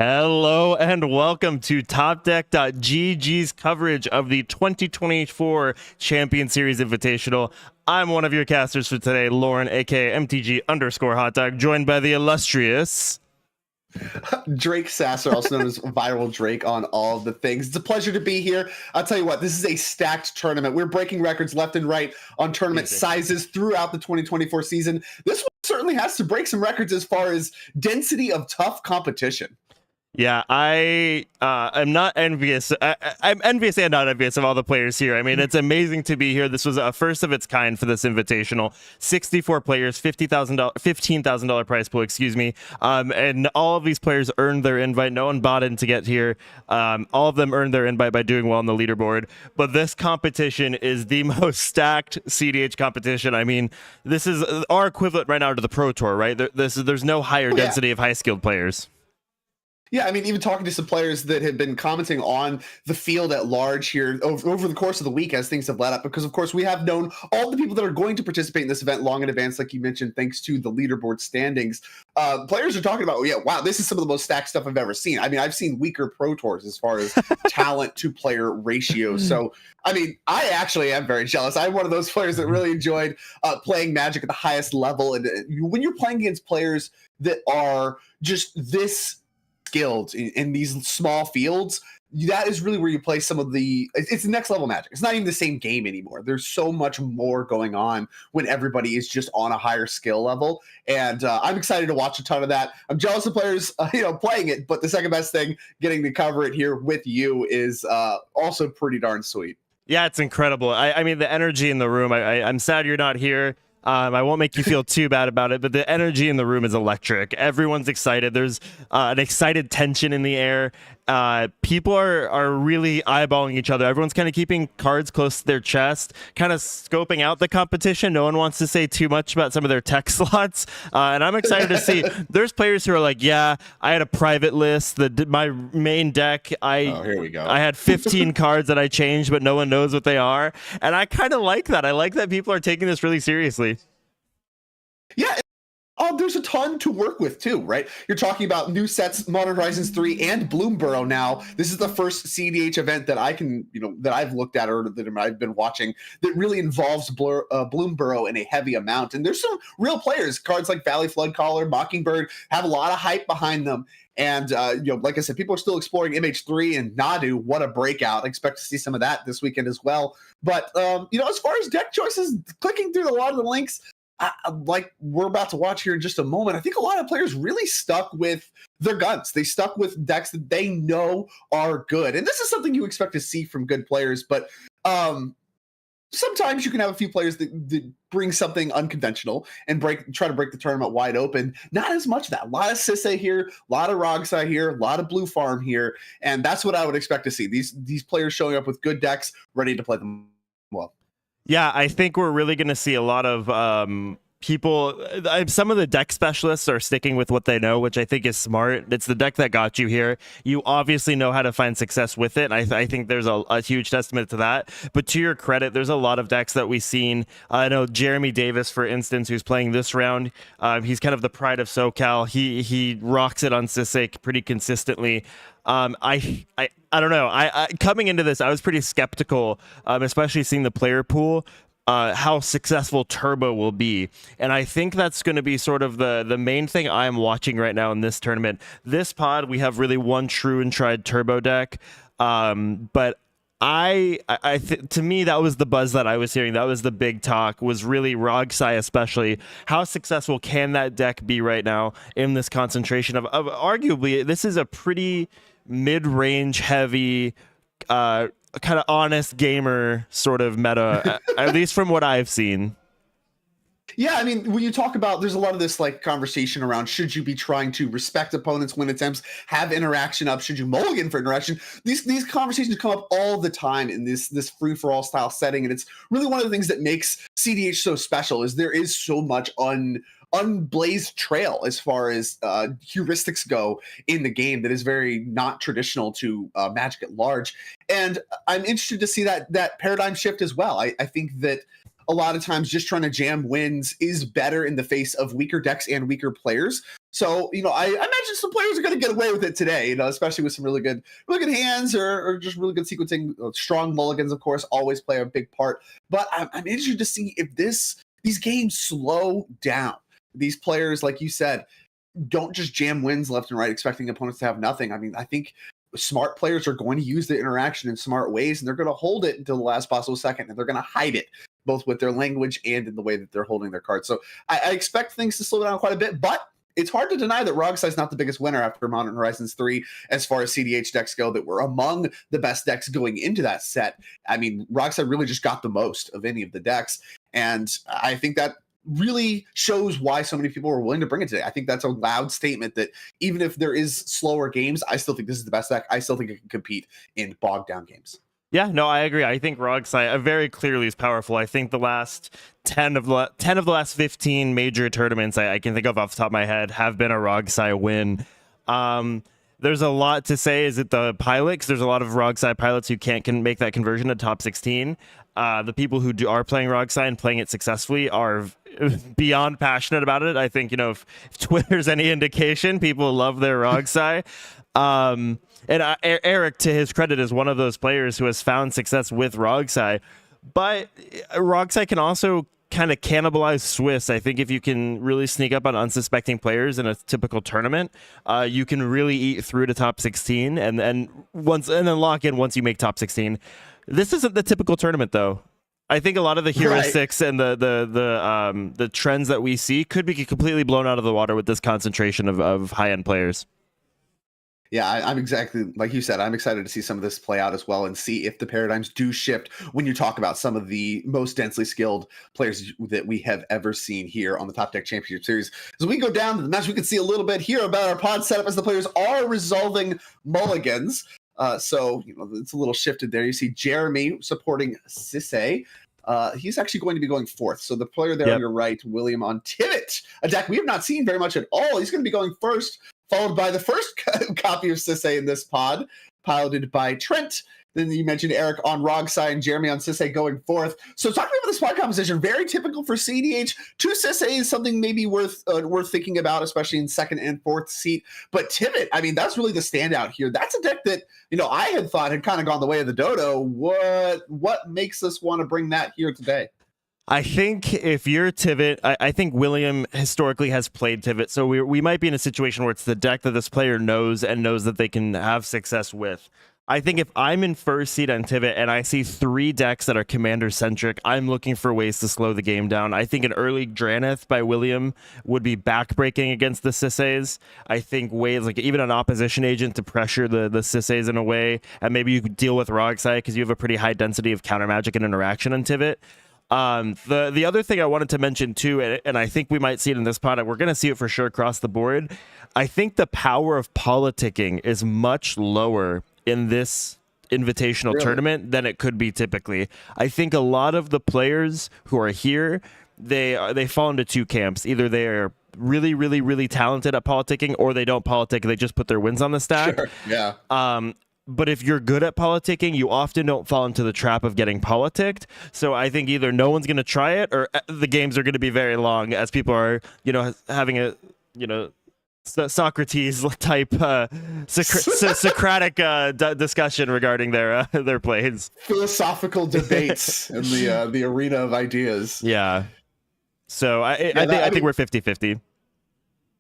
Hello and welcome to Topdeck.gg's coverage of the 2024 Champion Series Invitational. I'm one of your casters for today, Lauren, aka MTG_hotdog, joined by the illustrious Drake Sasser, also known as Viral Drake on all of the things. It's a pleasure to be here. I'll tell you what, this is a stacked tournament. We're breaking records left and right on tournament sizes throughout the 2024 season. This one certainly has to break some records as far as density of tough competition. Yeah, I'm not envious. I'm envious and not envious of all the players here. I mean, it's amazing to be here. This was a first of its kind for this invitational. 64 players, $15,000 prize pool, excuse me. And all of these players earned their invite. No one bought in to get here. All of them earned their invite by doing well on the leaderboard. But this competition is the most stacked CDH competition. I mean, this is our equivalent right now to the Pro Tour, right? There's no higher density of high skilled players. Yeah, I mean, even talking to some players that have been commenting on the field at large here over the course of the week as things have led up, because, of course, we have known all the people that are going to participate in this event long in advance, like you mentioned, thanks to the leaderboard standings. Players are talking about, wow, this is some of the most stacked stuff I've ever seen. I mean, I've seen weaker Pro Tours as far as talent to player ratio. So, I mean, I actually am very jealous. I'm one of those players that really enjoyed playing Magic at the highest level. And when you're playing against players that are just this skilled in these small fields, that is really where you play some of it's the next level Magic. It's not even the same game anymore. There's so much more going on when everybody is just on a higher skill level, and I'm excited to watch a ton of that. I'm jealous of players playing it, but the second best thing, getting to cover it here with you, is also pretty darn sweet. Yeah, it's incredible. I mean, the energy in the room, I'm sad you're not here. I won't make you feel too bad about it, but the energy in the room is electric. Everyone's excited. There's an excited tension in the air. People are really eyeballing each other. Everyone's kind of keeping cards close to their chest, kind of scoping out the competition. No one wants to say too much about some of their tech slots. And I'm excited to see. There's players who are like, yeah, I had a private list. My main deck, here we go. I had 15 cards that I changed, but no one knows what they are. And I kind of like that. I like that people are taking this really seriously. Yeah. There's a ton to work with too, right? You're talking about new sets, Modern Horizons 3 and Bloomborough now. This is the first CDH event that I can, that I've looked at or that I've been watching that really involves Bloomborough in a heavy amount. And there's some real players. Cards like Valley Floodcaller, Mockingbird have a lot of hype behind them. And, like I said, people are still exploring MH3 and Nadu. What a breakout. I expect to see some of that this weekend as well. But, as far as deck choices, clicking through a lot of the links, like we're about to watch here in just a moment, I think a lot of players really stuck with their guns. They stuck with decks that they know are good. And this is something you expect to see from good players. But sometimes you can have a few players that bring something unconventional and try to break the tournament wide open. Not as much of that. A lot of Sisse here, a lot of Rogsai here, a lot of Blue Farm here. And that's what I would expect to see. These players showing up with good decks, ready to play them well. Yeah, I think we're really going to see a lot of people. Some of the deck specialists are sticking with what they know, which I think is smart. It's the deck that got you here. You obviously know how to find success with it. And I think there's a huge testament to that. But to your credit, there's a lot of decks that we've seen. I know Jeremy Davis, for instance, who's playing this round. He's kind of the pride of SoCal. He rocks it on Sisek pretty consistently. I don't know. I coming into this, I was pretty skeptical, especially seeing the player pool, how successful Turbo will be. And I think that's going to be sort of the main thing I'm watching right now in this tournament. This pod, we have really one true and tried Turbo deck. But to me, that was the buzz that I was hearing. That was the big talk, was really Rogsai, especially. How successful can that deck be right now in this concentration of arguably, this is a pretty mid-range heavy, kind of honest gamer sort of meta, at least from what I've seen. Yeah, I mean, when you talk about, there's a lot of this like conversation around, should you be trying to respect opponents, win attempts, have interaction up, should you mulligan for interaction? These conversations come up all the time in this free-for-all style setting, and it's really one of the things that makes CDH so special, is there is so much unblazed trail as far as heuristics go in the game that is very not traditional to Magic at large. And I'm interested to see that paradigm shift as well. I think that a lot of times just trying to jam wins is better in the face of weaker decks and weaker players. So, I imagine some players are going to get away with it today, especially with some really good hands or just really good sequencing. Strong mulligans, of course, always play a big part. But I'm interested to see if these games slow down. These players, like you said, don't just jam wins left and right, expecting opponents to have nothing. I mean, I think smart players are going to use the interaction in smart ways, and they're going to hold it until the last possible second, and they're going to hide it, both with their language and in the way that they're holding their cards. So I expect things to slow down quite a bit, but it's hard to deny that Rogsai is not the biggest winner after Modern Horizons 3 as far as CDH decks go that were among the best decks going into that set. I mean, Rogsai really just got the most of any of the decks, and I think that really shows why so many people are willing to bring it today. I think that's a loud statement that even if there is slower games, I still think this is the best deck. I still think it can compete in bogged down games. Yeah, no, I agree. I think Rogsai very clearly is powerful. I think the last 10 of the last 15 major tournaments I can think of off the top of my head have been a Rogsai win. There's a lot to say. Is it the pilots? There's a lot of Rogsai pilots who can make that conversion to top 16. The people who are playing Rogsai and playing it successfully are beyond passionate about it. I think, if Twitter's any indication, people love their Rogsai. And Eric, to his credit, is one of those players who has found success with Rogsai. But Rogsai can also kind of cannibalize Swiss. I think if you can really sneak up on unsuspecting players in a typical tournament, you can really eat through to top 16 and then lock in once you make top 16. This isn't the typical tournament, though. I think a lot of the heuristics and the trends that we see could be completely blown out of the water with this concentration of high-end players. Yeah, I'm exactly like you said. I'm excited to see some of this play out as well and see if the paradigms do shift when you talk about some of the most densely skilled players that we have ever seen here on the Topdeck Championship Series. As we go down to the match, we can see a little bit here about our pod setup as the players are resolving mulligans. So it's a little shifted there. You see Jeremy supporting Sisse. He's actually going to be going fourth. So the player there on your right, William on Tivit, a deck we have not seen very much at all. He's going to be going first, followed by the first copy of Sisse in this pod, piloted by Trent. Then you mentioned Eric on Rogsai and Jeremy on Sisse going fourth. So talking about this pod composition, very typical for CDH. 2 Sisse is something maybe worth thinking about, especially in second and fourth seat. But Tivit, I mean, that's really the standout here. That's a deck that, I had thought had kind of gone the way of the dodo. What makes us want to bring that here today? I think if you're Tivit, I think William historically has played Tivit, so we might be in a situation where it's the deck that this player knows and knows that they can have success with. I think if I'm in first seat on Tivit and I see 3 decks that are commander-centric, I'm looking for ways to slow the game down. I think an early Draneth by William would be backbreaking against the Sisses. I think ways like even an opposition agent to pressure the Sisses in a way, and maybe you could deal with Rogsai because you have a pretty high density of counter magic and interaction on Tivit. The other thing I wanted to mention too, and I think we might see it in this pod, we're going to see it for sure across the board. I think the power of politicking is much lower in this invitational tournament than it could be typically. I think a lot of the players who are here, they fall into 2 camps. Either they are really, really, really talented at politicking, or they don't politic. They just put their wins on the stack. Sure. Yeah. But if you're good at politicking, you often don't fall into the trap of getting politicked. So I think either no one's going to try it, or the games are going to be very long as people are, having a, Socrates type Socratic discussion regarding their plays. Philosophical debates in the arena of ideas. Yeah. So I think we're 50-50.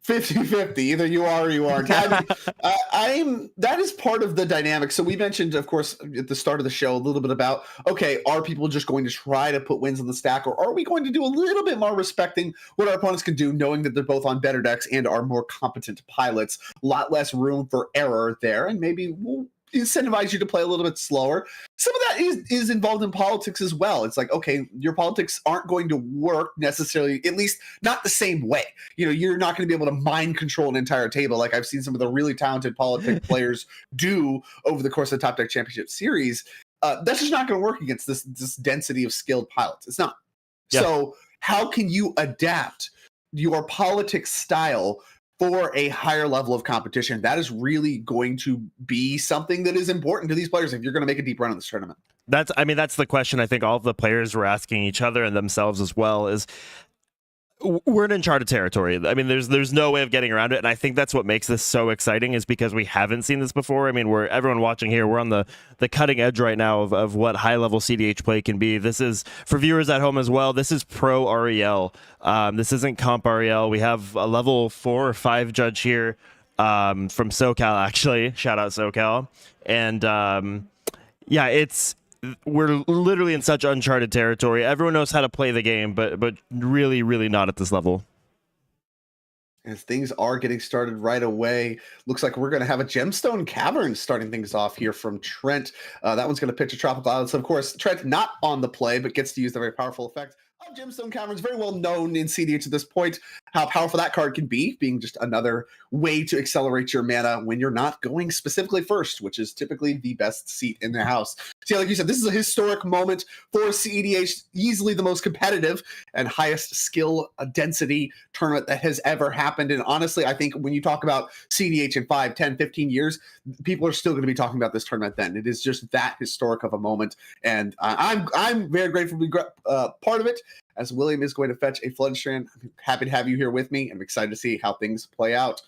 50-50. Either you are or you aren't. That is part of the dynamic. So we mentioned, of course, at the start of the show, a little bit about, okay, are people just going to try to put wins on the stack, or are we going to do a little bit more respecting what our opponents can do, knowing that they're both on better decks and are more competent pilots? A lot less room for error there, and maybe we'll incentivize you to play a little bit slower. Some of that is involved in politics as well. It's like, okay, your politics aren't going to work necessarily, at least not the same way. You're not going to be able to mind control an entire table like I've seen some of the really talented politic players do over the course of the Topdeck Championship Series. That's just not going to work against this density of skilled pilots. It's not. Yeah. So how can you adapt your politics style for a higher level of competition? That is really going to be something that is important to these players if you're going to make a deep run in this tournament. That's the question I think all of the players were asking each other and themselves as well, is we're in uncharted territory. I mean, there's no way of getting around it, and I think that's what makes this so exciting is because we haven't seen this before. I mean, everyone watching here, we're on the cutting edge right now of what high level CDH play can be. This is for viewers at home as well. This is pro REL. This isn't comp REL. We have a level 4 or 5 judge here from SoCal, actually. Shout out SoCal, and yeah, we're literally in such uncharted territory. Everyone knows how to play the game, but really, really not at this level. As things are getting started right away, looks like we're going to have a Gemstone Cavern starting things off here from Trent. That one's going to pitch a Tropical Island. So, of course, Trent not on the play, but gets to use the very powerful effect of Gemstone Caverns. Very well known in CDH at this point, how powerful that card can be, being just another way to accelerate your mana when you're not going specifically first, which is typically the best seat in the house. So, yeah, like you said, this is a historic moment for CEDH, easily the most competitive and highest skill density tournament that has ever happened. And honestly, I think when you talk about CEDH in 5, 10, 15 years, people are still going to be talking about this tournament then. It is just that historic of a moment. And I'm very grateful to be part of it, as William is going to fetch a Flood Strand. I'm happy to have you here with me, and I'm excited to see how things play out.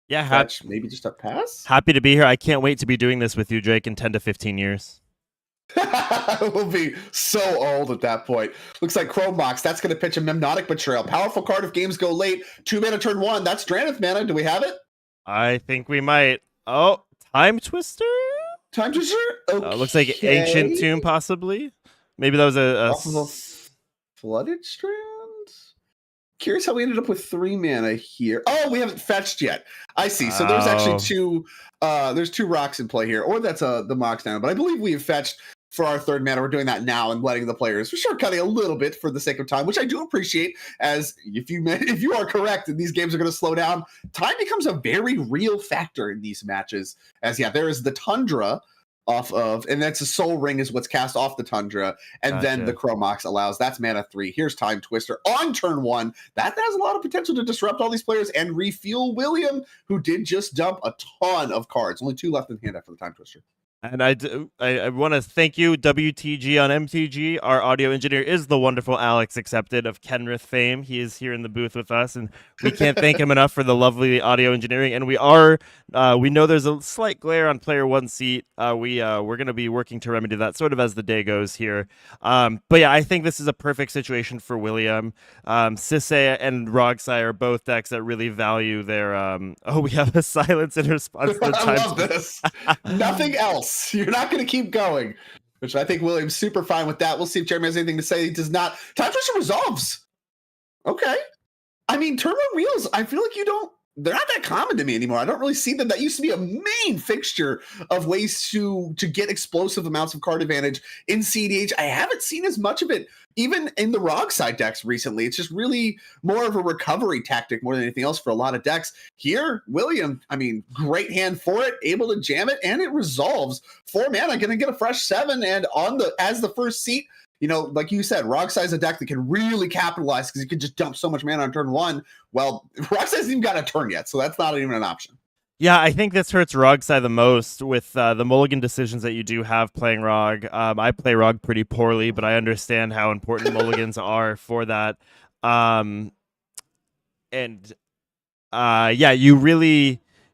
Yeah, fetch, maybe just a pass? Happy to be here. I can't wait to be doing this with you, Drake, in 10 to 15 years. We'll be so old at that point. Looks like Chrome Box. That's going to pitch a Memnotic Betrayal. Powerful card if games go late. 2 mana turn 1. That's Drannith mana. Do we have it? I think we might. Oh, Time Twister? Time Twister? Okay. Looks like Ancient Tomb, possibly. Maybe that was a Flooded Strand? Curious how we ended up with 3 mana here. Oh, we haven't fetched yet. I see. So there's actually there's 2 rocks in play here, or that's the Mox down. But I believe we have fetched for our 3rd mana. We're doing that now and letting the players for sure cutting a little bit for the sake of time, which I do appreciate. As if you are correct and these games are going to slow down, time becomes a very real factor in these matches. As there is the Tundra off of, and that's a Soul Ring is what's cast off the Tundra, and then the Chromox allows, that's mana 3. Here's Time Twister on turn 1. That has a lot of potential to disrupt all these players and refuel William, who did just dump a ton of cards. Only 2 left in hand after the Time Twister. And I want to thank you, WTG on MTG. Our audio engineer is the wonderful Alex Accepted of Kenrith fame. He is here in the booth with us, and we can't thank him enough for the lovely audio engineering. And we know there's a slight glare on player 1 seat. We're going to be working to remedy that sort of as the day goes here. But yeah, I think this is a perfect situation for William. Sisay and Rogsai are both decks that really value their. We have a silence in response to the time. I love this. Nothing else. You're not going to keep going, which I think William's super fine with that. We'll see if Jeremy has anything to say. He does not. Time Twister resolves. Okay. I mean, turn 1 reels, I feel like they're not that common to me anymore. I don't really see them. That used to be a main fixture of ways to get explosive amounts of card advantage in CDH. I haven't seen as much of it even in the ROG side decks recently. It's just really more of a recovery tactic more than anything else for a lot of decks. Here, William, I mean, great hand for it, able to jam it, and it resolves. 4 mana, going to get a fresh 7, and as the first seat, like you said, Rogsai is a deck that can really capitalize because you can just dump so much mana on turn 1. Well, Rogsai hasn't even got a turn yet, so that's not even an option. Yeah, I think this hurts Rogsai the most with the mulligan decisions that you do have playing Rog. I play Rog pretty poorly, but I understand how important mulligans are for that.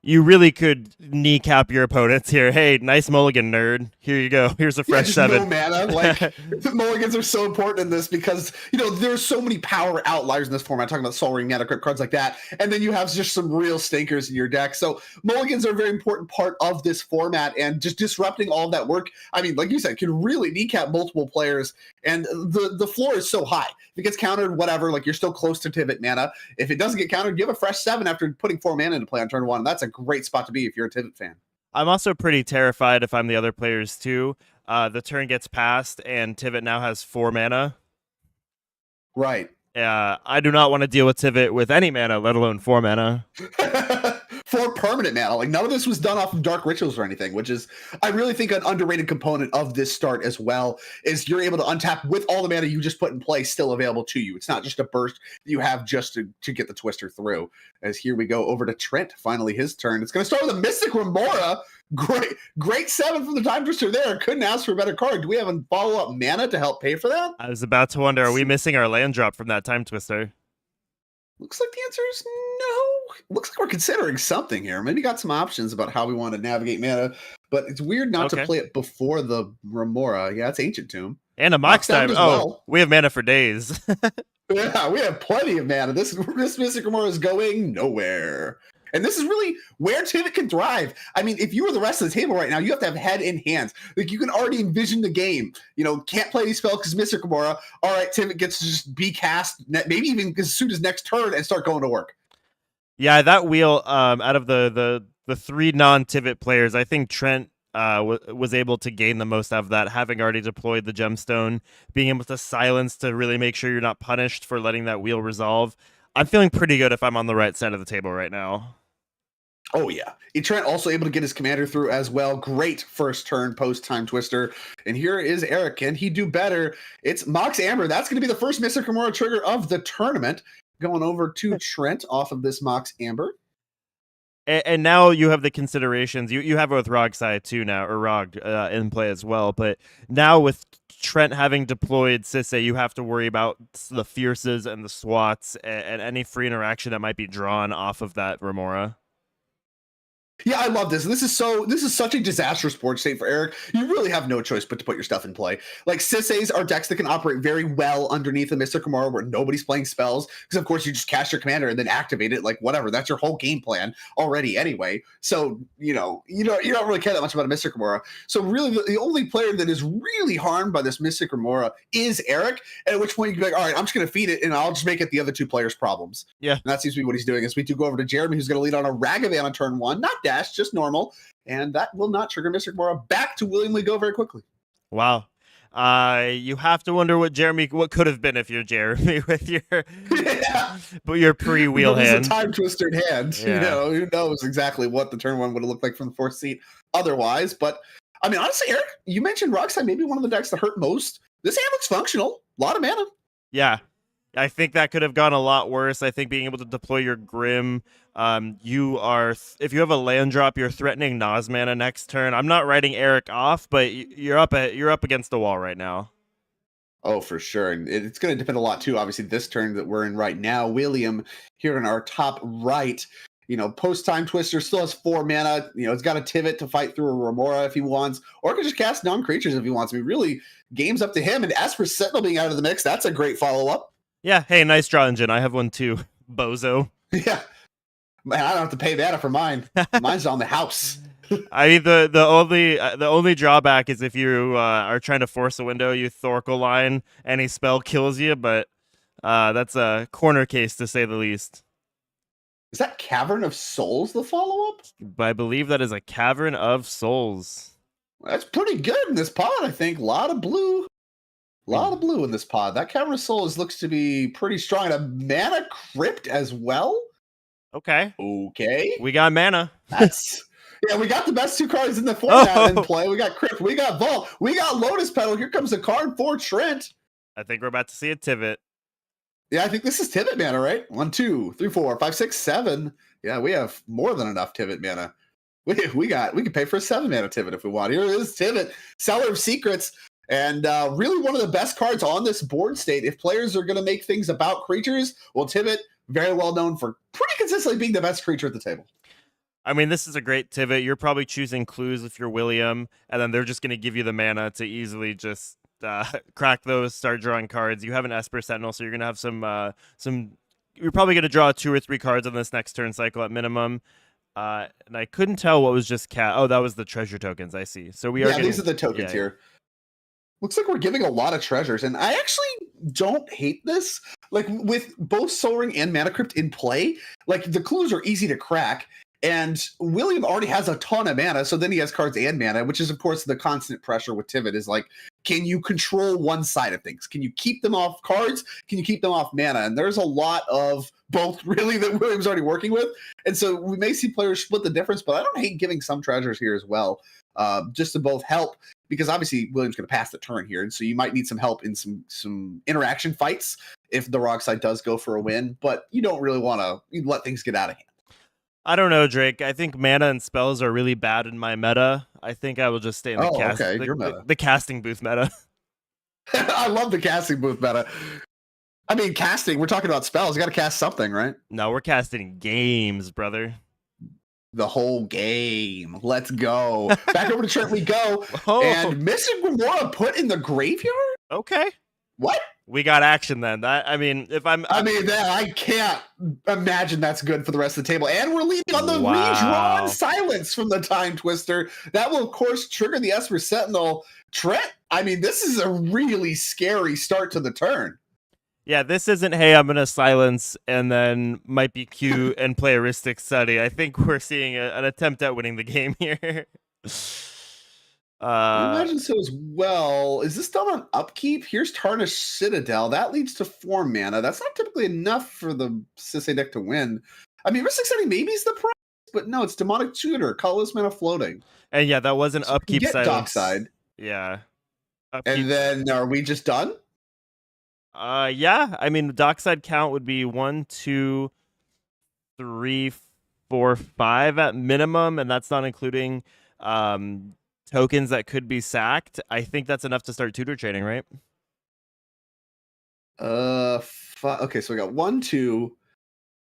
You really could kneecap your opponents here. Hey, nice mulligan, nerd. Here you go. Here's a fresh 7. No mana. Like, mulligans are so important in this because, there's so many power outliers in this format. I'm talking about Soul Ring, Mana Crypt, cards like that. And then you have just some real stinkers in your deck. So mulligans are a very important part of this format, and just disrupting all of that work. I mean, like you said, can really kneecap multiple players. And the floor is so high. If it gets countered, whatever, like you're still close to Tivit mana. If it doesn't get countered, give a fresh 7 after putting 4 mana into play on turn 1. That's a great spot to be if you're a Tivit fan. I'm also pretty terrified if I'm the other players too. The turn gets passed and Tivit now has 4 mana. Right. I do not want to deal with Tivit with any mana, let alone 4 mana. 4 permanent mana. Like, none of this was done off of Dark Rituals or anything, which is, I really think, an underrated component of this start as well, is you're able to untap with all the mana you just put in play still available to you. It's not just a burst that you have just to get the Twister through. As here we go over to Trent, finally his turn. It's going to start with a Mystic Remora. Great 7 from the Time Twister there. Couldn't ask for a better card. Do we have a follow-up mana to help pay for that? I was about to wonder, are we missing our land drop from that Time Twister? Looks like the answer is no. Looks like we're considering something here. Maybe got some options about how we want to navigate mana, but it's weird not to Okay. play it before the Remora. Yeah, it's Ancient Tomb. And a Mox Mox Down Dive. as Oh, well. we have mana for days. Yeah, we have plenty of mana. This Mystic Remora is going nowhere. And this is really where Tivit can thrive. I mean, if you were the rest of the table right now, you have to have head in hands. Like, you can already envision the game. You know, can't play any spell because Mystic Remora. All right, Tivit gets to just be cast, maybe even as soon as next turn, and start going to work. Yeah, that wheel. Out of the three non-Tivit players, I think Trent was able to gain the most out of that, having already deployed the gemstone, being able to silence to really make sure you're not punished for letting that wheel resolve. I'm feeling pretty good if I'm on the right side of the table right now. Oh, yeah. Trent also able to get his commander through as well. Great first turn post Time Twister. And here is Eric. Can he do better? It's Mox Amber. That's going to be the first Mystic Remora trigger of the tournament. Going over to Trent off of this Mox Amber. And now you have the considerations. You have it with Rogside too now, or Rog in play as well. But now with Trent having deployed Sisse, you have to worry about the Fierces and the Swats and any free interaction that might be drawn off of that Remora. Yeah, I love this. This is such a disastrous board state for Eric. You really have no choice but to put your stuff in play. Like, Sisse's are decks that can operate very well underneath a Mystic Remora where nobody's playing spells, because of course you just cast your commander and then activate it, like whatever. That's your whole game plan already anyway. So, you don't really care that much about a Mystic Remora. So really the only player that is really harmed by this Mystic Remora is Eric, at which point you can be like, all right, I'm just gonna feed it and I'll just make it the other two players' problems. Yeah. And that seems to be what he's doing. As we do go over to Jeremy, who's gonna lead on a Ragavan on turn one, not dash, just normal, and that will not trigger Mystic Remora back to willingly go very quickly. Wow. You have to wonder what could have been if you're Jeremy with your but your pre-wheel hand. It's a Time Twistered hand. Yeah. Who knows exactly what the turn one would have looked like from the fourth seat otherwise. But I mean, honestly, Eric, you mentioned Rockside, maybe one of the decks that hurt most. This hand looks functional. A lot of mana. Yeah. I think that could have gone a lot worse. I think being able to deploy your Grim, if you have a land drop, you're threatening Nas mana next turn. I'm not writing Eric off, but you're up against the wall right now. Oh, for sure. And it's going to depend a lot too. Obviously, this turn that we're in right now, William here in our top right, post Time Twister still has 4 mana. It's got a Tivit to fight through a Remora if he wants, or can just cast non-creatures if he wants. I mean, really, game's up to him. And as for Sentinel being out of the mix, that's a great follow-up. Yeah, hey, nice draw engine. I have one too, bozo. Yeah. Man, I don't have to pay mana for mine. Mine's on the house. I mean, the only drawback is if you are trying to force a window, you Thoracle line, any spell kills you, but that's a corner case to say the least. Is that Cavern of Souls the follow-up? But I believe that is a Cavern of Souls. That's pretty good in this pod, I think. A lot of blue. A lot of blue in this pod. That Cavern of Souls looks to be pretty strong. And a Mana Crypt as well? Okay. We got mana. Yeah, we got the best 2 cards in the format in play. We got Crypt, we got Vault, we got Lotus Petal. Here comes a card for Trent. I think we're about to see a Tivit. Yeah, I think this is Tivit mana, right? 1, 2, 3, 4, 5, 6, 7. Yeah, we have more than enough Tivit mana. We can pay for a 7 mana Tivit if we want. Here it is, Tivit, Seller of Secrets. And really one of the best cards on this board state. If players are going to make things about creatures, well, Tivit, very well known for pretty consistently being the best creature at the table. I mean, this is a great Tivit. You're probably choosing clues if you're William, and then they're just going to give you the mana to easily just crack those, start drawing cards. You have an Esper Sentinel, so you're going to have some. You're probably going to draw 2 or 3 cards on this next turn cycle at minimum. And I couldn't tell what was just Oh, that was the treasure tokens. I see. So we are. Yeah, these are the tokens here. Looks like we're giving a lot of treasures, and I actually don't hate this. Like, with both Soul Ring and Mana Crypt in play, like, the clues are easy to crack, and William already has a ton of mana, so then he has cards and mana, which is, of course, the constant pressure with Tivit is like, can you control one side of things? Can you keep them off cards? Can you keep them off mana? And there's a lot of both, really, that William's already working with, and so we may see players split the difference, but I don't hate giving some treasures here as well, just to both help. Because obviously William's going to pass the turn here, and so you might need some help in some interaction fights if the Rock side does go for a win. But you don't really want to let things get out of hand. I don't know, Drake. I think mana and spells are really bad in my meta. I think I will just stay in the your meta. The casting booth meta. I love the casting booth meta. I mean, casting. We're talking about spells. You got to cast something, right? No, we're casting games, brother. The whole game. Let's go. Back over to Trent we go. Oh, And Mystic Remora put in the graveyard? okay. What? We got action then. I mean, if I'm... I can't imagine that's good for the rest of the table. And we're leaving on the Wow. redrawn silence from the Time Twister. That will, of course, trigger the Esper Sentinel. Trent, I mean, this is a really scary start to the turn. Yeah, this isn't, hey, I'm going to silence and then might be cute and play a Ristic Study. I think we're seeing an attempt at winning the game here. I imagine so as well. Is this done on upkeep? Here's Tarnished Citadel. That leads to 4 mana. That's not typically enough for the Sisay deck to win. I mean, Ristic Study maybe is the price, but no, it's Demonic Tutor, colorless mana floating. And yeah, that was an So upkeep get silence. Dockside. Yeah. Upkeep. And then are we just done? Yeah. I mean, the dockside count would be 1, 2, 3, 4, 5 at minimum, and that's not including tokens that could be sacked. I think that's enough to start tutor trading, right? Okay, so we got 1, 2,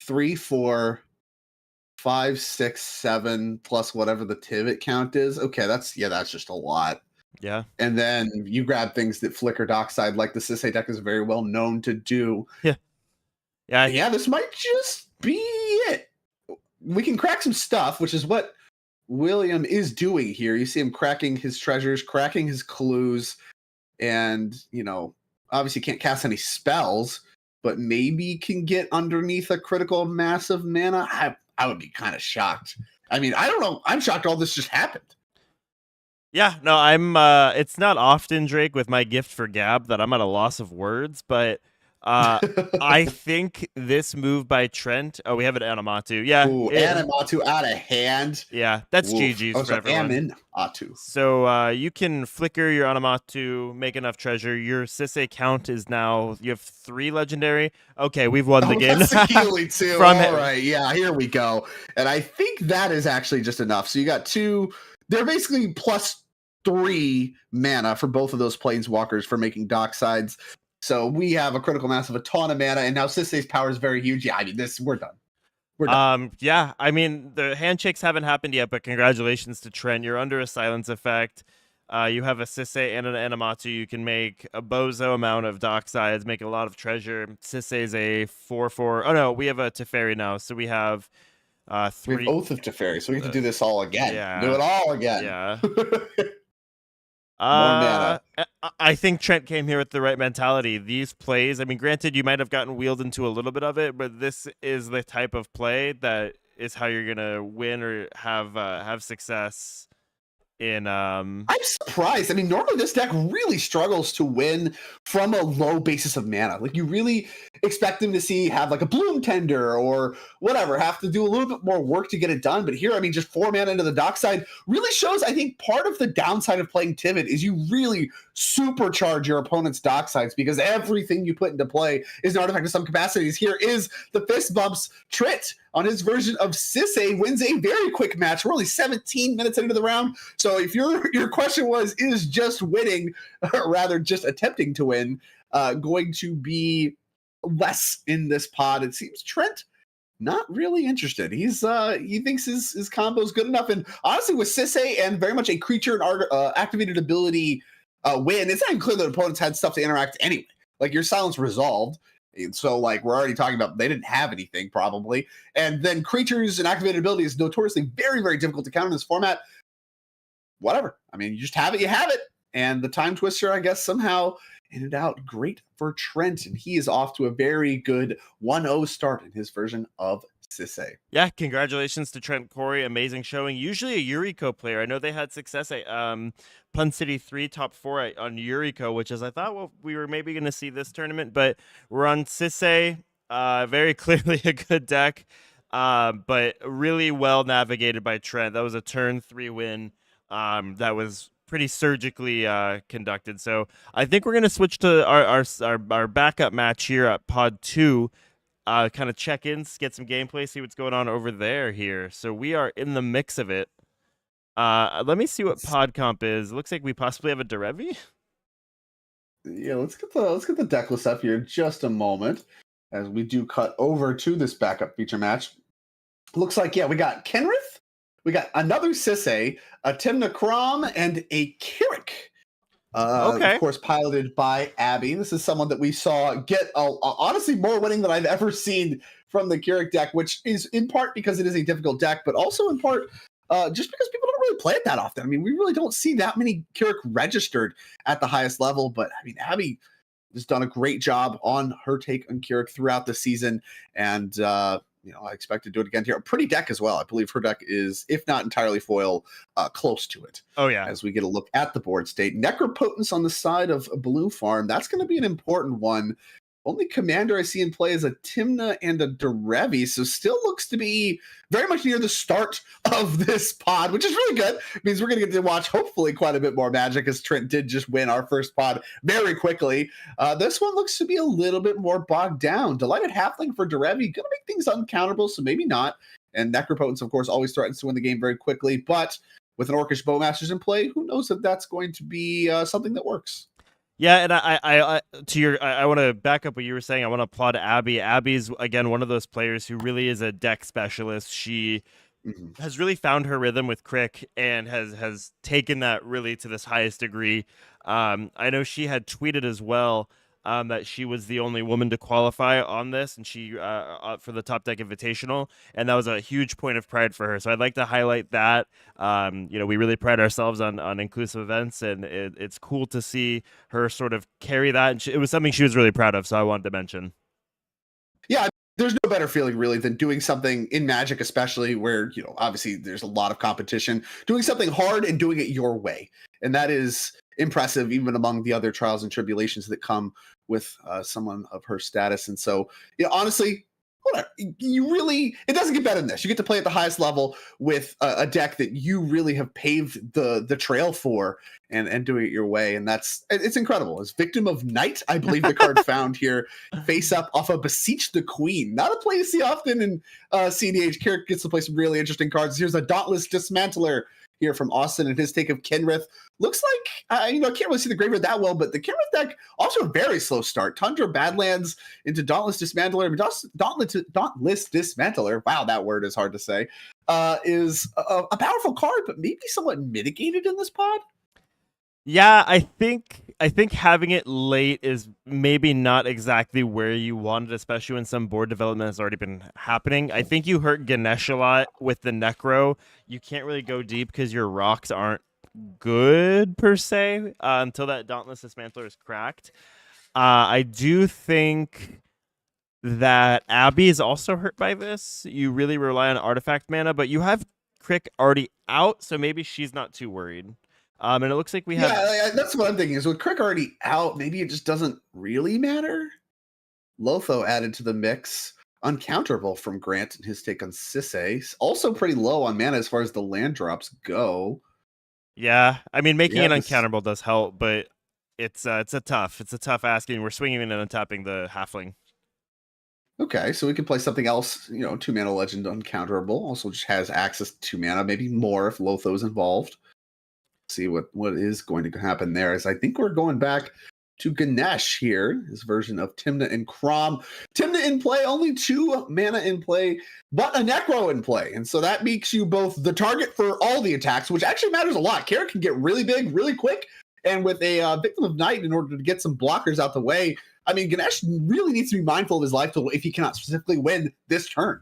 3, 4, 5, 6, 7 plus whatever the Tivit count is. Okay, that's just a lot. Yeah. And then you grab things that flicker dockside like the Sisay deck is very well known to do. Yeah. Yeah, this might just be it. We can crack some stuff, which is what William is doing here. You see him cracking his treasures, cracking his clues, and, obviously can't cast any spells, but maybe can get underneath a critical mass of mana. I would be kind of shocked. I mean, I don't know. I'm shocked all this just happened. Yeah, no, I'm it's not often, Drake, with my gift for gab that I'm at a loss of words, but I think this move by Trent. Oh, we have an Animatu. Yeah. Ooh, Animatu out of hand. Yeah, that's Oof. GG's for everyone. Animatu. So you can flicker your Animatu, make enough treasure. Your Sisay count is now, you have 3 legendary. Okay, we've won the game. That's a Keeley too. From All right, yeah, here we go. And I think that is actually just enough. So you got 2, they're basically plus 3 mana for both of those planeswalkers for making docksides. So we have a critical mass of a ton of mana, and now Sisay's power is very huge. Yeah, I mean, we're done. We're done. Yeah, I mean, the handshakes haven't happened yet, but congratulations to Trent. You're under a silence effect. You have a Sisay and an Animatu. You can make a bozo amount of docksides, make a lot of treasure. Sisay's a 4/4. Oh no, we have a Teferi now, so we have 3. We have Oath of Teferi, so we can do this all again. Yeah. Do it all again. Yeah. More mana. I think Trent came here with the right mentality. These plays, I mean, granted, you might have gotten wheeled into a little bit of it, but this is the type of play that is how you're gonna win or have success in. I'm surprised. I mean, normally this deck really struggles to win from a low basis of mana. Like, you really expect them to have like a Bloom Tender or whatever, have to do a little bit more work to get it done. But here, I mean, just 4 mana into the dockside really shows, I think, part of the downside of playing Tivit is you really supercharge your opponent's docksides because everything you put into play is an artifact of some capacities. Here is the fist bumps. Trit on his version of Sisay wins a very quick match. We're only 17 minutes into the round. So if your question was, is just winning, or rather just attempting to win, going to be less in this pod, it seems Trent not really interested. He thinks his combo is good enough. And honestly, with Sisay and very much a creature and activated ability win, it's not even clear that opponents had stuff to interact anyway. Like, your silence resolved. And so, like, we're already talking about they didn't have anything probably. And then creatures and activated ability is notoriously very, very difficult to counter in this format. Whatever. I mean, you just have it, you have it. And the Time Twister, I guess, somehow ended out great for Trent. And he is off to a very good 1-0 start in his version of Sisay. Yeah, congratulations to Trent Corey. Amazing showing. Usually a Yuriko player. I know they had success at Pun City 3 top 4 on Yuriko, which is, I thought, well, we were maybe going to see this tournament, but we're on Sisay. Very clearly a good deck, but really well navigated by Trent. That was a turn 3 win that was pretty surgically conducted. So I think we're going to switch to our backup match here at Pod 2. Kind of check-ins, get some gameplay, see what's going on over there here. So we are in the mix of it. Let me see what pod comp is. It looks like we possibly have a Derevi. Yeah, let's get the deck list up here in just a moment as we do cut over to this backup feature match. Looks like, yeah, we got Kenrith, we got another Sisay, a Timna Krom, and a Kirik. Of Okay. course, piloted by Abby. This is someone that we saw get honestly more winning than I've ever seen from the Kirik deck, which is in part because it is a difficult deck, but also in part just because people don't really play it that often. I mean, we really don't see that many Kirik registered at the highest level, but I mean, Abby has done a great job on her take on Kirik throughout the season, and I expect to do it again here. A pretty deck as well. I believe her deck is, if not entirely foil, close to it. Oh yeah. As we get a look at the board state, Necropotence on the side of Blue Farm. That's going to be an important one. Only commander I see in play is a Timna and a Derevi, so still looks to be very much near the start of this pod, which is really good. It means we're going to get to watch hopefully quite a bit more Magic, as Trent did just win our first pod very quickly. This one looks to be a little bit more bogged down. Delighted Halfling for Derevi, going to make things uncounterable, so maybe not. And Necropotence, of course, always threatens to win the game very quickly, but with an Orcish Bowmasters in play, who knows if that's going to be something that works. Yeah, and I want to back up what you were saying. I want to applaud Abby. Abby's again one of those players who really is a deck specialist. She has really found her rhythm with Crick and has taken that really to this highest degree. I know she had tweeted as well that she was the only woman to qualify on this, and she for the Topdeck Invitational, and that was a huge point of pride for her. So I'd like to highlight that. We really pride ourselves on inclusive events, and it's cool to see her sort of carry that. And it was something she was really proud of, so I wanted to mention. Yeah, there's no better feeling really than doing something in Magic, especially where, obviously there's a lot of competition, doing something hard and doing it your way. And that is impressive, even among the other trials and tribulations that come with someone of her status. And so, honestly, whatever. It doesn't get better than this. You get to play at the highest level with a deck that you really have paved the trail for and doing it your way. And it's incredible. As Victim of Night, I believe the card found here, face up off of Beseech the Queen. Not a play you see often in CDH. Kirik gets to play some really interesting cards. Here's a Dauntless Dismantler here from Austin and his take of Kenrith. Looks like, I can't really see the graveyard that well, but the Kenrith deck, also a very slow start. Tundra, Badlands into Dauntless Dismantler. Dauntless Dismantler, wow, that word is hard to say, is a powerful card, but maybe somewhat mitigated in this pod. Yeah, I think having it late is maybe not exactly where you want it, especially when some board development has already been happening. I think you hurt Ganesh a lot with the Necro. You can't really go deep because your rocks aren't good per se until that Dauntless Dismantler is cracked. I do think that Abby is also hurt by this. You really rely on artifact mana, but you have Crick already out, so maybe she's not too worried. And it looks like we have... Yeah, that's what I'm thinking, is with Crick already out, maybe it just doesn't really matter. Lotho added to the mix. Uncounterable from Grant and his take on Sisay. Also pretty low on mana as far as the land drops go. Yeah, I mean, making it uncounterable does help, but it's a tough asking. We're swinging in and untapping the Halfling. Okay, so we can play something else, 2-mana Legend Uncounterable. Also just has access to 2 mana, maybe more if Lotho's involved. See what is going to happen there. As I think we're going back to Ganesh here, his version of Timna and Krom. Timna in play, only 2 mana in play, but a Necro in play. And so that makes you both the target for all the attacks, which actually matters a lot. Kirik can get really big, really quick. And with a Victim of Night, in order to get some blockers out the way, I mean, Ganesh really needs to be mindful of his life total if he cannot specifically win this turn.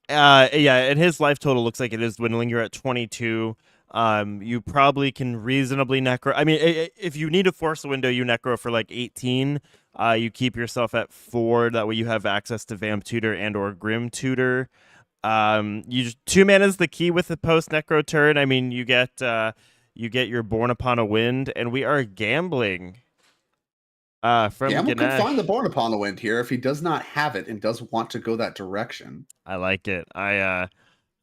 Yeah, and his life total looks like it is dwindling. You're at 22. You probably can reasonably necro. I mean, if you need to force a window, you necro for like 18. You keep yourself at 4. That way you have access to Vamp Tutor and or Grim Tutor. 2 mana is the key with the post necro turn. I mean, you get your Born Upon a Wind, and we are gambling. From Gamble Ganesh. could find the Born Upon the Wind here if he does not have it and does want to go that direction. I like it.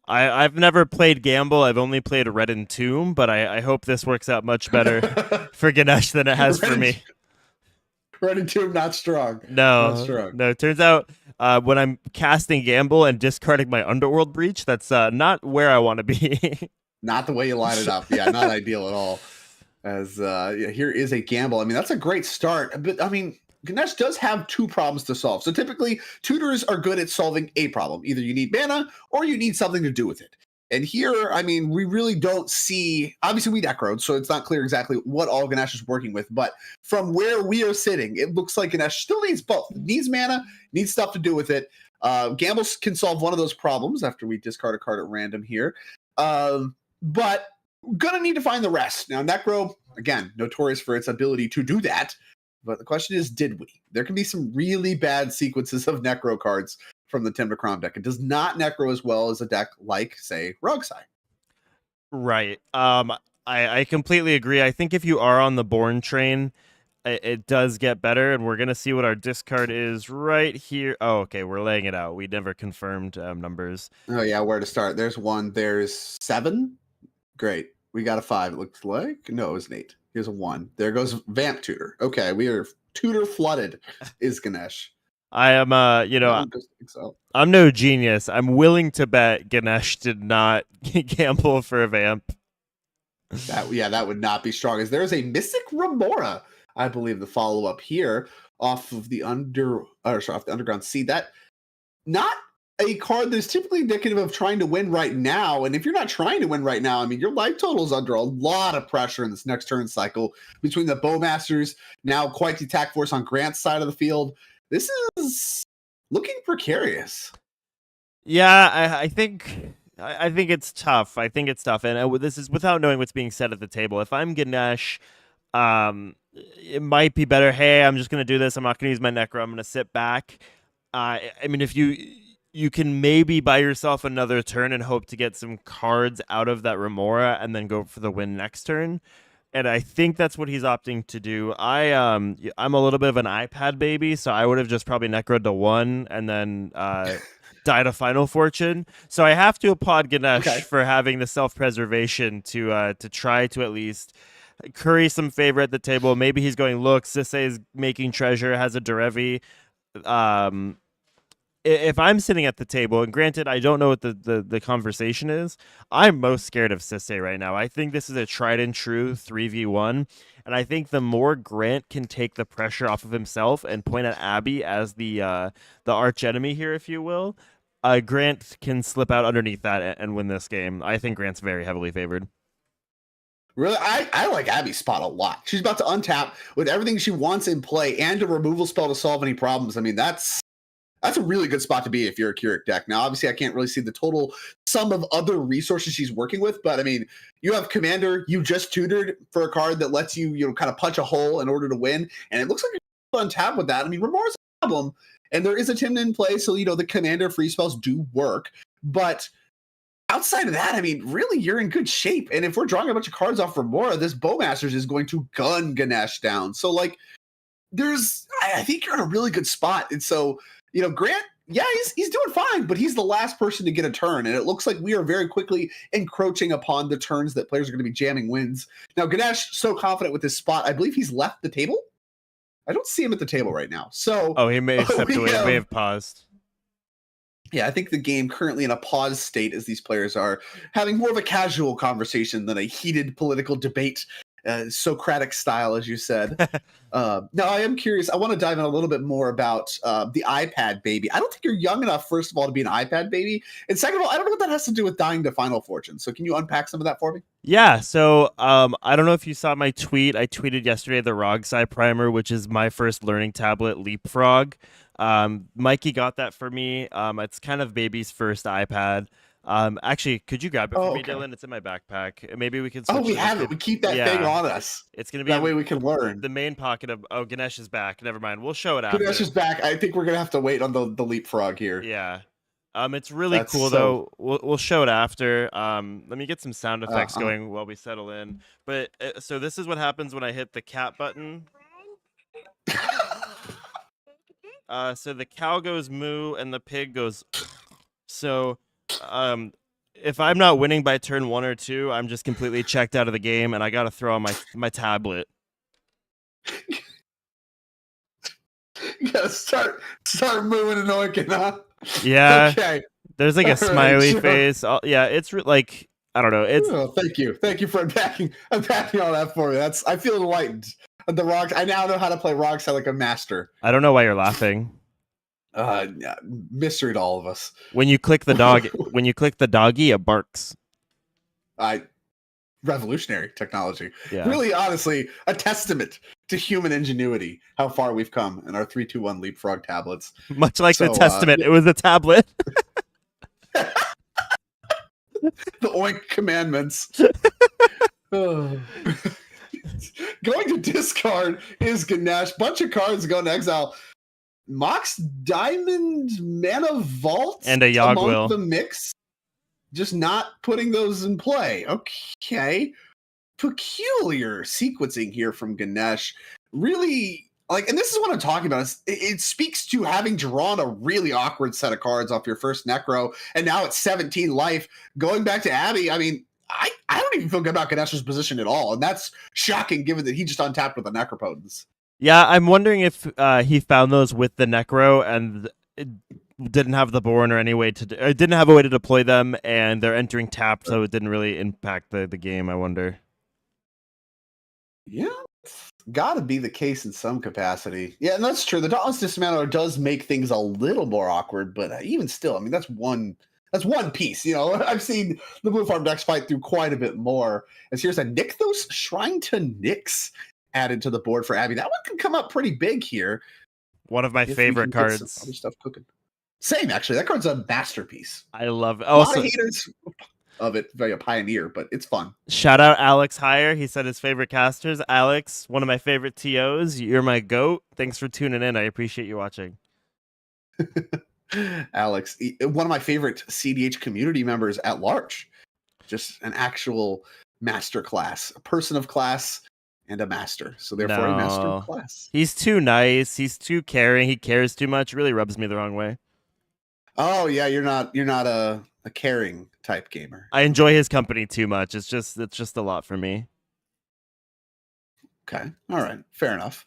I've never played Gamble. I've only played Red and Tomb, but I hope this works out much better for Ganesh than it has for me. Red and Tomb, not strong. No, not strong. No. It turns out when I'm casting Gamble and discarding my Underworld Breach, that's not where I want to be. Not the way you line it up. Yeah, not ideal at all. As yeah, here is a gamble. I mean, that's a great start, but I mean, Ganesh does have two problems to solve. So typically, tutors are good at solving a problem. Either you need mana or you need something to do with it. And here, I mean, we really don't see. Obviously, we necroed, so it's not clear exactly what all Ganesh is working with. But from where we are sitting, it looks like Ganesh still needs both. Needs mana, needs stuff to do with it. Gambles can solve one of those problems after we discard a card at random here. But gonna need to find the rest. Now, Necro, again, notorious for its ability to do that. But the question is, did we? There can be some really bad sequences of Necro cards from the Timber Crown deck. It does not Necro as well as a deck like, say, Rogueside. Right. I completely agree. I think if you are on the Born train, it does get better, and we're gonna see what our discard is right here. Oh, okay, we're laying it out. We never confirmed numbers. Oh yeah, where to start? There's 1. There's 7. Great. We got a 5. It looks like no, it was an 8. Here's a 1. There goes Vamp Tutor. Okay, we are tutor flooded. Is Ganesh? I am, you know, I don't think so. I'm no genius. I'm willing to bet Ganesh did not gamble for a vamp. That would not be strong. As there is a Mystic Remora, I believe, the follow up here off of the off the Underground Sea. That not a card that's typically indicative of trying to win right now. And if you're not trying to win right now, I mean, your life total is under a lot of pressure in this next turn cycle between the Bowmasters, now quite the attack force on Grant's side of the field. This is looking precarious. Yeah, I think it's tough. I think it's tough, and this is without knowing what's being said at the table. If I'm Ganesh, it might be better. Hey, I'm just gonna do this. I'm not gonna use my Necro. I'm gonna sit back. I mean, if you can maybe buy yourself another turn and hope to get some cards out of that Remora, and then go for the win next turn. And I think that's what he's opting to do. I'm a little bit of an iPad baby, so I would have just probably necroed to 1 and then died a Final Fortune. So I have to applaud Ganesh for having the self-preservation to try to at least curry some favor at the table. Maybe he's going, look, Sisse is making treasure, has a Derevi. If I'm sitting at the table, and granted, I don't know what the conversation is, I'm most scared of Sisse right now. I think this is a tried and true 3v1, and I think the more Grant can take the pressure off of himself and point at Abby as the arch enemy here, if you will, Grant can slip out underneath that and win this game. I think Grant's very heavily favored. Really, I like Abby's spot a lot. She's about to untap with everything she wants in play and a removal spell to solve any problems. I mean, that's a really good spot to be if you're a Keurig deck. Now, obviously, I can't really see the total sum of other resources she's working with, but I mean, you have Commander, you just tutored for a card that lets you, kind of punch a hole in order to win, and it looks like you're on tap with that. I mean, Remora's a problem, and there is a Timna in play, so, the Commander free spells do work, but outside of that, I mean, really, you're in good shape, and if we're drawing a bunch of cards off Remora, this Bowmasters is going to gun Ganesh down. So, like, I think you're in a really good spot, and so, Grant, yeah, he's doing fine, but he's the last person to get a turn, and it looks like we are very quickly encroaching upon the turns that players are going to be jamming wins. Now, Ganesh, so confident with his spot, I believe he's left the table. I don't see him at the table right now. So, he may have stepped away. He may have paused. Yeah, I think the game currently in a pause state as these players are having more of a casual conversation than a heated political debate. Socratic style, as you said. Now, I am curious. I want to dive in a little bit more about the iPad baby. I don't think you're young enough, first of all, to be an iPad baby. And second of all, I don't know what that has to do with dying to Final Fortune. So can you unpack some of that for me? Yeah, so I don't know if you saw my tweet. I tweeted yesterday the Rogueside Primer, which is my first learning tablet, Leapfrog. Mikey got that for me. It's kind of baby's first iPad. Actually, could you grab it for me, Dylan? It's in my backpack. Maybe we can switch. We have it. We keep that thing on us. It's gonna be that way we can learn. The main pocket of Ganesh is back. Never mind. We'll show it after. Ganesh is back. I think we're gonna have to wait on the Leapfrog here. Yeah. It's really cool though. We'll show it after. Let me get some sound effects going while we settle in. But so this is what happens when I hit the cat button. So the cow goes moo and the pig goes. So, if I'm not winning by turn 1 or 2, I'm just completely checked out of the game, and I got to throw on my tablet. Yeah, start moving and oinking, huh? Yeah. Okay. There's like a smiley face. Yeah, it's like I don't know. It's Oh, thank you for unpacking all that for me. I feel enlightened. The Rock. I now know how to play Rockside like a master. I don't know why you're laughing. Yeah, mystery to all of us. When you click the doggy, it barks. Revolutionary technology. Yeah. Really, honestly, a testament to human ingenuity. How far we've come in our 3-2-1 leapfrog tablets. Much like the Testament, it was a tablet. The Oink commandments. Oh. Going to discard is Ganesh. Bunch of cards going to exile. Mox Diamond Mana Vault And a among Yogwill. the mix. Just not putting those in play. Okay. Peculiar sequencing here from Ganesh. Really, like, and this is what I'm talking about. It speaks to having drawn a really awkward set of cards off your first Necro, and now it's 17 life. Going back to Abby, I mean, I don't even feel good about Ganesh's position at all, and that's shocking given that he just untapped with the Necropotence. Yeah, I'm wondering if he found those with the Necro and it didn't have the Born or any way to didn't have a way to deploy them, and they're entering tapped, so it didn't really impact the game. I wonder. Yeah, got to be the case in some capacity. Yeah, and that's true. The Dauntless Dismantler does make things a little more awkward, but even still, I mean, that's one piece. You know, I've seen the Blue Farm decks fight through quite a bit more. As here's a Nykthos Shrine to Nyx added to the board for Abby. That one can come up pretty big here. One of my favorite cards. Other stuff cooking. Same, actually. That card's a masterpiece. I love it. A lot of haters of it, very a pioneer, but it's fun. Shout out Alex Heyer. He said his favorite casters. Alex, one of my favorite TOs. You're my goat. Thanks for tuning in. I appreciate you watching. Alex, one of my favorite CDH community members at large. Just an actual master class, a person of class and a master. So therefore a master of class. He's too nice. He's too caring. He cares too much. Really rubs me the wrong way. Oh yeah, you're not a caring type gamer. I enjoy his company too much. It's just a lot for me. Okay. All right. Fair enough.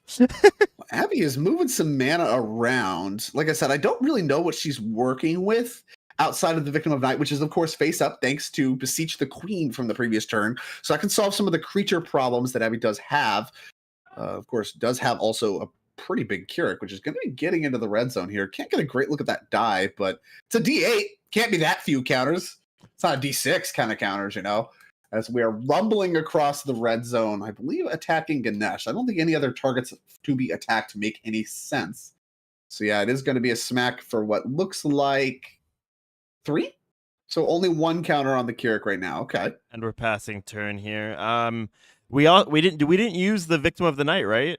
Abby is moving some mana around. Like I said, I don't really know what she's working with outside of the Victim of Night, which is, of course, face up thanks to Beseech the Queen from the previous turn. So I can solve some of the creature problems that Abby does have. Of course, does have also a pretty big Keurig, which is going to be getting into the red zone here. Can't get a great look at that die, but it's a D8. Can't be that few counters. It's not a D6 kind of counters, you know, as we are rumbling across the red zone, I believe attacking Ganesh. I don't think any other targets to be attacked make any sense. So yeah, it is going to be a smack for what looks like 3. So only 1 counter on the Keurig right now. Okay. And we're passing turn here. We didn't use the Victim of the Night, right?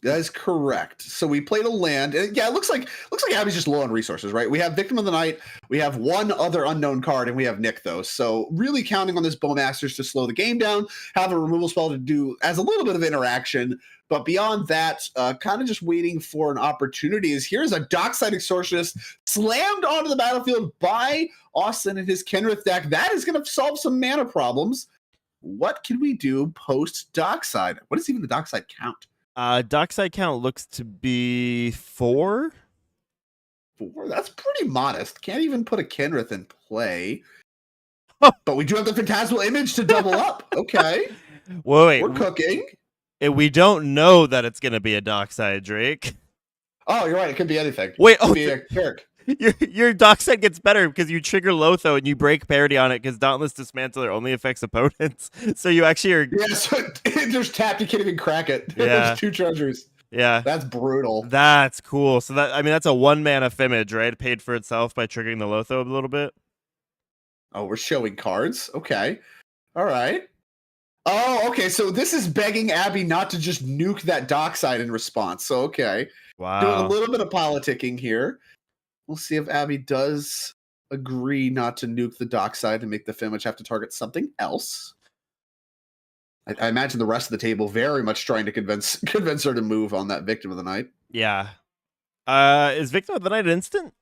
That is correct. So we played a land. And yeah, it looks like Abby's just low on resources, right? We have Victim of the Night, we have one other unknown card, and we have Nykthos. So really counting on this Bowmasters to slow the game down, have a removal spell to do as a little bit of interaction. But beyond that, kind of just waiting for an opportunity. Here's a Dockside Extortionist slammed onto the battlefield by Austin and his Kenrith deck. That is going to solve some mana problems. What can we do post Dockside? What is even the Dockside count? Dockside count looks to be 4. 4? That's pretty modest. Can't even put a Kenrith in play. But we do have the Phantasmal Image to double up. Okay. Wait. We're cooking. We don't know that it's going to be a Dockside, Drake. Oh, you're right. It could be anything. Wait, it could be a Keurig. Your Dockside gets better because you trigger Lotho and you break parity on it because Dauntless Dismantler only affects opponents. So you actually are... Yeah, so there's tapped. You can't even crack it. Yeah. There's 2 treasures. Yeah. That's brutal. That's cool. So that's a 1-mana Fimage, right? It paid for itself by triggering the Lotho a little bit. Oh, we're showing cards? Okay. All right. Oh, okay. So this is begging Abby not to just nuke that Dockside in response. So, okay. Wow. Doing a little bit of politicking here. We'll see if Abby does agree not to nuke the Dockside and make the Fimage have to target something else. I imagine the rest of the table very much trying to convince her to move on that Victim of the Night. Yeah. Is Victim of the Night instant?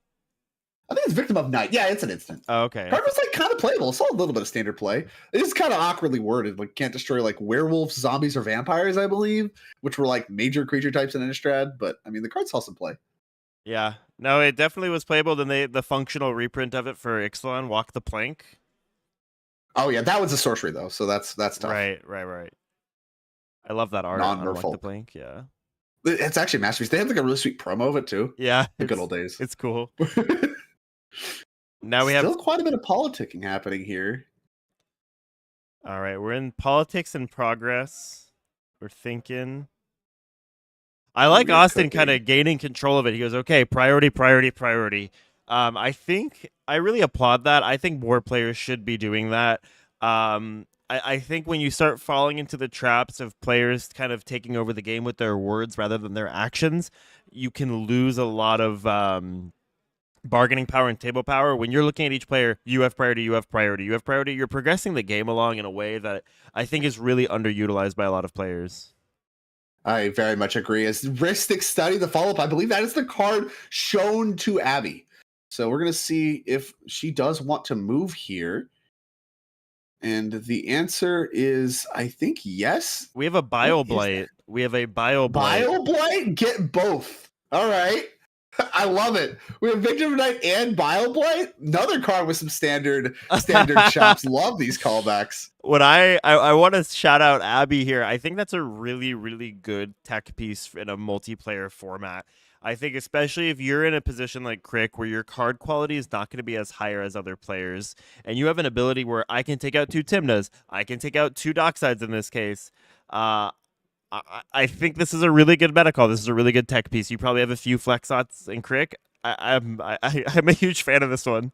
I think it's Victim of Night. Yeah, it's an instant. Oh, okay. Card was like kind of playable. Saw a little bit of standard play. It is kind of awkwardly worded. Like can't destroy like werewolves, zombies, or vampires, I believe, which were like major creature types in Innistrad. But I mean, the card saw some play. Yeah. No, it definitely was playable. Then the functional reprint of it for Ixalan, Walk the Plank. Oh yeah, that was a sorcery though, so that's tough. Right. I love that art. I don't like the Non-merfolk. blink. Yeah. It's actually a masterpiece. They have like a really sweet promo of it too. Yeah. The good old days. It's cool. Now we have. Still quite a bit of politicking happening here. All right, we're in politics in progress. We're thinking. I like Austin kind of gaining control of it. He goes, okay, priority. I think I really applaud that. I think more players should be doing that. I think when you start falling into the traps of players kind of taking over the game with their words rather than their actions, you can lose a lot of bargaining power and table power. When you're looking at each player, you have priority, you're progressing the game along in a way that I think is really underutilized by a lot of players. I very much agree. As Ristic Study, the follow-up, I believe that is the card shown to Abby. So we're going to see if she does want to move here. And the answer is, I think, yes. We have a Bio Blight. Bio Blight? Get both. All right. I love it. We have Victim of Night and Bio Blight. Another card with some standard chops. Love these callbacks. What I want to shout out Abby here. I think that's a really, really good tech piece in a multiplayer format. I think especially if you're in a position like Crick where your card quality is not going to be as higher as other players, and you have an ability where I can take out 2 Tymnas, I can take out 2 Docksides in this case. I think this is a really good meta call. This is a really good tech piece. You probably have a few Flexots in Crick. I'm a huge fan of this one.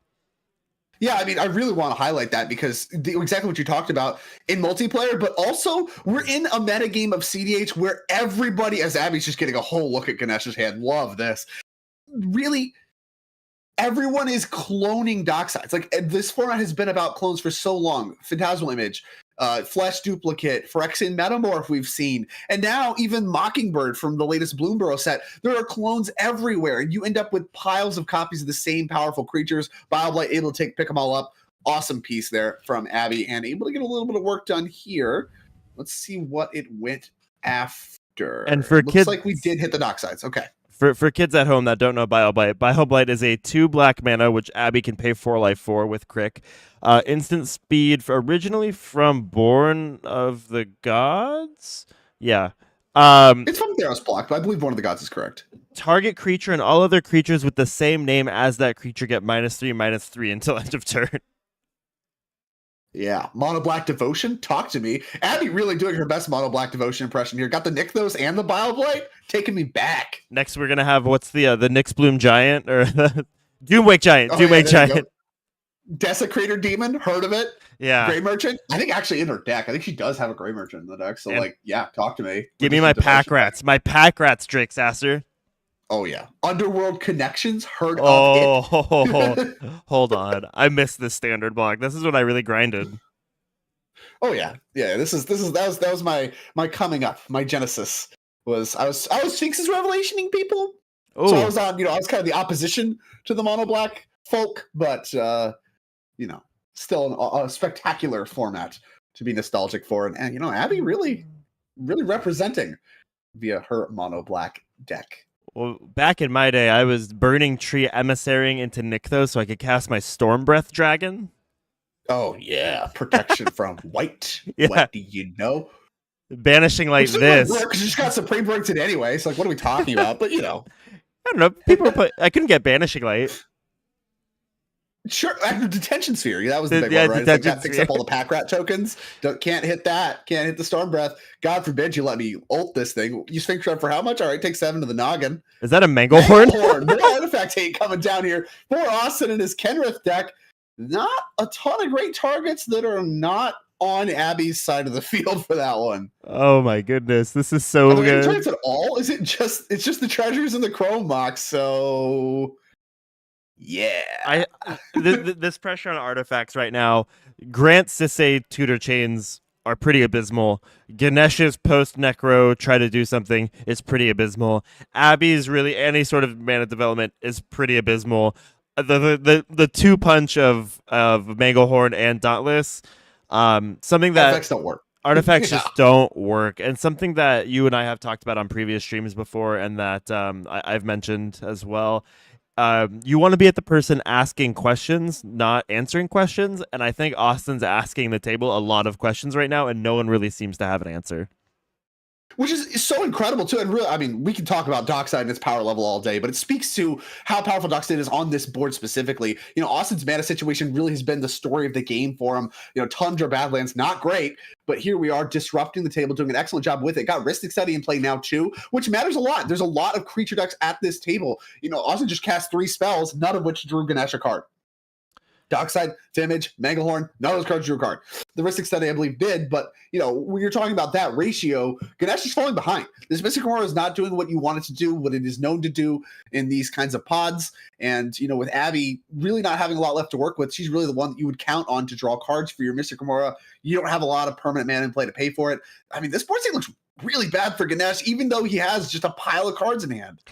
Yeah, I mean, I really want to highlight that because exactly what you talked about in multiplayer, but also we're in a meta game of CDH where everybody, as Abby's just getting a whole look at Ganesh's hand, love this. Really, everyone is cloning Docksides. Like, this format has been about clones for so long. Phantasmal Image, Flesh Duplicate, Phyrexian Metamorph we've seen, and now even Mockingbird from the latest Bloomborough set. There are clones everywhere, and you end up with piles of copies of the same powerful creatures. BioBlight able to pick them all up. Awesome piece there from Abby, and able to get a little bit of work done here. Let's see what it went after. And for Looks kids, like we did hit the Docksides. Okay. For kids at home that don't know Bio Blight is a 2 black mana, which Abby can pay 4 life for with Crick. Instant speed, originally from Born of the Gods? Yeah. It's from Theros block, but I believe Born of the Gods is correct. Target creature and all other creatures with the same name as that creature get -3/-3 until end of turn. Yeah, Mono Black Devotion. Talk to me. Abby really doing her best Mono Black Devotion impression here. Got the Nykthos and the Bio Blight, taking me back. Next, we're gonna have what's the Nyx Bloom Giant or the Doomwake Giant? Giant. Desecrator Demon. Heard of it? Yeah. Gray Merchant. I think actually in her deck. I think she does have a Gray Merchant in the deck. So yeah, talk to me. Give me my Pack Rats. My Pack Rats, Drake Sasser. Oh yeah, Underworld Connections. Heard of it? Hold on, I missed this standard block. This is what I really grinded. Oh yeah. That was my coming up. My genesis was I was Sphinx's Revelationing people. Ooh. So I was on. I was kind of the opposition to the Mono Black folk, but still a spectacular format to be nostalgic for, and Abby really representing via her Mono Black deck. Well, back in my day, I was Burning Tree emissarying into Nykthos so I could cast my Storm Breath Dragon. Oh, yeah. Protection from white. Yeah. What do you know? Banishing Light this. Because you just got Supreme Breaked anyway. So, what are we talking about? But, I don't know. People I couldn't get Banishing Light. Sure, Detention Sphere. That was the big one, right? It's that picks up all the Pack Rat tokens. Can't hit that. Can't hit the Storm Breath. God forbid you let me ult this thing. You Sphinx Trap for how much? All right, take 7 to the noggin. Is that a Manglehorn? More artifact hate coming down here. Poor Austin and his Kenrith deck. Not a ton of great targets that are not on Abby's side of the field for that one. Oh my goodness, this is so good. Targets at all? It's just the treasures and the Chrome box. So. Yeah, this pressure on artifacts right now. Grant Sisay tutor chains are pretty abysmal. Ganesh's post Necro try to do something is pretty abysmal. Abby's really any sort of mana development is pretty abysmal. The 2-punch of Manglehorn and Dauntless, something that artifacts don't work. Artifacts just don't work, and something that you and I have talked about on previous streams before, and that I've mentioned as well. You want to be at the person asking questions, not answering questions. And I think Austin's asking the table a lot of questions right now, and no one really seems to have an answer. Which is so incredible too. And really, I mean, we can talk about Dockside and its power level all day, but it speaks to how powerful Dockside is on this board specifically. Austin's mana situation really has been the story of the game for him. Tundra Badlands, not great, but here we are disrupting the table, doing an excellent job with it. Got Ristic Study in play now too, which matters a lot. There's a lot of creature decks at this table. Austin just cast 3 spells, none of which drew Ganesh a card. Dockside, Vimage, Manglehorn, none of those cards drew a card. The Ristic Study, I believe, did, but when you're talking about that ratio, Ganesh is falling behind. This Mystic Aurora is not doing what you want it to do, what it is known to do in these kinds of pods. And with Abby really not having a lot left to work with, she's really the one that you would count on to draw cards for your Mystic Aurora. You don't have a lot of permanent mana in play to pay for it. I mean, this board state looks really bad for Ganesh, even though he has just a pile of cards in hand.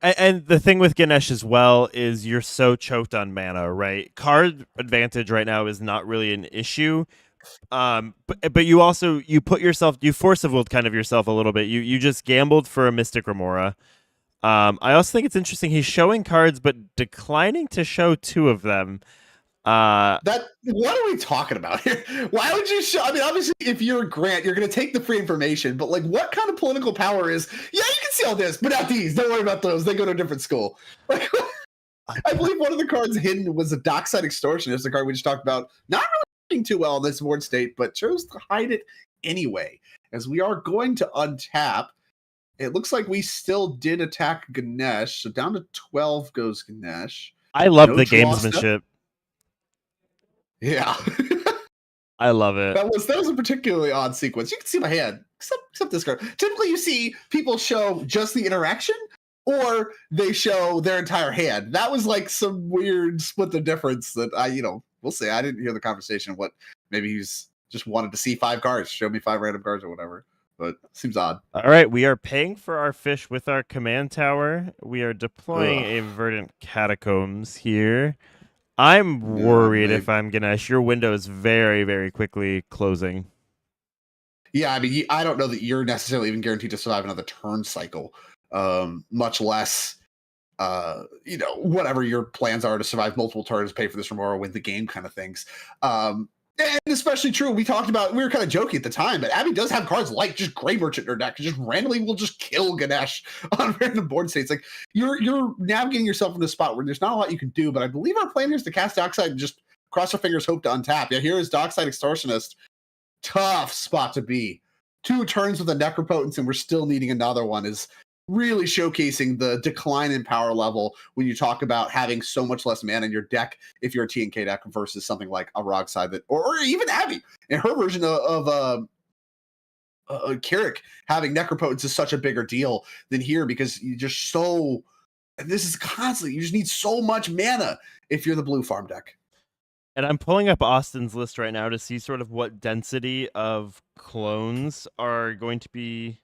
And the thing with Ganesh as well is you're so choked on mana, right? Card advantage right now is not really an issue. But you also you force of willed kind of yourself a little bit. You just gambled for a Mystic Remora. I also think it's interesting he's showing cards but declining to show 2 of them. What are we talking about here? Why would you show? I mean, obviously, if you're Grant, you're going to take the free information. But what kind of political power is? Yeah, you can see all this, but not these. Don't worry about those. They go to a different school. I believe one of the cards hidden was a Dockside Extortionist, the card we just talked about. Not really doing too well in this board state, but chose to hide it anyway. As we are going to untap, it looks like we still did attack Ganesh. So down to 12 goes Ganesh. I love the gamesmanship. Yeah. I love it. That was a particularly odd sequence. You can see my hand, except this card. Typically, you see people show just the interaction, or they show their entire hand. That was like some weird split the difference that we'll see. I didn't hear the conversation. What maybe he's just wanted to see 5 cards, show me 5 random cards or whatever. But seems odd. All right, we are paying for our fish with our command tower. We are deploying a Verdant Catacombs here. I'm worried if I'm Ganesh. Your window is very, very quickly closing. Yeah, I mean, I don't know that you're necessarily even guaranteed to survive another turn cycle, much less, whatever your plans are to survive multiple turns, pay for this Remora, win the game kind of things. And especially true, we were kind of joking at the time, but Abby does have cards like just Grey Merchant in her deck, just randomly will just kill Ganesh on random board states. Like you're navigating yourself in a spot where there's not a lot you can do, but I believe our plan here is to cast Dockside and just cross our fingers, hope to untap. Yeah, here is Dockside Extortionist. Tough spot to be. 2 turns with a Necropotence, and we're still needing another one is really showcasing the decline in power level when you talk about having so much less mana in your deck if you're a TNK deck versus something like a Rogside that, or even Abby in her version of Carrick having Necropotence is such a bigger deal than here because you just this is constantly, you just need so much mana if you're the blue farm deck. And I'm pulling up Austin's list right now to see sort of what density of clones are going to be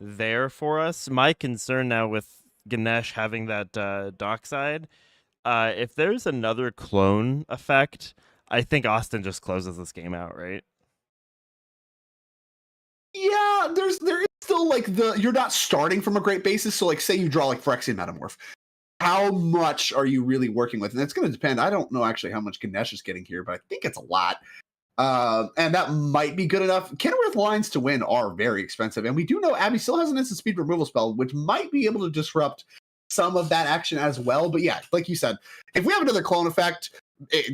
there for us. My concern now with Ganesh having that Dockside, if there's another clone effect, I think Austin just closes this game out, right? Yeah, there is still you're not starting from a great basis. So say you draw Phyrexian Metamorph. How much are you really working with? And it's going to depend. I don't know actually how much Ganesh is getting here, but I think it's a lot. And that might be good enough. Kenworth lines to win are very expensive. And we do know Abby still has an instant speed removal spell, which might be able to disrupt some of that action as well. But yeah, like you said, if we have another clone effect,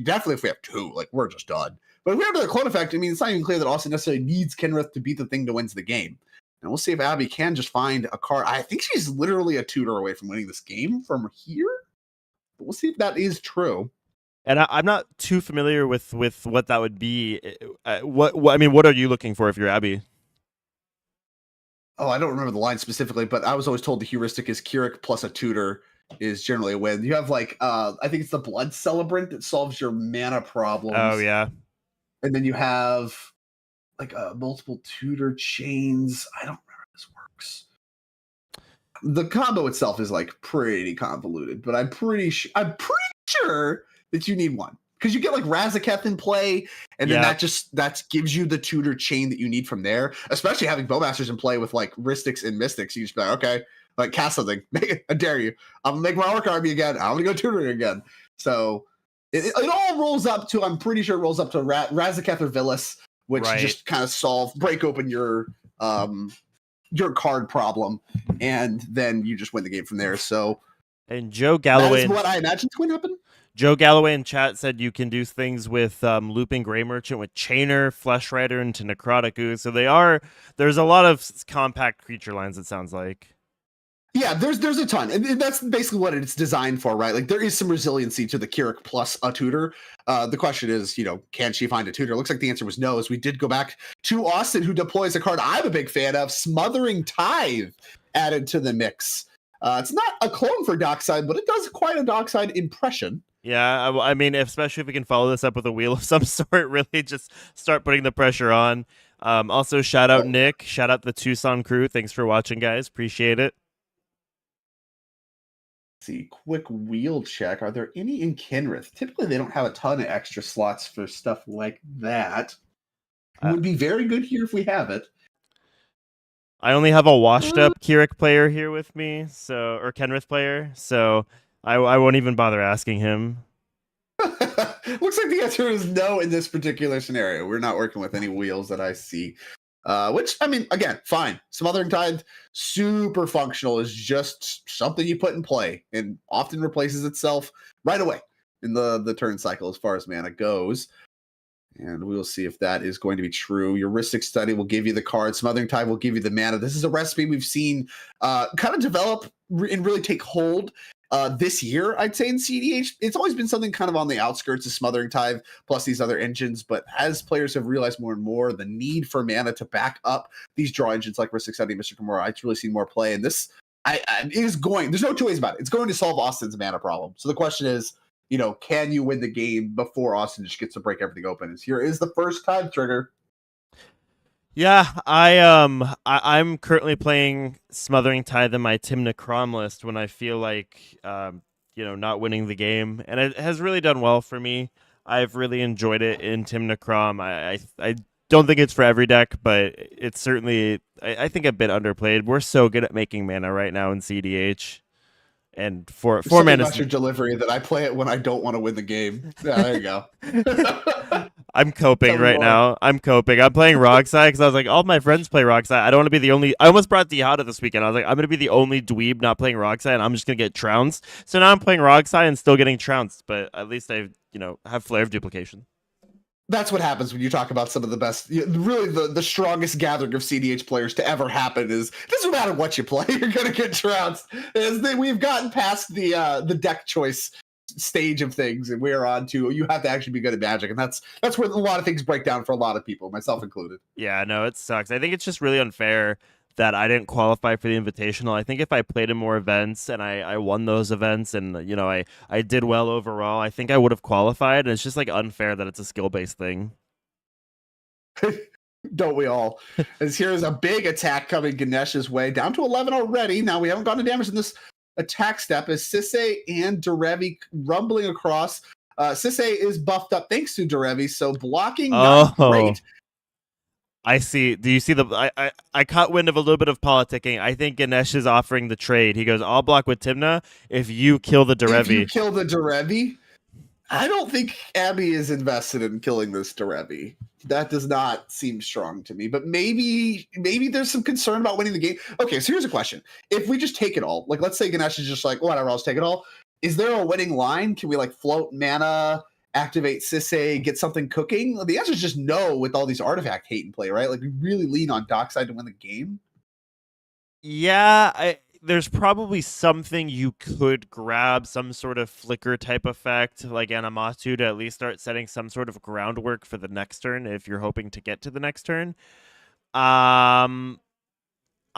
definitely if we have 2, we're just done. But if we have another clone effect, I mean, it's not even clear that Austin necessarily needs Kenworth to beat the thing to win the game. And we'll see if Abby can just find a card. I think she's literally a tutor away from winning this game from here. But we'll see if that is true. And I'm not too familiar with what that would be. What are you looking for if you're Abby? Oh, I don't remember the line specifically, but I was always told the heuristic is Keurig plus a tutor is generally a win. You have I think it's the Blood Celebrant that solves your mana problems. Oh yeah. And then you have multiple tutor chains. I don't remember how this works. The combo itself is pretty convoluted, but I'm pretty sure that you need one because you get Razaketh in play, and then that gives you the tutor chain that you need from there. Especially having Bowmasters in play with Ristics and Mystics, you just be like, okay, Like, cast something. I dare you. I'm gonna make my orc army again. I'm gonna go tutoring again. So it all rolls up to, I'm pretty sure it rolls up to Razaketh or Villas, which just kind of break open your card problem, and then you just win the game from there. So, and Joe Galloway, that is what I imagine is going to happen. Joe Galloway in chat said you can do things with Looping Grey Merchant with Chainer, Flesh Rider, into Necrotic Ooze. So there's a lot of compact creature lines, it sounds like. Yeah, there's a ton, and that's basically what it's designed for, right? Like, there is some resiliency to the Keurig plus a tutor. The question is, can she find a tutor? It looks like the answer was no, as we did go back to Austin, who deploys a card I'm a big fan of, Smothering Tithe, added to the mix. It's not a clone for Dockside, but it does quite a Dockside impression. Yeah, I mean, especially if we can follow this up with a wheel of some sort, really just start putting the pressure on. Also, shout out Nick, shout out the Tucson crew. Thanks for watching, guys. Appreciate it. See, quick wheel check. Are there any in Kenrith? Typically, they don't have a ton of extra slots for stuff like that. It would be very good here if we have it. I only have a washed up Keurig player here with me, or Kenrith player, so I won't even bother asking him. Looks like the answer is no in this particular scenario. We're not working with any wheels that I see. Which, I mean, again, fine. Smothering Tithe, super functional, is just something you put in play and often replaces itself right away in the turn cycle as far as mana goes. And we'll see if that is going to be true. Heuristic Study will give you the card. Smothering Tithe will give you the mana. This is a recipe we've seen kind of develop and really take hold this year, I'd say, in CDH. It's always been something kind of on the outskirts of Smothering Tithe, plus these other engines. But as players have realized more and more the need for mana to back up these draw engines like Heuristic Study and Mr. Kimura, it's really seen more play. And this is going, there's no two ways about it. It's going to solve Austin's mana problem. So the question is, can you win the game before Austin just gets to break everything open? Here is the first time trigger. Yeah, I'm currently playing Smothering Tithe in my Timna Crom list when I feel like not winning the game, and it has really done well for me. I've really enjoyed it in Timna Crom. I don't think it's for every deck, but it's certainly I think a bit underplayed. We're so good at making mana right now in CDH. And four mana about your delivery that I play it when I don't want to win the game. Yeah, there you go. I'm coping right now. I'm playing Rogside because I was like, all my friends play Rogside. I don't want to be the only. I almost brought Diada this weekend. I was like, I'm going to be the only dweeb not playing Rogside, and I'm just going to get trounced. So now I'm playing Rogside and still getting trounced, but at least I have Flare of Duplication. That's what happens when you talk about some of the best, really the strongest gathering of CDH players to ever happen. Is it doesn't matter what you play, you're going to get trounced. We've gotten past the deck choice stage of things, and we're on to you have to actually be good at Magic, and that's where a lot of things break down for a lot of people, myself included. Yeah, no, it sucks. I think it's just really unfair that I didn't qualify for the Invitational. I think if I played in more events and I won those events and I did well overall, I think I would have qualified. And it's just like unfair that it's a skill-based thing. Don't we all? As here's a big attack coming Ganesh's way, down to 11 already. Now we haven't gotten to damage in this attack step as Sisay and Derevi rumbling across. Sisay is buffed up thanks to Derevi, so blocking not great. I see. Do you see I caught wind of a little bit of politicking. I think Ganesh is offering the trade. He goes, I'll block with Timna if you kill the Derevi. If you kill the Derevi? I don't think Abby is invested in killing this Derevi. That does not seem strong to me. But maybe there's some concern about winning the game. Okay, so here's a question. If we just take it all, like let's say Ganesh is just like, whatever, I'll just take it all. Is there a winning line? Can we float mana, activate Sisay, get something cooking? The answer is just no with all these artifact hate in play, right? We really lean on Dockside to win the game. Yeah, there's probably something you could grab, some sort of flicker type effect like Animatu to at least start setting some sort of groundwork for the next turn if you're hoping to get to the next turn.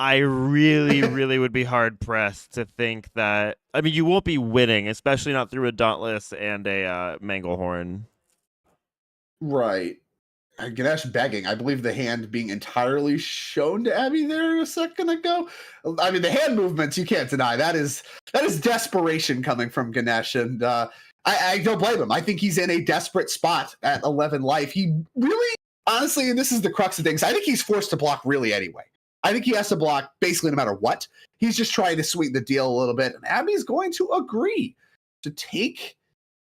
I really, really would be hard-pressed to think that... I mean, you won't be winning, especially not through a Dauntless and a Manglehorn. Right. Ganesh begging. I believe the hand being entirely shown to Abby there a second ago. I mean, the hand movements, you can't deny. That is desperation coming from Ganesh, and I don't blame him. I think he's in a desperate spot at 11 life. He really, honestly, and this is the crux of things, I think he's forced to block really anyway. I think he has to block basically no matter what. He's just trying to sweeten the deal a little bit. And Abby's going to agree to take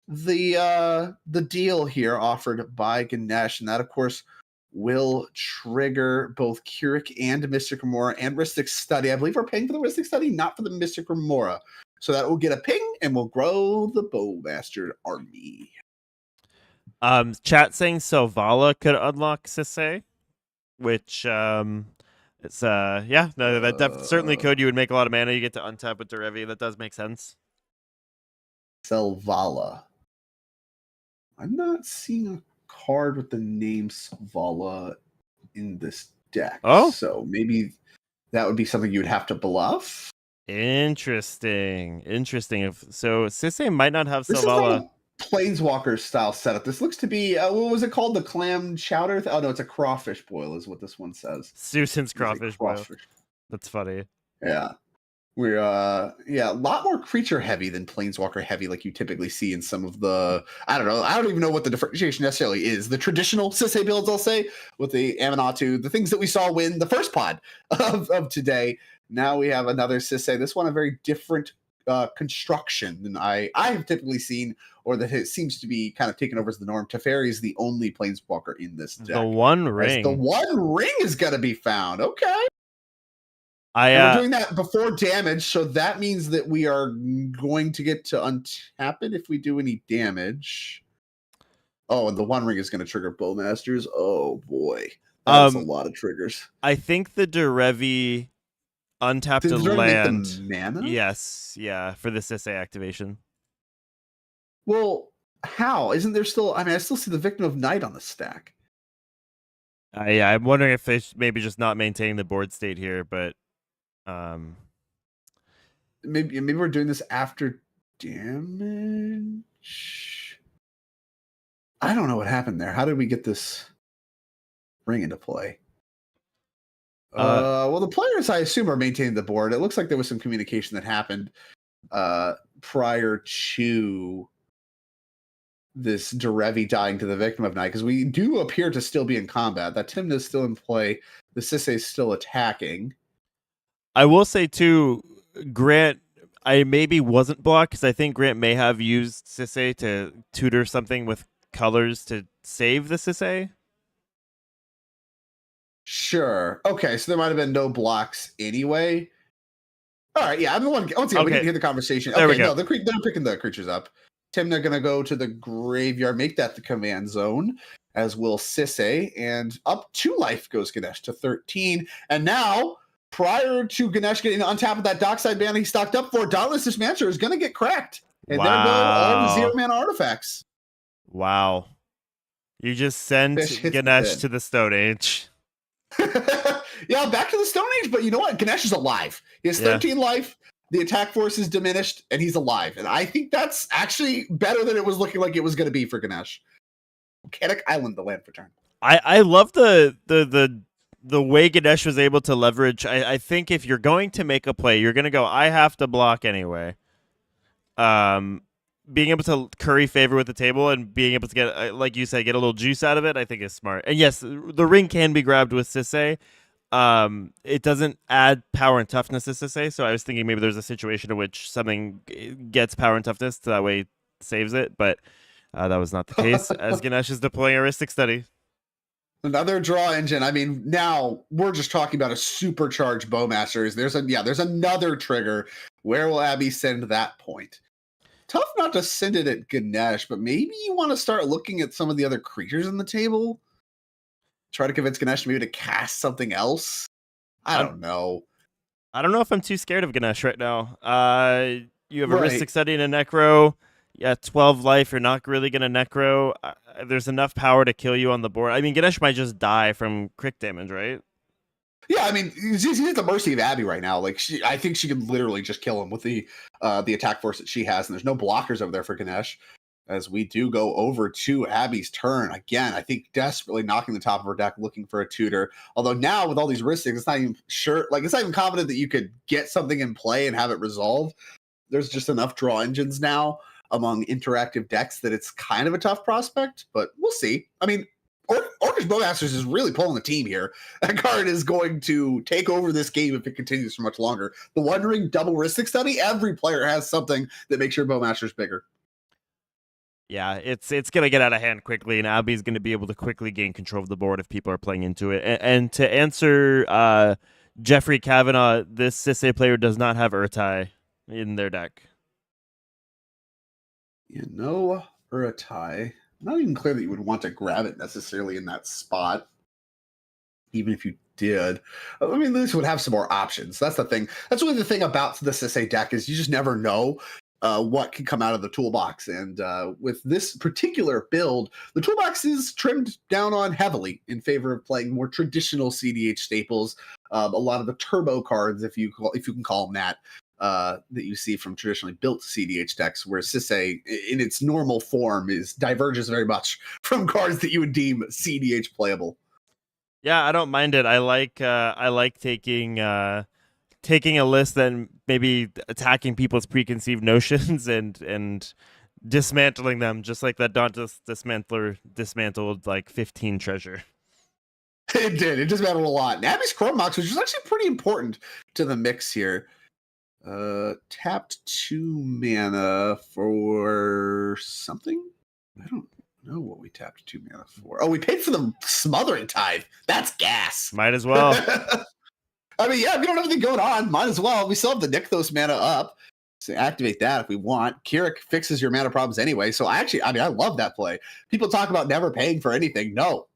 the deal here offered by Ganesh. And that, of course, will trigger both Keurig and Mystic Remora and Rhystic Study. I believe we're paying for the Rhystic Study, not for the Mystic Remora. So that will get a ping and we'll grow the Bowmaster army. Chat saying Selvala could unlock Sisay, which it's certainly could. You would make a lot of mana. You get to untap with Derevi. That does make sense. Selvala. I'm not seeing a card with the name Selvala in this deck. Oh, so maybe that would be something you would have to bluff. Interesting. So Sisay might not have This Selvala. Is like Planeswalker style setup. This looks to be what was it called? The clam chowder? Oh no, it's a crawfish boil, is what this one says. Susan's crawfish boil. That's funny. Yeah. We're a lot more creature heavy than Planeswalker heavy, like you typically see in some of the I don't even know what the differentiation necessarily is. The traditional Sisay builds, I'll say, with the Aminatu, the things that we saw win the first pod of today. Now we have another Sisay. This one a very different construction than I have typically seen, or that it seems to be kind of taken over as the norm. Teferi is the only Planeswalker in this deck. The One Ring. The One Ring is going to be found. Okay. We're doing that before damage, so that means that we are going to get to untap it if we do any damage. Oh, and the One Ring is going to trigger Bowmasters. Oh boy, that's a lot of triggers. I think the Derevi untapped a land. Mana? Yes, yeah, for the Sisay activation. Well, how? Isn't there still? I mean, I still see the Victim of Night on the stack. Yeah, I'm wondering if they maybe just not maintaining the board state here, but. Maybe we're doing this after damage. I don't know what happened there. How did we get this ring into play? Well, the players, I assume, are maintaining the board. It looks like there was some communication that happened prior to this Derevi dying to the Victim of Night, because we do appear to still be in combat. That Tymna is still in play. The Sisay is still attacking. I will say, too, Grant, I maybe wasn't blocked because I think Grant may have used Sisay to tutor something with colors to save the Sisay. Sure. Okay, so there might have been no blocks anyway. All right, yeah, I'm the one. Once again, we can hear the conversation. There we go. No, they're picking the creatures up. Tymna going to go to the graveyard, make that the command zone, as will Sisay, and up 2 life goes Ganesh to 13. And now, prior to Ganesh getting on top of that dockside mana he stocked up for, Dauntless Dismancer is going to get cracked. And there go all the 0 mana artifacts. Wow. You just sent Ganesh to the Stone Age. Yeah, back to the Stone Age, but you know what? Ganesh is alive. He has 13 life. The attack force is diminished, and he's alive. And I think that's actually better than it was looking like it was going to be for Ganesh. Volcanic Island, the land for turn. I love the way Ganesh was able to leverage. I think if you're going to make a play, you're going to go, I have to block anyway. Being able to curry favor with the table and being able to get, like you said, get a little juice out of it, I think is smart. And yes, the ring can be grabbed with Sisay. It doesn't add power and toughness to Sisay, so I was thinking maybe there's a situation in which something gets power and toughness, so that way it saves it, but that was not the case, as Ganesh is deploying a Rhystic Study. Another draw engine. I mean, now we're just talking about a supercharged Bowmasters. There's another trigger. Where will Abby send that point? Tough not to send it at Ganesh, but maybe you want to start looking at some of the other creatures on the table. Try to convince Ganesh maybe to cast something else. I don't know. I don't know if I'm too scared of Ganesh right now. You have a Rhystic Study and a Necro. Yeah, 12 life. You're not really going to Necro. There's enough power to kill you on the board. I mean, Ganesh might just die from crit damage, right? Yeah, I mean, he's at the mercy of Abby right now. Like, I think she can literally just kill him with the attack force that she has, and there's no blockers over there for Ganesh. As we do go over to Abby's turn again, I think desperately knocking the top of her deck, looking for a tutor. Although now with all these Rhystics, it's not even sure. Like, it's not even confident that you could get something in play and have it resolved. There's just enough draw engines now among interactive decks that it's kind of a tough prospect, but we'll see. I mean, Orcish Bowmasters is really pulling the team here. That card is going to take over this game if it continues for much longer. The One Ring double Ristic Study, every player has something that makes your Bowmasters bigger. Yeah, it's gonna get out of hand quickly, and Abby's gonna be able to quickly gain control of the board if people are playing into it. And to answer Jeffrey Kavanaugh, this Sisay player does not have Urtai in their deck. Yeah, no Urtai. Not even clear that you would want to grab it necessarily in that spot, even if you did. I mean, this would have some more options. That's the thing. That's really the thing about the Sisay deck is you just never know what can come out of the toolbox. And with this particular build, the toolbox is trimmed down on heavily in favor of playing more traditional CDH staples. A lot of the turbo cards, if you can call them that, that you see from traditionally built CDH decks, where Sisay in its normal form diverges very much from cards that you would deem CDH playable. Yeah, I don't mind it. I like taking a list and maybe attacking people's preconceived notions and dismantling them, just like that Dauntless Dismantler dismantled like 15 treasure. It did. It dismantled a lot. And Abby's Chrome Mox, which was actually pretty important to the mix here. Tapped 2 mana for something. I don't know what we tapped 2 mana for. Oh, we paid for the Smothering Tithe. That's gas. Might as well. I mean, yeah, we don't have anything going on. Might as well. We still have the Nykthos mana up. So activate that if we want. Keurig fixes your mana problems anyway. So I love that play. People talk about never paying for anything. No.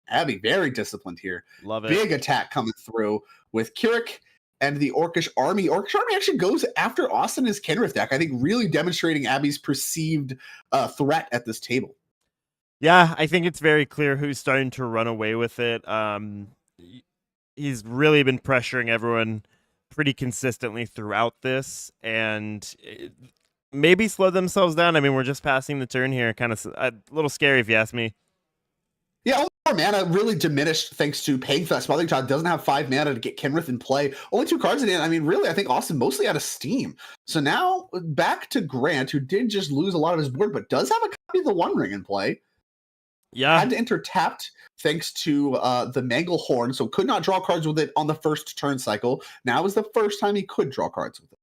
Abby, very disciplined here. Love it. Big attack coming through with Keurig and the Orcish Army. Orcish Army actually goes after Austin and his Kenrith deck, I think really demonstrating Abby's perceived threat at this table. Yeah, I think it's very clear who's starting to run away with it. He's really been pressuring everyone pretty consistently throughout this, and maybe slow themselves down. I mean, we're just passing the turn here. Kind of a little scary if you ask me. Yeah, only 4 mana really diminished thanks to paying for that Smothering Tithe. Doesn't have 5 mana to get Kenrith in play. Only 2 cards in it. I mean, really, I think Austin mostly out of steam. So now back to Grant, who did just lose a lot of his board, but does have a copy of the One Ring in play. Yeah. Had to enter tapped thanks to the Manglehorn, so could not draw cards with it on the first turn cycle. Now is the first time he could draw cards with it.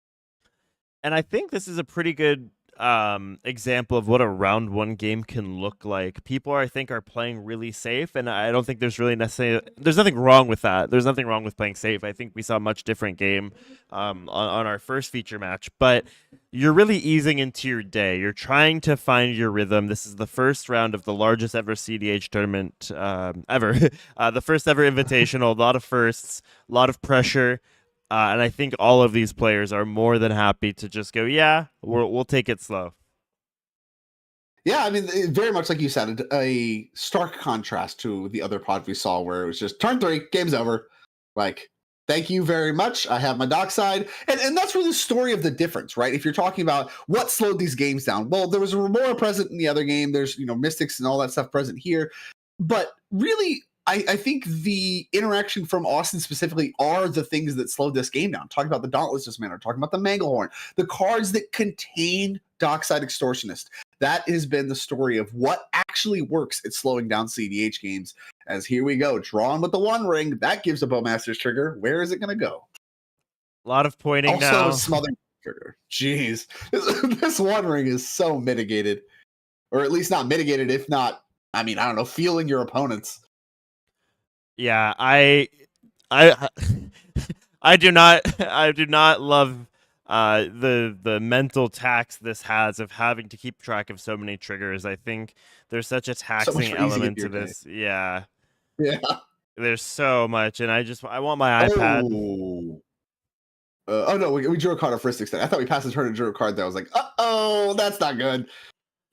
And I think this is a pretty good example of what a round 1 game can look like. People I think are playing really safe, and I don't think there's really necessarily there's nothing wrong with that. There's nothing wrong with playing safe. I think we saw a much different game on our first feature match, but you're really easing into your day. You're trying to find your rhythm. This is the first round of the largest ever CDH tournament ever. The first ever invitational, a lot of firsts, a lot of pressure. And I think all of these players are more than happy to just go, yeah, we'll take it slow. Yeah, I mean, very much like you said, a stark contrast to the other pod we saw where it was just turn 3, game's over. Like, thank you very much. I have my dockside. And that's really the story of the difference, right? If you're talking about what slowed these games down, well, there was a Remora present in the other game. There's, Mystics and all that stuff present here. But really, I think the interaction from Austin specifically are the things that slowed this game down. Talking about the Dauntless Dismantle, talking about the Manglehorn, the cards that contain Dockside Extortionist. That has been the story of what actually works at slowing down CDH games. As here we go, drawn with the One Ring. That gives a Bowmaster's trigger. Where is it going to go? A lot of pointing also now. Also, Smothering trigger. Jeez. This One Ring is so mitigated. Or at least not mitigated, if not, I don't know, feeling your opponents. Yeah, I do not love the mental tax this has of having to keep track of so many triggers. I think there's such a taxing element to this. Yeah. Yeah. There's so much, and I want my iPad. Oh no, we drew a card off Ristic. I thought we passed the turn and drew a card that I was like, that's not good.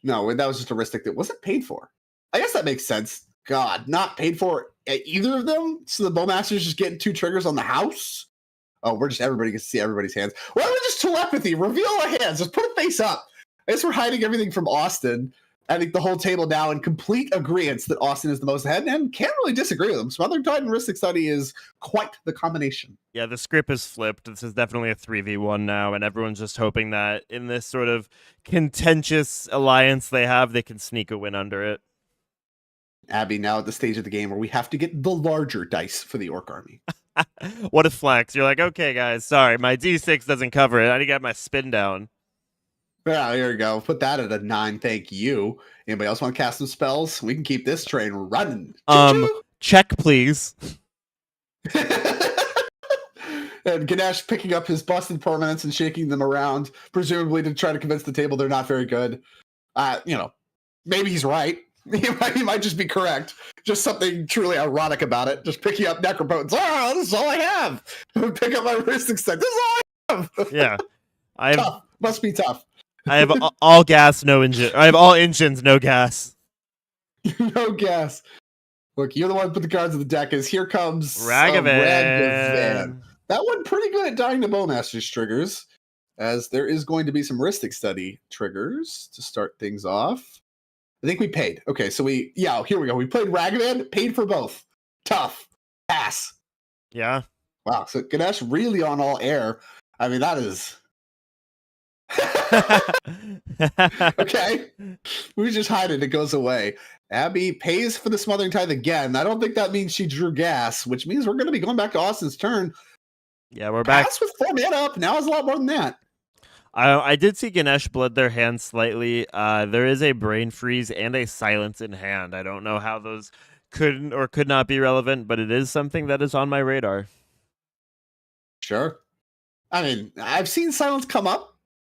No, that was just a Ristic that wasn't paid for. I guess that makes sense. God, not paid for at either of them. So the Bowmaster's just getting 2 triggers on the house. Oh, everybody gets to see everybody's hands. Why don't we just telepathy? Reveal our hands. Just put a face up. I guess we're hiding everything from Austin. I think the whole table now in complete agreement that Austin is the most ahead and can't really disagree with him. Smothering Tithe and Ristic Study is quite the combination. Yeah, the script is flipped. This is definitely a 3v1 now, and everyone's just hoping that in this sort of contentious alliance they have, they can sneak a win under it. Abby, now at the stage of the game where we have to get the larger dice for the Orc army. What a flex. You're like, okay, guys, sorry, my D6 doesn't cover it. I need to get my spin down. Yeah, here we go. Put that at a 9. Thank you. Anybody else want to cast some spells? We can keep this train running. Choo-choo! Check, please. And Ganesh picking up his busted permanents and shaking them around, presumably to try to convince the table they're not very good. Maybe he's right. He might just be correct. Just something truly ironic about it. Just picking up necropotence. Oh, this is all I have. Pick up my wrist extend. This is all I have. Yeah. Tough. Must be tough. I have all gas, no engine. I have all engines, no gas. No gas. Look, you're the one who put the cards in the deck. Is here comes Ragavan. That one pretty good at dying to Bowmaster's triggers, as there is going to be some Ristic Study triggers to start things off. I think we paid. Okay, so here we go. We played Ragavan, paid for both. Tough. Pass. Yeah. Wow, so Ganesh really on all air. I mean, that is... Okay. We just hide it. It goes away. Abby pays for the Smothering Tithe again. I don't think that means she drew gas, which means we're going to be going back to Austin's turn. Yeah, we're back. Pass with 4 mana up. Now is a lot more than that. I did see Ganesh bled their hand slightly. There is a Brain Freeze and a Silence in hand. I don't know how those could or could not be relevant, but it is something that is on my radar. Sure. I mean, I've seen Silence come up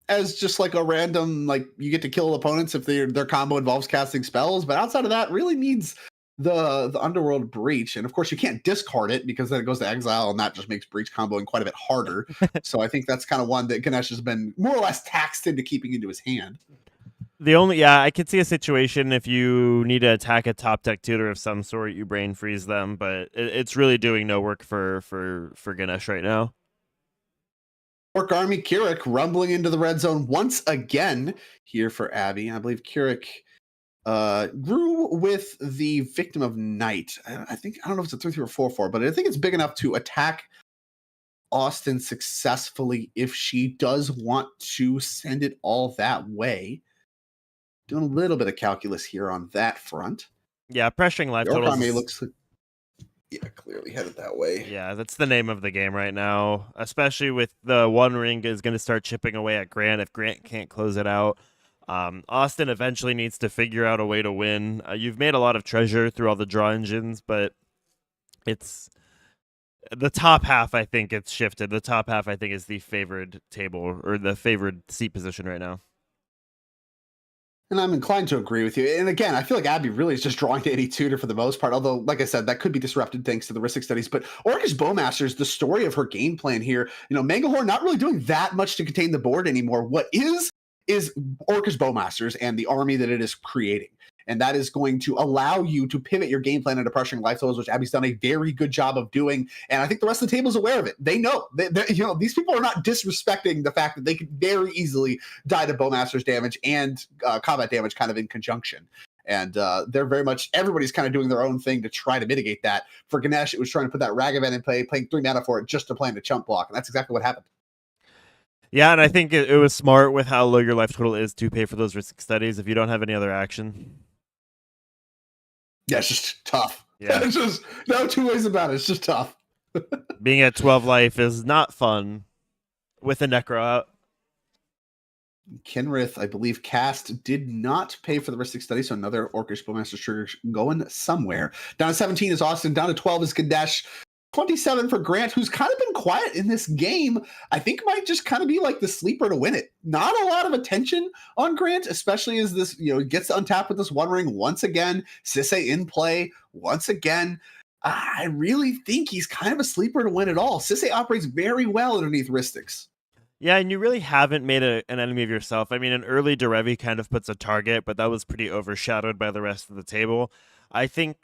as just like a random, like you get to kill opponents if their combo involves casting spells, but outside of that, really needs the Underworld Breach. And of course, you can't discard it because then it goes to exile, and that just makes Breach comboing quite a bit harder. So I think that's kind of one that Ganesh has been more or less taxed into keeping into his hand. I could see a situation if you need to attack a top deck tutor of some sort, you Brain Freeze them, but it's really doing no work for Ganesh right now. Orc Army Keurig rumbling into the red zone once again here for Abby. I believe Keurig grew with the Victim of Night. I don't know if it's a 3/3 or 4/4, but I think it's big enough to attack Austin successfully if she does want to send it all that way. Doing a little bit of calculus here on that front. Yeah, pressuring life Orc totals. Army looks clearly headed that way. Yeah, that's the name of the game right now, especially with the One Ring is going to start chipping away at Grant if Grant can't close it out. Austin eventually needs to figure out a way to win. You've made a lot of treasure through all the draw engines, but it's the top half. I think it's shifted. The top half, I think, is the favored table or the favored seat position right now. And I'm inclined to agree with you. And again, I feel like Abby really is just drawing to any tutor for the most part. Although, like I said, that could be disrupted thanks to the Ristic Studies. But Orcish Bowmasters, the story of her game plan here, Mangalore not really doing that much to contain the board anymore. What is Orcish Bowmasters and the army that it is creating. And that is going to allow you to pivot your game plan into pressuring life totals, which Abby's done a very good job of doing. And I think the rest of the table is aware of it. They know. These people are not disrespecting the fact that they could very easily die to Bowmaster's damage and combat damage kind of in conjunction. And they're very much, everybody's kind of doing their own thing to try to mitigate that. For Ganesh, it was trying to put that Ragavan in play, playing 3 mana for it just to plan a chump block. And that's exactly what happened. Yeah, and I think it was smart with how low your life total is to pay for those Ristic Studies if you don't have any other action. Yeah, it's just tough. Yeah. It's just no two ways about it. It's just tough. Being at 12 life is not fun with a Necro out. Kenrith, I believe, cast did not pay for the Ristic Study, so another Orcish Bowmaster trigger going somewhere. Down to 17 is Austin. Down to 12 is Ganesh. 27 for Grant, who's kind of been quiet in this game. I think might just kind of be like the sleeper to win it. Not a lot of attention on Grant, especially as this, gets to untap with this One Ring once again. Sisse in play once again. I really think he's kind of a sleeper to win it all. Sisse operates very well underneath Ristics. Yeah, and you really haven't made an enemy of yourself. I mean, an early Derevi kind of puts a target, but that was pretty overshadowed by the rest of the table. I think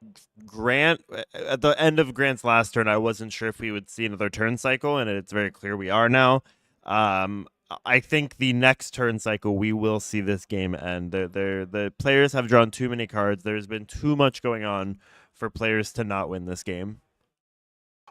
Grant, at the end of Grant's last turn, I wasn't sure if we would see another turn cycle, and it's very clear we are now. I think the next turn cycle, we will see this game end. The players have drawn too many cards. There's been too much going on for players to not win this game.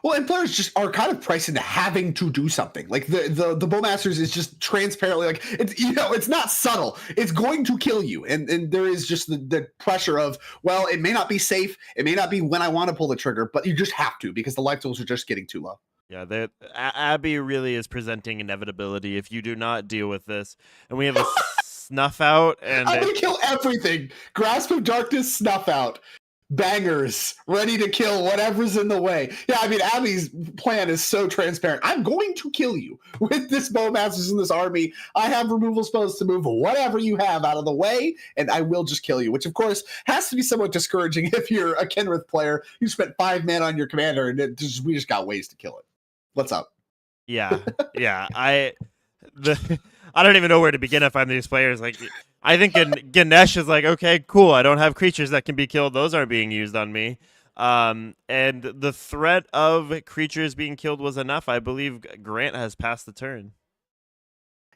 Well, and players just are kind of priced into having to do something. Like the Bowmasters is just transparently like it's it's not subtle. It's going to kill you, and there is just the pressure of, well, it may not be safe, it may not be when I want to pull the trigger, but you just have to because the life totals are just getting too low. Yeah, Abby really is presenting inevitability if you do not deal with this. And we have a snuff out, and I'm gonna kill everything. Grasp of Darkness, snuff out. Bangers, ready to kill whatever's in the way. Yeah, I mean, Abby's plan is so transparent. I'm going to kill you with this Bowmasters in this army. I have removal spells to move whatever you have out of the way, and I will just kill you, which, of course, has to be somewhat discouraging if you're a Kenrith player. You spent 5 mana on your commander, and we just got ways to kill it. What's up? Yeah. I don't even know where to begin if I'm these players. Like, I think Ganesh is like, okay, cool. I don't have creatures that can be killed. Those aren't being used on me. And the threat of creatures being killed was enough. I believe Grant has passed the turn.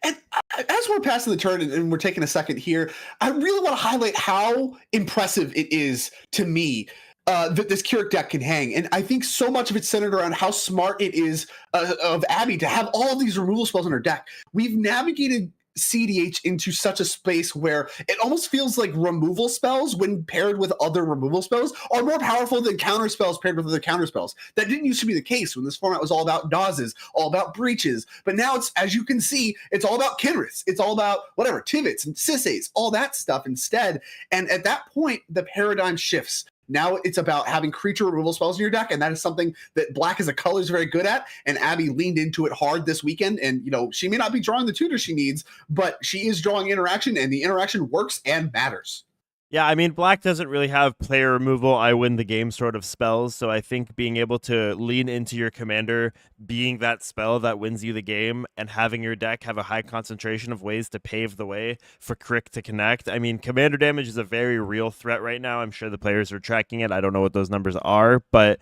And as we're passing the turn and we're taking a second here, I really want to highlight how impressive it is to me that this Keurig deck can hang. And I think so much of it's centered around how smart it is of Abby to have all of these removal spells in her deck. We've navigated CDH into such a space where it almost feels like removal spells, when paired with other removal spells, are more powerful than counter spells paired with other counter spells. That didn't used to be the case when this format was all about dawses, all about breaches. But now it's, as you can see, it's all about Kenriths. It's all about whatever, Tivits and Sisseys, all that stuff instead. And at that point, the paradigm shifts. Now it's about having creature removal spells in your deck, and that is something that Black as a color is very good at, and Abby leaned into it hard this weekend, and, she may not be drawing the tutor she needs, but she is drawing interaction, and the interaction works and matters. Yeah, I mean, Black doesn't really have player removal, I win the game sort of spells, so I think being able to lean into your commander being that spell that wins you the game and having your deck have a high concentration of ways to pave the way for Crick to connect. I mean, commander damage is a very real threat right now. I'm sure the players are tracking it. I don't know what those numbers are, but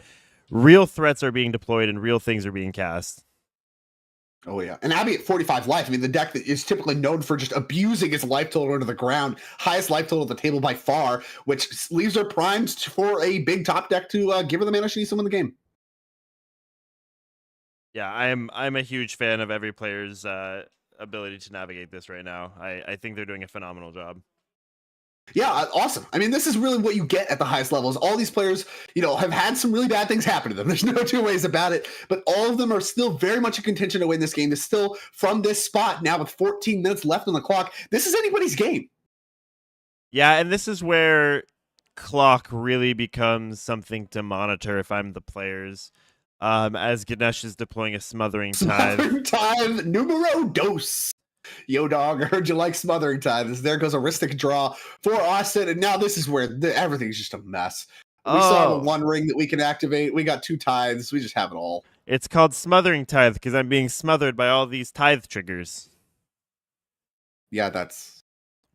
real threats are being deployed and real things are being cast. Oh, yeah. And Abby at 45 life, I mean, the deck that is typically known for just abusing its life total into the ground, highest life total at the table by far, which leaves her primed for a big top deck to give her the mana she needs to win the game. Yeah, I'm a huge fan of every player's ability to navigate this right now. I think they're doing a phenomenal job. Yeah, awesome. I mean, this is really what you get at the highest levels. All these players, have had some really bad things happen to them. There's no two ways about it. But all of them are still very much in contention to win this game. It's still from this spot now with 14 minutes left on the clock. This is anybody's game. Yeah, and this is where clock really becomes something to monitor if I'm the players. As Ganesh is deploying a Smothering Tithe. Smothering Tithe numero dos. Yo, dog, I heard you like Smothering Tithe. There goes a Ristic draw for Austin, and now this is where everything's just a mess. We still have one ring that we can activate. We got 2 tithes. We just have it all. It's called Smothering Tithe because I'm being smothered by all these tithe triggers. Yeah, that's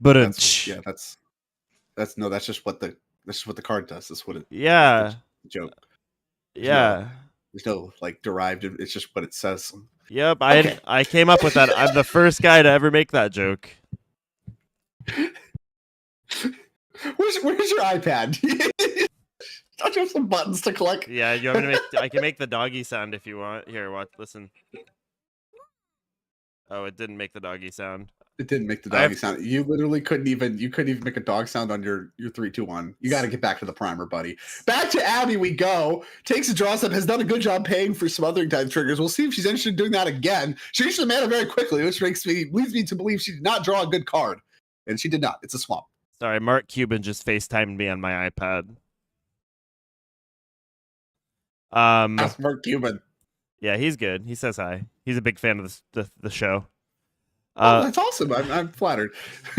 just what the card does. That's what it. Yeah. Joke. Yeah. There's no derived. It's just what it says. Yep, Okay. I came up with that. I'm the first guy to ever make that joke. Where's your iPad? Don't you have some buttons to click? Yeah, you want me to make? I can make the doggy sound if you want. Here, watch. Listen. Oh, it didn't make the doggy sound. It didn't make the doggy sound. You literally couldn't even make a dog sound on your 3-2-1. You got to get back to the primer, buddy. Back to Abby we go. Takes a draw step, has done a good job paying for Smothering Tithe triggers. We'll see if she's interested in doing that again. She reached the mana very quickly, which leads me to believe she did not draw a good card. And she did not. It's a swamp. Sorry, Mark Cuban just FaceTimed me on my iPad. That's Mark Cuban. Yeah, he's good. He says hi. He's a big fan of the show. That's awesome. I'm flattered.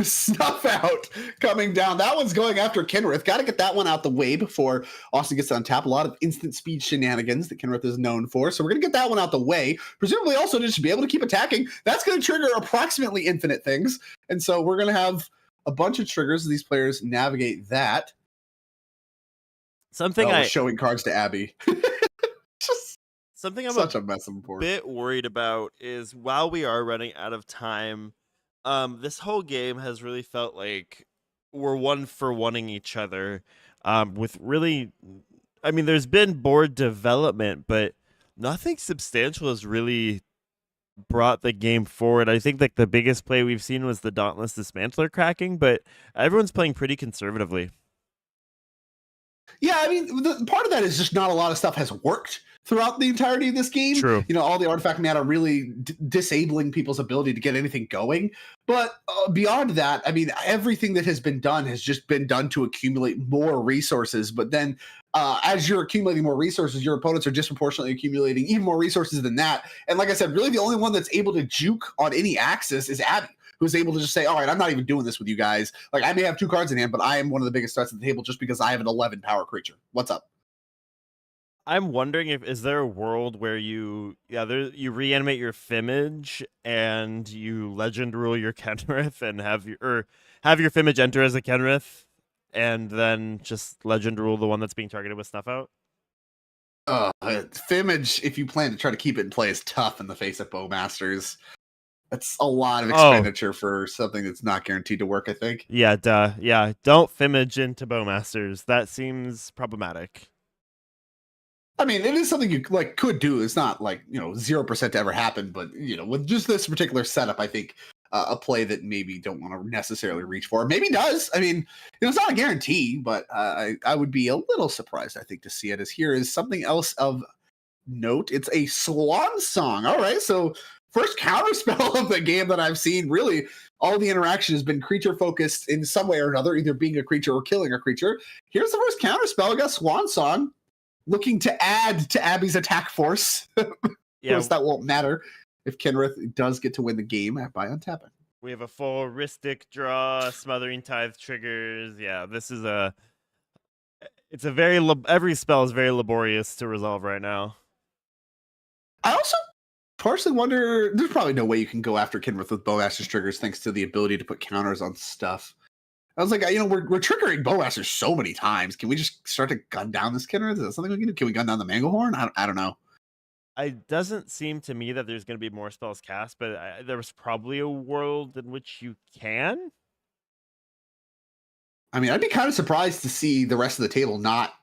Snuff out coming down. That one's going after Kenrith. Got to get that one out the way before Austin gets on tap. A lot of instant speed shenanigans that Kenrith is known for. So we're going to get that one out the way. Presumably also just to be able to keep attacking. That's going to trigger approximately infinite things. And so we're going to have a bunch of triggers as these players navigate that. Showing cards to Abby. Something I'm such a mess of board. Bit worried about is while we are running out of time, this whole game has really felt like we're one for oneing each other. With really, I mean, there's been board development, but Nothing substantial has really brought the game forward. I think like the biggest play we've seen was the Dauntless Dismantler cracking, but everyone's playing pretty conservatively. Yeah, I mean, part of that is just not a lot of stuff has worked throughout the entirety of this game. True. You know, all the artifact mana really disabling people's ability to get anything going. But beyond that, I mean, everything that has been done has just been done to accumulate more resources. But then as you're accumulating more resources, your opponents are disproportionately accumulating even more resources than that. And like I said, really the only one that's able to juke on any axis is Abby, who's able to just say, all right, I'm not even doing this with you guys. Like, I may have 2 cards in hand, but I am one of the biggest threats at the table just because I have an 11 power creature. What's up? I'm wondering if is there a world where you you reanimate your Fimage and you legend rule your Kenrith and have your Fimage enter as a Kenrith and then just legend rule the one that's being targeted with Snuff Out? Fimage, if you plan to try to keep it in play, is tough in the face of Bowmasters. That's a lot of expenditure for something that's not guaranteed to work, I think. Yeah, duh. Yeah, don't Fimage into Bowmasters. That seems problematic. I mean, it is something you like could do. It's not like 0% to ever happen, but with just this particular setup, I think a play that maybe don't want to necessarily reach for, maybe does. I mean, it's not a guarantee, but I would be a little surprised, I think, to see it. As here is something else of note. It's a Swan Song. All right, so first counterspell of the game that I've seen. Really, all the interaction has been creature focused in some way or another, either being a creature or killing a creature. Here's the first counterspell. I got Swan Song, looking to add to Abby's attack force. Yeah, course, that won't matter if Kenrith does get to win the game by untapping. We have a full Ristic draw, Smothering Tithe triggers. Yeah, this is it's a very every spell is very laborious to resolve right now. I also partially wonder, there's probably no way you can go after Kenrith with Bowmaster's triggers thanks to the ability to put counters on stuff. I was like, we're triggering Bowmasters so many times. Can we just start to gun down this Kenrith? Is that something we can do? Can we gun down the Manglehorn? I don't know. It doesn't seem to me that there's going to be more spells cast, but there was probably a world in which you can. I mean, I'd be kind of surprised to see the rest of the table not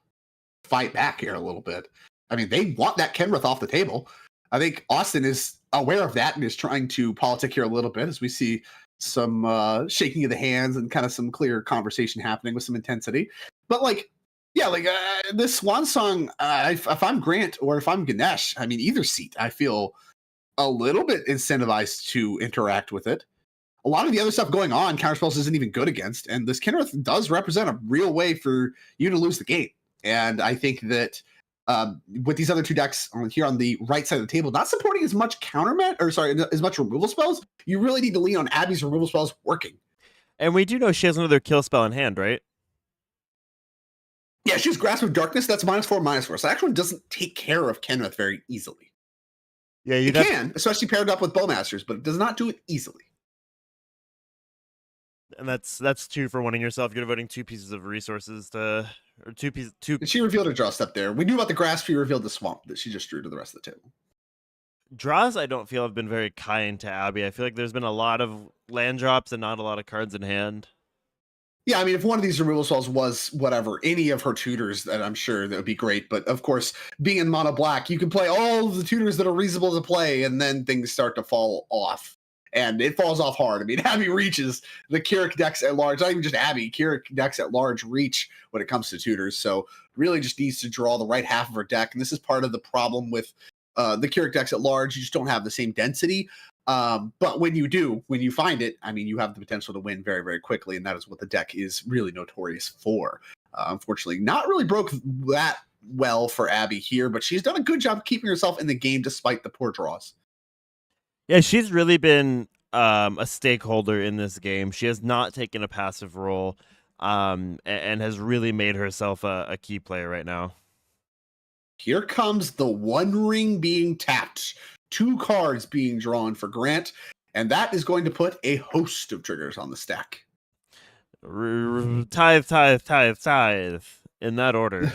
fight back here a little bit. I mean, they want that Kenrith off the table. I think Austin is aware of that and is trying to politic here a little bit as we see some shaking of the hands and kind of some clear conversation happening with some intensity. But this Swan Song, if I'm Grant or if I'm Ganesh, I mean, either seat, I feel a little bit incentivized to interact with it. A lot of the other stuff going on, Counterspells isn't even good against, and this Kenrith does represent a real way for you to lose the game. And I think that with these other 2 decks here on the right side of the table, not supporting as much as much removal spells, you really need to lean on Abby's removal spells working. And we do know she has another kill spell in hand, right? Yeah, she's Grasp of Darkness. That's -4/-4. So actually doesn't take care of Kenrith very easily. Yeah, you can, especially paired up with Bowmasters, but it does not do it easily. And that's 2 for winning yourself. You're devoting 2 pieces of resources to, or 2 pieces. And she revealed her draw step there. We knew about the Grasp. She revealed the Swamp that she just drew to the rest of the table. Draws, I don't feel have been very kind to Abby. I feel like there's been a lot of land drops and not a lot of cards in hand. Yeah, I mean, if one of these removal spells was whatever, any of her tutors, then I'm sure that would be great. But of course, being in mono black, you can play all of the tutors that are reasonable to play, and then things start to fall off. And it falls off hard. I mean, Abby reaches the Keurig decks at large, not even just Abby, Keurig decks at large reach when it comes to tutors. So really just needs to draw the right half of her deck. And this is part of the problem with the Keurig decks at large. You just don't have the same density. But when you do, when you find it, I mean, you have the potential to win very, very quickly. And that is what the deck is really notorious for. Unfortunately, not really broke that well for Abby here, but she's done a good job keeping herself in the game despite the poor draws. Yeah, she's really been a stakeholder in this game. She has not taken a passive role and has really made herself a key player right now. Here comes the One Ring being tapped. 2 cards being drawn for Grant, and that is going to put a host of triggers on the stack. Tithe, tithe, tithe, tithe, in that order.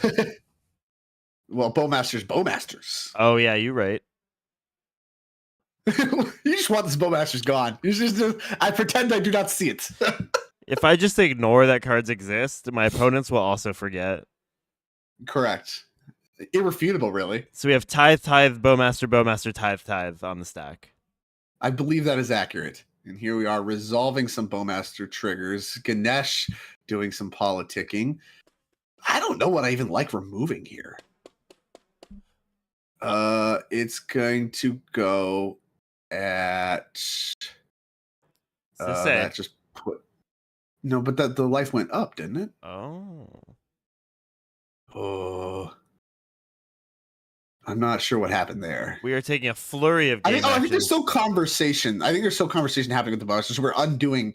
Well, Bowmasters. Oh, yeah, you're right. You just want this Bowmasters gone. I pretend I do not see it. If I just ignore that cards exist, my opponents will also forget. Correct. irrefutable, really. So we have Tithe, Tithe, Bowmaster, Bowmaster, Tithe, Tithe on the stack. I believe that is accurate. And here we are resolving some Bowmaster triggers. Ganesh doing some politicking. I don't know what I even like removing here. It's going to go at that just put no, but that the life went up, didn't it? Oh. Oh, I'm not sure what happened there. We are taking a flurry of game I think there's actions. still conversation. I think there's still conversation happening with the Bowmasters. We're undoing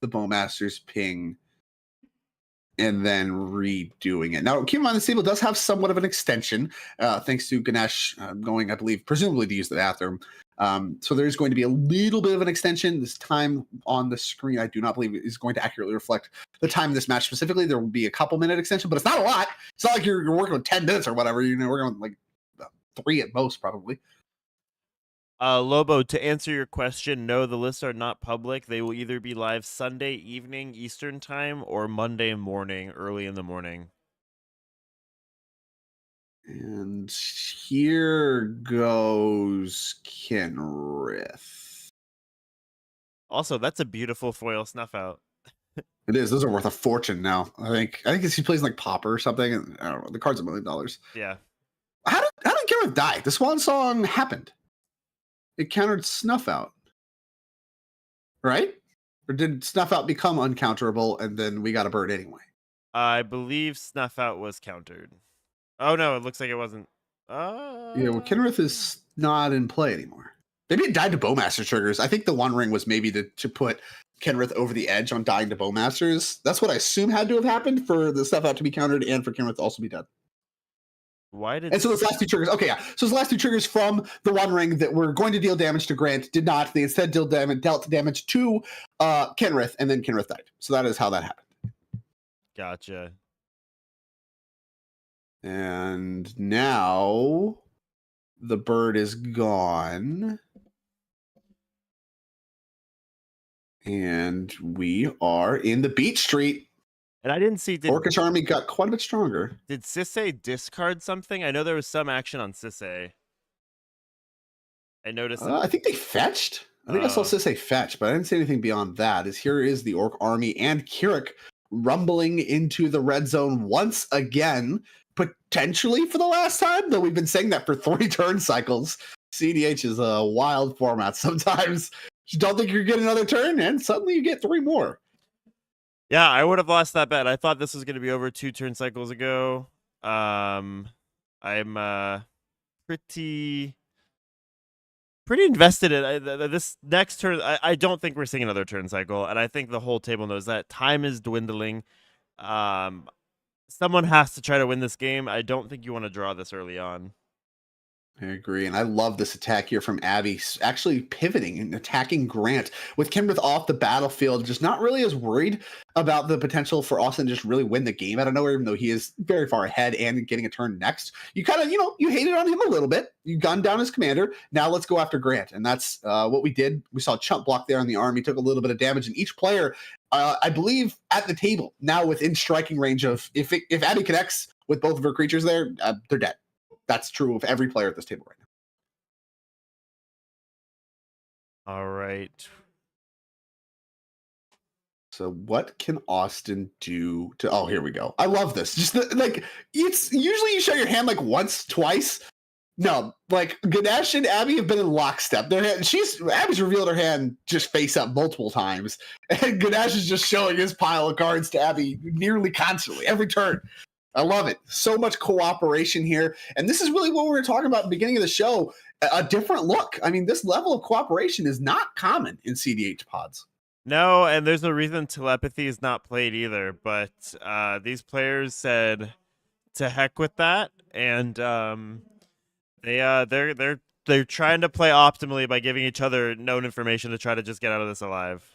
the Bowmasters ping and then redoing it. Now, keep in mind, this table does have somewhat of an extension, thanks to Ganesh going, I believe, presumably to use the bathroom. So there's going to be a little bit of an extension. This time on the screen, I do not believe is going to accurately reflect the time of this match specifically. There will be a couple minute extension, but it's not a lot. It's not like you're working with 10 minutes or whatever. You know, we're going like 3 at most, probably. Lobo, to answer your question, no, the lists are not public. They will either be live Sunday evening Eastern time or Monday morning, early in the morning. And here goes Kenrith. Also, that's a beautiful foil snuff out. It is. Those are worth a fortune now. I think he plays like Popper or something. And I don't know. The card's $1 million. Yeah. How did Kenrith die? The Swan Song happened. It countered Snuff Out, right? Or did Snuff Out become uncounterable and then we got a bird anyway? I believe snuff out was countered. Oh no, it looks like it wasn't. Yeah, well, Kenrith is not in play anymore. Maybe it died to Bowmaster triggers. I think the One Ring was maybe to put Kenrith over the edge on dying to Bowmasters. That's what I assume had to have happened for the Snuff Out to be countered and for Kenrith to also be dead. Why did? And so those last 2 triggers, okay, yeah. So those last 2 triggers from the One Ring that were going to deal damage to Grant did not. They instead dealt damage to Kenrith, and then Kenrith died. So that is how that happened. Gotcha. And now the bird is gone. And we are in the Beat Street. And I didn't see. Orcish army got quite a bit stronger. Did Sisay discard something? I know there was some action on Sisay. I noticed. I think they fetched. I think I saw Sisay fetch, but I didn't see anything beyond that. Here is the Orc army and Kirik rumbling into the red zone once again, potentially for the last time, though we've been saying that for 3 turn cycles. CDH is a wild format sometimes. You don't think you're getting another turn, and suddenly you get 3 more. Yeah, I would have lost that bet. I thought this was going to be over 2 turn cycles ago. I'm pretty invested in this next turn. I don't think we're seeing another turn cycle, and I think the whole table knows that time is dwindling. Someone has to try to win this game. I don't think you want to draw this early on. I agree, and I love this attack here from Abby, actually pivoting and attacking Grant with Kenrith off the battlefield, just not really as worried about the potential for Austin to just really win the game out of nowhere, even though he is very far ahead and getting a turn next. You kind of, you hated on him a little bit. You gunned down his commander. Now let's go after Grant, and that's what we did. We saw Chump block there on the army, took a little bit of damage, and each player, I believe, at the table now within striking range of if Abby connects with both of her creatures there, they're dead. That's true of every player at this table right now. All right. So what can Austin do to... Oh, here we go. I love this. Just it's usually you show your hand like once, twice. No, like Ganesh and Abby have been in lockstep. Abby's revealed her hand just face up multiple times, and Ganesh is just showing his pile of cards to Abby nearly constantly every turn. I love it. So much cooperation here. And this is really what we were talking about at the beginning of the show. A different look. I mean, this level of cooperation is not common in CDH pods. No, and there's no reason telepathy is not played either. But these players said to heck with that. And they're trying to play optimally by giving each other known information to try to just get out of this alive.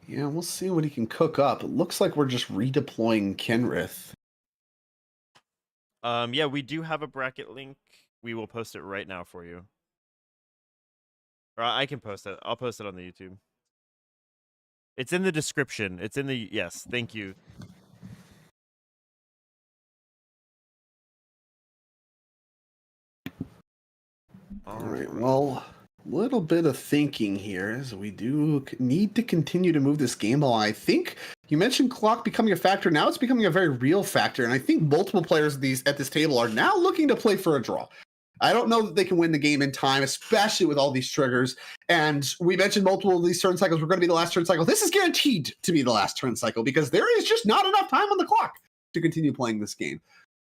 Yeah, we'll see what he can cook up. It looks like we're just redeploying Kenrith. Yeah, we do have a bracket link. We will post it right now for you. Or I can post it. I'll post it on the YouTube. It's in the description. It's in the... Yes, thank you. All right. Well, a little bit of thinking here as we do need to continue to move this game along. I think you mentioned clock becoming a factor. Now it's becoming a very real factor, and I think multiple players at this table are now looking to play for a draw. I don't know that they can win the game in time, especially with all these triggers. And we mentioned multiple of these turn cycles were going to be the last turn cycle. This is guaranteed to be the last turn cycle because there is just not enough time on the clock to continue playing this game.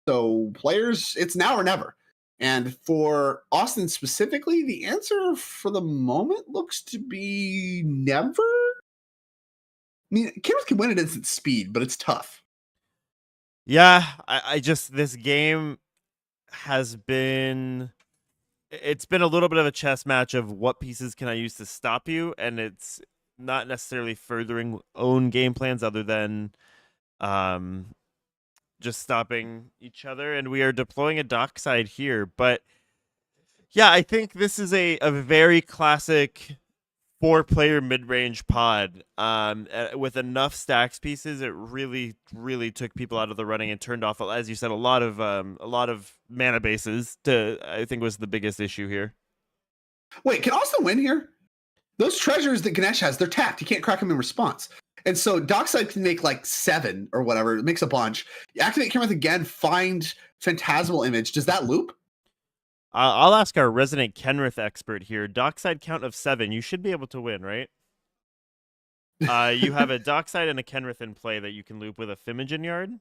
So players, it's now or never. And for Austin specifically, the answer for the moment looks to be never. I mean, Kenneth can win it at its speed, but it's tough. Yeah, I just, this game has been, it's been a little bit of a chess match of what pieces can I use to stop you, and it's not necessarily furthering own game plans other than just stopping each other. And we are deploying a dockside here, but yeah, I think this is a very classic 4-player mid-range pod with enough stacks pieces. It really took people out of the running and turned off, as you said, a lot of mana bases. I think was the biggest issue here. Wait, can Austin win here? Those treasures that Ganesh has, they're tapped. You can't crack them in response. And so Dockside can make like 7 or whatever. It makes a bunch. You activate Kenneth again, find Phantasmal Image. Does that loop? I'll ask our resident Kenrith expert here. Dockside count of 7. You should be able to win, right? You have a Dockside and a Kenrith in play that you can loop with a Fimogen Yard.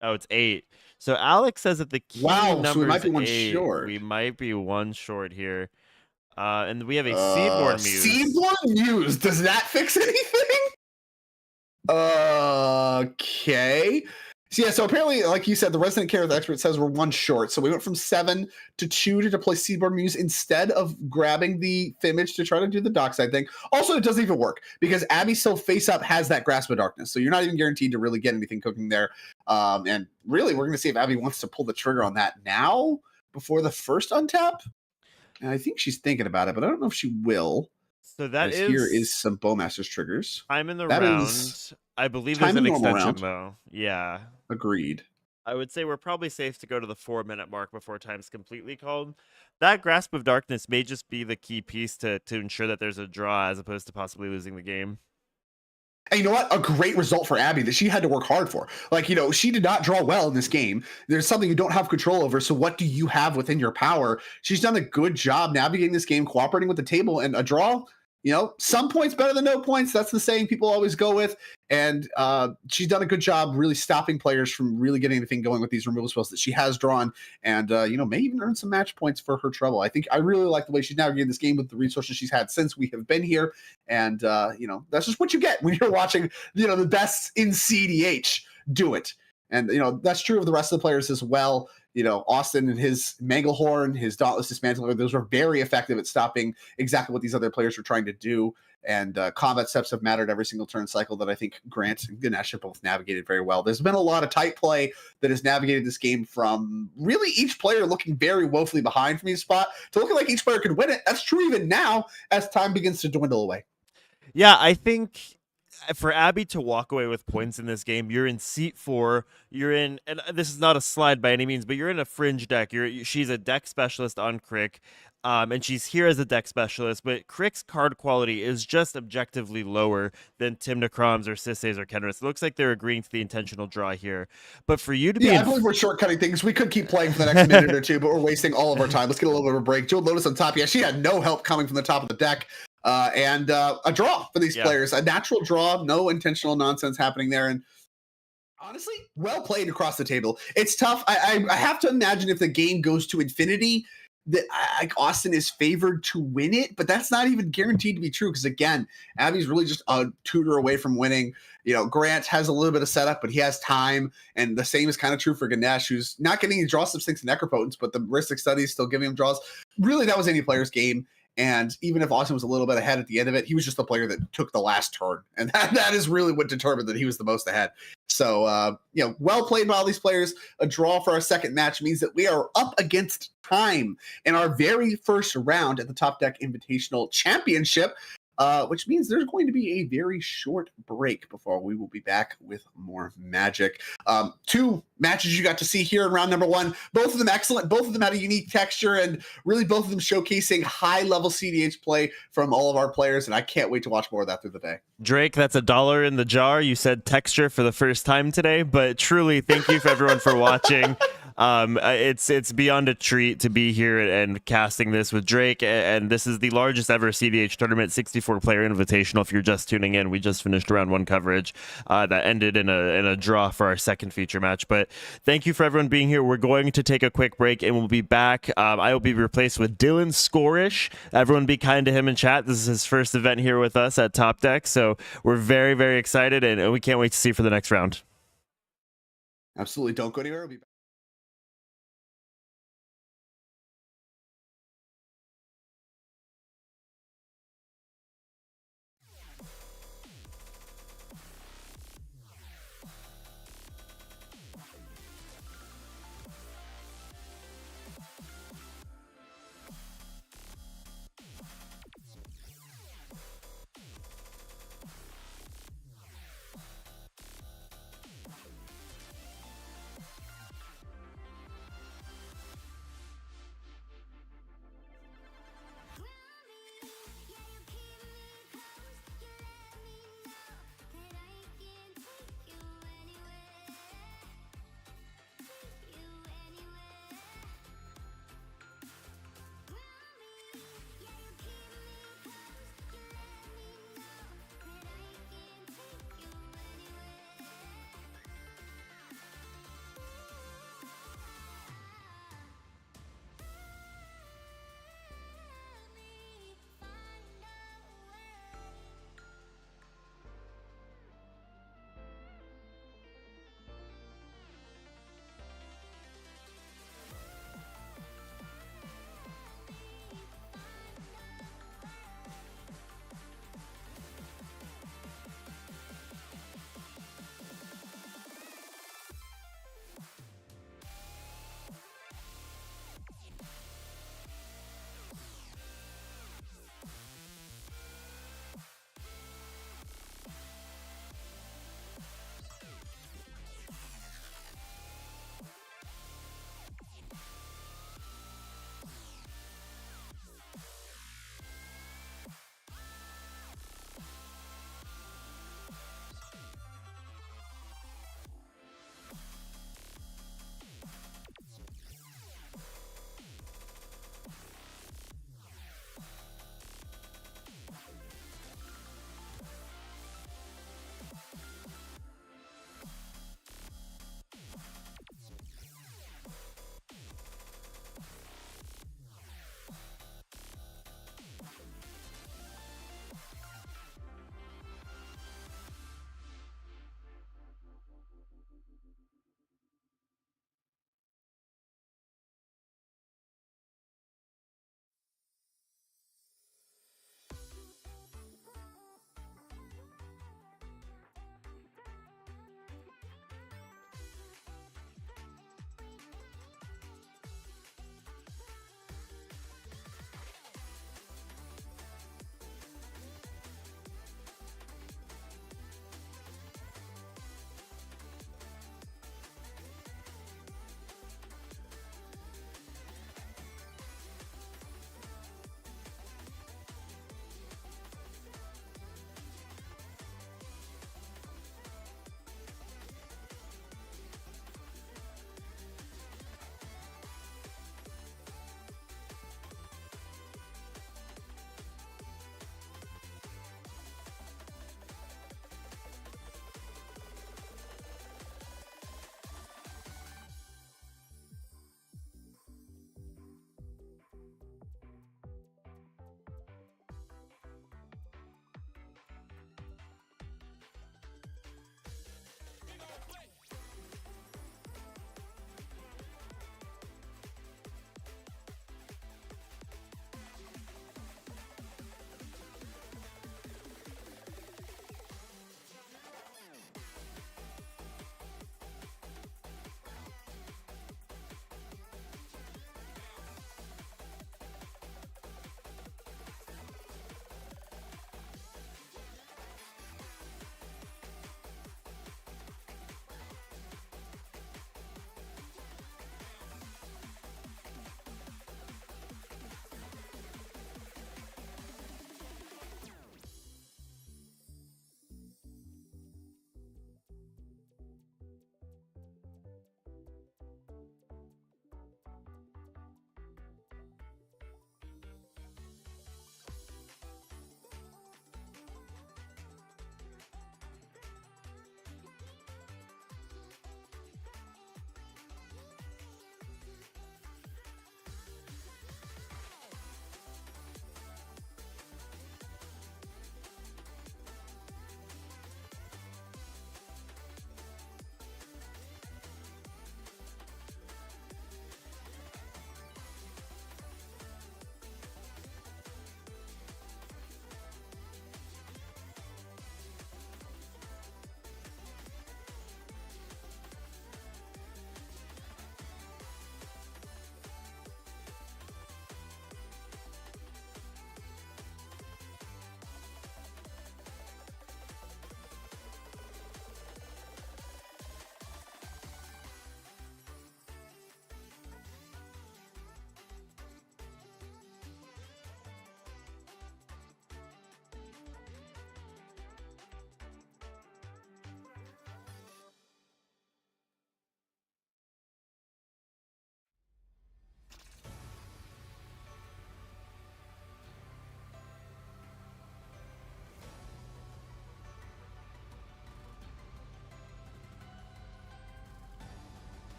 Oh, it's 8. So Alex says that the key number so we might be 1 8. short. We might be 1 short here. And we have a Seedborn Muse. Seedborn Muse. Does that fix anything? Okay. So yeah, so apparently, like you said, the resident Kenneth expert says we're 1 short. So we went from 7 to 2 to deploy Seedborn Muse instead of grabbing the Fimage to try to do the Dockside thing. Also, it doesn't even work because Abby still face up has that Grasp of Darkness. So you're not even guaranteed to really get anything cooking there. And really, we're going to see if Abby wants to pull the trigger on that now before the first untap. And I think she's thinking about it, but I don't know if she will. So that is, here is some Bowmaster's triggers. Time in the round. I believe there's an extension though. Yeah. Agreed. I would say we're probably safe to go to the 4-minute mark before time's completely called. That Grasp of Darkness may just be the key piece to ensure that there's a draw as opposed to possibly losing the game. And you know what? A great result for Abby that she had to work hard for. Like, you know, she did not draw well in this game. There's something you don't have control over. So what do you have within your power? She's done a good job navigating this game, cooperating with the table, and a draw. You know, some points better than no points. That's the saying people always go with. And she's done a good job really stopping players from really getting anything going with these removal spells that she has drawn. And, you know, may even earn some match points for her trouble. I think I really like the way she's navigated this game with the resources she's had since we have been here. And, you know, that's just what you get when you're watching, you know, the best in CDH do it. And, you know, that's true of the rest of the players as well. You know, Austin and his Manglehorn, his Dauntless Dismantler, those were very effective at stopping exactly what these other players were trying to do. And combat steps have mattered every single turn cycle that I think Grant and Ganesh have both navigated very well. There's been a lot of tight play that has navigated this game from really each player looking very woefully behind from each spot to looking like each player could win it. That's true even now as time begins to dwindle away. Yeah, I think for Abby to walk away with points in this game, you're in seat 4. You're in, and this is not a slide by any means, but you're in a fringe deck. She's a deck specialist on Crick, and she's here as a deck specialist. But Crick's card quality is just objectively lower than Tim Necrom's or Sisse's or Kenrith's. It looks like they're agreeing to the intentional draw here. But for you to be, I believe we're shortcutting things. We could keep playing for the next minute or two, but we're wasting all of our time. Let's get a little bit of a break. Joe Lotus on top. Yeah, she had no help coming from the top of the deck. And a draw for these players, a natural draw, no intentional nonsense happening there. And honestly, well played across the table. It's tough. I have to imagine if the game goes to infinity that Austin is favored to win it, but that's not even guaranteed to be true. Because again, Abby's really just a tutor away from winning. You know, Grant has a little bit of setup, but he has time. And the same is kind of true for Ganesh, who's not getting any draw substinks and Necropotence, but the Ristic Study is still giving him draws. Really, that was any player's game. And even if Austin was a little bit ahead at the end of it, he was just the player that took the last turn. And that is really what determined that he was the most ahead. So, you know, well played by all these players. A draw for our second match means that we are up against time in our very first round at the Topdeck Invitational Championship. which means there's going to be a very short break before we will be back with more Magic. Two matches you got to see here in round number one, both of them excellent, both of them had a unique texture, and really both of them showcasing high-level CDH play from all of our players, and I can't wait to watch more of that through the day. Drake, that's $1 in the jar. You said texture for the first time today, but truly, thank you for everyone for watching. It's beyond a treat to be here and casting this with Drake, and this is the largest ever CDH tournament, 64-player invitational. If you're just tuning in, we just finished round one coverage that ended in a draw for our second feature match. But thank you for everyone being here. We're going to take a quick break, and we'll be back. I will be replaced with Dylan Scorish. Everyone be kind to him in chat. This is his first event here with us at Topdeck, so we're very, very excited, and we can't wait to see you for the next round. Absolutely. Don't go anywhere. We'll be back.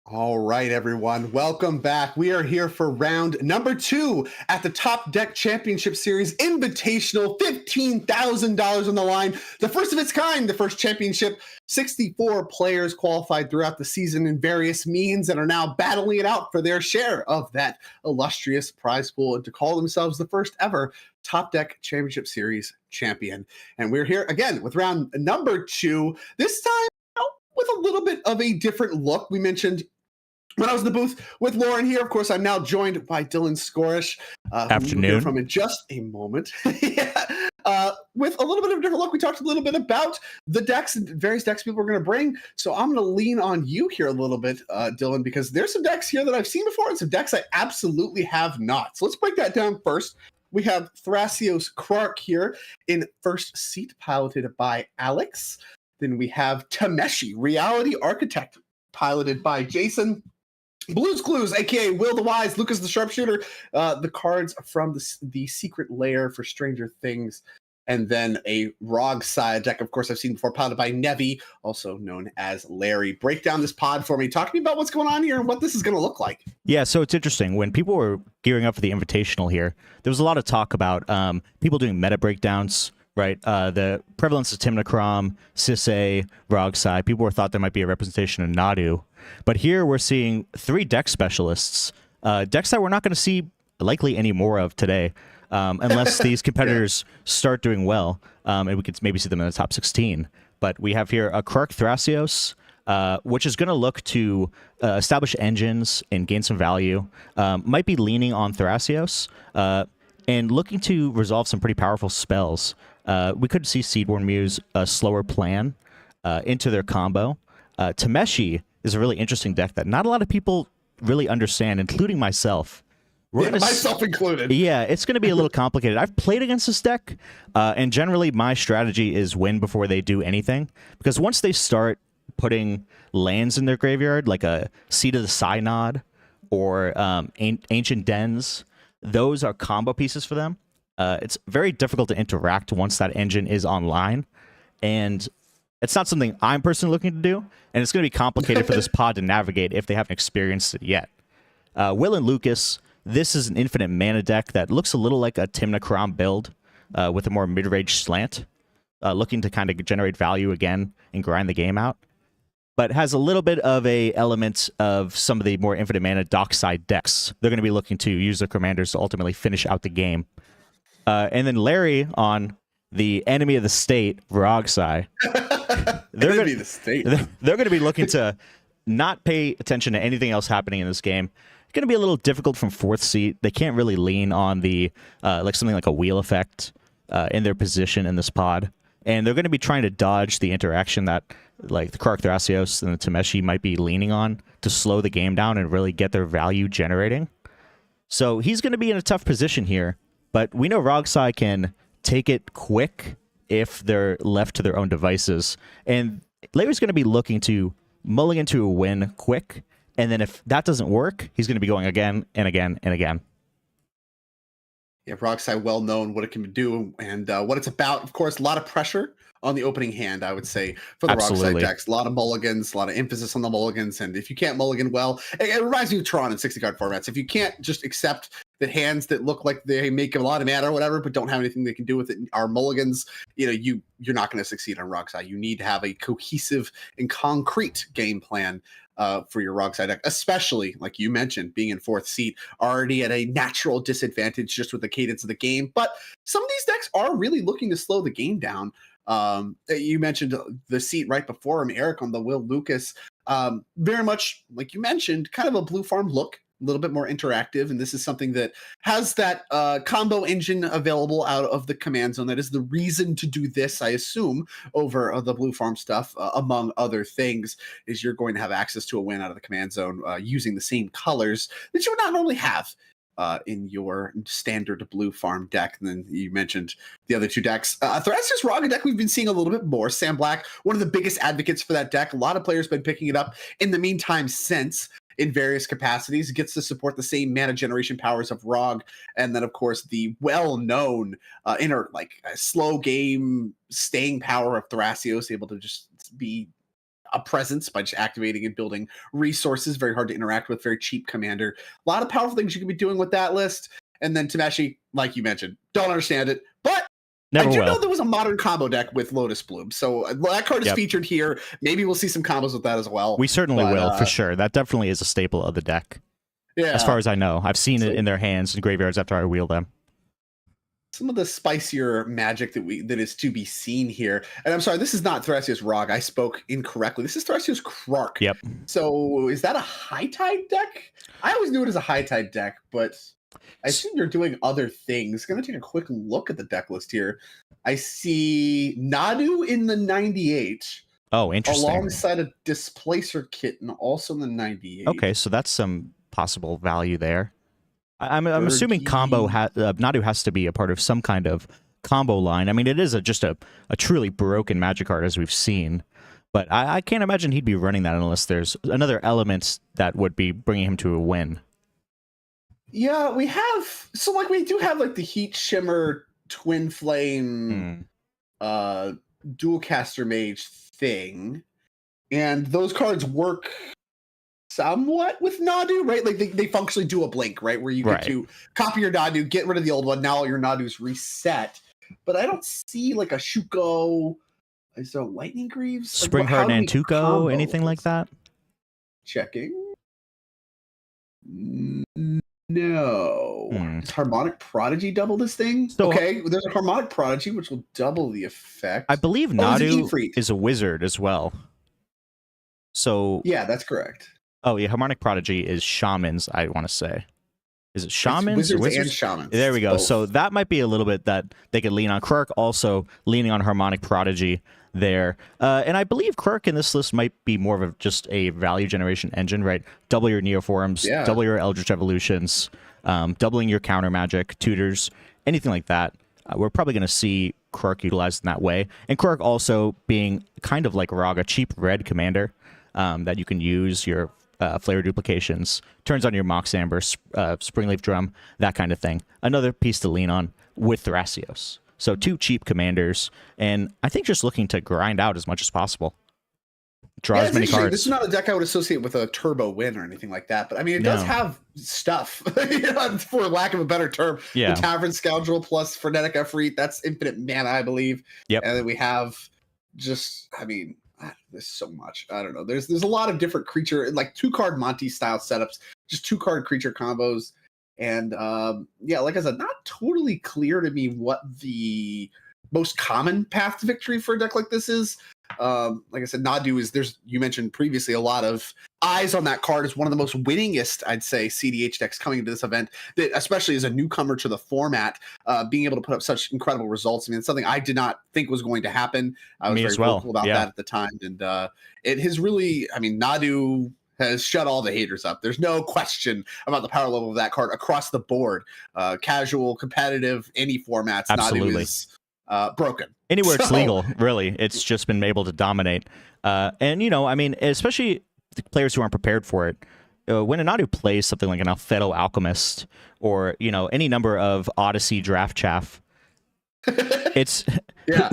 All right, everyone. Welcome back. We are here for round number 2 at the Topdeck Championship Series Invitational. $15,000 on the line. The first of its kind, the first championship. 64 players qualified throughout the season in various means and are now battling it out for their share of that illustrious prize pool and to call themselves the first ever Topdeck Championship Series champion. And we're here again with round number 2. This time with a little bit of a different look. We mentioned when I was in the booth with Lauren here, of course, I'm now joined by Dylan Scorish. Afternoon. We'll hear from in just a moment. With a little bit of a different look, we talked a little bit about the decks and various decks people are going to bring. So I'm going to lean on you here a little bit, Dylan, because there's some decks here that I've seen before and some decks I absolutely have not. So let's break that down first. We have Thrasios Krark here in first seat, piloted by Alex. Then we have Tameshi, Reality Architect, piloted by Jason. Blues Clues, aka Will the Wise, Lucas the Sharpshooter, the cards from the Secret Lair for Stranger Things, and then a Rog side deck, of course, I've seen before, piloted by Nevi, also known as Larry. Break down this pod for me. Talk to me about what's going on here and what this is going to look like. Yeah, so it's interesting. When people were gearing up for the Invitational here, there was a lot of talk about people doing meta breakdowns, right? The prevalence of Timnachrom, Sisay, Rogsai. People were thought there might be a representation of Nadu. But here we're seeing 3 deck specialists, decks that we're not going to see likely any more of today, unless these competitors start doing well, and we could maybe see them in the top 16. But we have here a Krark Thrasios, which is going to look to establish engines and gain some value. Might be leaning on Thrasios and looking to resolve some pretty powerful spells. We could see Seedborn Muse slower plan into their combo. Tameshi is a really interesting deck that not a lot of people really understand, including myself. Myself included. Yeah, it's going to be a little complicated. I've played against this deck, and generally my strategy is win before they do anything, because once they start putting lands in their graveyard, like a Seed of the Synod or Ancient Dens, those are combo pieces for them. It's very difficult to interact once that engine is online, and it's not something I'm personally looking to do, and it's going to be complicated for this pod to navigate if they haven't experienced it yet. Will and Lucas, this is an infinite mana deck that looks a little like a Timnachrom build with a more mid-range slant, looking to kind of generate value again and grind the game out, but has a little bit of a element of some of the more infinite mana dockside decks. They're going to be looking to use their commanders to ultimately finish out the game. And then Larry on the enemy of the state, Rogsai. They're going to be looking to not pay attention to anything else happening in this game. It's going to be a little difficult from 4th seat. They can't really lean on the like something like a wheel effect in their position in this pod. And they're going to be trying to dodge the interaction that like the Krark Thrasios and the Tameshi might be leaning on to slow the game down and really get their value generating. So he's going to be in a tough position here. But we know Rogsai can take it quick if they're left to their own devices. And Larry's going to be looking to mulligan to a win quick. And then if that doesn't work, he's going to be going again and again and again. Yeah, Rogsai, well known what it can do and what it's about. Of course, a lot of pressure on the opening hand, I would say, for the Rogsai decks. A lot of mulligans, a lot of emphasis on the mulligans. And if you can't mulligan well, it reminds me of Tron in 60-card formats. If you can't just accept that hands that look like they make a lot of mana or whatever, but don't have anything they can do with it are mulligans, you're not going to succeed on Rogsai. You need to have a cohesive and concrete game plan for your Rogsai deck, especially, like you mentioned, being in 4th seat, already at a natural disadvantage just with the cadence of the game. But some of these decks are really looking to slow the game down. You mentioned the seat right before him, Eric, on the Will Lucas. Very much, like you mentioned, kind of a blue farm look, a little bit more interactive. And this is something that has that combo engine available out of the command zone. That is the reason to do this, I assume, over the blue farm stuff, among other things, is you're going to have access to a win out of the command zone using the same colors that you would not normally have in your standard blue farm deck. And then you mentioned the other 2 decks. Thrasios Raga deck we've been seeing a little bit more. Sam Black, one of the biggest advocates for that deck. A lot of players been picking it up in the meantime since, in various capacities. It gets to support the same mana generation powers of Rog, and then of course the well-known slow game staying power of Thrasios, able to just be a presence by just activating and building resources. Very hard to interact with, very cheap commander. A lot of powerful things you could be doing with that list. And then Tameshi, like you mentioned, don't understand it, but Never I do will. know there was a modern combo deck with Lotus Bloom, so that card is featured here. Maybe we'll see some combos with that as well. We certainly will, for sure. That definitely is a staple of the deck. Yeah, as far as I know. I've seen it in their hands and graveyards after I wheel them. Some of the spicier magic that is to be seen here. And I'm sorry, this is not Thrasios Rog. I spoke incorrectly. This is Thrasios Krark. Yep. So is that a High Tide deck? I always knew it as a High Tide deck, but I assume you're doing other things. Going to take a quick look at the deck list here. I see Nadu in the 98. Oh, interesting. Alongside a Displacer Kitten, also in the 98. Okay, so that's some possible value there. I'm assuming combo Nadu has to be a part of some kind of combo line. I mean, it is just a truly broken Magic card, as we've seen. But I can't imagine he'd be running that unless there's another element that would be bringing him to a win. Yeah, we do have like the Heat Shimmer Twin Flame Dual Caster Mage thing. And those cards work somewhat with Nadu, right? Like they functionally do a blink, right? Where you get to copy your Nadu, get rid of the old one. Now all your Nadu's reset. But I don't see like a Shuko. Is there a Lightning Greaves? Springheart Nantuko, anything like that? Checking. No. Does Harmonic Prodigy double this thing? So, okay, there's a Harmonic Prodigy, which will double the effect. I believe Nadu is a wizard as well. So yeah, that's correct. Oh, yeah, Harmonic Prodigy is shamans, I want to say. Is it shamans? It's wizards and shamans. There we go. Both. So that might be a little bit that they could lean on. Krark also leaning on Harmonic Prodigy there. And I believe Krark in this list might be more of just a value generation engine, right? Double your Neoforms, double your Eldritch Evolutions, doubling your counter magic, tutors, anything like that. We're probably going to see Krark utilized in that way. And Krark also being kind of like Rog, a cheap red commander that you can use your Flare Duplications, turns on your Mox Amber, Springleaf Drum, that kind of thing. Another piece to lean on with Thrasios. So 2 cheap commanders, and I think just looking to grind out as much as possible. Draw as many cards. This is not a deck I would associate with a turbo win or anything like that, but I mean, it does have stuff, for lack of a better term. Yeah. The Tavern Scoundrel plus Frenetic Efreet, that's infinite mana, I believe. Yep. And then we have there's so much. I don't know. There's a lot of different creature, like 2-card Monty style setups, just 2-card creature combos. And like I said, not totally clear to me what the most common path to victory for a deck like this is. Like I said, Nadu is, you mentioned previously, a lot of eyes on that card. Is one of the most winningest, I'd say, CDH decks coming into this event, that especially as a newcomer to the format, being able to put up such incredible results. I mean, it's something I did not think was going to happen. I was very vocal about that at the time. And it has really, Nadu has shut all the haters up. There's no question about the power level of that card across the board. Casual, competitive, any formats. Absolutely. Nadu is broken. Anywhere it's legal, really. It's just been able to dominate. And, especially the players who aren't prepared for it. When a Nadu plays something like an Alphedo Alchemist or, any number of Odyssey Draft Chaff, it's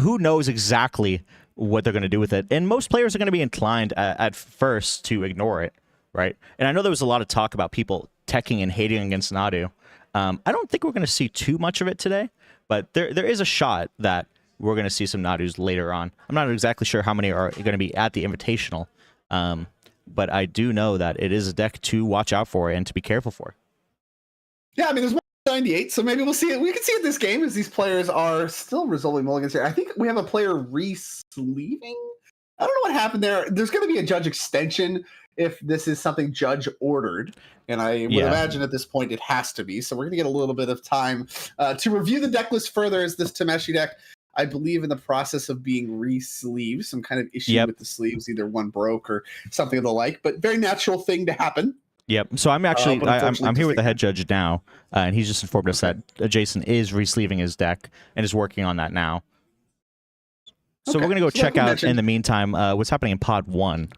who knows exactly what they're going to do with it. And most players are going to be inclined at first to ignore it, right? And I know there was a lot of talk about people teching and hating against Nadu. I don't think we're going to see too much of it today, but there is a shot that we're going to see some Nadus later on. I'm not exactly sure how many are going to be at the Invitational, but I do know that it is a deck to watch out for and to be careful for. Yeah, there's 98, so maybe we'll see it. We can see it this game as these players are still resolving mulligans here. I think we have a player re-sleeving. I don't know what happened there. There's going to be a judge extension if this is something judge ordered, and I would imagine at this point it has to be. So we're going to get a little bit of time to review the deck list further, as this Tameshi deck, I believe, in the process of being re-sleeved. Some kind of issue with the sleeves, either one broke or something of the like, but very natural thing to happen. Yep. So I'm actually I'm here with the head judge now, and he's just informed us that Jason is re-sleeving his deck and is working on that now. So we're gonna go check out in the meantime what's happening in Pod 1.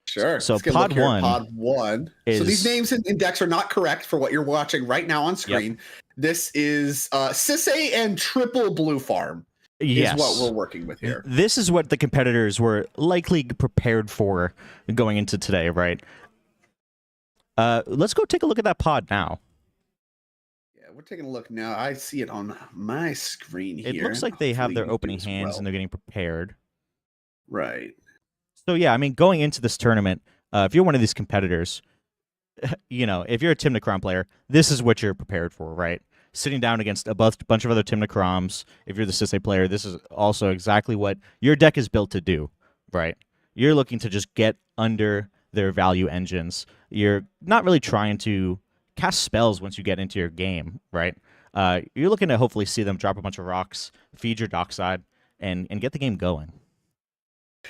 Sure. So Pod 1 is... So these names in decks are not correct for what you're watching right now on screen. Yep. This is Sisay and Triple Blue Farm. is what Yes. we're working with here. This is what the competitors were likely prepared for going into today, right? Let's go take a look at that pod now. Yeah, we're taking a look now. I see it on my screen here. It looks like they have Hopefully their you do opening as hands well. and they're getting prepared. Right. So yeah, I mean, going into this tournament, if you're one of these competitors, you know, if you're a Timnacron player, this is what you're prepared for, right? Sitting down against a bunch of other Timnacroms. If you're the Sisay player, this is also exactly what your deck is built to do, right? You're looking to just get under their value engines. You're not really trying to cast spells once you get into your game, right? You're looking to hopefully see them drop a bunch of rocks, feed your dockside, and get the game going.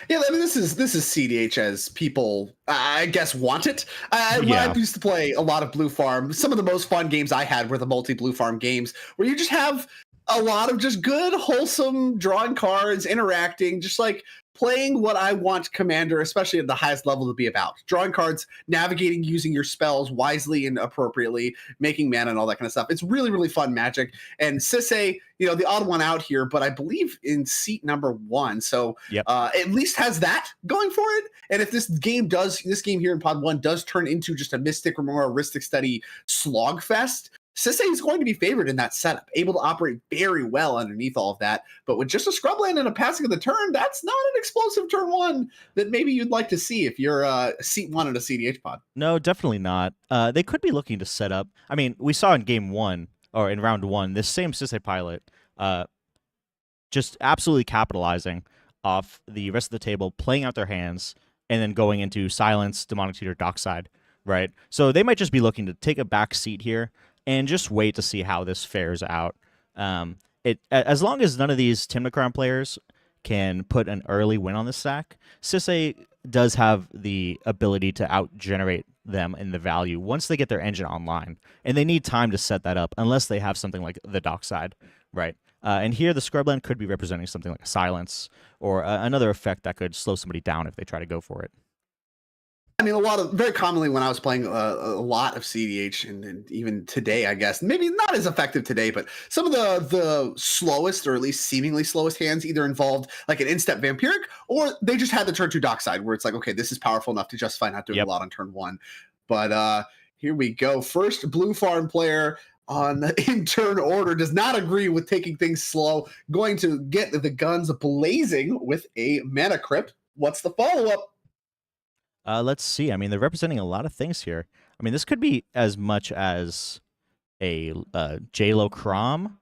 Yeah, I mean, this is CDH as people, I guess, want it. I used to play a lot of Blue Farm. Some of the most fun games I had were the multi-Blue Farm games, where you just have a lot of just good, wholesome drawing cards, interacting, just like playing what I want Commander, especially at the highest level, to be about. Drawing cards, navigating, using your spells wisely and appropriately, making mana and all that kind of stuff. It's really, really fun Magic. And Sisay, you know, the odd one out here, but I believe in seat number 1. So at least has that going for it. And if this game here in Pod 1 does turn into just a Mystic or more Aristic Study slog fest, Sisay is going to be favored in that setup, able to operate very well underneath all of that. But with just a scrubland and a passing of the turn, that's not an explosive turn 1 that maybe you'd like to see if you're seat 1 in a CDH pod. No, definitely not. They could be looking to set up. I mean, we saw in game 1 or in round 1, this same Sisay pilot just absolutely capitalizing off the rest of the table, playing out their hands, and then going into Silence, Demonic Tutor, Dockside, right? So they might just be looking to take a back seat here and just wait to see how this fares out. As long as none of these Timnacron players can put an early win on the stack, Sisay does have the ability to out-generate them in the value once they get their engine online. And they need time to set that up unless they have something like the Dockside, right? And here the Scrubland could be representing something like a Silence or another effect that could slow somebody down if they try to go for it. I mean, very commonly when I was playing a lot of CDH and even today, I guess, maybe not as effective today, but some of the slowest or at least seemingly slowest hands either involved like an in-step Vampiric or they just had the turn 2 Dockside where it's like, okay, this is powerful enough to justify not doing a lot on turn 1. But here we go. First Blue Farm player on the in-turn order does not agree with taking things slow, going to get the guns blazing with a Mana Crypt. What's the follow-up? Let's see. I mean, they're representing a lot of things here. I mean, this could be as much as a J-Lo Crom,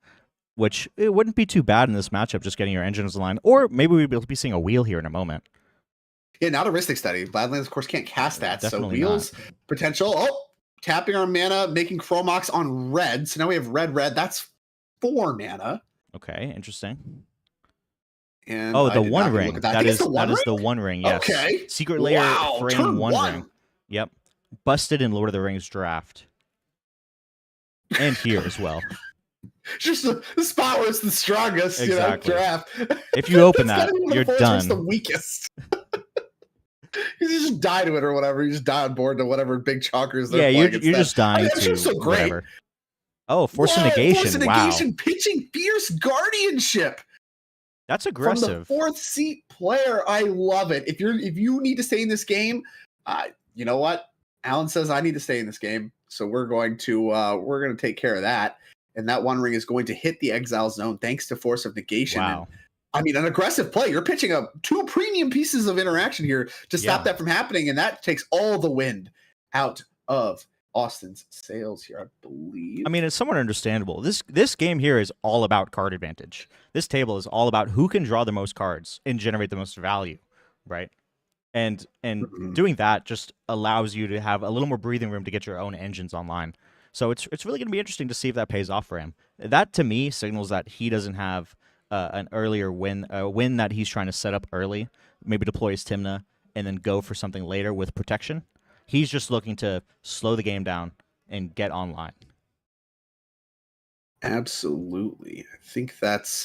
which it wouldn't be too bad in this matchup, just getting your engines aligned. Or maybe we'd be seeing a wheel here in a moment. Yeah, not a Ristic Study. Badlands, of course, can't cast that. Definitely so wheels, potential. Oh, tapping our mana, making Chromox on red. So now we have red. That's 4 mana. Okay, interesting. And the One Ring. That is the One Ring. Yes. Okay. Secret Layer Frame turn One Ring. Yep. Busted in Lord of the Rings draft. And here as well. Just the spot where it's the strongest, Exactly. draft. If you open that, you're done. It's the weakest. You just die to it or whatever. You just die on board to whatever big chalkers. Yeah, you're just dying to so great. Whatever. Oh, Force of Negation. Force of Negation, pitching Fierce Guardianship. That's aggressive. From the 4th seat player, I love it. If you need to stay in this game, you know what? Alan says I need to stay in this game, so we're going to take care of that. And that One Ring is going to hit the exile zone thanks to Force of Negation. Wow. And, I mean, an aggressive play. You're pitching up 2 premium pieces of interaction here to stop that from happening, and that takes all the wind out of Austin's sails here, I believe. I mean, it's somewhat understandable. This game here is all about card advantage. This table is all about who can draw the most cards and generate the most value, right? And doing that just allows you to have a little more breathing room to get your own engines online. So it's really going to be interesting to see if that pays off for him. That to me signals that he doesn't have an earlier win, a win that he's trying to set up early, maybe deploy his Tymna and then go for something later with protection. He's just looking to slow the game down and get online. Absolutely. I think that's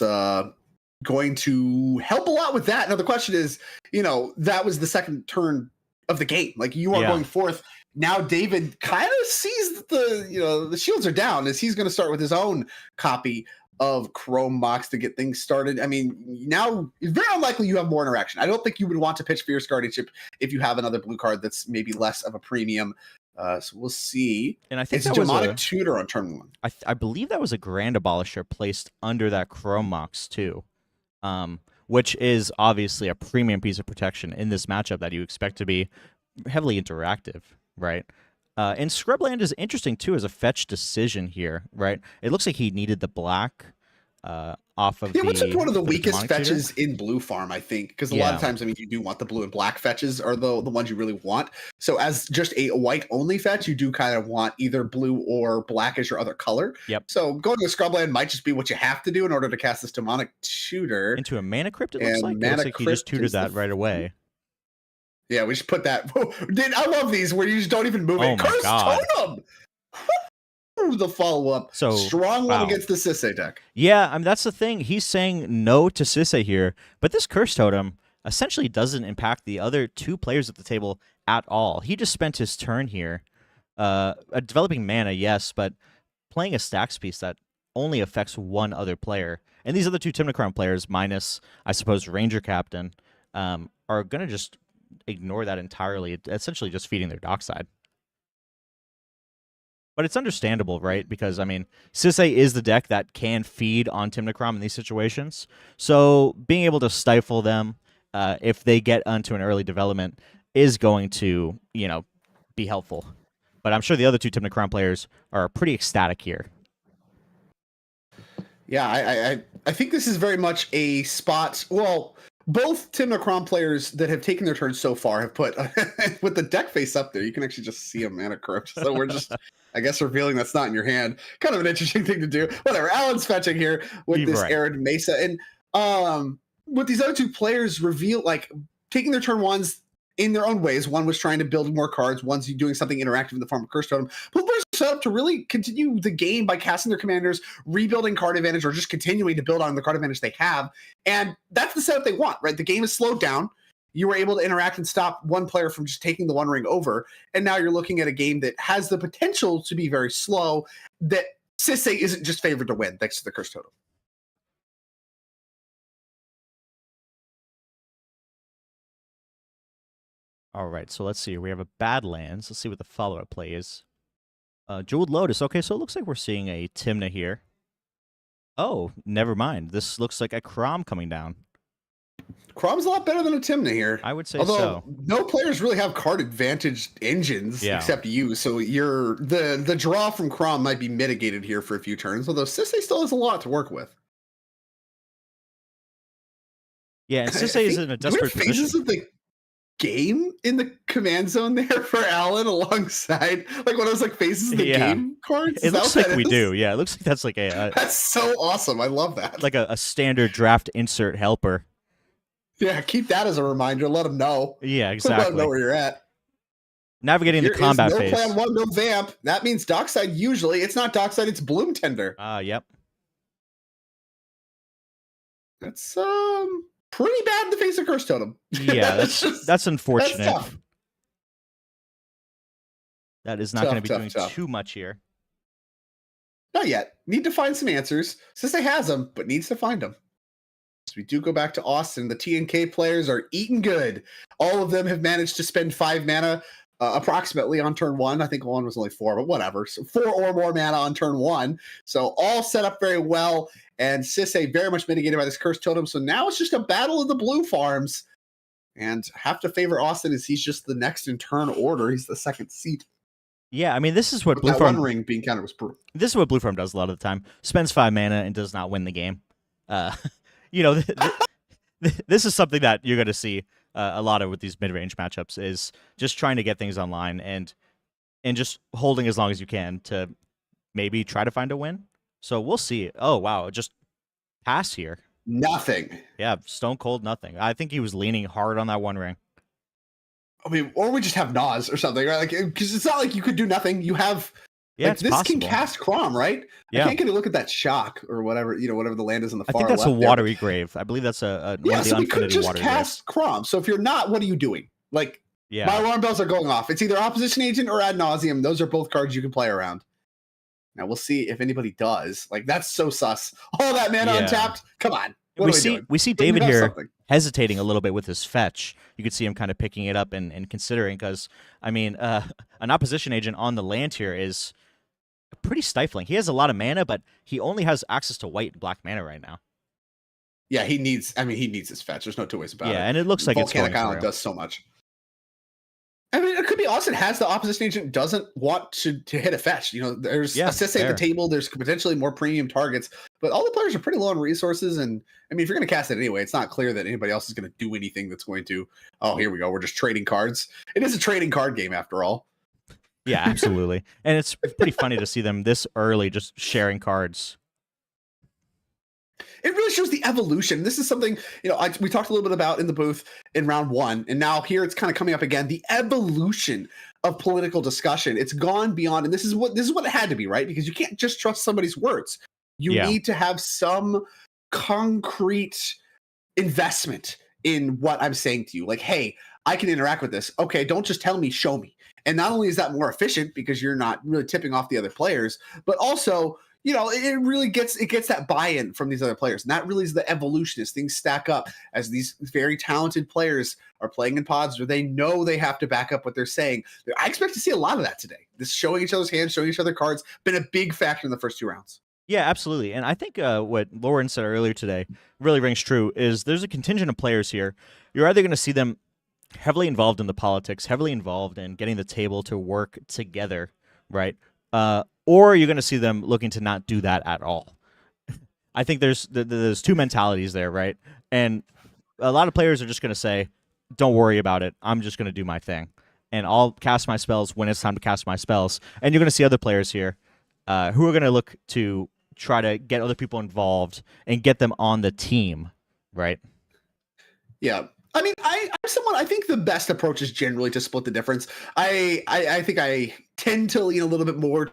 going to help a lot with that. Now, the question is, that was the second turn of the game. Like, you are going forth. Now, David kind of sees that the shields are down as he's going to start with his own copy. of Chrome Mox to get things started. I mean, now it's very unlikely you have more interaction. I don't think you would want to pitch Fierce Guardianship if you have another blue card that's maybe less of a premium. So we'll see. And I think it's a that was Demonic Tutor on turn 1. I believe that was a Grand Abolisher placed under that Chrome Mox too, which is obviously a premium piece of protection in this matchup that you expect to be heavily interactive, right? And Scrubland is interesting too as a fetch decision here, right? It looks like he needed the black off of what's one of the weakest Demonic fetches Tutor? in blue farm, I think, because a lot of times, I mean, you do want the blue and black fetches are the ones you really want. So as just a white only fetch, you do kind of want either blue or black as your other color. Yep. So going to a Scrubland might just be what you have to do in order to cast this Demonic Tutor. Into a Mana Crypt, it looks like. It Mana looks like he just Crypt tutored is that right away. Yeah, we just put that. I love these where you just don't even move Oh it. my Curse God. Totem! The follow-up. So, Strong one wow. against the Sisay deck. Yeah, I mean, that's the thing. He's saying no to Sisay here, but this Curse Totem essentially doesn't impact the other two players at the table at all. He just spent his turn here developing mana, yes, but playing a stacks piece that only affects one other player. And these other two Timnacron players, minus, I suppose, Ranger Captain, are going to just ignore that entirely, essentially just feeding their dockside. But it's understandable, right? Because, I mean, Sisay is the deck that can feed on Timnacron in these situations. So being able to stifle them if they get onto an early development is going to, be helpful. But I'm sure the other two Timnacron players are pretty ecstatic here. Yeah, I think this is very much a spot. Well, both Timnacron players that have taken their turns so far have put with the deck face up there. You can actually just see a Mana Crypt. So we're just, I guess, revealing that's not in your hand. Kind of an interesting thing to do. Whatever. Alan's fetching here with this Arid Mesa, and what these other two players reveal, like taking their turn ones in their own ways. One was trying to build more cards. One's doing something interactive in the form of Curse Totem. Both players are set up to really continue the game by casting their commanders, rebuilding card advantage, or just continuing to build on the card advantage they have. And that's the setup they want, right? The game is slowed down. You were able to interact and stop one player from just taking the One Ring over. And now you're looking at a game that has the potential to be very slow, that Sisay isn't just favored to win thanks to the Curse Totem. All right, so let's see. We have a Badlands. Let's see what the follow-up play is. Jeweled Lotus. Okay, so it looks like we're seeing a Tymna here. Oh, never mind. This looks like a Crom coming down. Crom's a lot better than a Tymna here. I would say Although so. No players really have card advantage engines except you, so the draw from Crom might be mitigated here for a few turns, although Sisay still has a lot to work with. Yeah, and Sisay is in a desperate phases position. Of the game in the command zone there for Alan alongside like one of those like phases of the game cards. It looks like we do. Yeah, it looks like that's like a that's so awesome. I love that. Like a standard draft insert helper. Yeah, keep that as a reminder. Let them know. Yeah, exactly. Let them know where you're at. Navigating the combat phase. No plan one, no vamp. That means dockside usually. It's not dockside, it's Bloom Tender. Yep. That's pretty bad in the face of Curse Totem. Yeah, that's unfortunate. That's tough. That is not going to be doing too much here. Not yet. Need to find some answers. Sisay has them, but needs to find them. So we do go back to Austin. The TNK players are eating good. All of them have managed to spend 5 mana approximately on turn 1. I think one was only 4, but whatever. So 4 or more mana on turn 1. So all set up very well. And Sisay very much mitigated by this Curse Totem. So now it's just a battle of the blue farms. And have to favor Austin as he's just the next in turn order. He's the second seat. Yeah, I mean, this is what With Blue that Farm... One Ring being countered was brutal. This is what Blue Farm does a lot of the time. Spends 5 mana and does not win the game. This is something that you're going to see a lot of with these mid-range matchups, is just trying to get things online and just holding as long as you can to maybe try to find a win. So we'll see. Oh, wow. Just pass here. Nothing. Yeah, stone cold nothing. I think he was leaning hard on that One Ring. I mean, or we just have Nas or something, right? Like, because it's not like you could do nothing. You have... Yeah, like, this possible. can cast Crom, right? Yeah. I can't get a look at that shock or whatever, whatever the land is on the far left. I think that's left a watery grave. I believe that's one of the so we could unfitted just water cast Crom. So if you're not, what are you doing? Like, my alarm bells are going off. It's either Opposition Agent or Ad Nauseum. Those are both cards you can play around. Now we'll see if anybody does. Like, that's so sus. All that mana untapped. Come on. What are we doing? We see But you David have here something. hesitating a little bit with his fetch. You could see him kind of picking it up and considering, because I mean, an opposition agent on the land here is pretty stifling. He has a lot of mana, but he only has access to white and black mana right now. Yeah, he needs his fetch. There's no two ways about it. Yeah, and it looks like Volcanic it's going Island through. does so much. I mean, it could be Austin has the opposition agent doesn't want to hit a fetch. You know, there's a Sisse at the table. There's potentially more premium targets, but all the players are pretty low on resources. And I mean, if you're going to cast it anyway, it's not clear that anybody else is going to do anything that's going to, oh, here we go. We're just trading cards. It is a trading card game after all. Yeah, absolutely. And it's pretty funny to see them this early just sharing cards. It really shows the evolution. This is something, you know, we talked a little bit about in the booth in round 1, and now here it's kind of coming up again. The evolution of political discussion. It's gone beyond, and this is what it had to be, right? Because you can't just trust somebody's words. You need to have some concrete investment in what I'm saying to you. Like, hey, I can interact with this. Okay, don't just tell me, show me. And not only is that more efficient because you're not really tipping off the other players, but also, you know, it really gets that buy-in from these other players. And that really is the evolution as things stack up, as these very talented players are playing in pods where they know they have to back up what they're saying. I expect to see a lot of that today. This showing each other's hands, showing each other cards, been a big factor in the first 2 rounds. Yeah, absolutely. And I think what Lauren said earlier today really rings true is there's a contingent of players here. You're either going to see them heavily involved in the politics, heavily involved in getting the table to work together, right? Or you're going to see them looking to not do that at all. I think there's 2 mentalities there, right? And a lot of players are just going to say, don't worry about it. I'm just going to do my thing. And I'll cast my spells when it's time to cast my spells. And you're going to see other players here who are going to look to try to get other people involved and get them on the team, right? Yeah. I mean, I'm someone, I think the best approach is generally to split the difference. I think I tend to lean a little bit more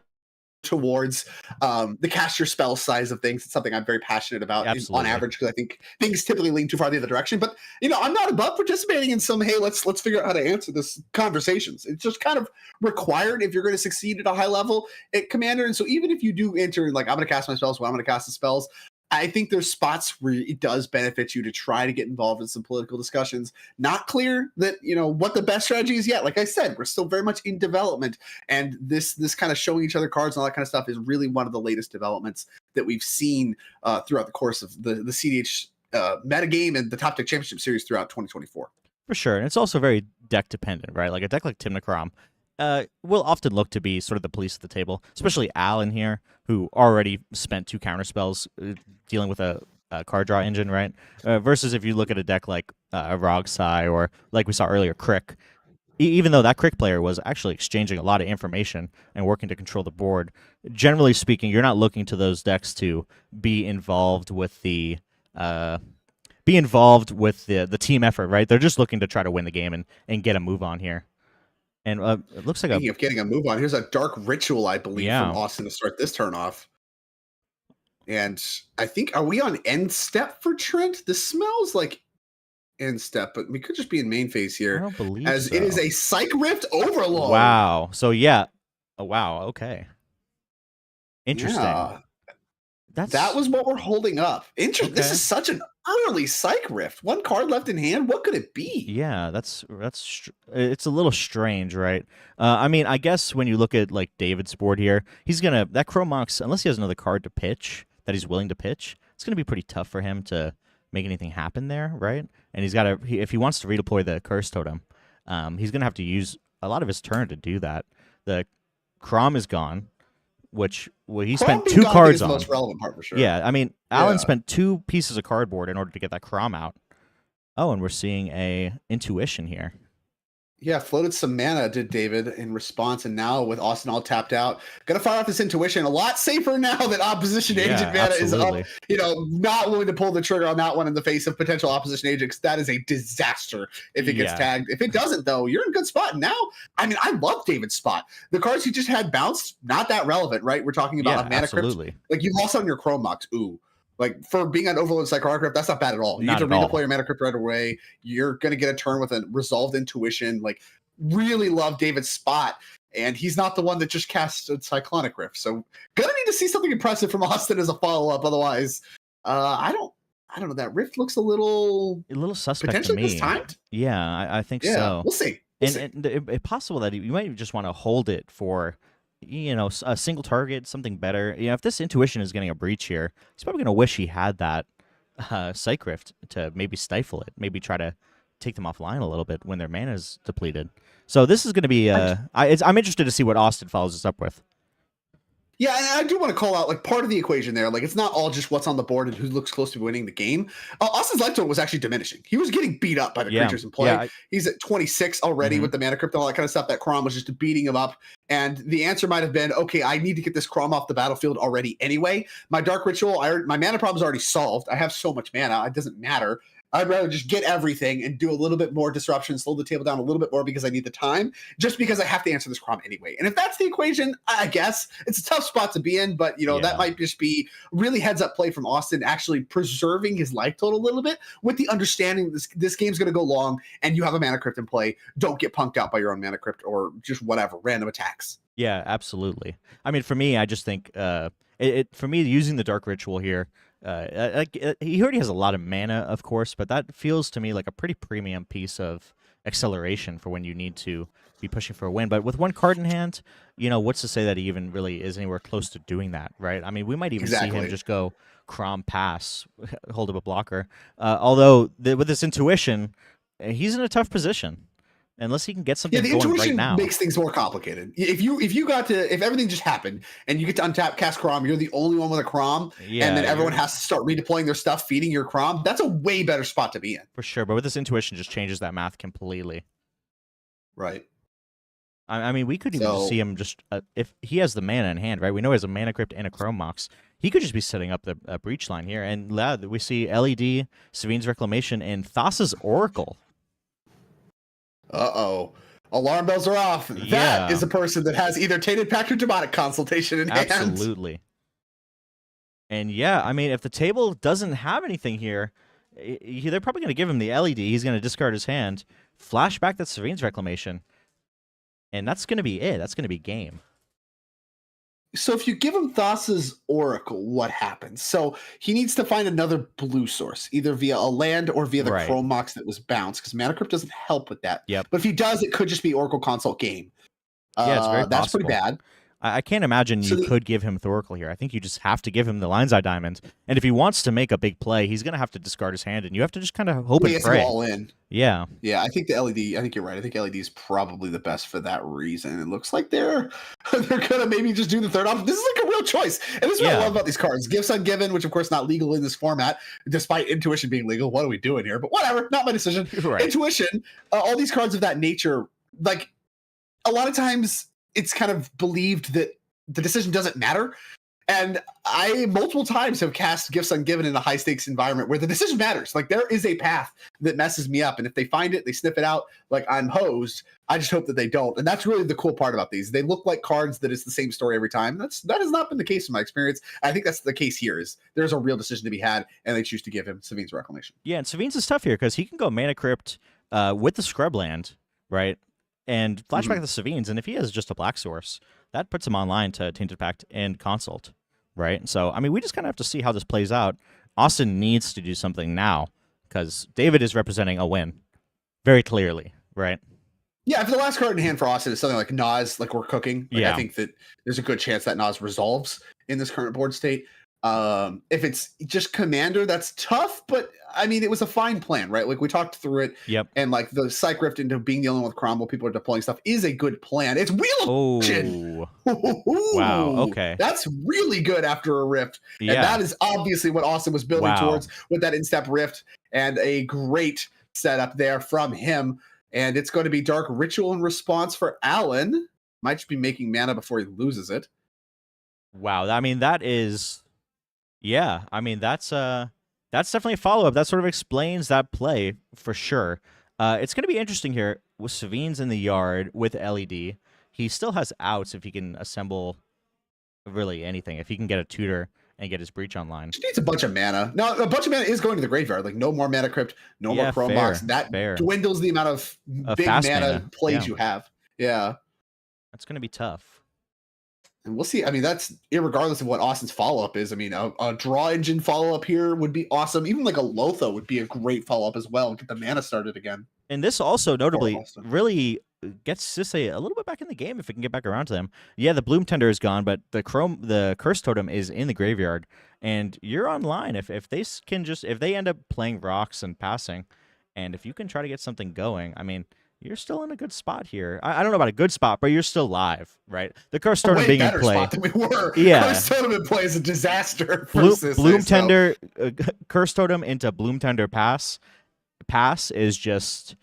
towards the cast your spell size of things. It's something I'm very passionate about on average, because I think things typically lean too far the other direction. But, you know, I'm not above participating in some, hey, let's figure out how to answer this conversations. It's just kind of required if you're going to succeed at a high level at Commander. And so even if you do enter, like, I'm going to cast my spells when I'm going to cast the spells, I think there's spots where it does benefit you to try to get involved in some political discussions. Not clear that, you know, what the best strategy is yet. Like I said, we're still very much in development, and this kind of showing each other cards and all that kind of stuff is really one of the latest developments that we've seen throughout the course of the CDH metagame and the Topdeck Championship Series throughout 2024. For sure, and it's also very deck dependent, right? Like a deck like Timnacrom will often look to be sort of the police at the table, especially Alan here, who already spent 2 counter spells dealing with a card draw engine, right? Versus if you look at a deck like Rogsai or, like we saw earlier, Crick. Even though that Crick player was actually exchanging a lot of information and working to control the board, generally speaking, you're not looking to those decks to be involved with the team effort, right? They're just looking to try to win the game and get a move on here. And it looks like Speaking of getting a move on, here's a Dark Ritual, I believe, from Austin to start this turn off. And I think, are we on end step for Trent? This smells like end step, but we could just be in main phase here. I don't believe as so. It is a Psych Rift Overload. Wow. So yeah. Oh, wow. Okay. Interesting. Yeah. That was what we're holding up. Interesting. Okay. This is such an early Psych Rift. 1 card left in hand. What could it be? Yeah, it's a little strange, right? I mean, I guess when you look at like David's board here, he's gonna that Chrome Mox, unless he has another card to pitch that he's willing to pitch, it's gonna be pretty tough for him to make anything happen there, right? And he's got to if he wants to redeploy the Curse Totem, he's gonna have to use a lot of his turn to do that. The Crom is gone. He spent 2 cards on. The most relevant part for sure. Yeah, I mean, Alan spent 2 pieces of cardboard in order to get that Crom out. Oh, and we're seeing a Intuition here. Yeah, floated some mana, did David, in response, and now with Austin all tapped out, gonna fire off this Intuition. A lot safer now that opposition agent mana is up. You know, not willing to pull the trigger on that one in the face of potential opposition agents. That is a disaster if it gets tagged. If it doesn't, though, you're in a good spot. And now, I mean, I love David's spot. The cards he just had bounced, not that relevant, right? We're talking about a mana crypt. Like, you lost on your Chrome Mox. Ooh. Like, for being on Overload Psychotic Crypt, that's not bad at all. You get to redeploy your Mana Crypt right away. You're going to get a turn with a Resolved Intuition. Like, really love David's spot. and he's not the one that just cast a Cyclonic Rift. So gonna need to see something impressive from Austin as a follow-up. Otherwise, I don't know. That Rift looks a little suspect potentially to me. mistimed. Yeah, I think Yeah, so. we'll see. And it's possible that you might just want to hold it for, a single target, something better. If this intuition is getting a breach here, he's probably going to wish he had that Psych Rift to maybe stifle it, maybe try to take them offline a little bit when their mana is depleted. So this is going to be. I'm interested to see what Austin follows this up with. Yeah, and I do want to call out part of the equation there. It's not all just what's on the board and who looks close to winning the game. Austin's life total was actually diminishing. He was getting beat up by the creatures in play. Yeah, He's at 26 already with the mana crypt and all that kind of stuff. That Crom was just beating him up. And the answer might have been, okay, I need to get this Crom off the battlefield already anyway. My Dark Ritual, my mana problem's already solved. I have so much mana, it doesn't matter. I'd rather just get everything and do a little bit more disruption, slow the table down a little bit more because I need the time, just because I have to answer this Crom anyway. And if that's the equation, I guess it's a tough spot to be in, but that might just be really heads up play from Austin, actually preserving his life total a little bit with the understanding this game's going to go long and you have a mana crypt in play. Don't get punked out by your own mana crypt or just whatever, random attacks. Yeah, absolutely. I mean, for me, I just think for me, using the Dark Ritual here, he already has a lot of mana, of course, but that feels to me like a pretty premium piece of acceleration for when you need to be pushing for a win. But with one card in hand, what's to say that he even really is anywhere close to doing that, right? I mean, we might even see him just go Crom pass, hold up a blocker. Although with this intuition, he's in a tough position. Unless he can get something going right now. Makes things more complicated. If everything just happened and you get to untap cast Crom, you're the only one with a Crom, and then everyone has to start redeploying their stuff, feeding your Crom. That's a way better spot to be in. For sure, but with this intuition, just changes that math completely. Right. I mean, we could even just see him just if he has the mana in hand, right? We know he has a mana crypt and a Chrome Mox. He could just be setting up the breach line here, and we see LED, Sevine's Reclamation, and Thassa's Oracle. Uh-oh. Alarm bells are off. That is a person that has either Tainted Pact or Demonic Consultation in hand. Absolutely. And I mean, if the table doesn't have anything here, they're probably going to give him the LED. He's going to discard his hand, flash back that Sevine's Reclamation, and that's going to be it. That's going to be game. So if you give him Thassa's Oracle, what happens? So he needs to find another blue source, either via a land or via the Chrome Mox that was bounced, because Mana Crypt doesn't help with that. Yep. But if he does, it could just be Oracle Consult game. Yeah, it's very possible. That's pretty bad. I can't imagine you could give him Thoracle here. I think you just have to give him the Lion's Eye Diamond. And if he wants to make a big play, he's going to have to discard his hand, and you have to just kind of hope and pray. All in. Yeah. Yeah, I think the LED, I think you're right. I think LED is probably the best for that reason. It looks like they're going to maybe just do the third option. This is like a real choice. And this is what I love about these cards. Gifts Ungiven, which of course not legal in this format, despite Intuition being legal. What are we doing here? But whatever, not my decision. Right. Intuition, all these cards of that nature, like a lot of times it's kind of believed that the decision doesn't matter. And I multiple times have cast Gifts Ungiven in a high stakes environment where the decision matters. Like there is a path that messes me up. And if they find it, they sniff it out, like I'm hosed. I just hope that they don't. And that's really the cool part about these. They look like cards that is the same story every time. That has not been the case in my experience. I think that's the case here is there's a real decision to be had and they choose to give him Sevine's Reclamation. Yeah, and Sevine's is tough here because he can go Mana Crypt with the Scrubland, right? And flashback the Sevine's. And if he has just a black source, that puts him online to Tainted Pact and Consult, right? So, I mean, we just kind of have to see how this plays out. Austin needs to do something now because David is representing a win very clearly, right? Yeah, if the last card in hand for Austin is something like Nas, like we're cooking, I think that there's a good chance that Nas resolves in this current board state. If it's just Commander, that's tough, but I mean, it was a fine plan, right? Like we talked through it. Yep. And like the Psych Rift into being the only one with Cromwell, people are deploying stuff is a good plan. It's Wheel of Fortune. Wow. Okay. That's really good after a Rift. Yeah. And that is obviously what Austin was building towards with that instep Rift and a great setup there from him. And it's going to be Dark Ritual in response for Alan. Might just be making mana before he loses it. Wow. I mean, that is... Yeah, I mean, that's definitely a follow-up. That sort of explains that play for sure. It's going to be interesting here with Sevine's in the yard with LED. He still has outs if he can assemble really anything. If he can get a tutor and get his breach online. He needs a bunch of mana. Now, a bunch of mana is going to the graveyard. Like, no more Mana Crypt, no more Chrome Box. That dwindles the amount of big mana plays you have. Yeah. That's going to be tough. And we'll see. I mean, that's irregardless of what Austin's follow-up is. I mean, a draw engine follow-up here would be awesome. Even like a Lotho would be a great follow-up as well. Get the mana started again. And this also notably Austin. really gets Sisay a little bit back in the game if it can get back around to them. Yeah, the Bloom Tender is gone, but the Curse Totem is in the graveyard, and you're online if they can just if they end up playing rocks and passing, and if you can try to get something going. I mean, you're still in a good spot here. I don't know about a good spot, but you're still live, right? The Curse Totem Way being in better play. spot than we were. Yeah. Curse Totem play is a disaster. For Sisay, Bloom so. Tender, Curse Totem into Bloom Tender pass is just,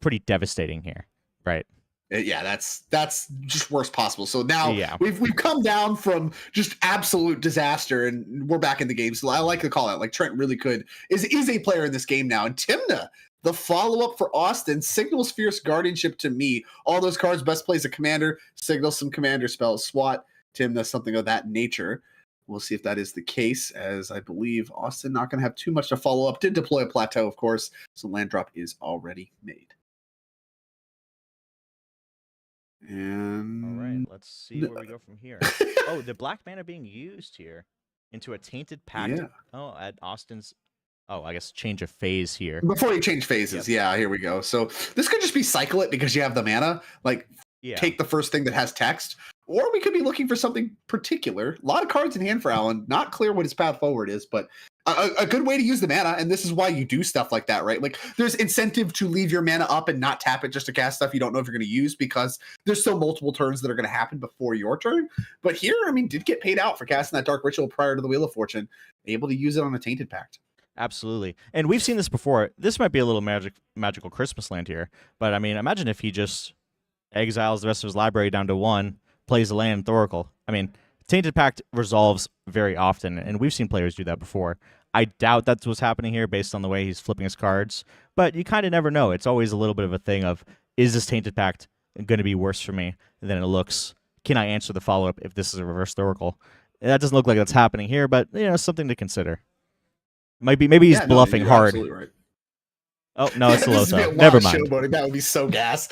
pretty devastating here, right? Yeah, that's just worst possible. So now Yeah. we've come down from just absolute disaster, and we're back in the game. So I like to call it like Trent really is a player in this game now. And Timna, the follow-up for Austin, signals Fierce Guardianship to me. All those cards best plays a commander, signals some commander spells, SWAT, Timna, something of that nature. We'll see if that is the case, as I believe Austin not going to have too much to follow up. Did deploy a plateau, of course, so land drop is already made. And All right, let's see where we go from here. Oh, the black mana being used here into a Tainted Pact. Yeah. Oh, at Austin's. Oh, I guess change of phase here. Before you change phases, yeah, here we go. So this could just be cycle it because you have the mana. Like, take the first thing that has text. Or we could be looking for something particular. A lot of cards in hand for Alan. Not clear what his path forward is, but a good way to use the mana. And this is why you do stuff like that, right? Like, there's incentive to leave your mana up and not tap it just to cast stuff you don't know if you're going to use, because there's still multiple turns that are going to happen before your turn. But here, I mean, did get paid out for casting that Dark Ritual prior to the Wheel of Fortune. Able to use it on a Tainted Pact. Absolutely. And we've seen this before. This might be a little magical Christmas land here. But, I mean, imagine if he just exiles the rest of his library down to 1, plays a land Thoracle. I mean, Tainted Pact resolves very often, and we've seen players do that before. I doubt that's what's happening here based on the way he's flipping his cards, but you kind of never know. It's always a little bit of a thing of, is this Tainted Pact going to be worse for me than it looks? Can I answer the follow-up if this is a reverse Thoracle? That doesn't look like that's happening here, but, something to consider. Maybe he's bluffing hard. Right. Oh, no, it's Lotho. Never mind. That would be so gas.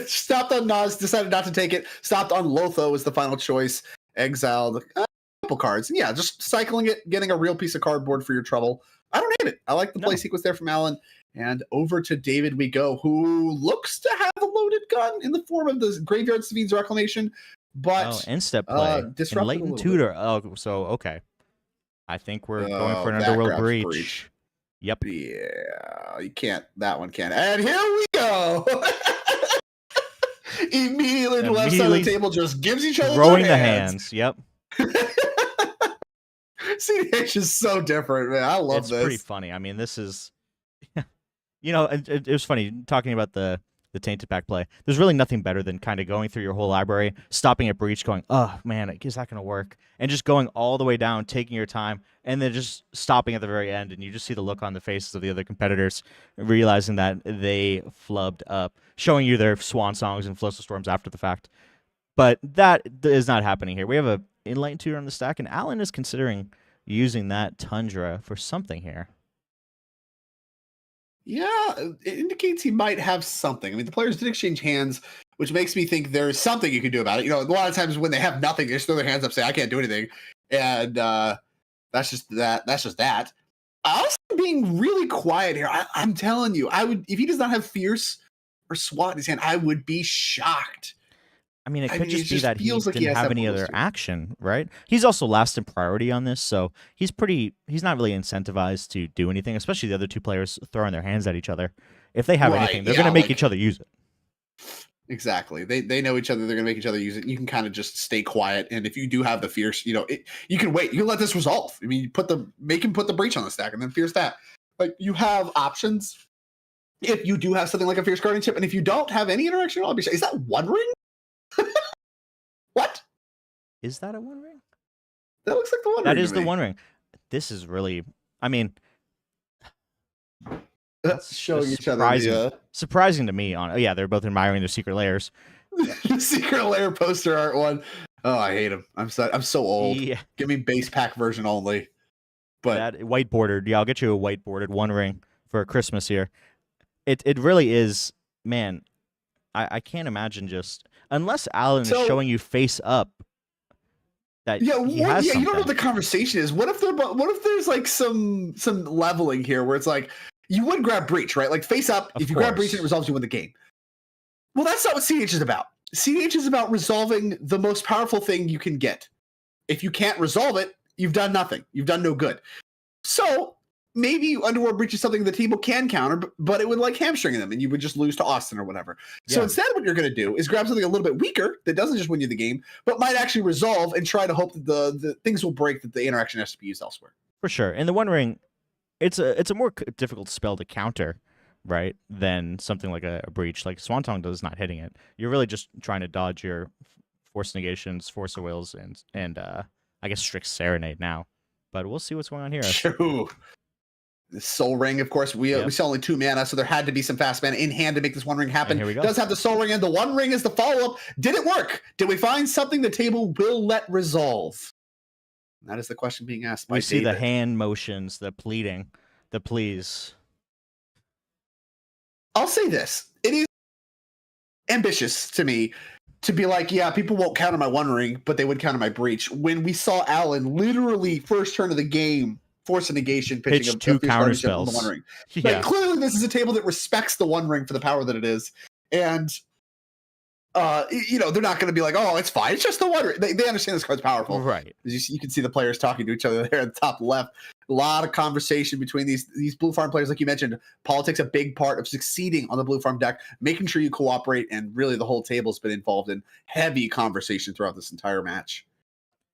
Stopped on Nas, decided not to take it. Stopped on Lotho was the final choice. Exiled a couple cards. And yeah, just cycling it, getting a real piece of cardboard for your trouble. I don't hate it. I like the play sequence there from Alan. And over to David we go, who looks to have a loaded gun in the form of the Graveyard Savine's Reclamation. But end-step play. Latent Tutor. Oh, so, okay. I think we're going for an Underworld Breach. Yep. Yeah, you can't. That one can't. And here we go. Immediately the left side of the table just gives each other throwing the hands. Yep. CDH is so different, man. I love this. It's pretty funny. I mean, this is, it was funny talking about the Tainted Pact play. There's really nothing better than kind of going through your whole library, stopping at Breach, going, oh, man, is that going to work? And just going all the way down, taking your time, and then just stopping at the very end, and you just see the look on the faces of the other competitors, realizing that they flubbed up, showing you their swan songs and Floats of Storms after the fact. But that is not happening here. We have a Enlightened Tutor on the stack, and Alan is considering using that Tundra for something here. Yeah, it indicates he might have something. I mean, the players did exchange hands, which makes me think there's something you can do about it. A lot of times when they have nothing, they just throw their hands up, say, I can't do anything. And that's just that. I also being really quiet here. I'm telling you, I would, if he does not have Fierce or SWAT in his hand, I would be shocked. I mean, it could just be that he didn't have any other action, right? He's also last in priority on this, so he's not really incentivized to do anything, especially the other two players throwing their hands at each other. If they have anything, they're going to make each other use it. Exactly. They know each other. They're going to make each other use it. You can kind of just stay quiet. And if you do have the Fierce, you can wait. You can let this resolve. I mean, make him put the Breach on the stack and then Fierce that. Like, you have options if you do have something like a Fierce Guardianship. And if you don't have any interaction at all, is that One Ring? What? Is that a One Ring? That looks like the One Ring. That is the One Ring. This is really, I mean, showing each other. Surprising to me. They're both admiring their secret layers. The secret layer poster art one. Oh, I hate him. I'm so old. Yeah. Give me base pack version only. But that white bordered. Yeah, I'll get you a white bordered One Ring for Christmas here. It really is, man. I can't imagine just unless Alan is So- showing you face up that Yeah, he has you don't know what something. the conversation is. What if there's like some leveling here where it's like you would grab breach, right? Like face up, Of if you grab breach course. and it resolves, you win the game. Well, that's not what CH is about. CH is about resolving the most powerful thing you can get. If you can't resolve it, you've done nothing. You've done no good. So maybe Underworld Breach is something the table can counter, but it would like hamstring them and you would just lose to Austin or whatever. So Yeah. instead, what you're going to do is grab something a little bit weaker that doesn't just win you the game, but might actually resolve and try to hope that the things will break, that the interaction has to be used elsewhere. For sure. And the One Ring, it's a more difficult spell to counter, right, than something like a breach. Like Swanton does not hitting it. You're really just trying to dodge your force negations, force of wills, and I guess strict serenade now. But we'll see what's going on here. True. The Soul Ring, of course, we saw only 2 mana, so there had to be some fast mana in hand to make this One Ring happen. And here we go. Does have the Soul Ring, and the One Ring is the follow-up. Did it work? Did we find something the table will let resolve? That is the question being asked by We see the David. hand motions, the pleading, the pleas. I'll say this. It is ambitious to me to be like, yeah, people won't counter my One Ring, but they would counter my breach. When we saw Alan literally first turn of the game force a negation, pitching Pitch 2 Fierce counter Guardianship on the spells. One Ring. Yeah. Like, clearly, this is a table that respects the One Ring for the power that it is, and they're not going to be like, oh, it's fine. It's just the One Ring. They understand this card's powerful. Right. You can see the players talking to each other there at the top left. A lot of conversation between these Blue Farm players, like you mentioned. Politics a big part of succeeding on the Blue Farm deck, making sure you cooperate, and really the whole table's been involved in heavy conversation throughout this entire match.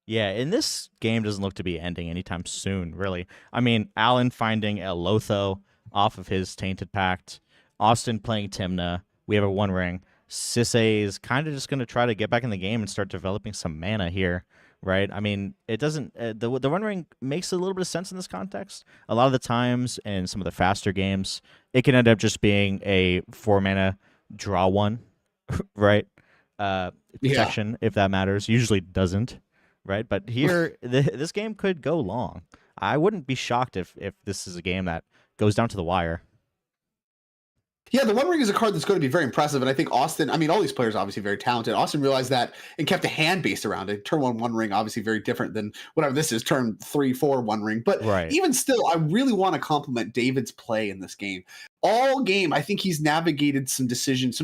Yeah, and this game doesn't look to be ending anytime soon, really. I mean, Alan finding El Lotho off of his Tainted Pact, Austin playing Tymna, we have a One Ring. Sisay is kind of just going to try to get back in the game and start developing some mana here, right? I mean, it doesn't... the One Ring makes a little bit of sense in this context. A lot of the times in some of the faster games, it can end up just being a 4-mana draw one, right? Protection, if that matters. Usually doesn't. Right, but here this game could go long. I wouldn't be shocked if this is a game that goes down to the wire. Yeah, the One Ring is a card that's going to be very impressive, and I think Austin, I mean, all these players are obviously very talented. Austin realized that and kept a hand based around it. Turn 1 One Ring, obviously very different than whatever this is, turn 3/4 One Ring. But Right. even still, I really want to compliment David's play in this game. All game, I think he's navigated some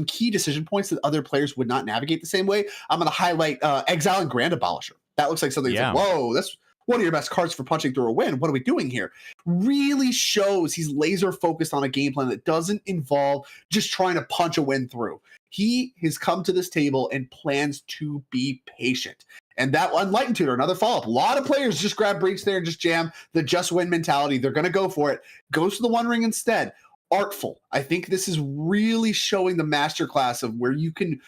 key decision points that other players would not navigate the same way. I'm going to highlight Exile and Grand Abolisher. That looks like something that's like, whoa, that's one of your best cards for punching through a win. What are we doing here? Really shows he's laser focused on a game plan that doesn't involve just trying to punch a win through. He has come to this table and plans to be patient. And that Unlightened Tutor, another follow-up. A lot of players just grab breach there and just jam the just win mentality. They're going to go for it. Goes to the One Ring instead. Artful. I think this is really showing the masterclass of where you can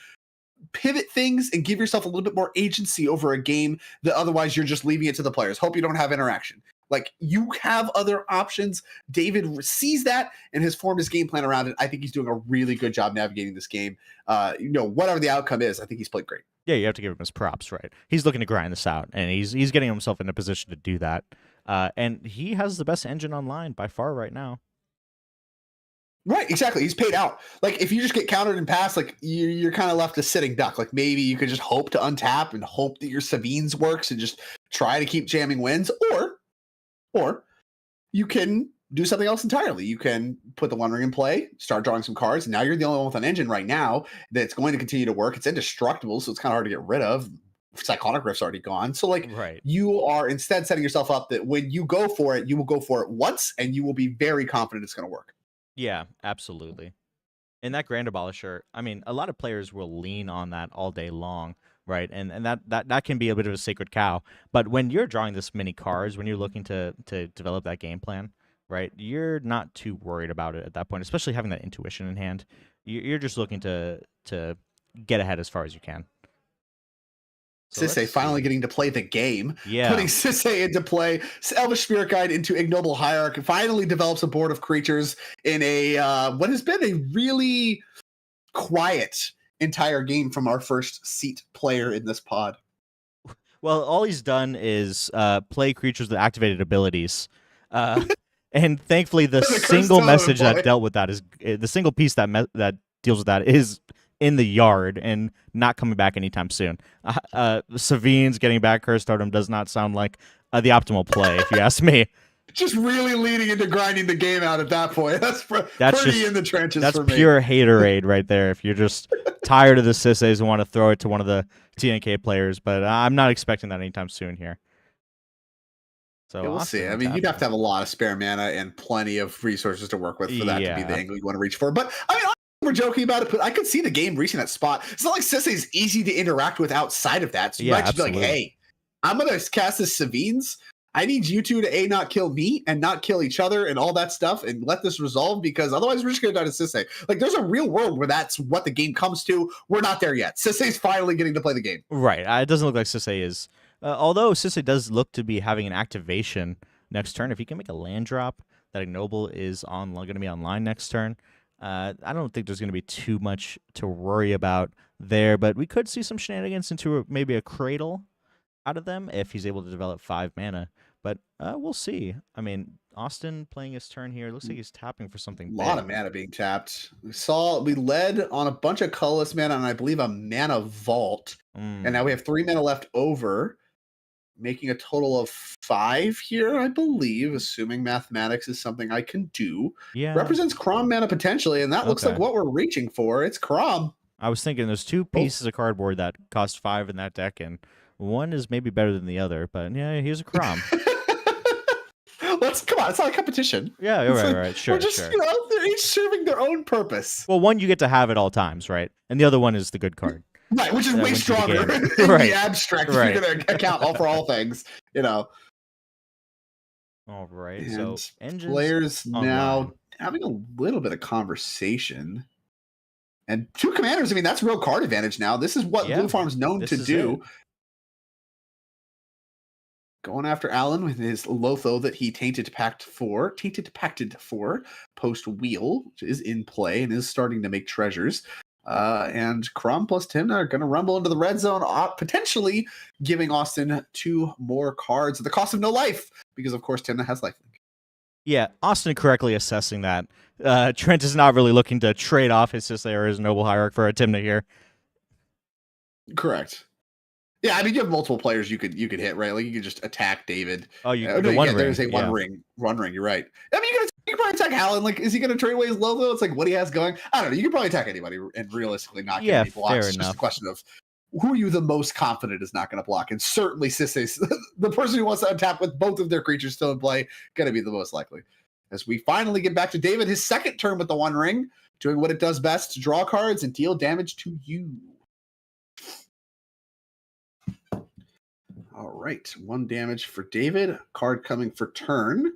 pivot things and give yourself a little bit more agency over a game that otherwise you're just leaving it to the players. Hope you don't have interaction. Like, you have other options. David sees that and has formed his game plan around it. I think he's doing a really good job navigating this game. Whatever the outcome is, I think he's played great. Yeah, you have to give him his props, right? He's looking to grind this out, and he's getting himself in a position to do that. And he has the best engine online by far right now. Right, exactly. He's paid out. Like, if you just get countered and passed, like, you're kind of left a sitting duck. Like, maybe you could just hope to untap and hope that your Savines works and just try to keep jamming wins, or you can do something else entirely. You can put the One Ring in play, start drawing some cards. Now you're the only one with an engine right now that's going to continue to work. It's indestructible, so it's kind of hard to get rid of. Cyclonic Rift's already gone. So, like, right. You are instead setting yourself up that when you go for it, you will go for it once, and you will be very confident it's going to work. Yeah, absolutely. And that Grand Abolisher, I mean, a lot of players will lean on that all day long, right? And that can be a bit of a sacred cow. But when you're drawing this many cards, when you're looking to develop that game plan, right, you're not too worried about it at that point, especially having that intuition in hand. You're just looking to get ahead as far as you can. So Sisay finally getting to play the game. Yeah. Putting Sisay into play. Elvish Spirit Guide into Ignoble Hierarch. Finally develops a board of creatures in a what has been a really quiet entire game from our first seat player in this pod. Well, all he's done is play creatures with activated abilities. And thankfully the single message that dealt with that is the single piece that deals with that is in the yard and not coming back anytime soon. Savine's getting back her stardom does not sound like the optimal play, if you ask me. Just really leading into grinding the game out at that point. That's pretty just, in the trenches that's for me. pure haterade right there. If you're just tired of the Sisseys and want to throw it to one of the TNK players, but I'm not expecting that anytime soon here. So yeah, we'll see. I mean, you'd have to have a lot of spare mana and plenty of resources to work with for that to be the angle you want to reach for. But I mean, we're joking about it, but I could see the game reaching that spot. It's not like Sisey's easy to interact with outside of that. So you might just be like, hey, I'm going to cast this Savines. I need you two to not kill me and not kill each other and all that stuff and let this resolve, because otherwise we're just going to die to Sisey. Like, there's a real world where that's what the game comes to. We're not there yet. Sisey's finally getting to play the game. Right. It doesn't look like Sisey is. Although Sisey does look to be having an activation next turn. If he can make a land drop, that Ignoble is going to be online next turn. I don't think there's going to be too much to worry about there, but we could see some shenanigans into maybe a Cradle out of them if he's able to develop 5 mana. But we'll see. I mean, Austin playing his turn here. Looks like he's tapping for something big. A lot of mana being tapped. We led on a bunch of colorless mana and I believe a mana vault. And now we have 3 mana left over, making a total of 5 here, I believe, assuming mathematics is something I can do. Yeah. Represents Crom mana potentially, and that looks like what we're reaching for. It's Crom. I was thinking there's 2 pieces of cardboard that cost 5 in that deck, and one is maybe better than the other, but yeah, here's a Crom. Come on, it's not a competition. Yeah, right. Sure, we're just, sure. They're each serving their own purpose. Well, one you get to have at all times, right? And the other one is the good card. Right, which is way stronger in the abstract if you're going to account for all things, All right, and so engines players online. Now having a little bit of conversation. And 2 commanders, I mean, that's real card advantage now. This is what Blue Farm's known to do. Going after Alan with his Lotho that he tainted pacted for post wheel, which is in play and is starting to make treasures. And Crom plus Timna are going to rumble into the red zone, potentially giving Austin 2 more cards at the cost of no life, because of course Timna has lifelink. Yeah, Austin correctly assessing that. Trent is not really looking to trade off his Sisay or his Noble Hierarch for a Timna here. Correct. Yeah, I mean, you have multiple players you could hit, right? Like, you could just attack David. Oh, there's a one ring. You're right. I mean, you can probably attack Alan. Like, is he going to trade away his Lotho? It's like what he has going. I don't know. You can probably attack anybody and realistically not get any blocks. It's just a question of who are you the most confident is not going to block. And certainly Sisay's, the person who wants to untap with both of their creatures still in play, going to be the most likely. As we finally get back to David, his second turn with the One Ring, doing what it does best, to draw cards and deal damage to you. All right, 1 damage for David. Card coming for turn.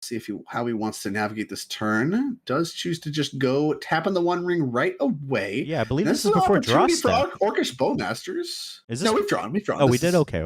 See how he wants to navigate this turn. Does choose to just go tapping the One Ring right away. Yeah, I believe this is before draw step. For Orcish Bowmasters. No, we've drawn. Oh, we did? Okay.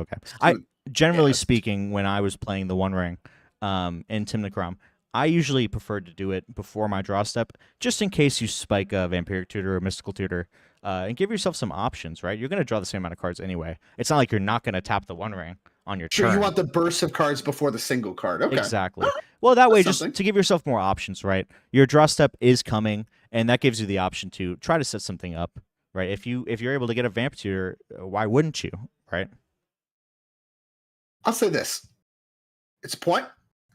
Generally speaking, when I was playing the One Ring in Timna Crom, I usually preferred to do it before my draw step, just in case you spike a Vampiric Tutor or Mystical Tutor, and give yourself some options, right? You're going to draw the same amount of cards anyway. It's not like you're not going to tap the One Ring on your turn. Sure, you want the burst of cards before the single card. Okay. Exactly. Well, that way, just to give yourself more options, right? Your draw step is coming, and that gives you the option to try to set something up, right? If you're able to get a Vamp Tutor, why wouldn't you, right? I'll say this. It's a point.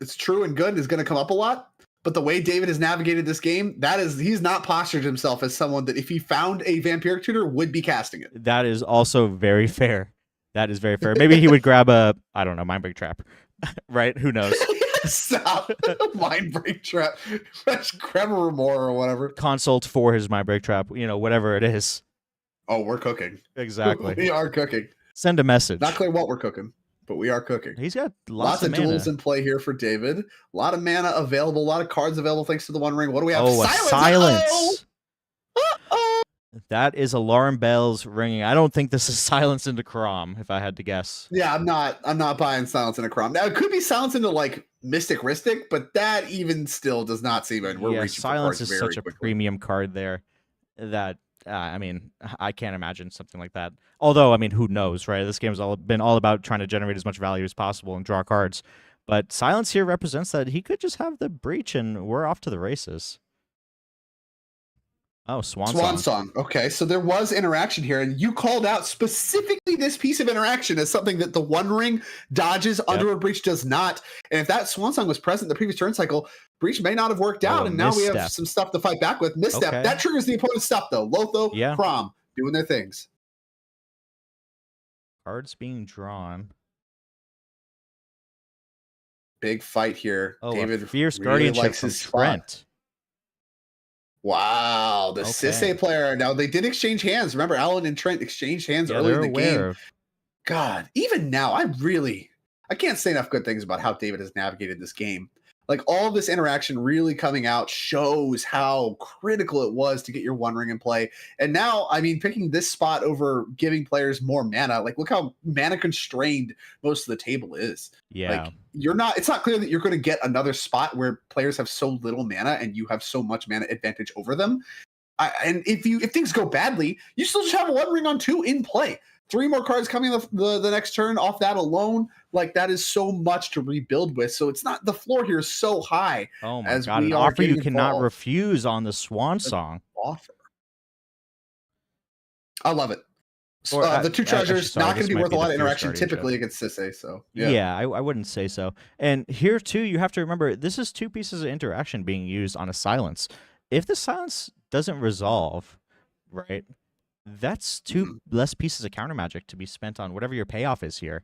It's true and good. Is going to come up a lot. But the way David has navigated this game, he's not postured himself as someone that if he found a Vampiric Tutor would be casting it. That is also very fair. That is very fair. Maybe he would grab Mindbreak Trap, right? Who knows? Stop. Mindbreak Trap. Grab a Remore or whatever. Consult for his Mindbreak Trap, whatever it is. Oh, we're cooking. Exactly. We are cooking. Send a message. Not clear what we're cooking, but we are cooking. He's got lots of duels in play here for David. A lot of mana available, a lot of cards available thanks to the One Ring. What do we have? Oh, silence. That is alarm bells ringing. I don't think this is silence into Crom, if I had to guess. Yeah, I'm not buying silence into Crom. Now it could be silence into like Mystic Ristic, but that even still does not seem it. We're reaching silence for cards is such a quickly. premium card there that I can't imagine something like that. Although, who knows, right? This game's been all about trying to generate as much value as possible and draw cards. But silence here represents that he could just have the breach and we're off to the races. Oh, Swan Swan Song. Song. Okay, so there was interaction here, and you called out specifically this piece of interaction as something that the One Ring dodges, Underworld Breach does not. And if that Swan Song was present in the previous turn cycle, Breach may not have worked out, a and now we have misstep. some stuff to fight back with. Misstep. Okay. That triggers the opponent's stuff, though. Lotho, Yeah. Crom, doing their things. Cards being drawn. Big fight here. Oh, David a fierce really guardianship likes from his spot. Trent. Wow, the Okay. Sisse player. Now, they did exchange hands. Remember, Alan and Trent exchanged hands Yeah, early they're in the aware game. of. God, even now, I can't say enough good things about how David has navigated this game. Like, all of this interaction really coming out shows how critical it was to get your One Ring in play. And now, I mean, picking this spot over giving players more mana, like, look how mana constrained most of the table is. Yeah. Like, it's not clear that you're going to get another spot where players have so little mana and you have so much mana advantage over them. And if things go badly, you still just have a One Ring on 2 in play. 3 more cards coming the next turn off that alone. Like, that is so much to rebuild with. So it's not, the floor here is so high. Oh my as god, we an are offer you getting cannot involved. refuse on the Swan Song. Offer. I love it. Or, The two treasures, sorry, not going this to be might worth be a lot the of fierce interaction guardianship. typically against Sisse. So Yeah, I wouldn't say so. And here too, you have to remember this is 2 pieces of interaction being used on a silence. If the silence doesn't resolve, right, that's 2 less pieces of counter magic to be spent on whatever your payoff is here.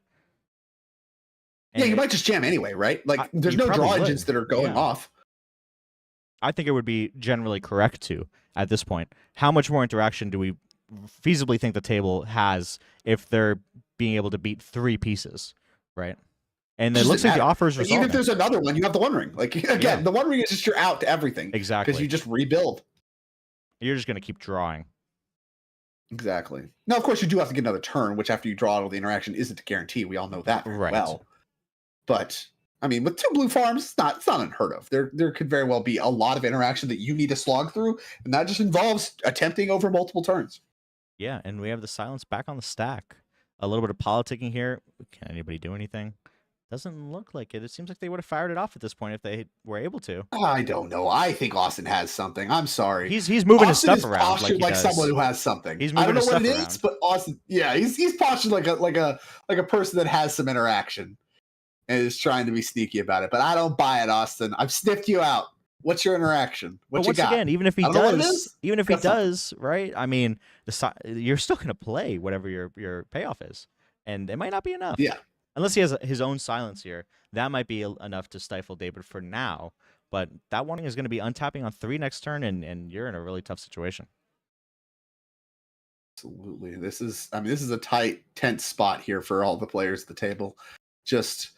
Yeah, And you might just jam anyway, right? Like, there's you no probably draw would. engines that are going Yeah. off. I think it would be generally correct to at this point. How much more interaction do we feasibly think the table has if they're being able to beat 3 pieces, right? And it Just looks like the matter. offer is Like, even if resolving. there's another one, you have the One Ring. Like, again, Yeah. the One Ring is just your out to everything. Exactly. Because you just rebuild. You're just going to keep drawing. Exactly. Now, of course, you do have to get another turn, which after you draw out all the interaction isn't a guarantee. We all know that very Right. well. But I mean, with 2 blue farms, it's not unheard of. There could very well be a lot of interaction that you need to slog through, and that just involves attempting over multiple turns. Yeah, and we have the silence back on the stack. A little bit of politicking here. Can anybody do anything? Doesn't look like it. It seems like they would have fired it off at this point if they were able to. I don't know. I think Austin has something. I'm sorry. He's moving his Austin stuff is around postured like he does. someone who has something. He's I don't moving know his what it stuff is, around. but Austin, yeah, he's postured like a person that has some interaction and is trying to be sneaky about it. But I don't buy it, Austin. I've sniffed you out. What's your interaction? What But you once got? again, even if he I don't know what it does, is. even if he Got something. does, right? I mean, you're still going to play whatever your payoff is, and it might not be enough. Yeah. Unless he has his own silence here, that might be enough to stifle David for now. But that warning is going to be untapping on 3 next turn, and you're in a really tough situation. Absolutely. This is a tight, tense spot here for all the players at the table. Just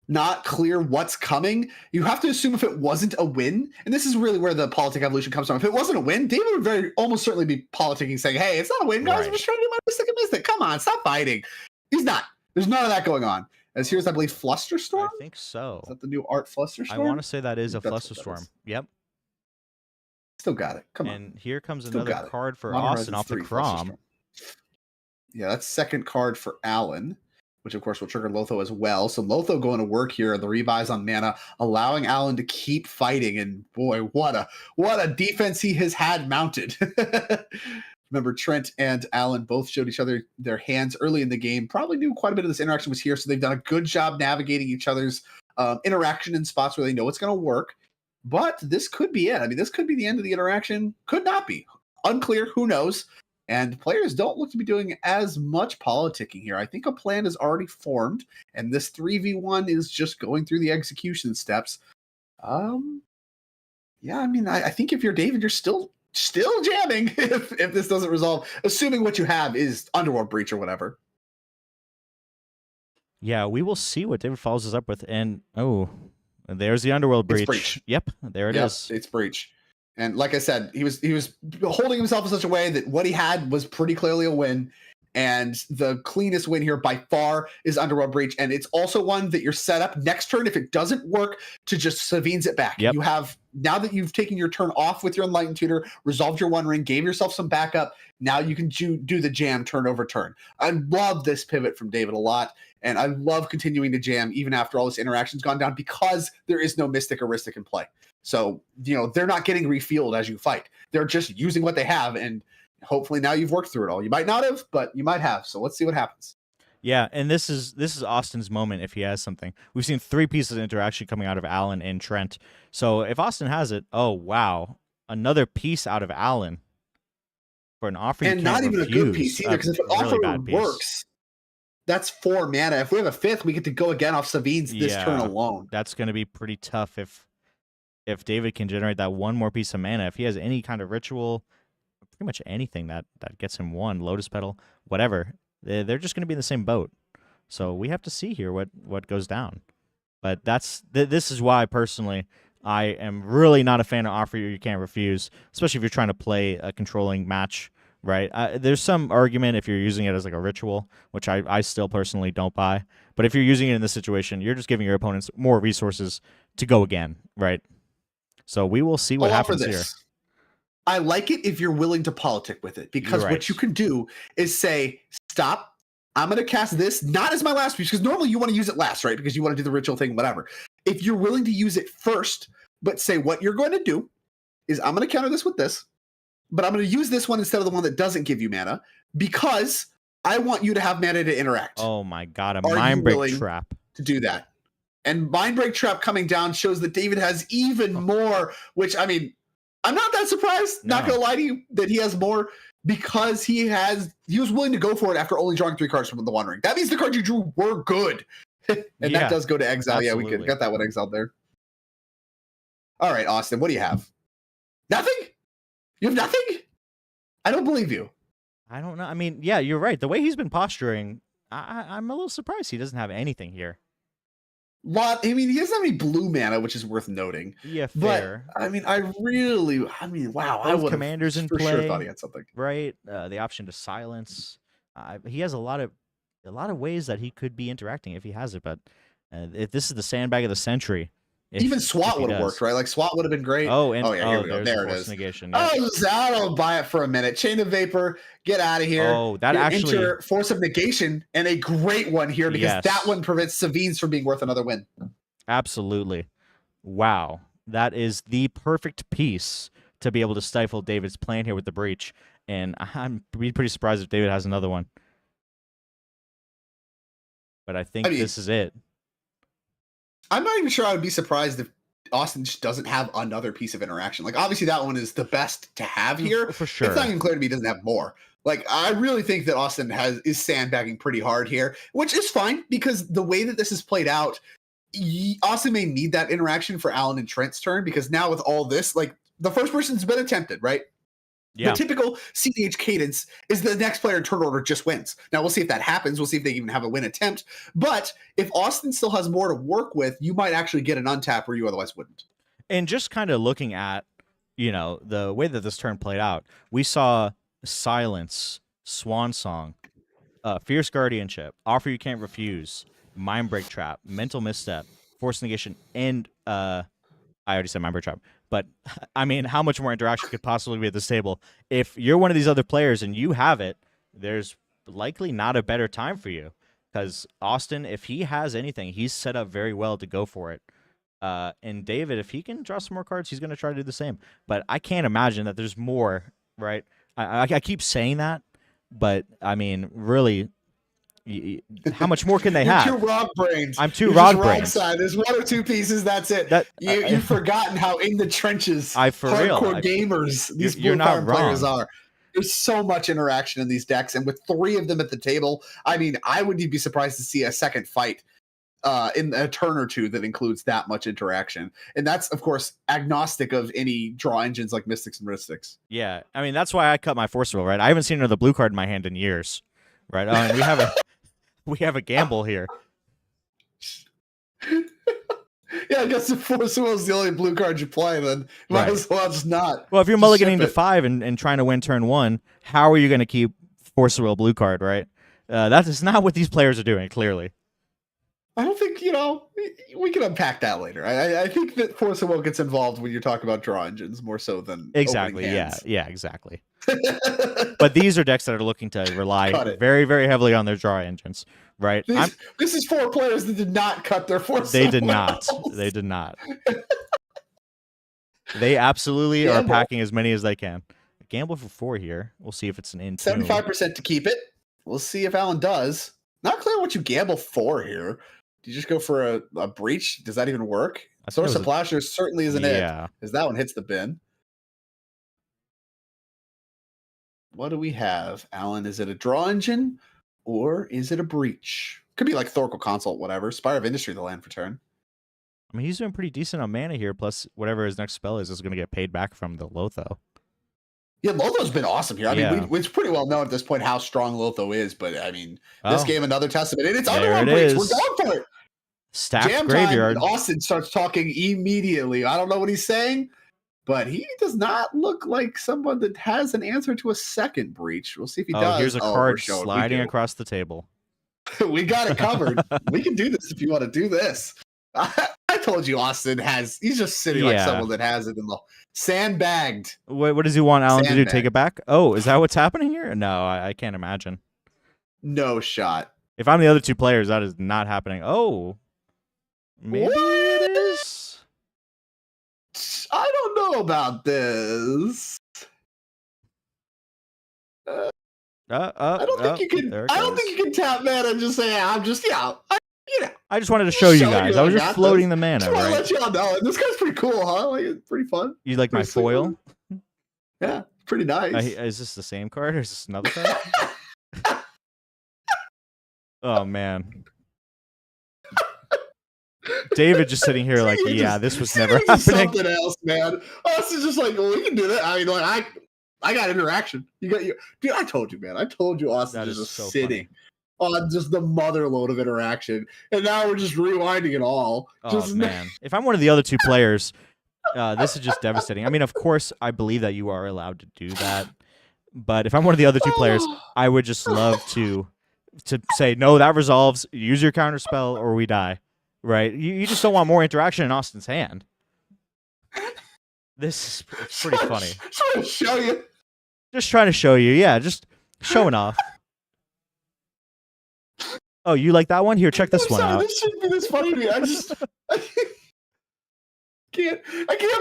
not clear what's coming. You have to assume if it wasn't a win, and this is really where the politic evolution comes from. If it wasn't a win, David would almost certainly be politicking, saying, "Hey, it's not a win, guys. Right. I'm just trying to do my mystic. Come on, stop fighting." He's not. There's none of that going on. As here's, I believe, Flusterstorm. I think so. Is that the new art Flusterstorm? I want to say that is a That's what that Flusterstorm. is. Yep. Still got it. Come on. And here comes Still got another it. card for Modern Austin Horizons off the 3 Crom. Flusterstorm. Yeah, that's second card for Alan, which of course will trigger Lotho as well. So Lotho going to work here on the rebuys on mana, allowing Alan to keep fighting. And boy, what a defense he has had mounted. Remember, Trent and Alan both showed each other their hands early in the game. Probably knew quite a bit of this interaction was here, so they've done a good job navigating each other's interaction in spots where they know it's going to work. But this could be it. I mean, this could be the end of the interaction. Could not be. Unclear. Who knows? And players don't look to be doing as much politicking here. I think a plan is already formed, and this 3v1 is just going through the execution steps. Yeah, I mean, I think if you're David, you're still jamming if this doesn't resolve, assuming what you have is Underworld Breach or whatever. Yeah, we will see what David follows us up with. And there's the Underworld Breach. It's Breach. Yep, there it is. It's Breach. And like I said, he was holding himself in such a way that what he had was pretty clearly a win. And the cleanest win here by far is Underworld Breach. And it's also one that you're set up next turn, if it doesn't work, to just Savine's it back. Yep. You have now that you've taken your turn off with your Enlightened Tutor, resolved your One Ring, gave yourself some backup, now you can do the jam turn over turn. I love this pivot from David a lot, and I love continuing to jam even after all this interaction's gone down because there is no Mystic or Ristic in play. So, they're not getting refueled as you fight. They're just using what they have, and hopefully now you've worked through it all. You might not have, but you might have. So let's see what happens. Yeah, and this is Austin's moment if he has something. We've seen 3 pieces of interaction coming out of Alan and Trent. So if Austin has it, oh wow, another piece out of Alan for an offer. And not even a good piece either, because if an offer works, that's 4 mana. If we have a 5th, we get to go again off Savin's this turn alone. That's going to be pretty tough if David can generate that one more piece of mana. If he has any kind of ritual, pretty much anything that gets him 1, Lotus Petal, whatever. They're just going to be in the same boat. So we have to see here what goes down. But this is why, personally, I am really not a fan of offer you can't refuse, especially if you're trying to play a controlling match, right? There's some argument if you're using it as like a ritual, which I still personally don't buy. But if you're using it in this situation, you're just giving your opponents more resources to go again, right? So we will see what happens here. I like it if you're willing to politic with it, because what you can do is say, stop, I'm going to cast this, not as my last piece, because normally you want to use it last, right? Because you want to do the ritual thing, whatever. If you're willing to use it first, but say what you're going to do is I'm going to counter this with this, but I'm going to use this one instead of the one that doesn't give you mana, because I want you to have mana to interact. Oh my God, a Mindbreak Trap. To do that. And Mindbreak Trap coming down shows that David has even more, which, I mean, I'm not that surprised, not going to lie to you, that he has more, because he was willing to go for it after only drawing 3 cards from the One Ring. That means the cards you drew were good. And that does go to exile. Absolutely. Yeah, we got that one exiled there. All right, Austin, what do you have? Nothing? You have nothing? I don't believe you. I don't know. I mean, yeah, you're right. The way he's been posturing, I'm a little surprised he doesn't have anything here. I mean, he doesn't have any blue mana, which is worth noting. Yeah, fair. But, I mean, wow. I would commanders in for play, sure thought he had something. Right? The option to silence. He has a lot of ways that he could be interacting if he has it. But if this is the sandbag of the century, even SWAT would have worked, right? Like SWAT would have been great. Oh, and here we go. There it is. Negation. Yeah. I don't buy it for a minute. Chain of Vapor, get out of here. Oh, that actually enter Force of Negation, and a great one here because that one prevents Savin's from being worth another win. Absolutely. Wow. That is the perfect piece to be able to stifle David's plan here with the breach. And I'm pretty surprised if David has another one. But I think this is it. I'm not even sure I would be surprised if Austin just doesn't have another piece of interaction. Like, obviously that one is the best to have here. For sure. It's not even clear to me he doesn't have more. Like, I really think that Austin is sandbagging pretty hard here, which is fine because the way that this is played out, Austin may need that interaction for Alan and Trent's turn, because now with all this, like, the first person's been attempted, right? Yeah. The typical CDH cadence is the next player in turn order just wins. Now, we'll see if that happens. We'll see if they even have a win attempt. But if Austin still has more to work with, you might actually get an untap where you otherwise wouldn't. And just kind of looking at, the way that this turn played out, we saw Silence, Swan Song, Fierce Guardianship, Offer You Can't Refuse, Mindbreak Trap, Mental Misstep, Force Negation, and I already said Mindbreak Trap. But, I mean, how much more interaction could possibly be at this table? If you're one of these other players and you have it, there's likely not a better time for you. Because Austin, if he has anything, he's set up very well to go for it. And David, if he can draw some more cards, he's going to try to do the same. But I can't imagine that there's more, right? I keep saying that, but, I mean, really... How much more can they have? You're too rock brains. I'm too rock brains. There's 1 or 2 pieces. That's it. You've forgotten how in the trenches hardcore gamers these blue card players are. There's so much interaction in these decks, and with 3 of them at the table, I mean, I wouldn't be surprised to see a second fight in a turn or 2 that includes that much interaction. And that's, of course, agnostic of any draw engines like Mystics and Mystics. Yeah, I mean, that's why I cut my force wheel, right? I haven't seen another blue card in my hand in years, right? And we have a gamble here. Yeah, I guess if Force Wheel is the only blue card you play, then might as well just not. Well, if you're mulliganing to 5 and trying to win turn 1, how are you going to keep Force Wheel blue card, right? That is not what these players are doing, clearly. I don't think, we can unpack that later. I think that Force of Will gets involved when you're talking about draw engines more so than Exactly. opening Yeah. hands. Yeah. Exactly. But these are decks that are looking to rely Cut it. very, very heavily on their draw engines, right? This is 4 players that did not cut their Force They of did Will. not. They did not. They absolutely are packing as many as they can. Gamble for 4 here. We'll see if it's an in 75% to keep it. We'll see if Alan does. Not clear what you gamble for here. Do you just go for a breach? Does that even work? Source of Plasher certainly isn't it. Because that one hits the bin. What do we have, Alan? Is it a draw engine or is it a breach? Could be like Thorkel Consult, whatever. Spire of Industry, the land for turn. I mean, he's doing pretty decent on mana here. Plus, whatever his next spell is going to get paid back from the Lotho. Yeah, Lotho's been awesome here. I mean, it's pretty well known at this point how strong Lotho is. But I mean, this game, another testament. And it's Underworld Breach. We're going for it. Stacked Jam graveyard. Time, Austin starts talking immediately. I don't know what he's saying, but he does not look like someone that has an answer to a second breach. We'll see if he does. Here's a card sliding across the table. We got it covered. We can do this if you want to do this. I told you Austin he's just sitting like someone that has it in the sandbagged. What does he want Alan to do? Take it back? Oh, is that what's happening here? No, I can't imagine. No shot. If I'm the other 2 players, that is not happening. Oh, maybe it is. I don't know about this. I don't think you can. I don't think you can tap mana and just say, "I'm just I just wanted to show you guys. I was just floating the mana, just right? Let y'all know. This guy's pretty cool, huh? Like, it's pretty fun. You like my foil? Yeah, pretty nice. Is this the same card or is this another card? Oh man. David just sitting here like, this was never happening. Something else, man. Austin's just like, well, we can do that. I mean, like, I got interaction. You got you, dude. I told you, man. I told you, Austin is just so sitting on just the mother load of interaction, and now we're just rewinding it all. Oh man! If I'm one of the other 2 players, this is just devastating. I mean, of course, I believe that you are allowed to do that, but if I'm one of the other 2 players, I would just love to say, no, that resolves. Use your counter spell, or we die. Right? You just don't want more interaction in Austin's hand. This is pretty funny. Trying to show you. Just trying to show you. Yeah, just showing off. Oh, you like that one? Here, check this one out. This shouldn't be this funny to me. I can't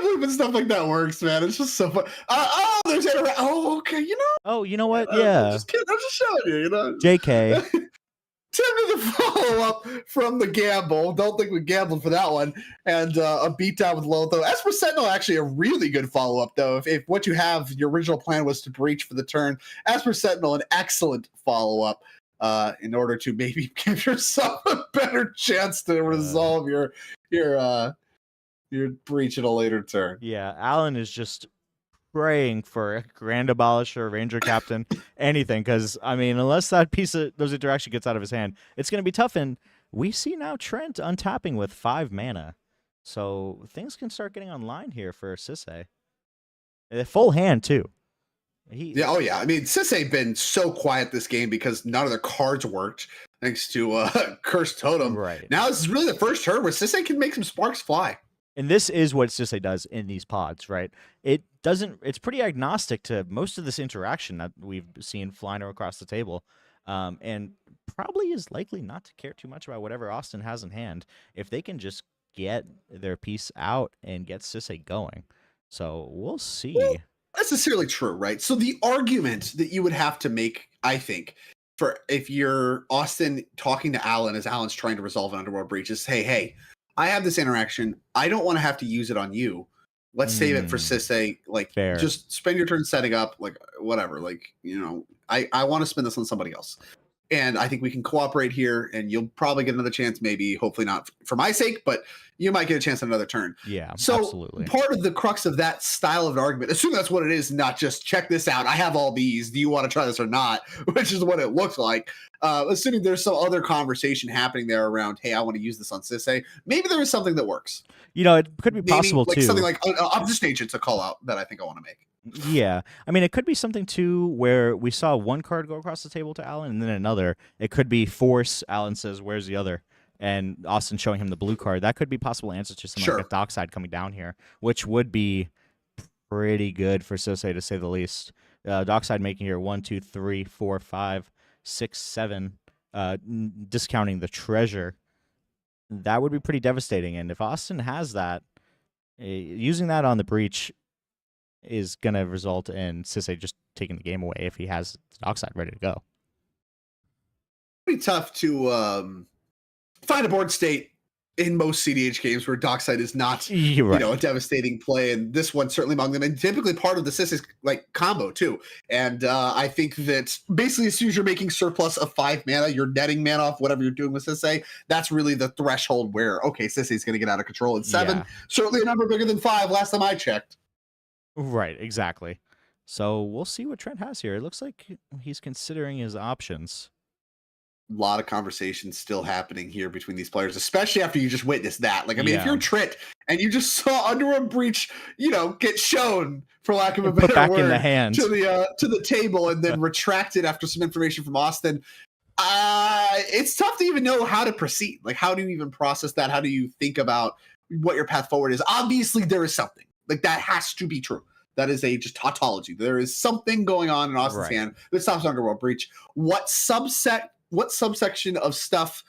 believe when stuff like that works, man. It's just so fun. There's okay, Oh, you know what? Yeah. I'm just showing you, JK. Tim to the follow-up from the gamble. Don't think we gambled for that one. And a beatdown with Lotho. Esper Sentinel, actually a really good follow-up, though. If what you have, your original plan was to breach for the turn, Esper Sentinel, an excellent follow-up in order to maybe give yourself a better chance to resolve your breach at a later turn. Yeah, Alan is just praying for a Grand Abolisher, Ranger Captain, anything, because I mean, unless that piece of those interaction gets out of his hand, it's going to be tough. And we see now Trent untapping with 5 mana, so things can start getting online here for Sisay. A full hand too. I mean, Sisay been so quiet this game because none of their cards worked thanks to Cursed Totem. Right now, this is really the first turn where Sisay can make some sparks fly. And this is what Sisay does in these pods, right? It's pretty agnostic to most of this interaction that we've seen flying across the table. And probably is likely not to care too much about whatever Austin has in hand if they can just get their piece out and get Sisay going. So we'll see. Well, that's necessarily true, right? So the argument that you would have to make, I think, for if you're Austin talking to Alan as Alan's trying to resolve an Underworld breach is, hey, I have this interaction. I don't want to have to use it on you. Let's save it for Sisay. Like, fair. Just spend your turn setting up, like, whatever. Like, I want to spend this on somebody else. And I think we can cooperate here, and you'll probably get another chance, maybe, hopefully not for my sake, but you might get a chance on another turn. Yeah, so absolutely. Part of the crux of that style of an argument, assume that's what it is, not just check this out. I have all these. Do you want to try this or not? Which is what it looks like. Assuming there's some other conversation happening there around, hey, I want to use this on Sisay. Maybe there is something that works. It could be possible like too. Something like opposition agent's a call out that I think I want to make. Yeah. I mean, it could be something, too, where we saw one card go across the table to Alan and then another. It could be force. Alan says, where's the other? and Austin showing him the blue card, that could be possible answers to something like a Dockside coming down here, which would be pretty good for Sose to say the least. Dockside making here 1, 2, 3, 4, 5, 6, 7, discounting the treasure. That would be pretty devastating. And if Austin has that, using that on the breach is going to result in Sisse just taking the game away if he has the Dockside ready to go. Pretty tough to find a board state in most CDH games where Dockside is not, a devastating play, and this one certainly among them, and typically part of the Sisse's like combo too. And I think that basically as soon as you're making surplus of 5 mana, you're netting mana off whatever you're doing with Sisse. That's really the threshold where Sisse's going to get out of control. And 7, certainly a number bigger than 5 last time I checked. Right, exactly. So we'll see what Trent has here. It looks like he's considering his options. A lot of conversations still happening here between these players, especially after you just witnessed that. Like, I mean, if you're Trent and you just saw Under a Breach, get shown, for lack of a better back word, in the hand to the table and then retracted after some information from Austin, it's tough to even know how to proceed. Like, how do you even process that? How do you think about what your path forward is? Obviously, there is something. Like, that has to be true. That is just tautology. There is something going on in Austin's hand that stops Underworld Breach. What subsection of stuff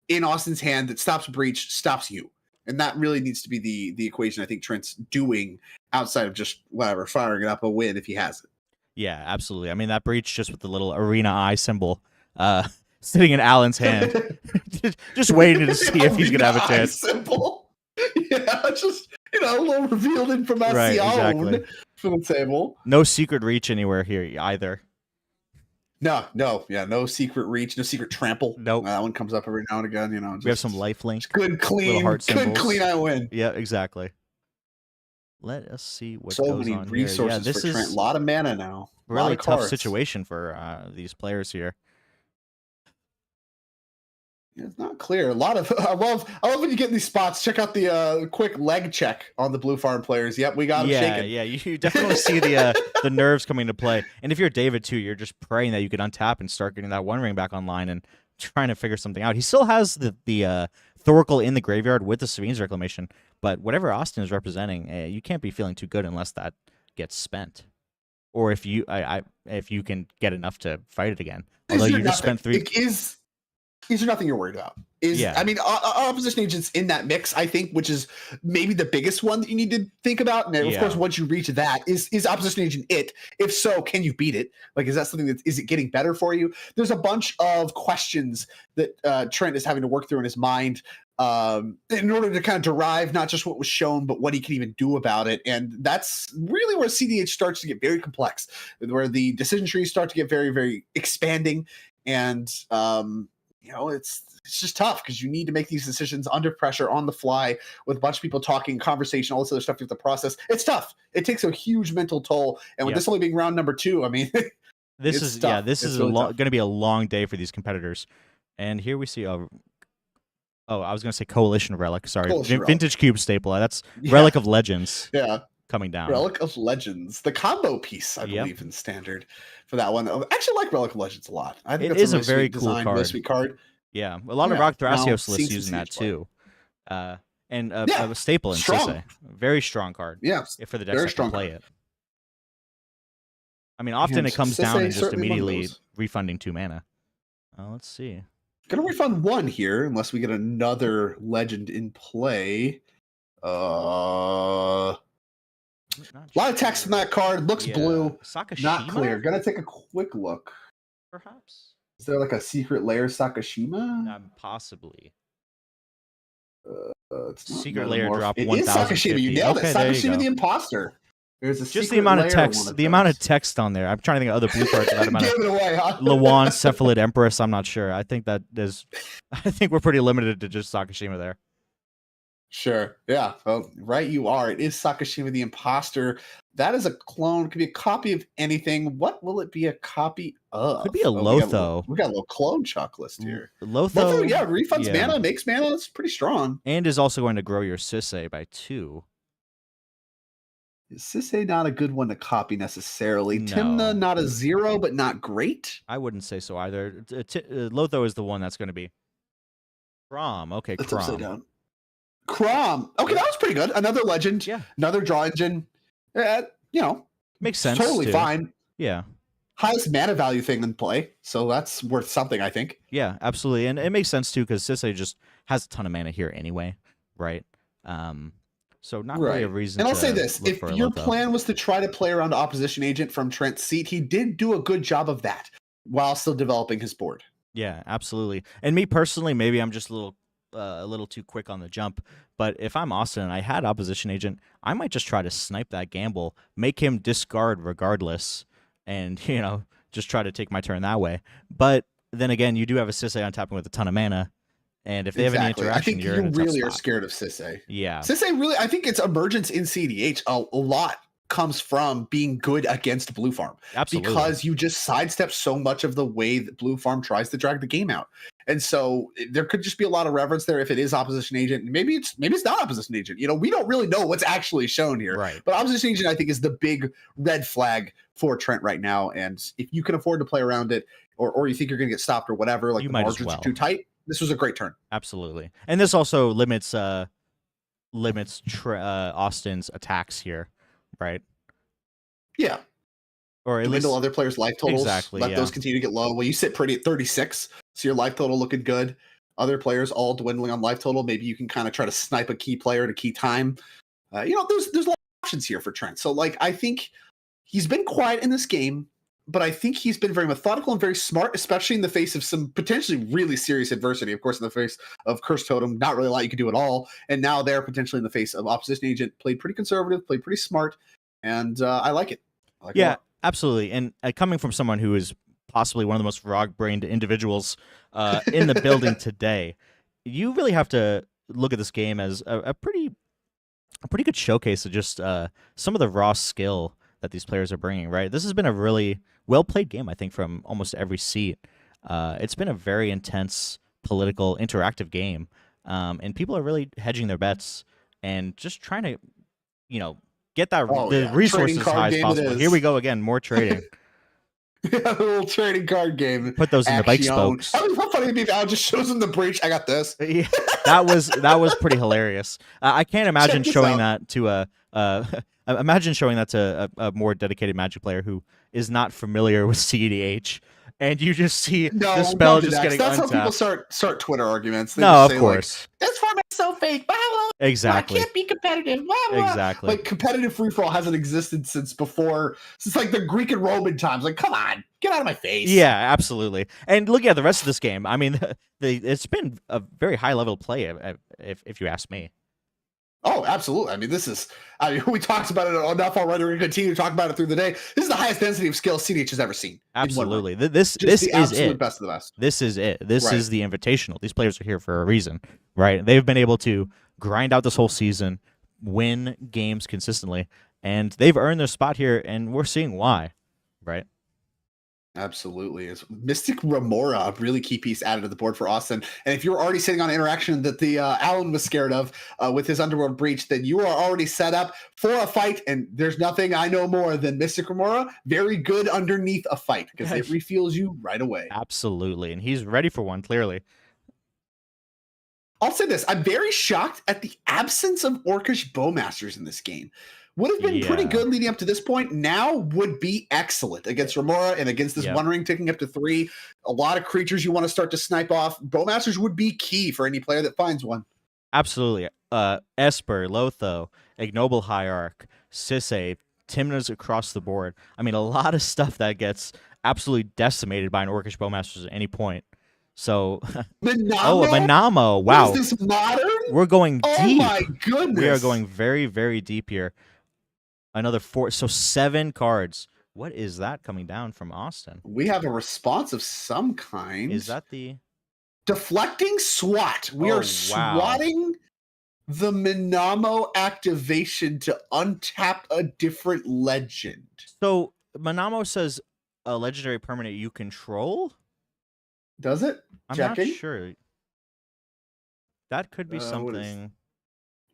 in Austin's hand that stops Breach stops you? And that really needs to be the equation I think Trent's doing outside of just firing it up a win if he has it. Yeah, absolutely. I mean, that Breach just with the little arena eye symbol sitting in Alan's hand, just waiting to see if he's going to have a chance. Symbol. Yeah, just, a little revealed information for the table. No secret reach anywhere here either. No secret reach, no secret trample. Nope. That one comes up every now and again, we have some lifelink. Good, clean I win. Yeah, exactly. Let us see what so goes many on resources here. Yeah, this for Trent. A lot of mana now. Really tough situation for these players here. It's not clear. A lot of I love when you get in these spots. Check out the quick leg check on the blue farm players. Yep, we got them shaking. Yeah, you definitely see the nerves coming into play. And if you're David too, you're just praying that you could untap and start getting that One Ring back online and trying to figure something out. He still has the Thoracle in the graveyard with the Sevine's Reclamation, but whatever Austin is representing, you can't be feeling too good unless that gets spent, or if you can get enough to fight it again. Although you just spent 3. These are nothing you're worried about. I mean, opposition agents in that mix, I think, which is maybe the biggest one that you need to think about. And of course, once you reach that, is opposition agent it? If so, can you beat it? Like, is that something is it getting better for you? There's a bunch of questions that Trent is having to work through in his mind in order to kind of derive not just what was shown, but what he can even do about it. And that's really where CDH starts to get very complex, where the decision trees start to get very, very expanding. And, it's just tough because you need to make these decisions under pressure on the fly with a bunch of people talking, conversation, all this other stuff you have to process. It's tough. It takes a huge mental toll. And with this only being round number 2, I mean, this is really going to be a long day for these competitors. And here we see I was going to say Coalition Relic. Sorry, Vintage Cube staple. That's Relic of Legends. Yeah. Coming down. Relic of Legends, the combo piece, I believe, in standard for that one. I actually like Relic of Legends a lot. I think it's a very cool card. Really sweet card. Yeah, a lot of Rock Thrasios lists using that too. And a staple in Sisse. Very strong card. Yeah, for the decks that can play it. I mean, often it comes down and just immediately refunding 2 mana. Let's see. Gonna refund 1 here unless we get another legend in play. A lot of text in that card. Looks blue. Sakashima? Not clear. Gonna take a quick look. Perhaps. Is there like a secret layer Sakashima? Possibly. It's not secret layer drop. It is Sakashima. You nailed it. Sakashima the Imposter. There's a just the amount of text. The amount of text on there. I'm trying to think of other blue cards. That amount Give it away, huh? Lawan, Cephalid Empress. I'm not sure. I think we're pretty limited to just Sakashima there. Sure. Yeah. Well, right you are. It is Sakashima the Imposter. That is a clone. Could be a copy of anything. What will it be a copy of? Could be a Lotho. We got a little clone chalk list here. Lotho, refunds mana, makes mana. It's pretty strong. And is also going to grow your Sisse by 2. Is Sisse not a good one to copy necessarily? No. Timna, not a 0, but not great? I wouldn't say so either. Lotho is the one that's going to be Crom. Okay, That's upside Crom. down. Crom. Okay, that was pretty good. Another legend. Yeah. Another draw engine. You know, Makes sense. totally too. fine. Yeah. Highest mana value thing in play, so that's worth something, I think. Yeah, absolutely. And it makes sense too because Sisse just has a ton of mana here anyway, right? So not really a reason And I'll to say this, look if for a your Lotho. plan was to try to play around Opposition Agent from Trent's seat, he did do a good job of that while still developing his board. Yeah, absolutely. And me personally, maybe I'm just a little too quick on the jump. But if I'm Austin and I had Opposition Agent, I might just try to snipe that gamble, make him discard regardless, and just try to take my turn that way. But then again, you do have a Sisse on tapping with a ton of mana, and if they have any interaction, I think you're you in a tough really are spot. scared of Sisse. Yeah, Sisse really, I think its emergence in CDH a lot comes from being good against Blue Farm. absolutely. Because you just sidestep so much of the way that Blue Farm tries to drag the game out. And so there could just be a lot of reverence there if it is Opposition Agent. Maybe it's not Opposition Agent. We don't really know what's actually shown here. Right. But Opposition Agent, I think, is the big red flag for Trent right now. And if you can afford to play around it, or you think you're going to get stopped or whatever, like You the might as margins well. are too tight, this was a great turn. Absolutely. And this also limits Austin's attacks here, right? Yeah. Or at least Dwindle other players' life totals. Exactly, Let yeah. those continue to get low. Well, you sit pretty at 36, so your life total looking good. Other players all dwindling on life total. Maybe you can kind of try to snipe a key player at a key time. There's a lot of options here for Trent. So, I think he's been quiet in this game, but I think he's been very methodical and very smart, especially in the face of some potentially really serious adversity. Of course, in the face of Curse Totem, not really a lot you can do at all. And now they're potentially in the face of Opposition Agent, played pretty conservative, played pretty smart, and I like it. Yeah, absolutely. And coming from someone who is possibly one of the most frog-brained individuals in the building today, you really have to look at this game as a pretty good showcase of just some of the raw skill that these players are bringing, right? This has been a really well-played game, I think, from almost every seat. It's been a very intense, political, interactive game, and people are really hedging their bets and just trying to, get the resources as high as possible. Here we go again, more trading. A little trading card game. Put those in the bike spokes. How funny it'd be if Al just shows him the breach. I got this. Yeah, that was pretty hilarious. I can't imagine showing that to a more dedicated Magic player who is not familiar with CDH, and you just see the spell just getting That's untapped. how people start Twitter arguments. They No, just of say, course. This format's so fake. Blah, blah, Exactly. I can't be competitive. Blah, blah. Exactly. Competitive free for all hasn't existed since the Greek and Roman times. Come on, get out of my face. Yeah, absolutely. And looking at the rest of this game, I mean, it's been a very high level play, if you ask me. Oh, absolutely. I mean, we talked about it enough already. We're going to continue to talk about it through the day. This is the highest density of skill CDH has ever seen. Absolutely. This is it. Best of the best. This is it. This is the Invitational. These players are here for a reason, right? They've been able to grind out this whole season, win games consistently, and they've earned their spot here, and we're seeing why, right? Absolutely. It's Mystic Remora, a really key piece added to the board for Austin. And if you're already sitting on interaction that the Alan was scared of with his Underworld Breach, then you are already set up for a fight. And there's nothing I know more than Mystic Remora, very good underneath a fight because it refuels you right away. Absolutely. And he's ready for one, clearly. I'll say this. I'm very shocked at the absence of Orcish Bowmasters in this game. Would have been pretty good leading up to this point. Now would be excellent against Remora and against this One Ring ticking up to 3. A lot of creatures you want to start to snipe off. Bowmasters would be key for any player that finds one. Absolutely. Esper, Lotho, Ignoble Hierarch, Sisse, Tymna's across the board. I mean, a lot of stuff that gets absolutely decimated by an Orcish Bowmasters at any point. So, Manamo? Wow. Is this modern? We're going deep. Oh my goodness. We are going very, very deep here. Another 4, so 7 cards. What is that coming down from Austin? We have a response of some kind. Is that the deflecting swat? We are swatting the Manamo activation to untap a different legend. So Manamo says a legendary permanent you control? Does it? I'm not sure. That could be something.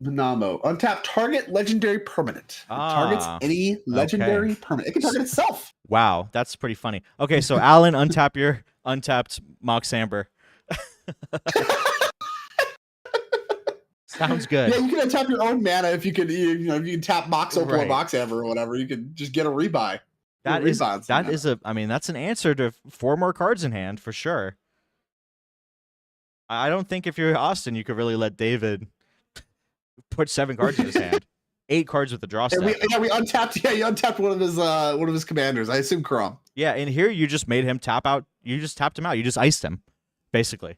Manamo. Untap target legendary permanent. It targets any legendary permanent. It can target itself. Wow, that's pretty funny. Okay, so Alan, untap your untapped Mox Amber. Sounds good. Yeah, you can untap your own mana if you could. You know, if you can tap Mox Opal or Right. Mox Ever or whatever, you can just get a rebuy. That is I mean, that's an answer to 4 more cards in hand for sure. I don't think if you're Austin, you could really let David put 7 cards in his hand, 8 cards with the draw step. We untapped. Yeah, you untapped one of his commanders. I assume Crom. Yeah, and here you just made him tap out. You just tapped him out. You just iced him, basically.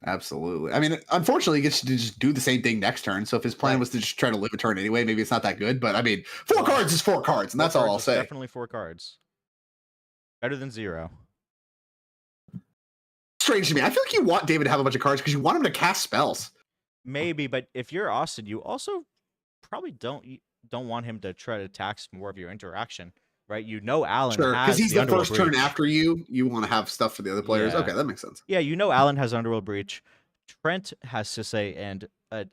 Absolutely. I mean, unfortunately, he gets to just do the same thing next turn. So if his plan was to just try to live a turn anyway, maybe it's not that good. But I mean, 4 cards is 4 cards, and that's all I'll say. Definitely 4 cards. Better than 0. Strange to me. I feel like you want David to have a bunch of cards because you want him to cast spells. Maybe, but if you're Austin, you also probably don't want him to try to tax more of your interaction, right? You know, Alan Sure, has because he's the Underworld first turn Breach. after you. You want to have stuff for the other players. Yeah. Okay, that makes sense. Yeah, you know, Alan has Underworld Breach. Trent has Sisay and a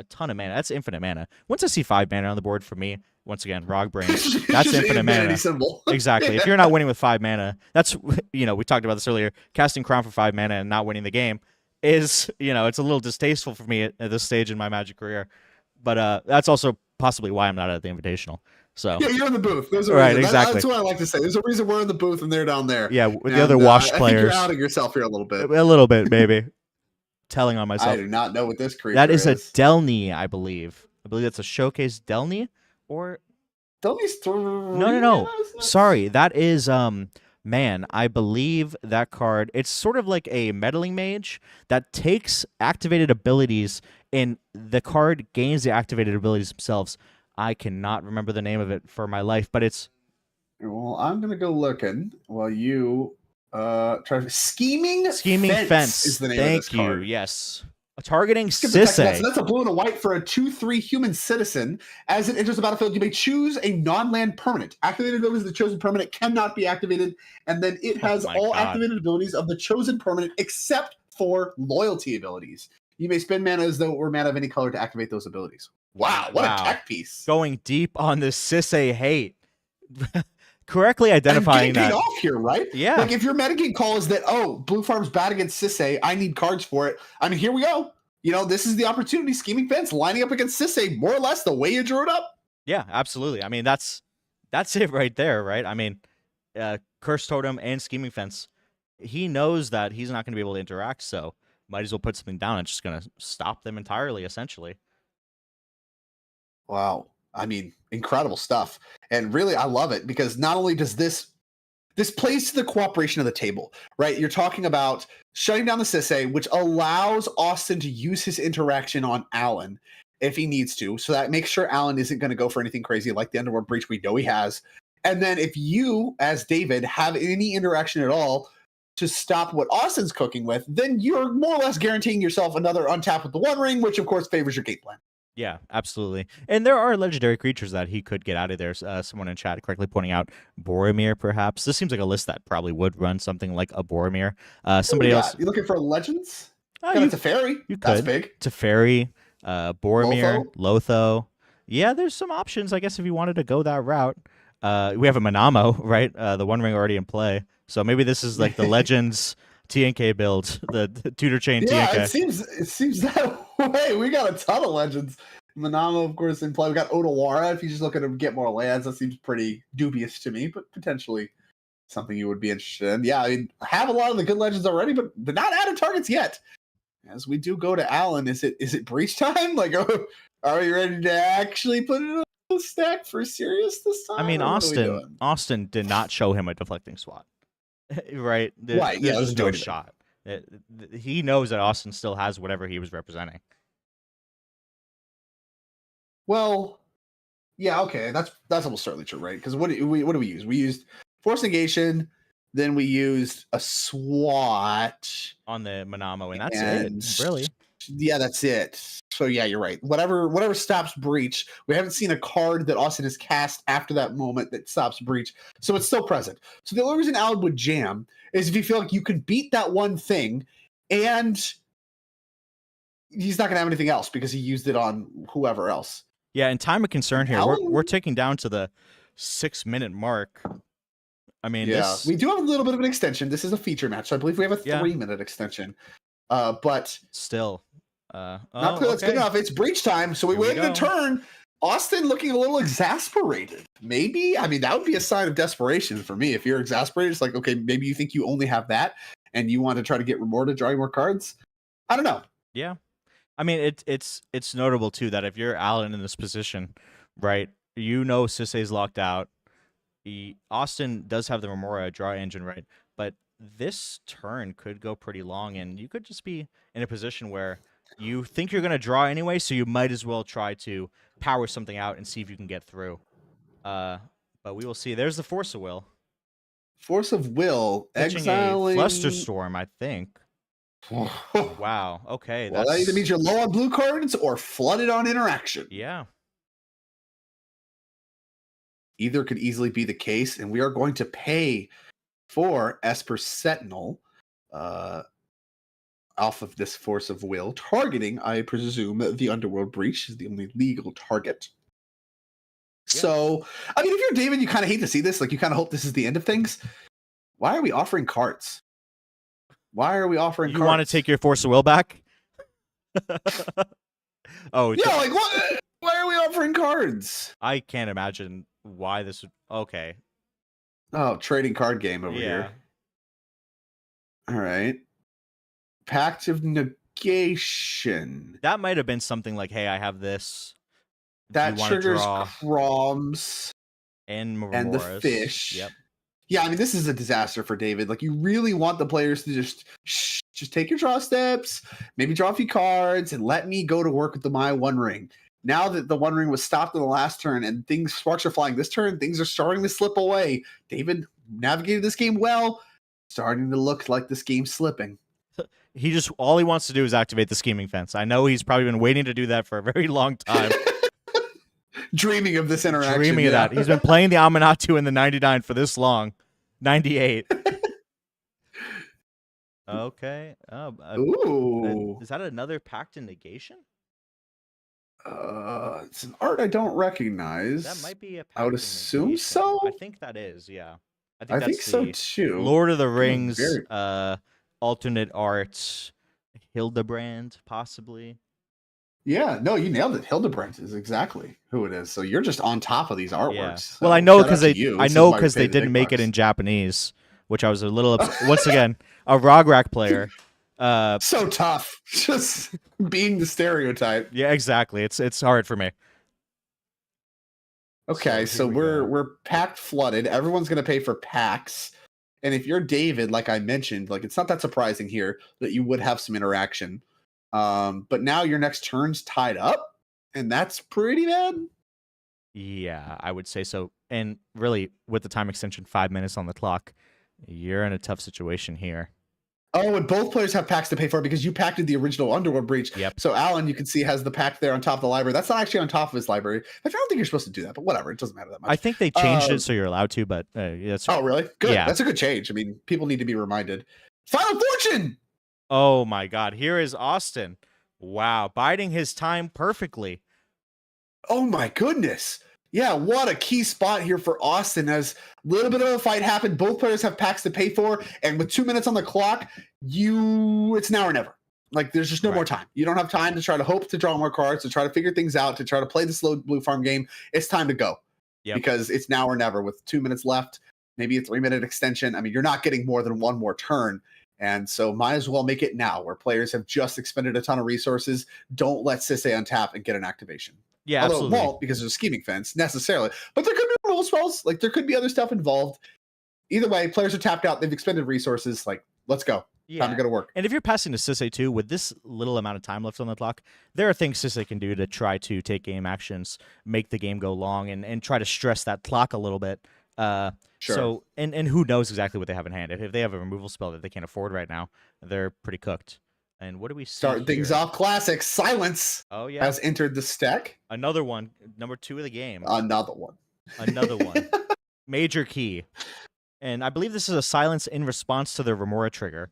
ton of mana. That's infinite mana. Once I see 5 mana on the board for me, once again, Rog Brain, that's infinite mana. Symbol. Exactly. If you're not winning with 5 mana, that's, you know, we talked about this earlier. Casting Crown for 5 mana and not winning the game is, you know, it's a little distasteful for me at this stage in my Magic career. But that's also possibly why I'm not at the Invitational. So yeah, you're in the booth. There's a right, reason. exactly. That's what I like to say. There's a reason we're in the booth and they're down there. Yeah, with the other washed players. I think you're outing yourself here a little bit. A little bit, maybe. Telling on myself. I do not know what this creature That is a Delny, I believe. I believe that's a showcase Delny, or Delny's 3. no. Sorry, that is man. I believe that card. It's sort of like a meddling mage that takes activated abilities, and the card gains the activated abilities themselves. I cannot remember the name of it for my life, but it's. Well, I'm gonna go looking while you try scheming fence is the name Thank of this card. you. Yes. Targeting Skip the text Sisay. box. That's a blue and a white for a 2/3 human citizen. As it enters the battlefield, you may choose a non-land permanent. Activated abilities of the chosen permanent cannot be activated, and then it has all activated abilities of the chosen permanent except for loyalty abilities. You may spend mana as though it were mana of any color to activate those abilities. Wow, what a tech piece. Going deep on the Sisay hate. Correctly identifying that. Off here, right? Yeah. Like if your metagame call is that, oh, Blue Farm's bad against Sisay, I need cards for it. I mean, here we go. You know, this is the opportunity. Scheming Fence lining up against Sisay, more or less the way you drew it up. Yeah, absolutely. I mean, that's it right there, right? I mean, Curse Totem and Scheming Fence. He knows that he's not going to be able to interact, so might as well put something down. It's just going to stop them entirely, essentially. Wow. I mean, incredible stuff. And really, I love it because not only does this plays to the cooperation of the table, right? You're talking about shutting down the Sisay, which allows Austin to use his interaction on Alan if he needs to. So that makes sure Alan isn't going to go for anything crazy like the Underworld Breach we know he has. And then if you, as David, have any interaction at all to stop what Austin's cooking with, then you're more or less guaranteeing yourself another untap with the One Ring, which of course favors your game plan. Yeah, absolutely. And there are legendary creatures that he could get out of there. Someone in chat correctly pointing out Boromir, perhaps. This seems like a list that probably would run something like a Boromir. Somebody else. You looking for legends? You Teferi. You could. That's big. Teferi, Boromir, Lotho. Yeah, there's some options, I guess, if you wanted to go that route. We have a Manamo, right? The One Ring already in play. So maybe this is like the Legends TNK build, the Tutor Chain TNK. Yeah, it seems that way. We got a ton of legends. Manamo, of course, in play. We got Odawara. If you're just looking to get more lands, that seems pretty dubious to me, but potentially something you would be interested in. Yeah, I mean, I have a lot of the good legends already, but they're not added targets yet. As we do go to Alan, is it breach time? Like, are we ready to actually put it on the stack for serious this time? I mean, Austin did not show him a deflecting SWAT. Right? Right, yeah, there's no shot. He knows that Austin still has whatever he was representing. Well, yeah, okay, that's almost certainly true, right? Because what do we use? We used Force Negation, then we used a SWAT on the Manamo, and that's it, really. Yeah, that's it. So yeah, you're right. Whatever stops breach, we haven't seen a card that Austin has cast after that moment that stops breach, so it's still present. So the only reason Alan would jam is if you feel like you could beat that one thing, and he's not going to have anything else because he used it on whoever else. Yeah, and time of concern here. We're taking down to the 6-minute mark. I mean, yeah, we do have a little bit of an extension. This is a feature match, so I believe we have a 3-minute extension. But still, Not clear that's good enough. It's breach time, so we waited a turn. Austin looking a little exasperated. Maybe, I mean, that would be a sign of desperation for me. If you're exasperated, it's like, okay, maybe you think you only have that and you want to try to get more to drawing more cards. I don't know. Yeah. I mean, it's notable, too, that if you're Alan in this position, right, you know Sisei's locked out. Austin does have the Remora draw engine, right, but this turn could go pretty long, and you could just be in a position where you think you're going to draw anyway, so you might as well try to power something out and see if you can get through. But we will see. There's the Force of Will. Force of Will. Pitching exiling... a Flusterstorm, I think. Wow. Okay. Well, that either means you're low on blue cards or flooded on interaction. Yeah. Either could easily be the case, and we are going to pay for Esper Sentinel off of this Force of Will, targeting, I presume, the Underworld Breach is the only legal target. Yeah. So, I mean, if you're David, you kind of hate to see this. Like, you kind of hope this is the end of things. Why are we offering cards? Why are we offering cards? You want to take your Force of Will back? Oh, yeah, like, what? Why are we offering cards? I can't imagine why this would... Okay. Oh, trading card game over here. All right. Pact of Negation. That might have been something like, hey, I have this. That triggers Croms and the fish. Yep. Yeah, I mean, this is a disaster for David. Like, you really want the players to just take your draw steps, maybe draw a few cards, and let me go to work with my One Ring. Now that the One Ring was stopped in the last turn and sparks are flying this turn, things are starting to slip away. David navigated this game well, starting to look like this game's slipping. All he wants to do is activate the Scheming Fence. I know he's probably been waiting to do that for a very long time. Dreaming of this interaction. Dreaming of that. He's been playing the Aminatou in the 99 for this long. 98. Okay. Ooh. Is that another Pact in Negation? It's an art I don't recognize. That might be a Pact I would assume so. I think that is, yeah. I think so too. Lord of the Rings, alternate art, Hildebrand, possibly. Yeah, no, you nailed it. Hildebrand is exactly who it is. So you're just on top of these artworks. Yeah. So well, I know because they didn't make it in Japanese, which I was a little once again a Rograk player. So tough, just being the stereotype. Yeah, exactly. It's hard for me. Okay, so we're packed flooded. Everyone's gonna pay for packs, and if you're David, like I mentioned, like it's not that surprising here that you would have some interaction. But now your next turn's tied up, and that's pretty bad. Yeah, I would say so. And really, with the time extension, 5 minutes on the clock, you're in a tough situation here. Oh, and both players have packs to pay for because you packed the original Underworld Breach. Yep. So Alan, you can see, has the pack there on top of the library. That's not actually on top of his library. I don't think you're supposed to do that, but whatever. It doesn't matter that much. I think they changed it so you're allowed to, but that's... Oh, really? Good. Yeah. That's a good change. I mean, people need to be reminded. Final Fortune! Oh, my God. Here is Austin. Wow. Biding his time perfectly. Oh, my goodness. Yeah, what a key spot here for Austin as a little bit of a fight happened. Both players have packs to pay for, and with 2 minutes on the clock, it's now or never. Like, there's just no more time. You don't have time to try to hope to draw more cards, to try to figure things out, to try to play the slow blue farm game. It's time to go. Yep. Because it's now or never with 2 minutes left, maybe a 3-minute extension. I mean, you're not getting more than one more turn. And so might as well make it now where players have just expended a ton of resources. Don't let Sisei untap and get an activation. Yeah, although absolutely. It won't because there's a Scheming Fence necessarily. But there could be removal spells. Like, there could be other stuff involved. Either way, players are tapped out. They've expended resources. Like, let's go. Yeah. Time to go to work. And if you're passing to Sisei too, with this little amount of time left on the clock, there are things Sisei can do to try to take game actions, make the game go long, and try to stress that clock a little bit. Sure. So, and who knows exactly what they have in hand. If they have a removal spell that they can't afford right now, they're pretty cooked. And what do we see Starting things off classic. Silence has entered the stack. Another one. Number 2 of the game. Another one. Major key. And I believe this is a silence in response to the Remora trigger.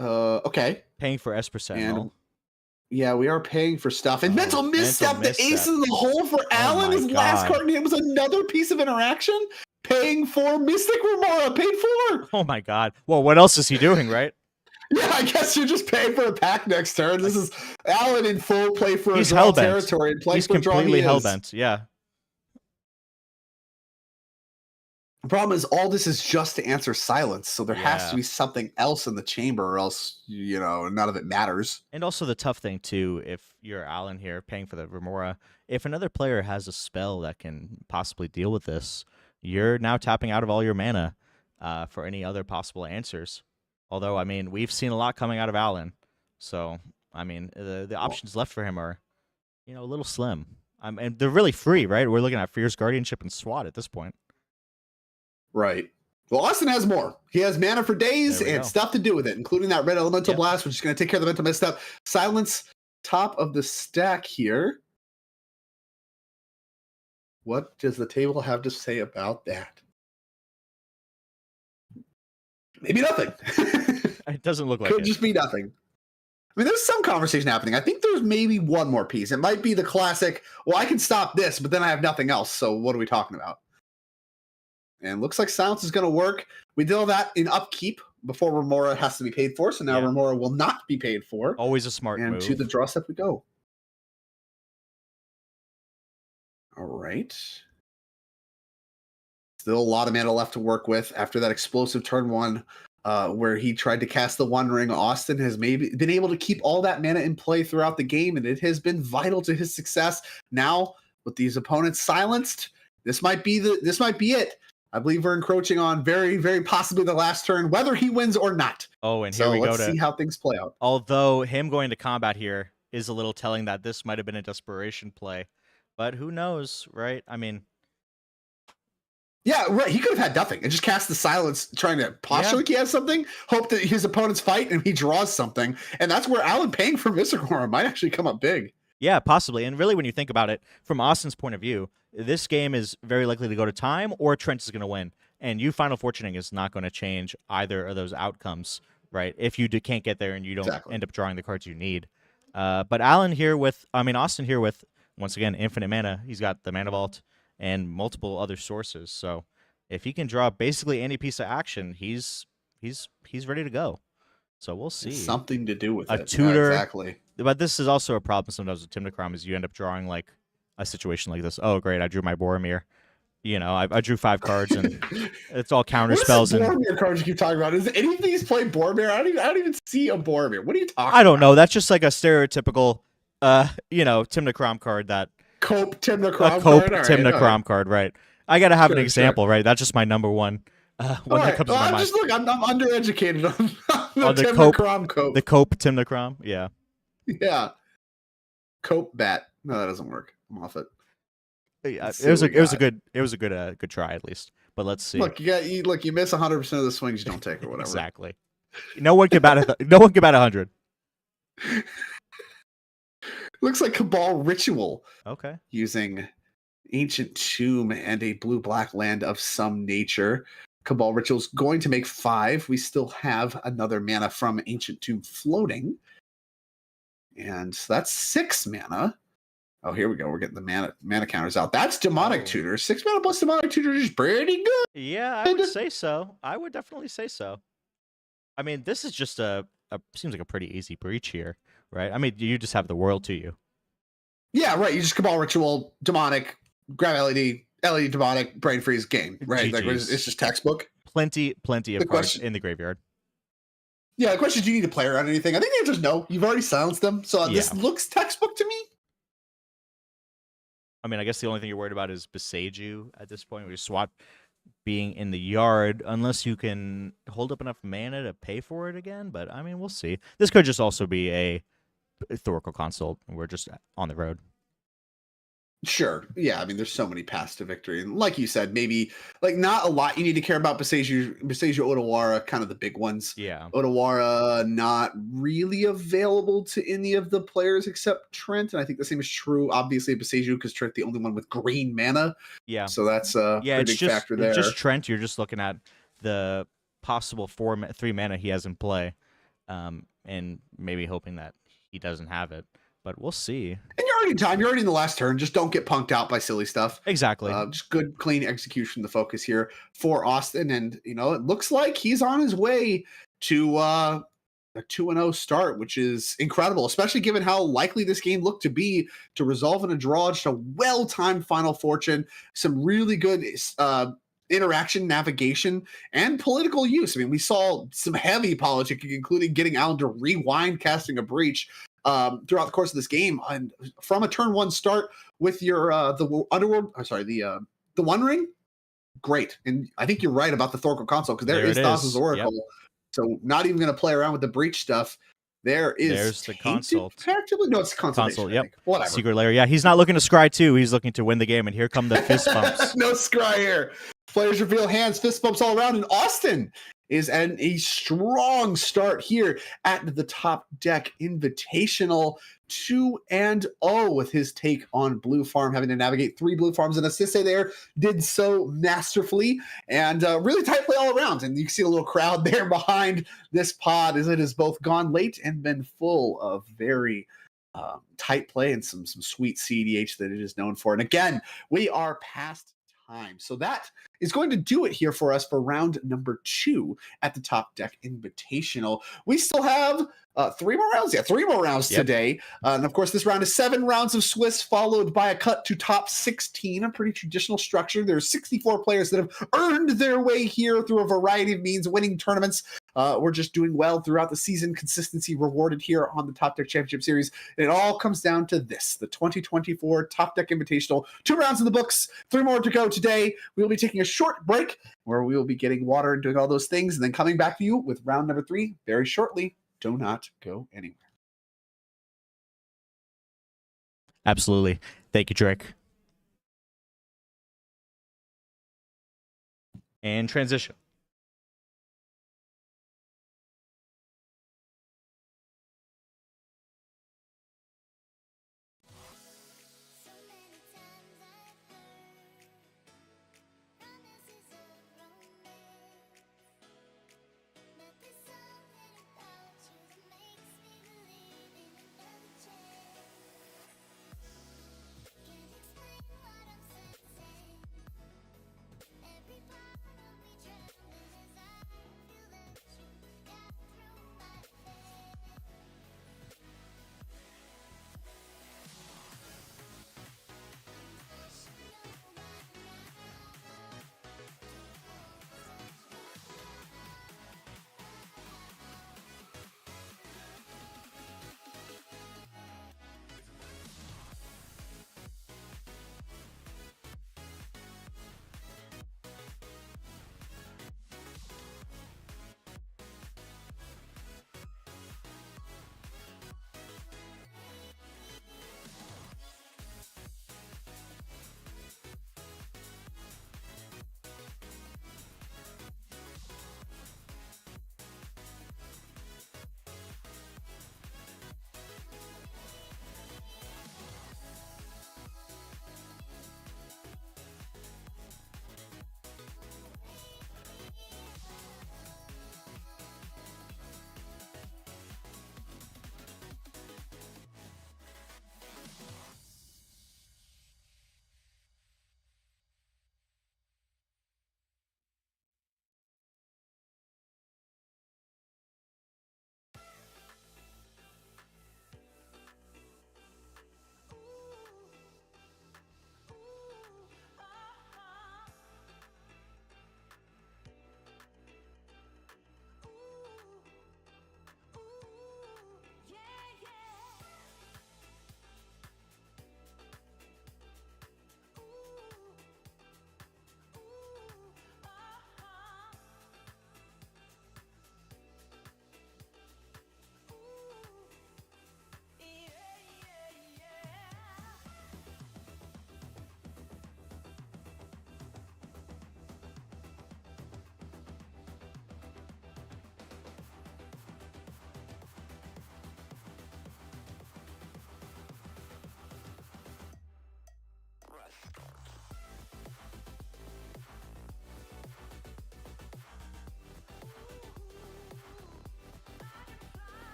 Okay. Paying for Esper Sentinel. Yeah, we are paying for stuff. And Mental Misstep, the ace in the hole for Alan. His last card in hand was another piece of interaction. Paying for Mystic Remora. Paid for. Oh my God. Well, what else is he doing, right? Yeah, I guess you're just paying for a pack next turn. This is Alan in full play for He's a draw hellbent. territory and play He's for a draw. completely He is. hellbent. Yeah. The problem is all this is just to answer silence, so there has Yeah. to be something else in the chamber, or else none of it matters. And also the tough thing too, if you're Alan here paying for the Remora, if another player has a spell that can possibly deal with this, you're now tapping out of all your mana for any other possible answers. Although, I mean, we've seen a lot coming out of Alan, so I mean, the options left for him are, a little slim. And they're really free, right? We're looking at Fierce Guardianship and SWAT at this point. Right. Well, Austin has more. He has mana for days and stuff to do with it, including that red elemental blast, which is going to take care of the mental misstep. Silence, top of the stack here. What does the table have to say about that? Maybe nothing. It doesn't look like Could it. just be nothing. I mean, there's some conversation happening. I think there's maybe one more piece. It might be the classic, well, I can stop this, but then I have nothing else. So what are we talking about? And looks like silence is going to work. We did all that in upkeep before Remora has to be paid for. So now Remora will not be paid for. Always a smart move. And to the draw step we go. All right. Still a lot of mana left to work with after that explosive turn one where he tried to cast the One Ring. Austin has maybe been able to keep all that mana in play throughout the game, and it has been vital to his success. Now, with these opponents silenced, this might be it. I believe we're encroaching on very, very possibly the last turn, whether he wins or not. Oh, and here we go. Let's see how things play out. Although him going to combat here is a little telling that this might have been a desperation play, but who knows, right? I mean, yeah, right. He could have had nothing and just cast the silence, trying to posture like he has something, hope that his opponents fight and he draws something. And that's where Alan paying for Viscera might actually come up big. Yeah, possibly. And really, when you think about it, from Austin's point of view, this game is very likely to go to time or Trent is going to win. And you Final Fortuning is not going to change either of those outcomes, right? If you can't get there and you don't end up drawing the cards you need. But Austin here with, once again, infinite mana. He's got the Mana Vault and multiple other sources. So if he can draw basically any piece of action, he's ready to go. So we'll see. It's something to do with a it. tutor. Yeah, exactly. But this is also a problem sometimes with Tymnocrom is you end up drawing like a situation like this. Oh, great, I drew my Boromir. I drew 5 cards and it's all counter spells. What Boromir cards you keep talking about? Is any of these play Boromir? I don't even see a Boromir. What are you talking about? I don't know. That's just like a stereotypical, Tymnocrom card that. Cope Tymnocrom card, right? I gotta have an example, right? That's just my number one. When that comes to my mind. I'm undereducated on the Tymnocrom Cope. The Cope Tymnocrom, yeah. Yeah. Cope bat. No, that doesn't work. I'm off it. It was a good try at least. But let's see. Look, you miss 100% of the swings you don't take or whatever. Exactly. No one can bat 100. Looks like Cabal Ritual. Okay. Using Ancient Tomb and a blue-black land of some nature. Cabal Ritual's going to make 5. We still have another mana from Ancient Tomb floating. And that's 6 mana. Oh, here we go. We're getting the mana counters out. That's Demonic Tutor. 6 mana plus Demonic Tutor is pretty good. Yeah, I would say so. I would definitely say so. I mean, this is just seems like a pretty easy breach here, right? I mean, you just have the world to you. Yeah, right. You just Cabal Ritual, Demonic, grab LED, Demonic, Brain Freeze, game, right? Like, it's just textbook. Plenty of cards in the graveyard. Yeah, the question is, do you need to play around anything? I think the answer is no. You've already silenced them, so this looks textbook to me. I mean, I guess the only thing you're worried about is Beseiju at this point. We swap being in the yard, unless you can hold up enough mana to pay for it again. But, I mean, we'll see. This could just also be a Thoracle Consult. We're just on the road. Sure. Yeah, I mean, there's so many paths to victory. And like you said, maybe like not a lot you need to care about. Beseiju, Otawara, kind of the big ones. Yeah. Otawara not really available to any of the players except Trent. And I think the same is true, obviously, Beseiju, because Trent the only one with green mana. Yeah. So that's a pretty big factor there. It's just Trent. You're just looking at the possible 3 mana he has in play, and maybe hoping that he doesn't have it. But we'll see. And you're already in time. You're already in the last turn. Just don't get punked out by silly stuff. Exactly. Just good, clean execution, the focus here for Austin. And, it looks like he's on his way to a 2-0 start, which is incredible, especially given how likely this game looked to be to resolve in a draw. Just a well-timed Final Fortune, some really good interaction, navigation, and political use. I mean, we saw some heavy politics, including getting Alan to rewind casting a breach throughout the course of this game. And from a turn one start with your the Underworld, the One Ring, great. And I think you're right about the Thorkel console, because there is Thassa's Oracle. Yep. So not even going to play around with the breach stuff. There's the console. No, it's console. Yep. Whatever. Secret layer. Yeah, he's not looking to scry too. He's looking to win the game. And here come the fist bumps. No scry here. Players reveal hands, fist bumps all around. And Austin is at a strong start here at the Topdeck Invitational, 2-0 with his take on Blue Farm, having to navigate 3 Blue Farms. And Assiste there did so masterfully, and really tight play all around. And you can see a little crowd there behind this pod, as it has both gone late and been full of very tight play and some sweet CDH that it is known for. And again, we are past time. So that is going to do it here for us for round number 2 at the Topdeck Invitational. We still have 3 more rounds. Yeah, 3 more rounds today. And of course, this round is 7 rounds of Swiss, followed by a cut to top 16, a pretty traditional structure. There's 64 players that have earned their way here through a variety of means, winning tournaments. We're just doing well throughout the season. Consistency rewarded here on the Topdeck Championship Series. And it all comes down to this, the 2024 Topdeck Invitational. 2 rounds in the books, 3 more to go today. We will be taking a short break where we will be getting water and doing all those things, and then coming back to you with round number 3 very shortly. Do not go anywhere. Absolutely. Thank you, Drake. And transition.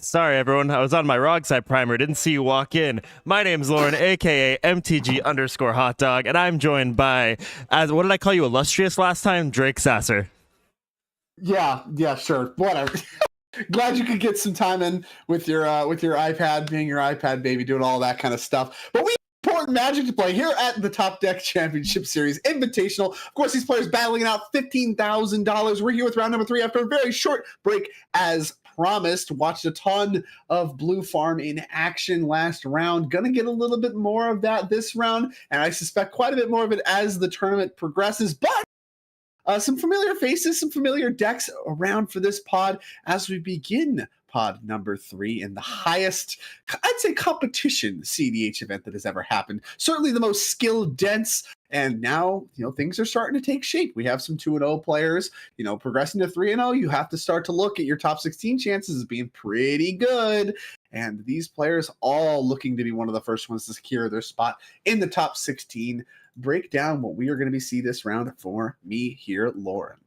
Sorry, everyone. I was on my wrong side primer. Didn't see you walk in. My name's Lauren, aka MTG_hot dog, and I'm joined by, as what did I call you, illustrious last time? Drake Sasser. Yeah, sure, whatever. Glad you could get some time in with your iPad, being your iPad baby, doing all that kind of stuff. But we have important Magic to play here at the Topdeck Championship Series Invitational. Of course, these players battling out $15,000. We're here with round number 3 after a very short break, as promised. Watched a ton of Blue Farm in action last round. Gonna get a little bit more of that this round, and I suspect quite a bit more of it as the tournament progresses. But some familiar faces, some familiar decks around for this pod as we begin pod number 3 in the highest, I'd say, competition CDH event that has ever happened. Certainly the most skill dense. And now, things are starting to take shape. We have some 2-0 players, progressing to 3-0. You have to start to look at your top 16 chances as being pretty good. And these players all looking to be one of the first ones to secure their spot in the top 16. Break down what we are going to be see this round for me here, Lauren.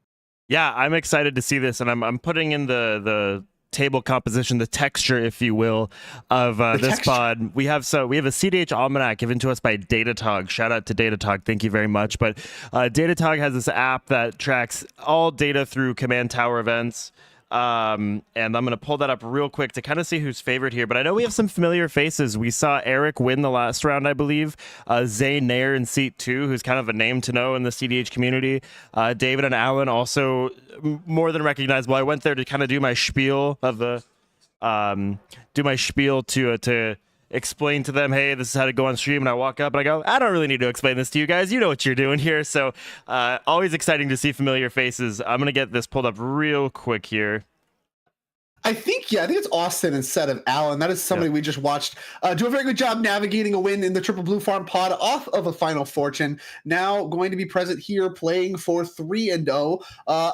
Yeah, I'm excited to see this, and I'm putting in the table composition, the texture, if you will, of this pod. We have a CDH almanac given to us by Datatog. Shout out to Datatog, thank you very much. But Datatog has this app that tracks all data through command tower events. And I'm going to pull that up real quick to kind of see who's favored here. But I know we have some familiar faces. We saw Eric win the last round, I believe. Zay Nair in seat 2, who's kind of a name to know in the CDH community. David and Alan also more than recognizable. I went there to kind of do my spiel of the to explain to them, hey, this is how to go on stream. And I walk up and I go, I don't really need to explain this to you guys. You know what you're doing here. So always exciting to see familiar faces. I'm going to get this pulled up real quick here. I think it's Austin instead of Alan. That is somebody we just watched do a very good job navigating a win in the Triple Blue Farm pod off of a Final Fortune. Now going to be present here playing for 3-0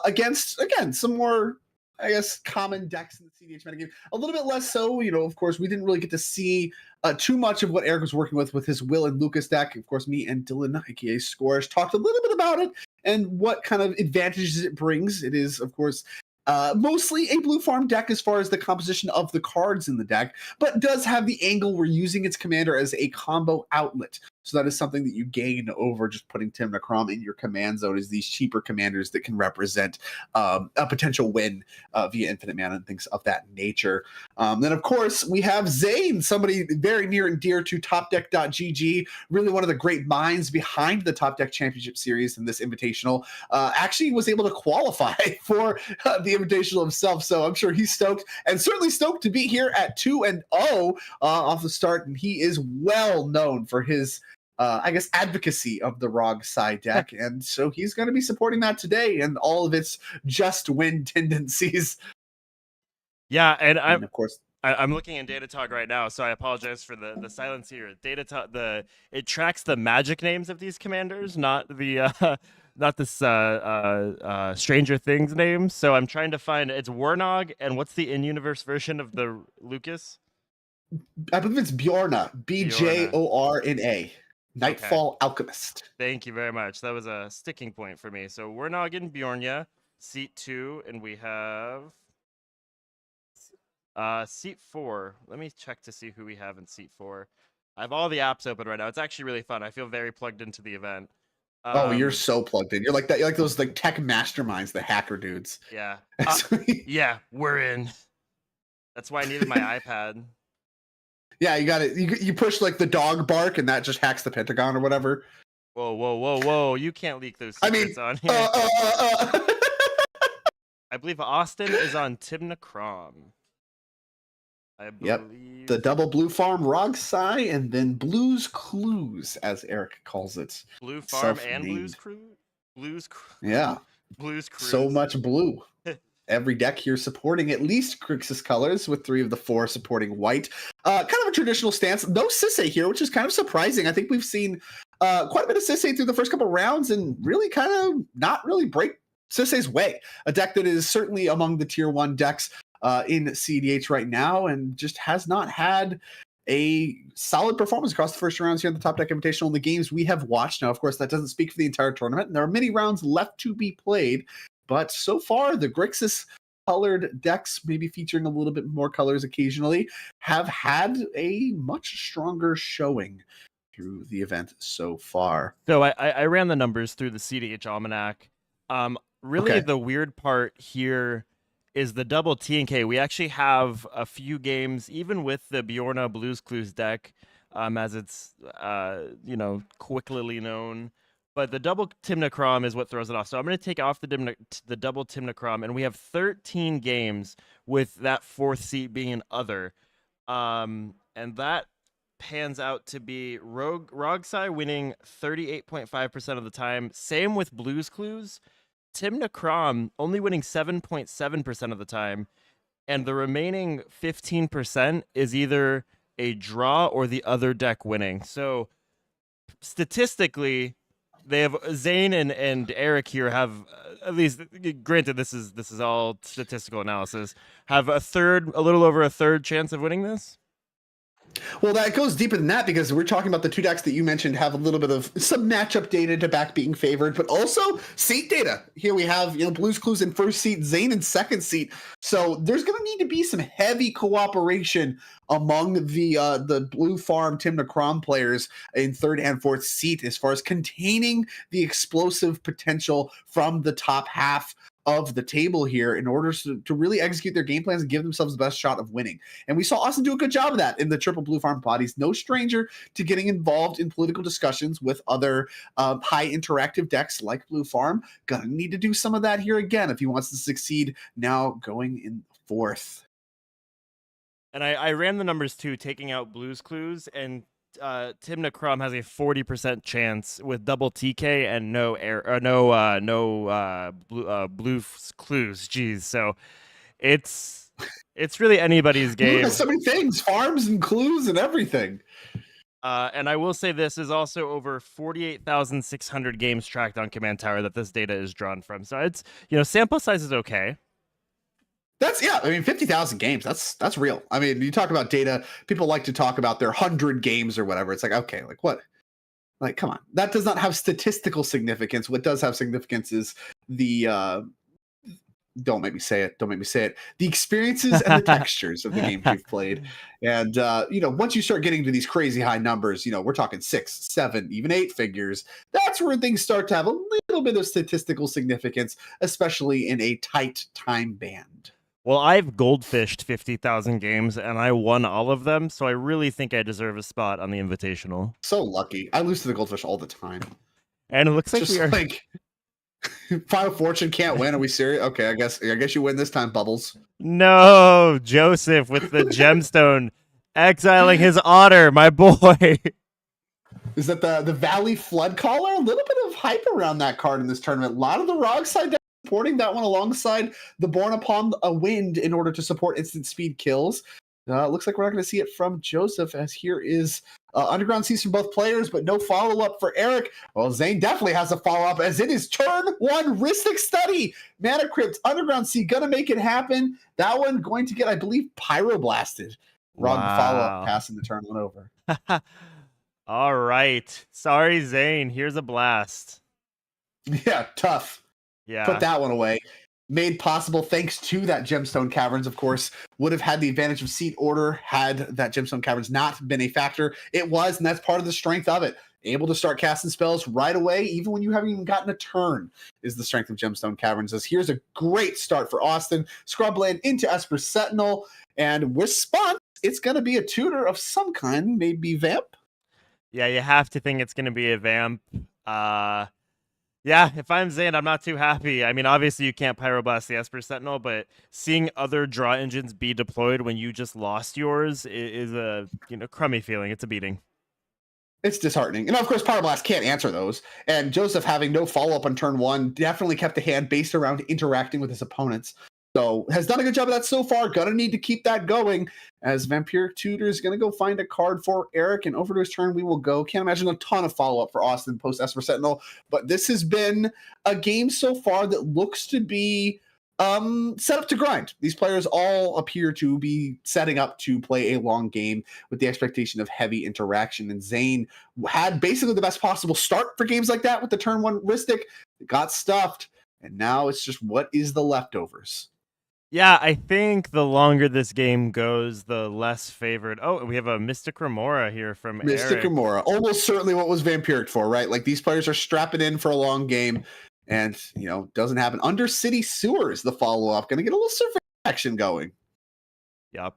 against, again, some more, I guess, common decks in the CDH metagame. A little bit less so, of course, we didn't really get to see too much of what Eric was working with his Will and Lucas deck. Of course, me and Dylan, aka Scores, talked a little bit about it and what kind of advantages it brings. It is, of course, mostly a Blue Farm deck as far as the composition of the cards in the deck, but does have the angle where using its commander as a combo outlet. So that is something that you gain over just putting Tim Necrom in your command zone, is these cheaper commanders that can represent a potential win via infinite mana and things of that nature. Then, of course, we have Zane, somebody very near and dear to Topdeck.gg, really one of the great minds behind the Topdeck Championship Series in this Invitational. Actually was able to qualify for the Invitational himself, so I'm sure he's stoked, and certainly stoked to be here at 2-0 off the start, and he is well known for his advocacy of the ROG side deck. And so he's going to be supporting that today and all of its just win tendencies. Yeah, and of course, I'm looking in Datatog right now, so I apologize for the silence here. Datatog, it tracks the magic names of these commanders, not the not this Stranger Things names. So I'm trying to find, it's Warnog, and what's the in-universe version of the Lucas? I believe it's Bjorna, Bjorna. Nightfall Alchemist. Thank you very much. That was a sticking point for me. So we're now getting Bjornya, seat 2, and we have seat 4. Let me check to see who we have in seat 4. I have all the apps open right now. It's actually really fun. I feel very plugged into the event. You're so plugged in. You're like that. You're like those tech masterminds, the hacker dudes. Yeah. Yeah, we're in. That's why I needed my iPad. Yeah, you got it. You push like the dog bark, and that just hacks the Pentagon or whatever. Whoa! You can't leak those secrets on here. I believe Austin is on Tim Necrom. I believe. The double Blue Farm ROG Sai, and then Blues Clues, as Eric calls it. Blue Farm and Blues Crew. Blues Crew. Yeah. Blues Crew. So much blue. Every deck here supporting at least Grixis colors, with 3 of the 4 supporting white. Kind of a traditional stance. No Sisei here, which is kind of surprising. I think we've seen quite a bit of Sisei through the first couple rounds and really kind of not really break Sisei's way. A deck that is certainly among the tier 1 decks in CDH right now, and just has not had a solid performance across the first rounds here in the Topdeck Invitational in the games we have watched. Now, of course, that doesn't speak for the entire tournament, and there are many rounds left to be played. But so far, the Grixis colored decks, maybe featuring a little bit more colors occasionally, have had a much stronger showing through the event so far. So I ran the numbers through the CDH Almanac. Really, Okay. the weird part here is the double T and K. We actually have a few games, even with the Bjorna Blues Clues deck, as it's quickly known. But the double Timnacrom is what throws it off. So I'm going to take off the double Timnacrom, and we have 13 games with that fourth seat being an other. And that pans out to be Rogsai winning 38.5% of the time. Same with Blues Clues. Timnacrom only winning 7.7% of the time. And the remaining 15% is either a draw or the other deck winning. So statistically, they have Zane and Eric here have at least, granted this is all statistical analysis, have a little over a third chance of winning this. Well, that goes deeper than that because we're talking about the two decks that you mentioned have a little bit of some matchup data to back being favored, but also seat data. Here we have Blues Clues in first seat, Zane in second seat. So there's going to need to be some heavy cooperation among the Blue Farm Timnacrom players in third and fourth seat as far as containing the explosive potential from the top half of the table here in order to really execute their game plans and give themselves the best shot of winning. And we saw Austin do a good job of that in the triple Blue Farm bodies. No stranger to getting involved in political discussions with other high interactive decks like Blue Farm. Gonna need to do some of that here again if he wants to succeed now going in fourth. And I ran the numbers too, taking out Blues Clues, and Timnacrom has a 40% chance with double TK and no Blues Clues. Jeez, so it's really anybody's Blue game. has so many things, farms and clues and everything. And I will say this is also over 48,600 games tracked on Command Tower that this data is drawn from. So it's, sample size is okay. That's 50,000 games. That's real. I mean, you talk about data. People like to talk about their 100 games or whatever. It's like, okay, like what? Like, come on. That does not have statistical significance. What does have significance is the don't make me say it. Don't make me say it. The experiences and the textures of the games you've played. And once you start getting to these crazy high numbers, we're talking 6, 7, even 8 figures. That's where things start to have a little bit of statistical significance, especially in a tight time band. Well, I've goldfished 50,000 games, and I won all of them, so I really think I deserve a spot on the Invitational. So lucky. I lose to the goldfish all the time. And it looks like Just we are... like Final Fortune can't win. Are we serious? Okay, I guess you win this time, Bubbles. No, Joseph with the gemstone exiling his otter, my boy. Is that the Valley Flood Caller? A little bit of hype around that card in this tournament. A lot of the Rogside decks supporting that one alongside the Born Upon a Wind in order to support instant speed kills. Looks like we're not going to see it from Joseph, as here is Underground Seas from both players, but no follow-up for Eric. Well, Zane definitely has a follow-up, as it is turn 1 Rhystic Study. Mana Crypt, Underground Sea, going to make it happen. That one going to get, I believe, Pyroblasted. Wrong follow-up, passing the turn 1 over. All right. Sorry, Zane. Here's a blast. Yeah, tough. Yeah. Put that one away. Made possible thanks to that Gemstone Caverns, of course. Would have had the advantage of seat order had that Gemstone Caverns not been a factor. It was, and that's part of the strength of it. Able to start casting spells right away, even when you haven't even gotten a turn, is the strength of Gemstone Caverns. As here's a great start for Austin. Scrubland into Esper Sentinel, and response, it's going to be a tutor of some kind, maybe Vamp. Yeah, you have to think it's going to be a Vamp. Yeah, if I'm Zane, I'm not too happy. I mean, obviously you can't Pyroblast the Esper Sentinel, but seeing other draw engines be deployed when you just lost yours is a crummy feeling. It's a beating. It's disheartening. And of course, Pyroblast can't answer those. And Joseph having no follow-up on turn 1 definitely kept the hand based around interacting with his opponents. So has done a good job of that so far. Gonna need to keep that going, as Vampiric Tutor is gonna go find a card for Eric, and over to his turn we will go. Can't imagine a ton of follow-up for Austin post Esper Sentinel, but this has been a game so far that looks to be set up to grind. These players all appear to be setting up to play a long game with the expectation of heavy interaction, and Zane had basically the best possible start for games like that with the turn 1 Rhystic. It got stuffed, and now it's just what is the leftovers. Yeah, I think the longer this game goes, the less favored. Oh, we have a Mystic Remora here from Mystic Eric. Remora, almost certainly what was vampiric for, right? Like these players are strapping in for a long game, and doesn't happen. Under City Sewers, the follow up, going to get a little survey action going. Yep.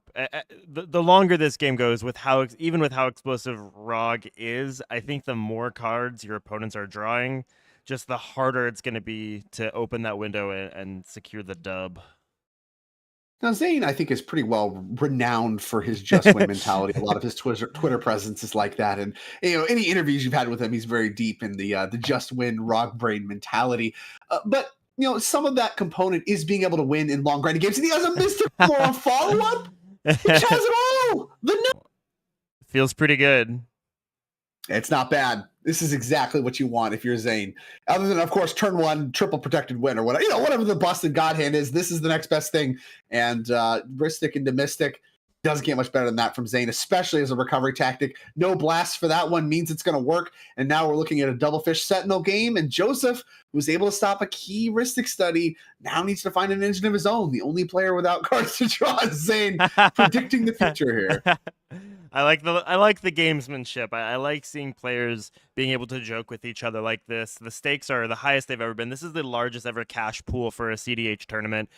The longer this game goes, with even with how explosive ROG is, I think the more cards your opponents are drawing, just the harder it's going to be to open that window and secure the dub. Now, Zane, I think, is pretty well renowned for his just win mentality. A lot of his Twitter presence is like that, and any interviews you've had with him, he's very deep in the just win rock brain mentality. But some of that component is being able to win in long grinding games, and he has a Mystic Moron follow up, which has it all. Feels pretty good. It's not bad. This is exactly what you want if you're Zane. Other than, of course, turn one, triple protected win or whatever, whatever the busted God hand is, this is the next best thing. And Ristic into Mystic doesn't get much better than that from Zane, especially as a recovery tactic. No blast for that one means it's going to work. And now we're looking at a double fish Sentinel game. And Joseph, who's able to stop a key Ristic study, now needs to find an engine of his own. The only player without cards to draw is Zane, predicting the future here. I like the gamesmanship. I like seeing players being able to joke with each other like this. The stakes are the highest they've ever been. This is the largest ever cash pool for a CDH tournament.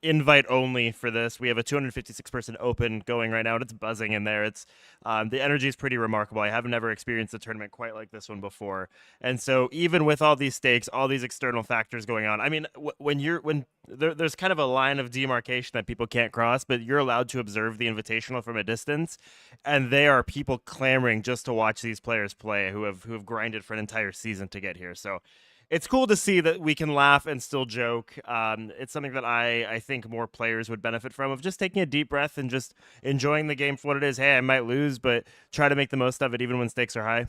Invite only for this. We have a 256 person open going right now, and it's buzzing in there. It's the energy is pretty remarkable. I haven't ever experienced a tournament quite like this one before. And so even with all these stakes, all these external factors going on, I mean, when there's kind of a line of demarcation that people can't cross, but you're allowed to observe the invitational from a distance, and they are people clamoring just to watch these players play who have grinded for an entire season to get here. So it's cool to see that we can laugh and still joke. It's something that I think more players would benefit from, of just taking a deep breath and just enjoying the game for what it is. Hey, I might lose, but try to make the most of it even when stakes are high.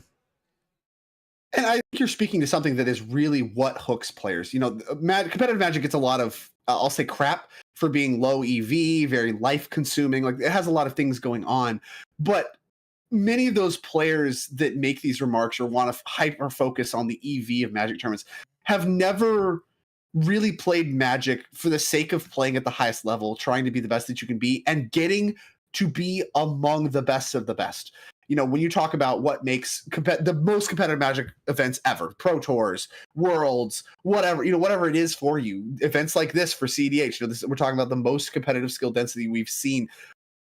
And I think you're speaking to something that is really what hooks players. Competitive Magic gets a lot of, I'll say, crap for being low EV, very life consuming. Like, it has a lot of things going on. But many of those players that make these remarks or want to hyper focus on the EV of Magic tournaments have never really played Magic for the sake of playing at the highest level, trying to be the best that you can be, and getting to be among the best of the best. When you talk about what makes the most competitive Magic events ever, Pro Tours, Worlds, whatever it is for you, events like this for CDH, we're talking about the most competitive skill density we've seen.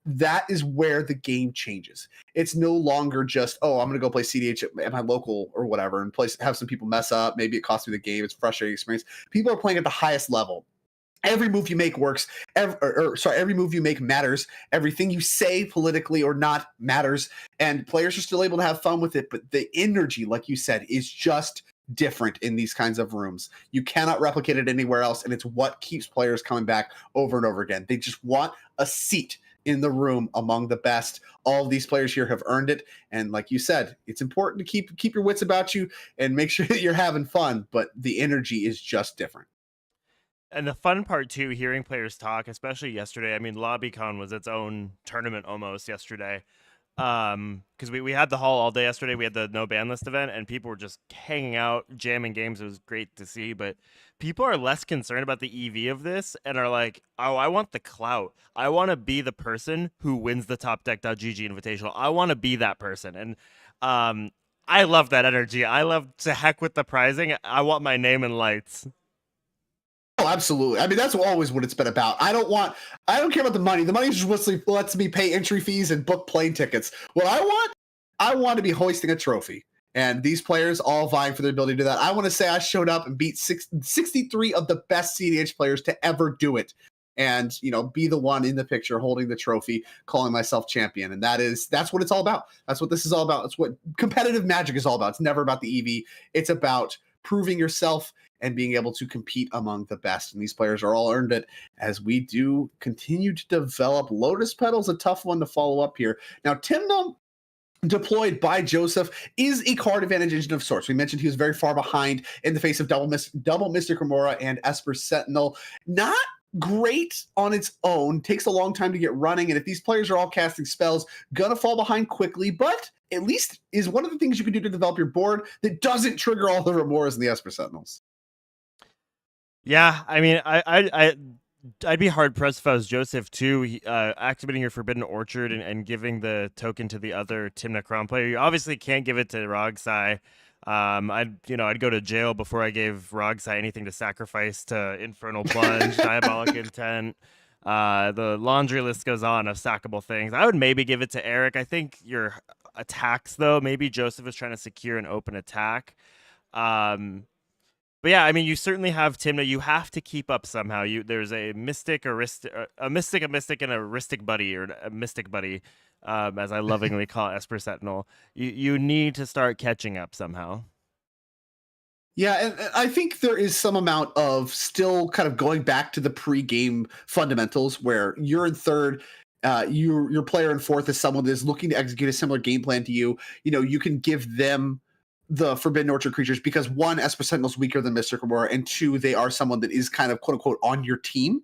That is where the game changes. It's no longer just, I'm going to go play CDH at my local or whatever and have some people mess up. Maybe it costs me the game. It's a frustrating experience. People are playing at the highest level. Every move you make works. Every move you make matters. Everything you say politically or not matters. And players are still able to have fun with it. But the energy, like you said, is just different in these kinds of rooms. You cannot replicate it anywhere else. And it's what keeps players coming back over and over again. They just want a seat in the room among the best. All of these players here have earned it. And like you said, it's important to keep your wits about you and make sure that you're having fun. But the energy is just different. And the fun part too, hearing players talk, especially yesterday. I mean, LobbyCon was its own tournament almost yesterday. Because we had the hall all day yesterday. We had the no ban list event, and people were just hanging out, jamming games. It was great to see. But people are less concerned about the EV of this and are like, oh, I want the clout. I want to be the person who wins the Topdeck.gg Invitational. I want to be that person. And I love that energy. I love to heck with the prizing. I want my name in lights. Oh, absolutely. I mean, that's always what it's been about. I don't care about the money. The money just lets me pay entry fees and book plane tickets. What I want to be hoisting a trophy. And these players all vying for their ability to do that. I want to say I showed up and beat 63 of the best CDH players to ever do it. And, be the one in the picture holding the trophy, calling myself champion. And that's what it's all about. That's what this is all about. It's what competitive Magic is all about. It's never about the EV. It's about proving yourself and being able to compete among the best. And these players are all earned it as we do continue to develop. Lotus Petal's a tough one to follow up here. Now, Timnum, deployed by Joseph, is a card advantage engine of sorts. We mentioned he was very far behind in the face of double Mystic Remora and Esper Sentinel. Not great on its own, takes a long time to get running, and if these players are all casting spells, gonna fall behind quickly, but at least is one of the things you can do to develop your board that doesn't trigger all the Remoras and the Esper Sentinels. Yeah, I mean, I I'd be hard pressed if I was Joseph too. Activating your Forbidden Orchard and giving the token to the other Timna Crown player. You obviously can't give it to Rogsai. I'd go to jail before I gave Rogsai anything to sacrifice to Infernal Plunge, Diabolic Intent. The laundry list goes on of sackable things. I would maybe give it to Eric. I think your attacks, though, maybe Joseph is trying to secure an open attack. But yeah, I mean, you certainly have Timna. You have to keep up somehow. There's a mystic, a mystic, and a ristic buddy, or a mystic buddy, as I lovingly call Esper Sentinel. You need to start catching up somehow. Yeah, and I think there is some amount of still kind of going back to the pre-game fundamentals where you're in third, your player in fourth is someone that is looking to execute a similar game plan to you. You know, you can give them the Forbidden Orchard creatures because one, Esper Sentinel's weaker than Mystic Aurora, and two, they are someone that is kind of quote unquote on your team.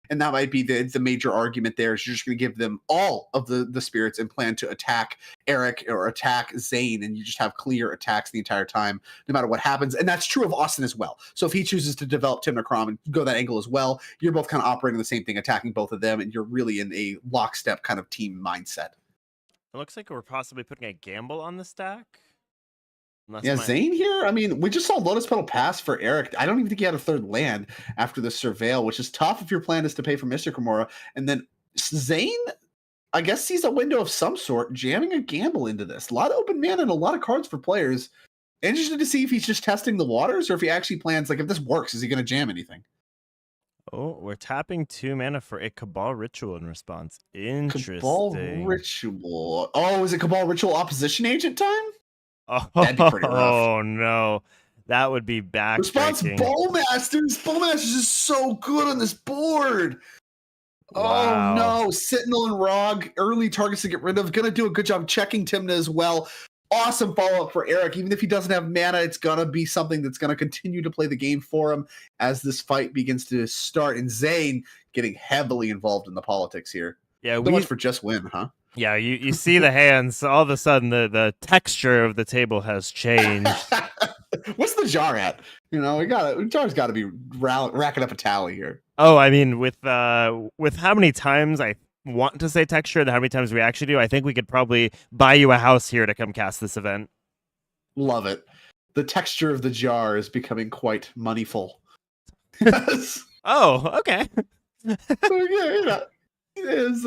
And that might be the major argument there is you're just going to give them all of the spirits and plan to attack Eric or attack Zane, and you just have clear attacks the entire time, no matter what happens. And that's true of Austin as well. So if he chooses to develop Timna Crom and go that angle as well, you're both kind of operating the same thing, attacking both of them, and you're really in a lockstep kind of team mindset. It looks like we're possibly putting a gamble on the stack. Zane here. I mean, we just saw Lotus Petal pass for Eric. I don't even think he had a third land after the Surveil, which is tough if your plan is to pay for Mystic Remora. And then Zane, I guess, sees a window of some sort, jamming a gamble into this. A lot of open mana and a lot of cards for players. Interested to see if he's just testing the waters or if he actually plans, like, if this works, is he going to jam anything? Oh, we're tapping 2 mana for a Cabal Ritual in response. Interesting. Cabal Ritual. Oh, is it Cabal Ritual Opposition Agent time? Oh, that'd be pretty rough. Oh no, that would be backbreaking. Response Bowmasters. Bowmasters is so good on this board. Wow. Oh no, Sentinel and Rog, early targets to get rid of. Gonna do a good job checking Timna as well. Awesome follow-up for Eric. Even if he doesn't have mana, it's gonna be something that's gonna continue to play the game for him as this fight begins to start. And Zane getting heavily involved in the politics here. Yeah, so much for just win, huh? Yeah, you see the hands. All of a sudden, the texture of the table has changed. What's the jar at? You know, jar's got to be racking up a tally here. Oh, I mean, with how many times I want to say texture and how many times we actually do, I think we could probably buy you a house here to come cast this event. Love it. The texture of the jar is becoming quite moneyful. Yes. Oh, okay. So yeah, it is.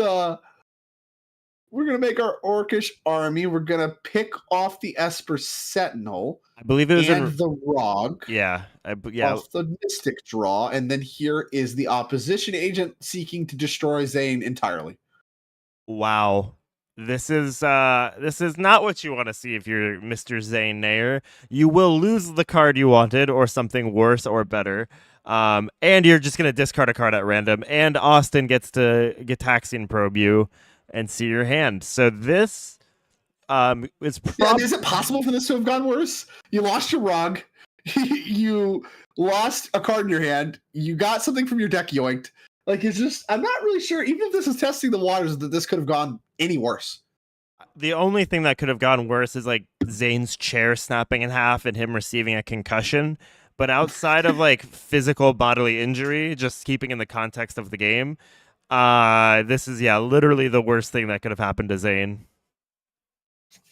We're going to make our Orcish army. We're going to pick off the Esper Sentinel. I believe it was the Rog. Yeah. Off the Mystic draw. And then here is the opposition agent seeking to destroy Zane entirely. Wow. This is not what you want to see if you're Mr. Zane Nair. You will lose the card you wanted or something worse or better. And you're just going to discard a card at random. And Austin gets to Gitaxian Probe you and see your hand. So this is is it possible for this to have gone worse? You lost your Rog, you lost a card in your hand, you got something from your deck yoinked. Like, it's just, I'm not really sure, even if this is testing the waters, that this could have gone any worse. The only thing that could have gone worse is like Zane's chair snapping in half and him receiving a concussion. But outside of like physical bodily injury, just keeping in the context of the game, this is literally the worst thing that could have happened to Zane.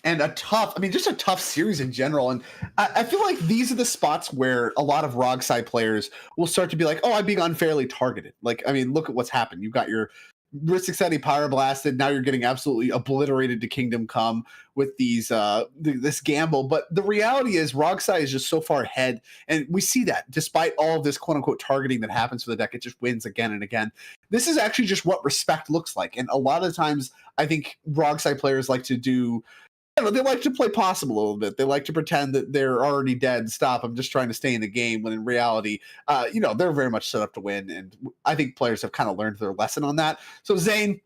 And just a tough series in general. And I feel like these are the spots where a lot of ROG side players will start to be like, oh, I'm being unfairly targeted. Like, I mean, look at what's happened. You've got your Ristic City Power Blasted. Now you're getting absolutely obliterated to Kingdom Come with these this gamble. But the reality is ROG side is just so far ahead. And we see that despite all of this quote unquote targeting that happens for the deck, it just wins again and again. This is actually just what respect looks like. And a lot of times I think ROG side players like to do, they like to play possible a little bit. They like to pretend that they're already dead. Stop. I'm just trying to stay in the game. When in reality, they're very much set up to win. And I think players have kind of learned their lesson on that. So Zane,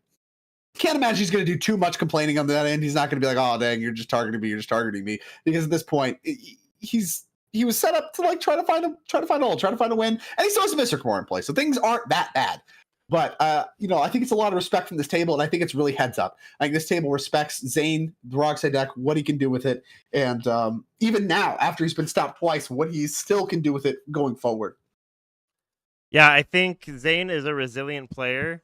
can't imagine he's going to do too much complaining on that end. He's not going to be like, oh, dang, you're just targeting me. Because at this point, he was set up to like try to find a win. And he still has a Mystic Roar in play. So things aren't that bad. But, I think it's a lot of respect from this table, and I think it's really heads up. I think this table respects Zane, the Rogside deck, what he can do with it, and even now, after he's been stopped twice, what he still can do with it going forward. Yeah, I think Zane is a resilient player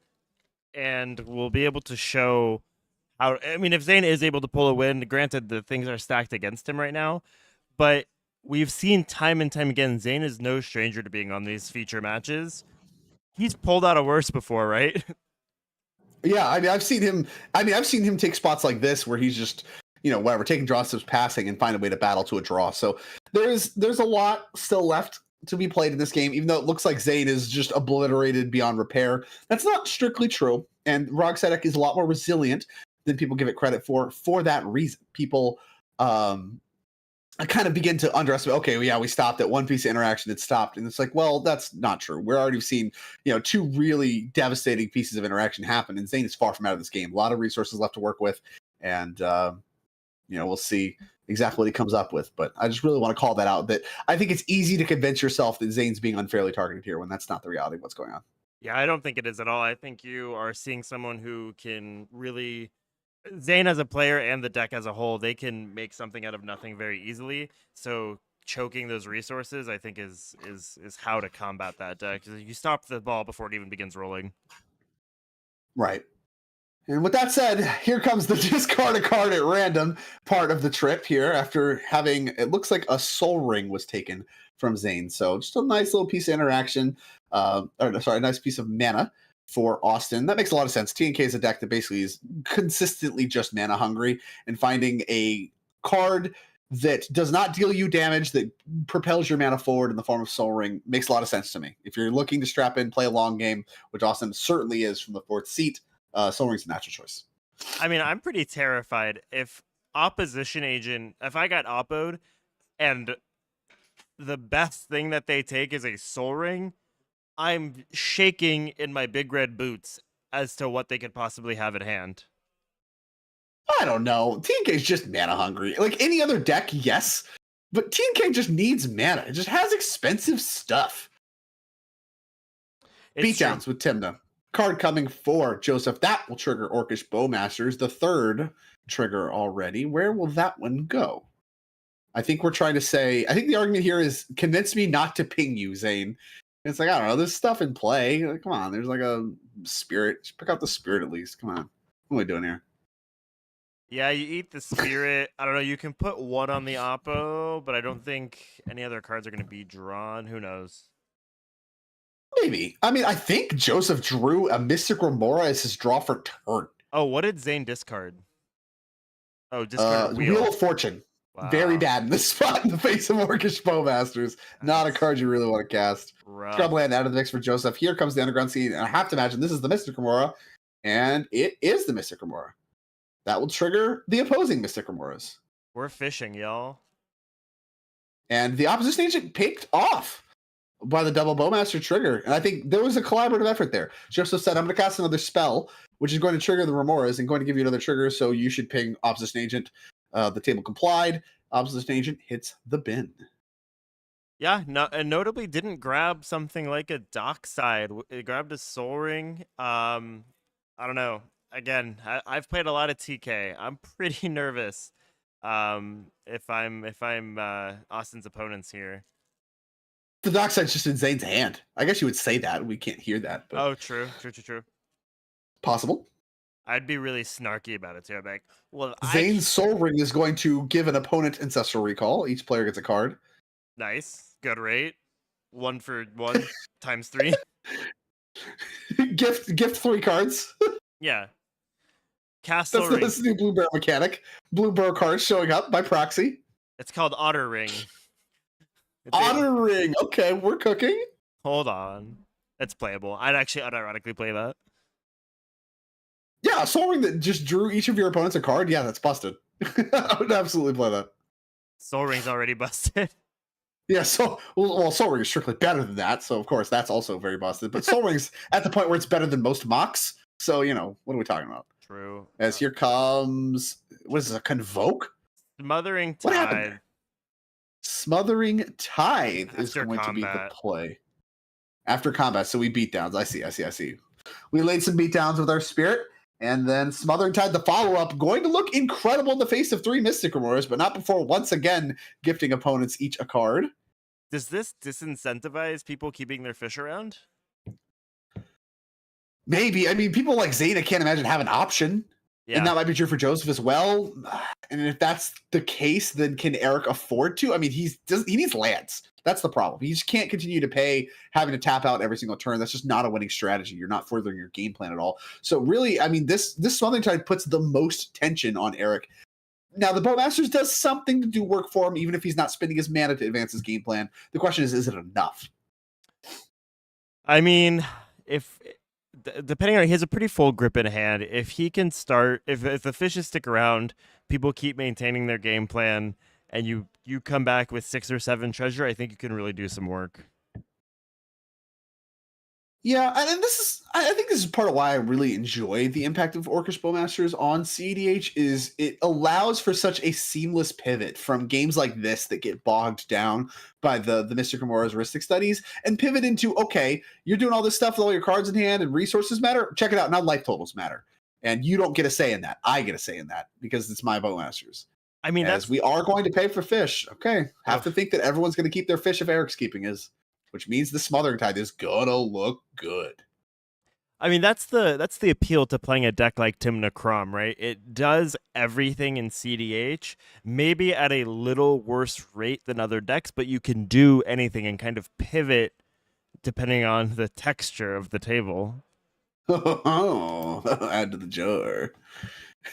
and will be able to show how. I mean, if Zane is able to pull a win, granted the things are stacked against him right now, but we've seen time and time again, Zane is no stranger to being on these feature matches. He's pulled out a worse before, right? Yeah, I mean, I've seen him. I mean, I've seen him take spots like this where he's just, whatever, taking draw steps, passing, and find a way to battle to a draw. So there's a lot still left to be played in this game, even though it looks like Zane is just obliterated beyond repair. That's not strictly true, and Rogsedek is a lot more resilient than people give it credit for that reason. People I kind of begin to underestimate, okay, well, yeah, we stopped at one piece of interaction, it stopped. And it's like, well, that's not true. We're already seeing, two really devastating pieces of interaction happen. And Zane is far from out of this game. A lot of resources left to work with. And, we'll see exactly what he comes up with. But I just really want to call that out, that I think it's easy to convince yourself that Zane's being unfairly targeted here when that's not the reality of what's going on. Yeah, I don't think it is at all. I think you are seeing someone who can really Zane as a player and the deck as a whole, they can make something out of nothing very easily. So choking those resources, I think, is how to combat that deck. You stop the ball before it even begins rolling. Right. And with that said, here comes the discard a card at random part of the trip here after having, it looks like a soul ring was taken from Zane. So just a nice little piece of interaction, a nice piece of mana for Austin. That makes a lot of sense. TNK is a deck that basically is consistently just mana hungry, and finding a card that does not deal you damage, that propels your mana forward in the form of Soul Ring, makes a lot of sense to me. If you're looking to strap in, play a long game, which Austin certainly is from the fourth seat, Soul Ring's a natural choice. I mean, I'm pretty terrified if opposition agent, if I got oppoed and the best thing that they take is a Soul Ring, I'm shaking in my big red boots as to what they could possibly have at hand. I don't know. TNK is just mana hungry. Like any other deck, yes, but TNK just needs mana. It just has expensive stuff. Beatdowns with Timna. Card coming for Joseph. That will trigger Orcish Bowmasters, the third trigger already. Where will that one go? I think we're trying to say, I think the argument here is convince me not to ping you, Zane. It's like, I don't know, there's stuff in play. Like, come on, there's like a spirit. Just pick out the spirit at least. Come on. What are we doing here? Yeah, you eat the spirit. I don't know. You can put one on the oppo, but I don't think any other cards are going to be drawn. Who knows? Maybe. I mean, I think Joseph drew a Mystic Remora as his draw for turn. Oh, what did Zane discard? Oh, discard Wheel of Fortune. Wow. Very bad in this spot in the face of Orcish Bowmasters. Not a card you really want to cast. Scrubland out of the mix for Joseph. Here comes the Underground Seed, and I have to imagine this is the Mystic Remora, and it is the Mystic Remora. That will trigger the opposing Mystic Remoras. We're fishing, y'all. And the opposition agent picked off by the double Bowmaster trigger. And I think there was a collaborative effort there. Joseph said, I'm going to cast another spell, which is going to trigger the Remoras and going to give you another trigger, so you should ping opposition agent. The table complied. Opposition agent hits the bin. Yeah, and notably didn't grab something like a Dockside. It grabbed a Soul Ring. I don't know. Again, I've played a lot of TK. I'm pretty nervous if I'm Austin's opponents here. The Dockside's just in Zane's hand. I guess you would say that. We can't hear that. But oh, true. Possible. I'd be really snarky about it too. I'd be like, well, Zane's Soul Ring is going to give an opponent Ancestral Recall. Each player gets a card. Nice. Good rate. 1 for 1 times 3. gift 3 cards. Yeah. Cast That's the new Blue Bear mechanic. Blue Bear cards showing up by proxy. It's called Otter Ring. Otter Ring. Okay, we're cooking. Hold on. It's playable. I'd actually unironically play that. Yeah, a Soul Ring that just drew each of your opponents a card. Yeah, that's busted. I would absolutely play that. Soul Ring's already busted. Yeah, Soul Ring is strictly better than that, so of course that's also very busted. But Soul Ring's at the point where it's better than most mocks. So, what are we talking about? True. As here comes, what is this, a Convoke? Smothering Tithe. What happened? Smothering Tithe is going to be the play. After combat, so we beat downs. I see. We laid some beat downs with our spirit, and then Smothering Tithe, the follow-up, going to look incredible in the face of 3 Mystic Remoras, but not before once again gifting opponents each a card. Does this disincentivize people keeping their fish around? Maybe. I mean, people like Zane, I can't imagine have an option. Yeah. And that might be true for Joseph as well. And if that's the case, then can Eric afford to? I mean, he needs lands. That's the problem. He just can't continue to pay having to tap out every single turn. That's just not a winning strategy. You're not furthering your game plan at all. So really, I mean, this Smothering Tide puts the most tension on Eric. Now, the Bowmasters does something to do work for him, even if he's not spending his mana to advance his game plan. The question is it enough? I mean, if depending on, he has a pretty full grip in hand. If he can start, if the fishes stick around, people keep maintaining their game plan, and you come back with 6 or 7 treasure, I think you can really do some work. Yeah, and I think this is part of why I really enjoy the impact of Orcish Bowmasters on CEDH is it allows for such a seamless pivot from games like this that get bogged down by the Mystic Remora's heuristic studies and pivot into, okay, you're doing all this stuff with all your cards in hand and resources matter. Check it out. Now life totals matter. And you don't get a say in that. I get a say in that because it's my Bowmasters. I mean, as we are going to pay for fish. Okay. Have to think that everyone's going to keep their fish if Eric's keeping his. Which means the Smothering Tide is gonna look good. I mean, that's the appeal to playing a deck like Tymna Kraum, right? It does everything in CDH, maybe at a little worse rate than other decks, but you can do anything and kind of pivot depending on the texture of the table. Oh, add to the jar.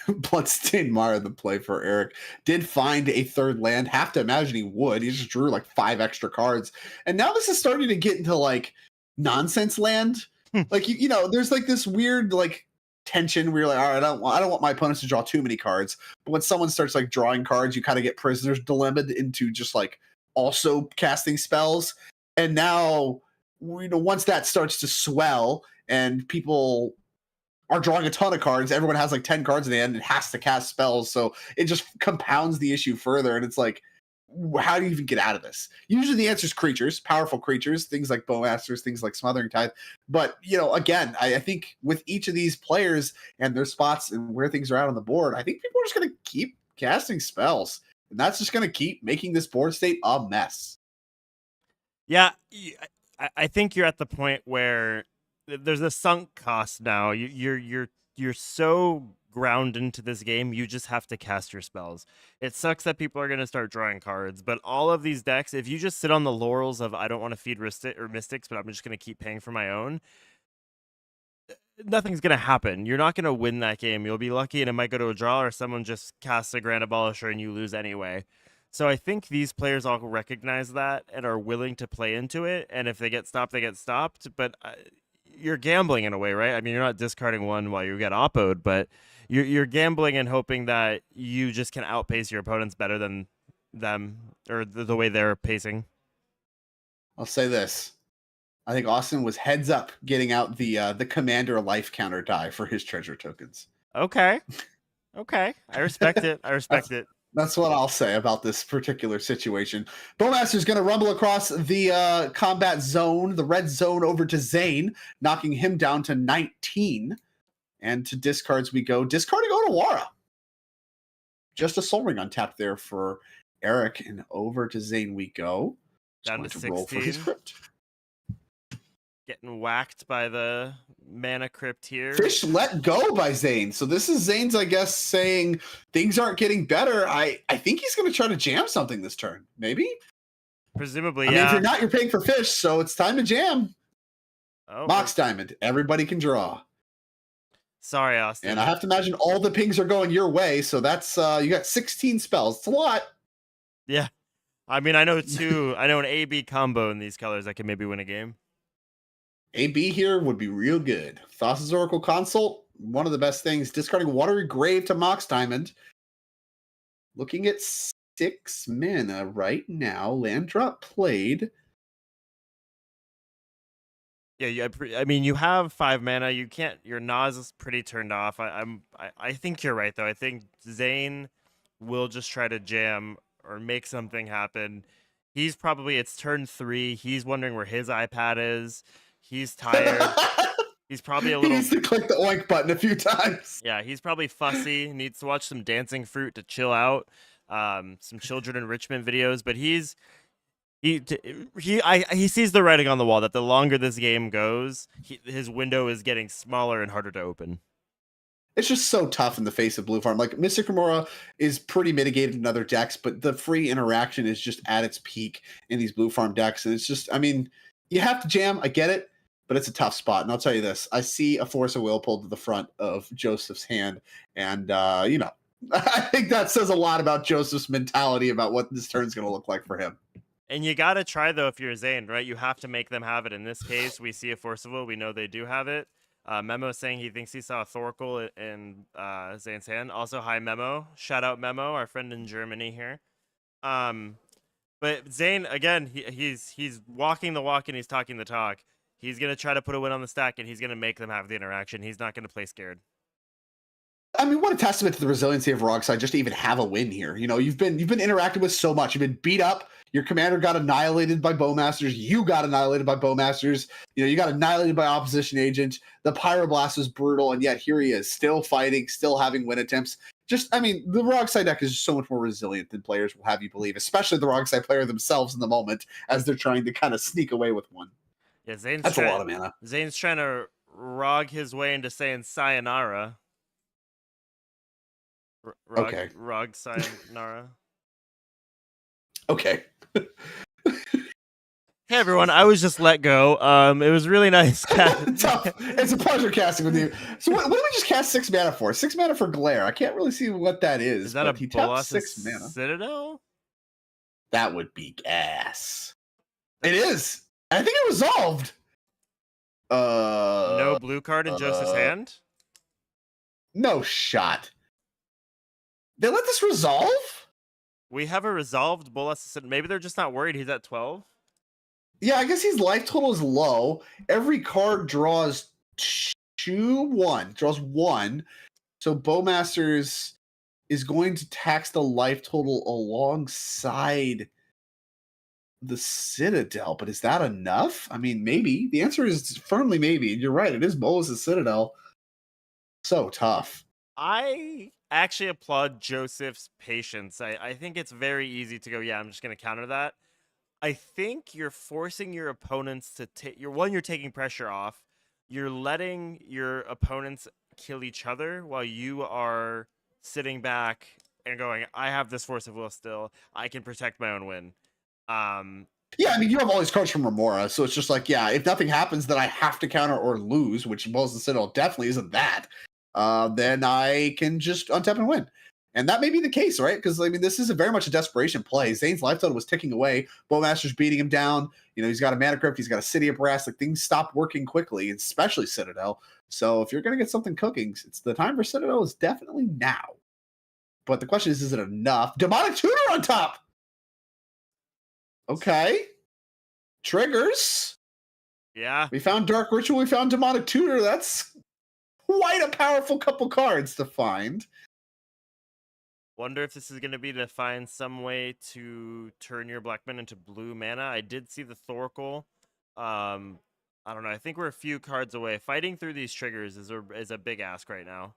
Bloodstained Mire, the play for Eric, did find a third land. Have to imagine he would. He just drew like 5 extra cards. And now this is starting to get into like nonsense land. Like, you know, there's like this weird like tension where you're like, all right, I don't want my opponents to draw too many cards. But when someone starts like drawing cards, you kind of get Prisoner's Dilemma into just like also casting spells. And now, you know, once that starts to swell and people are drawing a ton of cards, everyone has like 10 cards in the end and has to cast spells, so it just compounds the issue further. And it's like, how do you even get out of this? Usually the answer is creatures, powerful creatures, things like Bowmasters, things like Smothering Tide. But, you know, again, I think with each of these players and their spots and where things are out on the board, I think people are just going to keep casting spells, and that's just going to keep making this board state a mess. Yeah, I think you're at the point where there's a sunk cost now. You're so ground into this game, you just have to cast your spells. It sucks that people are going to start drawing cards, but all of these decks, if you just sit on the laurels of I don't want to feed Mystics, but I'm just going to keep paying for my own, nothing's going to happen. You're not going to win that game. You'll be lucky and it might go to a draw, or someone just casts a Grand Abolisher and you lose anyway. So I think these players all recognize that and are willing to play into it, and if they get stopped, they get stopped. But you're gambling in a way, right? I mean, you're not discarding one while you get oppoed, but you're gambling and hoping that you just can outpace your opponents better than them, or the way they're pacing. I'll say this. I think Austin was heads up getting out the commander life counter die for his treasure tokens. Okay. I respect it. I respect it. That's what I'll say about this particular situation. Bowmaster's going to rumble across the combat zone, the red zone, over to Zane, knocking him down to 19. And to discards we go. Discarding Otawara. Just a Soul Ring untapped there for Eric. And over to Zane we go. Down to 16. Roll for his crypt. Getting whacked by the mana crypt here. Fish let go by Zane. So this is Zane's, I guess, saying things aren't getting better. I think he's going to try to jam something this turn. Maybe? Presumably, I mean, if you're not, you're paying for fish, so it's time to jam. Oh, Mox Diamond. Everybody can draw. Sorry, Austin. And I have to imagine all the pings are going your way, so that's you got 16 spells. It's a lot. Yeah. I mean, I know an AB combo in these colors that can maybe win a game. AB here would be real good. Thassa's Oracle Consult, one of the best things. Discarding Watery Grave to Mox Diamond. Looking at 6 mana right now. Land drop played. Yeah, I mean, you have 5 mana. You can't. Your Nas is pretty turned off. I think you're right though. I think Zane will just try to jam or make something happen. He's probably, it's turn 3. He's wondering where his iPad is. He's tired. He's probably a little. He needs to click the oink button a few times. Yeah, he's probably fussy. Needs to watch some Dancing Fruit to chill out. Some children enrichment videos, but he's He sees the writing on the wall that the longer this game goes, his window is getting smaller and harder to open. It's just so tough in the face of Blue Farm. Like, Mystic Remora is pretty mitigated in other decks, but the free interaction is just at its peak in these Blue Farm decks. And it's just, I mean, you have to jam. I get it, but it's a tough spot. And I'll tell you this. I see a Force of Will pulled to the front of Joseph's hand. And, you know, I think that says a lot about Joseph's mentality about what this turn's going to look like for him. And you got to try, though, if you're Zane, right? You have to make them have it. In this case, we see a Force of Will. We know they do have it. Memo saying he thinks he saw a Thorkel in Zane's hand. Also, hi, Memo. Shout out, Memo, our friend in Germany here. But Zane, again, he's walking the walk and he's talking the talk. He's going to try to put a win on the stack, and he's going to make them have the interaction. He's not going to play scared. I mean, what a testament to the resiliency of Rogside just to even have a win here. You know, you've been interacted with so much. You've been beat up. Your commander got annihilated by Bowmasters. You got annihilated by Bowmasters. You know, you got annihilated by Opposition Agent. The Pyroblast was brutal, and yet here he is, still fighting, still having win attempts. Just, I mean, the Rogside deck is just so much more resilient than players will have you believe, especially the Rogside player themselves in the moment as they're trying to kind of sneak away with one. Yeah, That's a lot of mana. Zane's trying to rog his way into saying sayonara. Okay. Rog sayonara. Okay. Hey everyone, I was just let go. It was really nice. It's a pleasure casting with you. So what do we just cast 6 mana for? 6 mana for Glare. I can't really see what that is. Is that a Bolas 6 mana? Citadel? That would be gas. It is. I think it resolved. No blue card in Joseph's hand? No shot. They let this resolve? We have a resolved Bolas. Maybe they're just not worried he's at 12. Yeah, I guess his life total is low. Every card draws 1. Draws 1. So Bowmasters is going to tax the life total alongside the Citadel. But is that enough? I mean, maybe. The answer is firmly maybe. You're right. It is Bolas' Citadel. So tough. I actually applaud Joseph's patience. I think it's very easy to go, yeah, I'm just going to counter that. I think you're forcing your opponents to take you're taking pressure off. You're letting your opponents kill each other while you are sitting back and going, I have this Force of Will still. I can protect my own win. Yeah, I mean, you have all these cards from Remora, so it's just like, yeah, if nothing happens that I have to counter or lose, which Bolas' Citadel definitely isn't that, then I can just untap and win. And that may be the case, right? Because, I mean, this is very much a desperation play. Zane's life total was ticking away. Bowmaster's beating him down. You know, he's got a Mana Crypt. He's got a City of Brass. Like, things stop working quickly, especially Citadel. So if you're going to get something cooking, it's the time for Citadel is definitely now. But the question is it enough? Demonic Tutor on top! Okay. Triggers. Yeah. We found Dark Ritual. We found Demonic Tutor. That's quite a powerful couple cards to find. Wonder if this is going to be to find some way to turn your black mana into blue mana. I did see the Thorkel. I don't know. I think we're a few cards away. Fighting through these triggers is a big ask right now.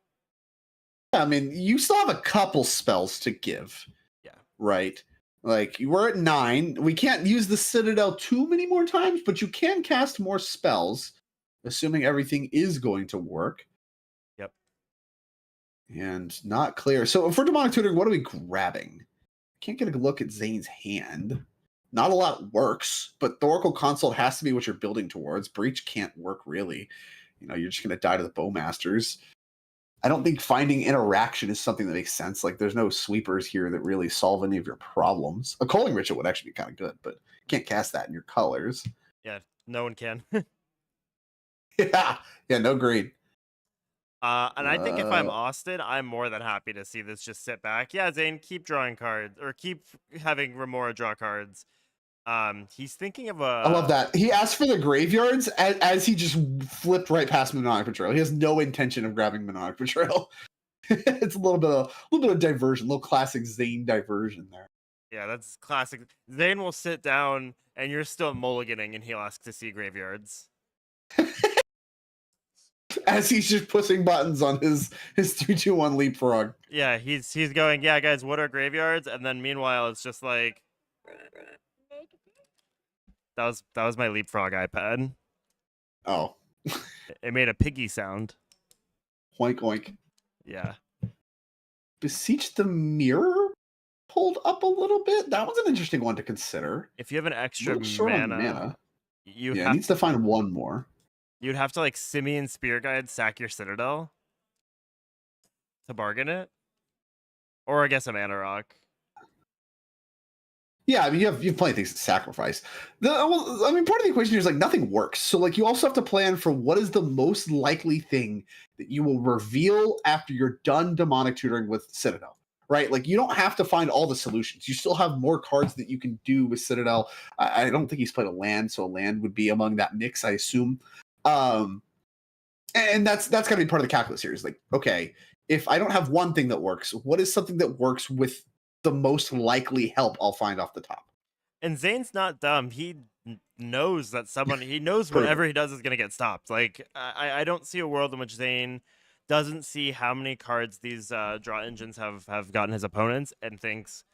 I mean, you still have a couple spells to give. Yeah. Right? Like, we're at 9. We can't use the Citadel too many more times, but you can cast more spells, assuming everything is going to work. Yep. And not clear. So for Demonic Tutoring, what are we grabbing? Can't get a look at Zane's hand. Not a lot works, but the Oracle Consult has to be what you're building towards. Breach can't work, really. You know, you're just going to die to the Bowmasters. I don't think finding interaction is something that makes sense. Like, there's no sweepers here that really solve any of your problems. A Culling Ritual would actually be kind of good, but you can't cast that in your colors. Yeah, no one can. Yeah, no green. And I think if I'm Austin, I'm more than happy to see this just sit back. Yeah, Zane, keep drawing cards, or keep having Remora draw cards. He's thinking of a... I love that. He asked for the graveyards as he just flipped right past Mnemonic Betrayal. He has no intention of grabbing Mnemonic Betrayal. It's a little bit of diversion, a little classic Zane diversion there. Yeah, that's classic. Zane will sit down, and you're still mulliganing, and he'll ask to see graveyards. As he's just pushing buttons on his 3-2-1 leapfrog. Yeah, he's going, yeah, guys, what are graveyards? And then meanwhile, it's just like... That was my Leapfrog iPad. Oh, It made a piggy sound. oink oink. Yeah. Beseech the Mirror pulled up a little bit. That was an interesting one to consider. If you have an extra Little short on mana, you Yeah, it have needs to find one more. you'd have to like Simian Spear Guide sack your Citadel to bargain it, or I guess a Mana Rock. Yeah, I mean you have plenty of things to sacrifice. I mean, part of the equation here is like nothing works. So like you also have to plan for what is the most likely thing that you will reveal after you're done demonic tutoring with Citadel, right? Like you don't have to find all the solutions. You still have more cards that you can do with Citadel. I don't think he's played a land, so a land would be among that mix, I assume. And that's got to be part of the calculus here. Is like, okay, if I don't have one thing that works, what is something that works with the most likely help I'll find off the top? And Zane's not dumb. He knows that he knows True. whatever he does is gonna get stopped. Like I don't see a world in which Zane doesn't see how many cards these draw engines have gotten his opponents and thinks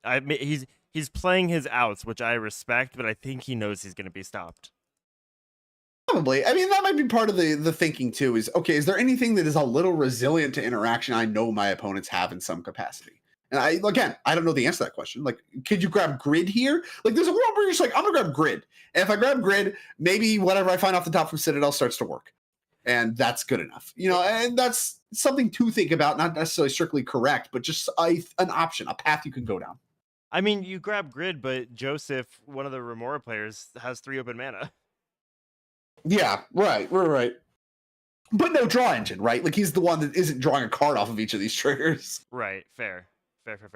he's playing his outs, which I respect, but I think he knows he's gonna be stopped. Probably. I mean, that might be part of the thinking too. Is okay. Is there anything that is a little resilient to interaction? I know my opponents have in some capacity. And I don't know the answer to that question. Like, could you grab grid here? Like, there's a world where you're just like, I'm gonna grab grid, and if I grab grid, maybe whatever I find off the top from Citadel starts to work, and that's good enough, And that's something to think about, not necessarily strictly correct, but just an option, a path you can go down. I mean, you grab grid, but Joseph, one of the Remora players, has 3 open mana. Yeah, right. But no draw engine, right? Like he's the one that isn't drawing a card off of each of these triggers. Right. Fair. It's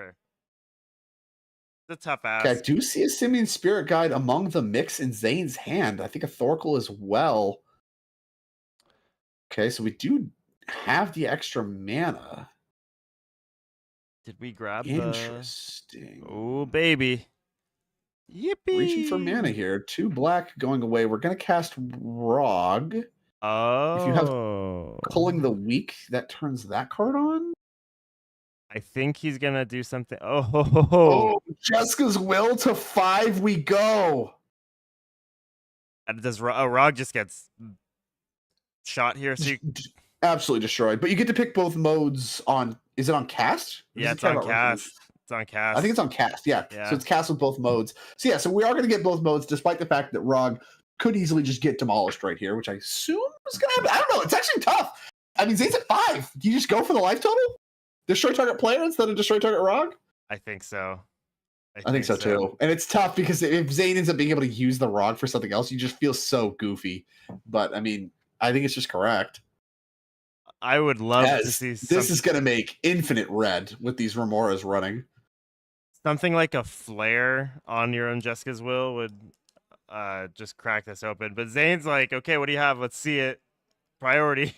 a tough ask. Okay, I do see a Simian Spirit Guide among the mix in Zane's hand. I think a Thoracle as well. Okay, so we do have the extra mana. Did we grab Interesting. Oh, baby. Yippee. Reaching for mana here. 2 black going away. We're going to cast Rog. Oh. If you have Culling the Weak, that turns that card on. I think he's going to do something. Oh, Jessica's Will to 5 we go. And does Rog just gets shot here? So Absolutely destroyed. But you get to pick both modes on. Is it on cast? Yeah, it's on cast. It's on cast. I think it's on cast. Yeah. So it's cast with both modes. So we are going to get both modes, despite the fact that Rog could easily just get demolished right here, which I assume is going to happen. I don't know. It's actually tough. I mean, Zane's at 5. Do you just go for the life total? Destroy target player instead of destroy target Rog? I think so. I think so too. And it's tough because if Zane ends up being able to use the Rog for something else, you just feel so goofy. But I mean, I think it's just correct. I would love to see this is going to make infinite red with these Remoras running. Something like a flare on your own Jessica's Will would just crack this open. But Zane's like, okay, what do you have? Let's see it. Priority.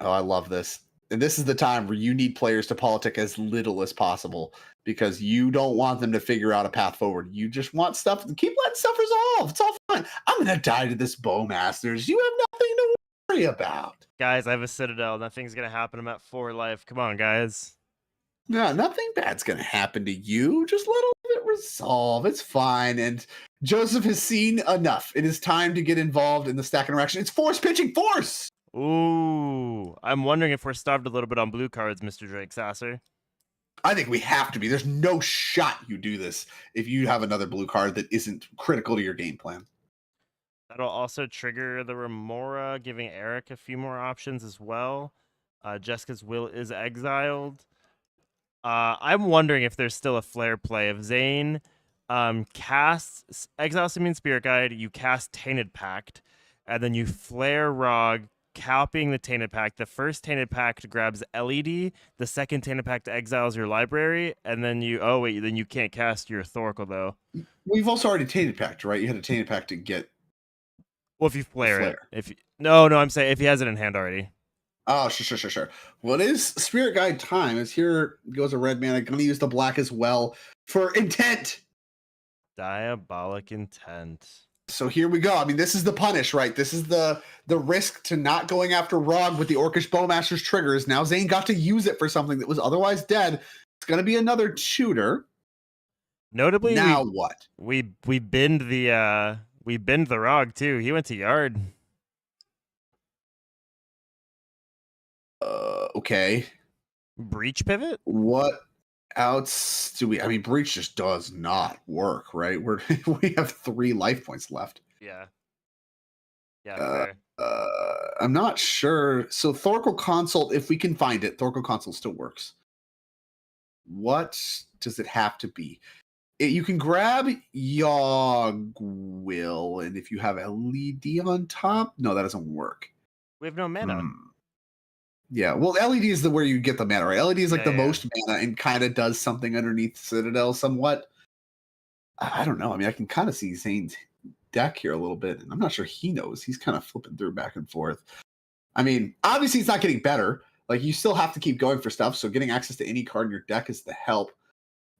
Oh, I love this. And this is the time where you need players to politic as little as possible because you don't want them to figure out a path forward. You just want stuff to keep letting stuff resolve. It's all fine. I'm going to die to this Bowmasters. You have nothing to worry about. Guys, I have a Citadel. Nothing's going to happen. I'm at 4 life. Come on, guys. No, nothing bad's going to happen to you. Just let all of it resolve. It's fine. And Joseph has seen enough. It is time to get involved in the stack interaction. It's force pitching force. Ooh, I'm wondering if we're starved a little bit on blue cards, Mr. Drake Sasser. I think we have to be. There's no shot you do this if you have another blue card that isn't critical to your game plan. That'll also trigger the Remora, giving Eric a few more options as well. Jessica's Will is exiled. I'm wondering if there's still a flare play. If Zane casts Exile Simian Spirit Guide, you cast Tainted Pact, and then you flare Rog, copying the Tainted Pact. The first Tainted Pact grabs LED. The second Tainted Pact exiles your library, and then then you can't cast your Thoracle though. We've also already Tainted Pact, right? You had a Tainted Pact to get. Well, if you flare it, no, I'm saying if he has it in hand already. Oh, sure. Well, it is Spirit Guide time. As here goes a red mana. Going to use the black as well for intent. Diabolic Intent. So here we go. I mean, this is the punish, right? This is the risk to not going after Rog with the Orcish Bowmaster's triggers. Now Zane got to use it for something that was otherwise dead. It's going to be another tutor. Notably, Now what? we binned the Rog too. He went to yard. Okay. Breach pivot? What else do we? I mean, breach just does not work, right? We have 3 life points left. Yeah. Yeah, Uh, fair. I'm not sure. So Thoracle Consult, if we can find it, Thoracle Consult still works. What does it have to be? You can grab Yogwill, and if you have LED on top, no, that doesn't work. We have no mana. Yeah, well, LED is where you get the mana, right? LED is like Yeah, the yeah. most mana and kind of does something underneath Citadel somewhat. I don't know. I mean, I can kind of see Zane's deck here a little bit, and I'm not sure he knows. He's kind of flipping through back and forth. I mean, obviously, it's not getting better. Like, you still have to keep going for stuff, so getting access to any card in your deck is the help.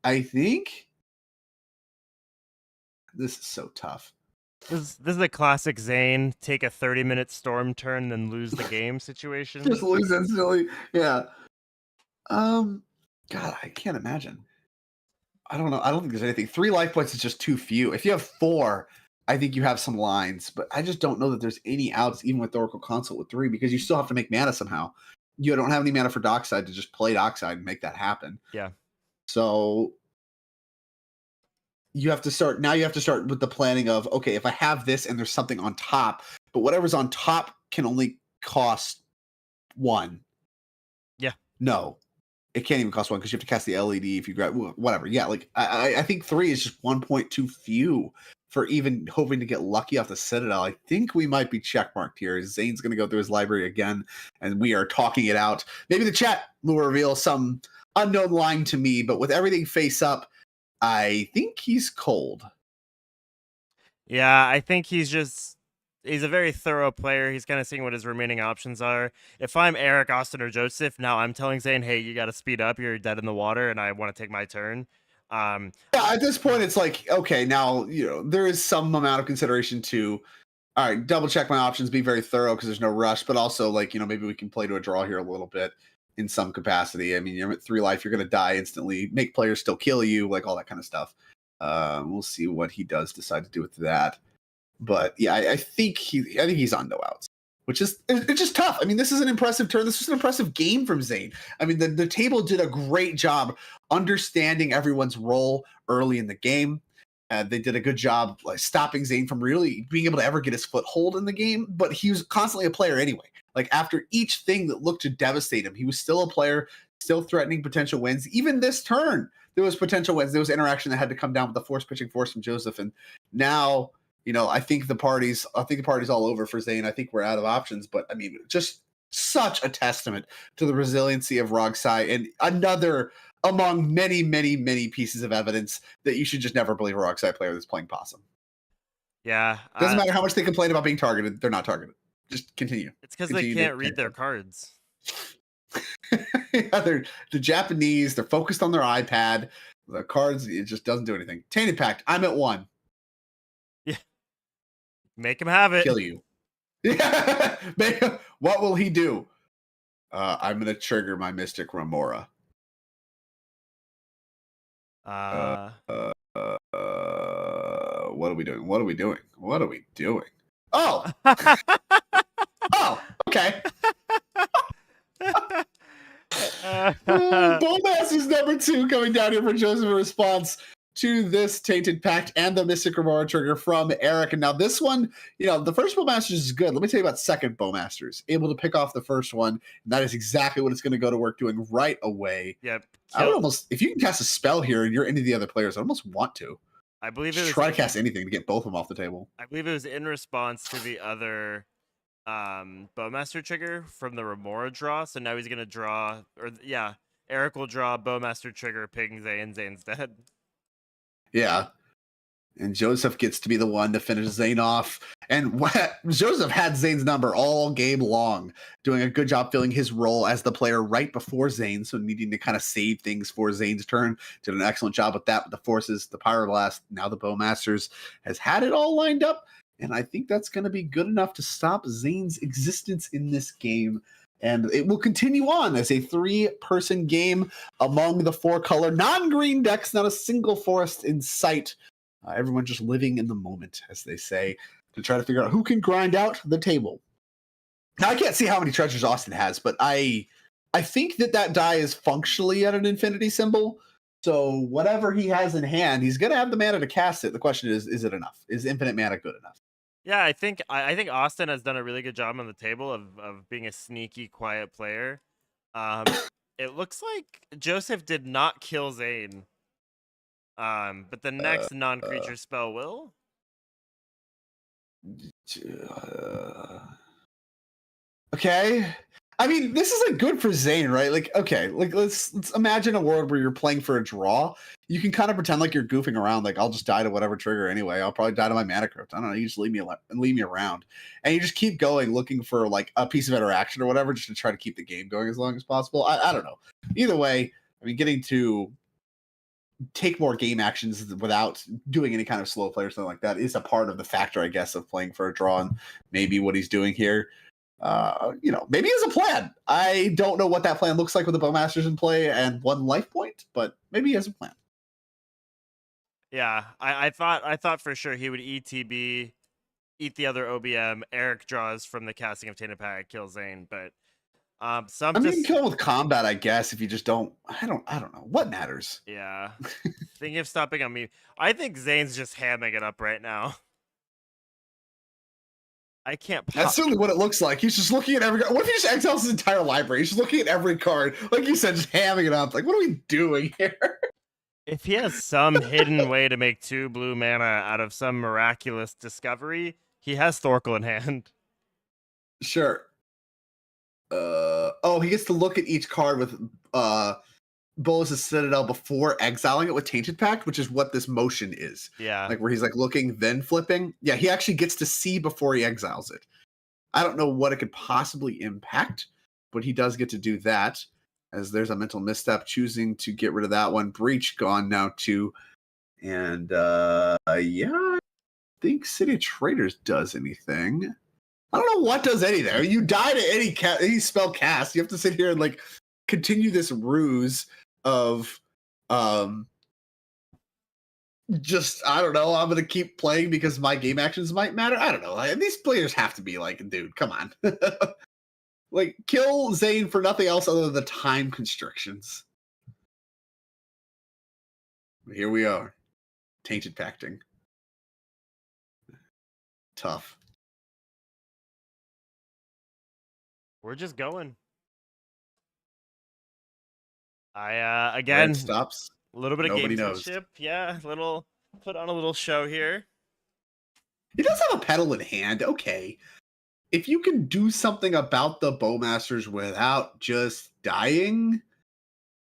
I think this is so tough. This is a classic Zane take a 30-minute storm turn then lose the game situation. Just lose instantly. Yeah. God, I can't imagine. I don't know. I don't think there's anything. 3 life points is just too few. If you have 4, I think you have some lines, but I just don't know that there's any outs, even with Oracle Consult with 3, because you still have to make mana somehow. You don't have any mana for Dockside to just play Dockside and make that happen. Yeah. So you have to start with the planning of, okay, if I have this and there's something on top, but whatever's on top can only cost 1. Yeah. No, it can't even cost 1 because you have to cast the LED if you grab whatever. Yeah, like I think 3 is just 1 point too few for even hoping to get lucky off the Citadel. I think we might be checkmarked here. Zane's going to go through his library again, and we are talking it out. Maybe the chat will reveal some unknown line to me, but with everything face up, I think he's cold. Yeah, I think he's a very thorough player. He's kind of seeing what his remaining options are. If I'm Eric, Austin, or Joseph, now I'm telling Zane, hey, you got to speed up. You're dead in the water, and I want to take my turn. Yeah, at this point, it's like, okay, now, there is some amount of consideration to, all right, double check my options, be very thorough because there's no rush, but also, like, maybe we can play to a draw here a little bit in some capacity. I mean, you're at 3 life, you're going to die instantly, make players still kill you, like all that kind of stuff. We'll see what he does decide to do with that. But yeah, I think he's on no outs, which is it's just tough. I mean, this is an impressive turn. This was an impressive game from Zane. I mean, the table did a great job understanding everyone's role early in the game. They did a good job like stopping Zane from really being able to ever get his foothold in the game. But he was constantly a player anyway. Like after each thing that looked to devastate him, he was still a player, still threatening potential wins. Even this turn, there was potential wins. There was interaction that had to come down with the force pitching force from Joseph, and now. I think the party's all over for Zane. I think we're out of options, but I mean, just such a testament to the resiliency of Rogsai, and another among many, many, many pieces of evidence that you should just never believe a Rogsai player that's playing possum. Yeah. Doesn't matter how much they complain about being targeted; they're not targeted. Just continue. It's because they can't read their cards. Yeah, they're Japanese. They're focused on their iPad. The cards, it just doesn't do anything. Tainted Pact. I'm at 1. Make him have it. Kill you. Yeah. What will he do? I'm going to trigger my Mystic Remora. What are we doing? What are we doing? What are we doing? Oh! Oh, okay. Bowmaster's number 2 coming down here for Joseph in response to this Tainted Pact and the Mystic Remora trigger from Eric. And now this one, the first Bowmasters is good. Let me tell you about second Bowmasters. Able to pick off the first one, and that is exactly what it's going to go to work doing right away. Yep. I would almost, if you can cast a spell here and you're into the other players, I almost want to. I believe it was try to cast anything to get both of them off the table. I believe it was in response to the other Bowmaster trigger from the Remora draw. So now he's going to draw, Eric will draw Bowmaster trigger, ping Zane, Zane's dead. Yeah. And Joseph gets to be the one to finish Zane off. And Joseph had Zane's number all game long, doing a good job filling his role as the player right before Zane, so needing to kind of save things for Zane's turn. Did an excellent job with that, with the forces, the Pyroblast, now the Bowmasters, has had it all lined up. And I think that's going to be good enough to stop Zane's existence in this game. And it will continue on as a 3-person game among the 4-color non-green decks, not a single forest in sight. Everyone just living in the moment, as they say, to try to figure out who can grind out the table. Now, I can't see how many treasures Austin has, but I think that die is functionally at an infinity symbol. So whatever he has in hand, he's going to have the mana to cast it. The question is it enough? Is infinite mana good enough? Yeah, I think Austin has done a really good job on the table of being a sneaky, quiet player. It looks like Joseph did not kill Zane. But the next non-creature spell will. Okay. I mean, this is like good for Zane, right? Like, okay, like let's imagine a world where you're playing for a draw. You can kind of pretend like you're goofing around, like I'll just die to whatever trigger anyway. I'll probably die to my mana crypt. I don't know. You just leave me around, and you just keep going, looking for like a piece of interaction or whatever, just to try to keep the game going as long as possible. I don't know. Either way, I mean, getting to take more game actions without doing any kind of slow play or something like that is a part of the factor, I guess, of playing for a draw, and maybe what he's doing here. Maybe it's a plan. I don't know what that plan looks like with the Bowmasters in play and 1 life point, but maybe he has a plan. Yeah, I thought for sure he would ETB, eat the other OBM. Eric draws from the casting of Tainted Pact, kill Zane, but kill with combat, I guess. If you just don't, I don't know what matters. Yeah, thinking of stopping on me. I think Zane's just hamming it up right now. I can't. That's certainly what it looks like. He's just looking at every. What if he just exiles his entire library? He's just looking at every card, like you said, just hamming it up. Like, what are we doing here? If he has some hidden way to make 2 blue mana out of some miraculous discovery, he has Thorkel in hand. Sure. He gets to look at each card with Bolas' Citadel before exiling it with Tainted Pact, which is what this motion is. Yeah. Like where he's like looking, then flipping. Yeah, he actually gets to see before he exiles it. I don't know what it could possibly impact, but he does get to do that, as there's a mental misstep choosing to get rid of that one. Breach gone now too. And I think City of Traders does anything. I don't know what does anything. You die to any spell cast. You have to sit here and like continue this ruse of just, I don't know, I'm gonna keep playing because my game actions might matter. I don't know. These players have to be like, dude, come on. Like, kill Zane for nothing else other than the time constrictions. Here we are. Tainted Pacting. Tough. We're just going. Again, Where it stops. A little bit of Nobody knows. gamesmanship. Yeah, put on a little show here. He does have a pedal in hand. Okay. If you can do something about the Bowmasters without just dying,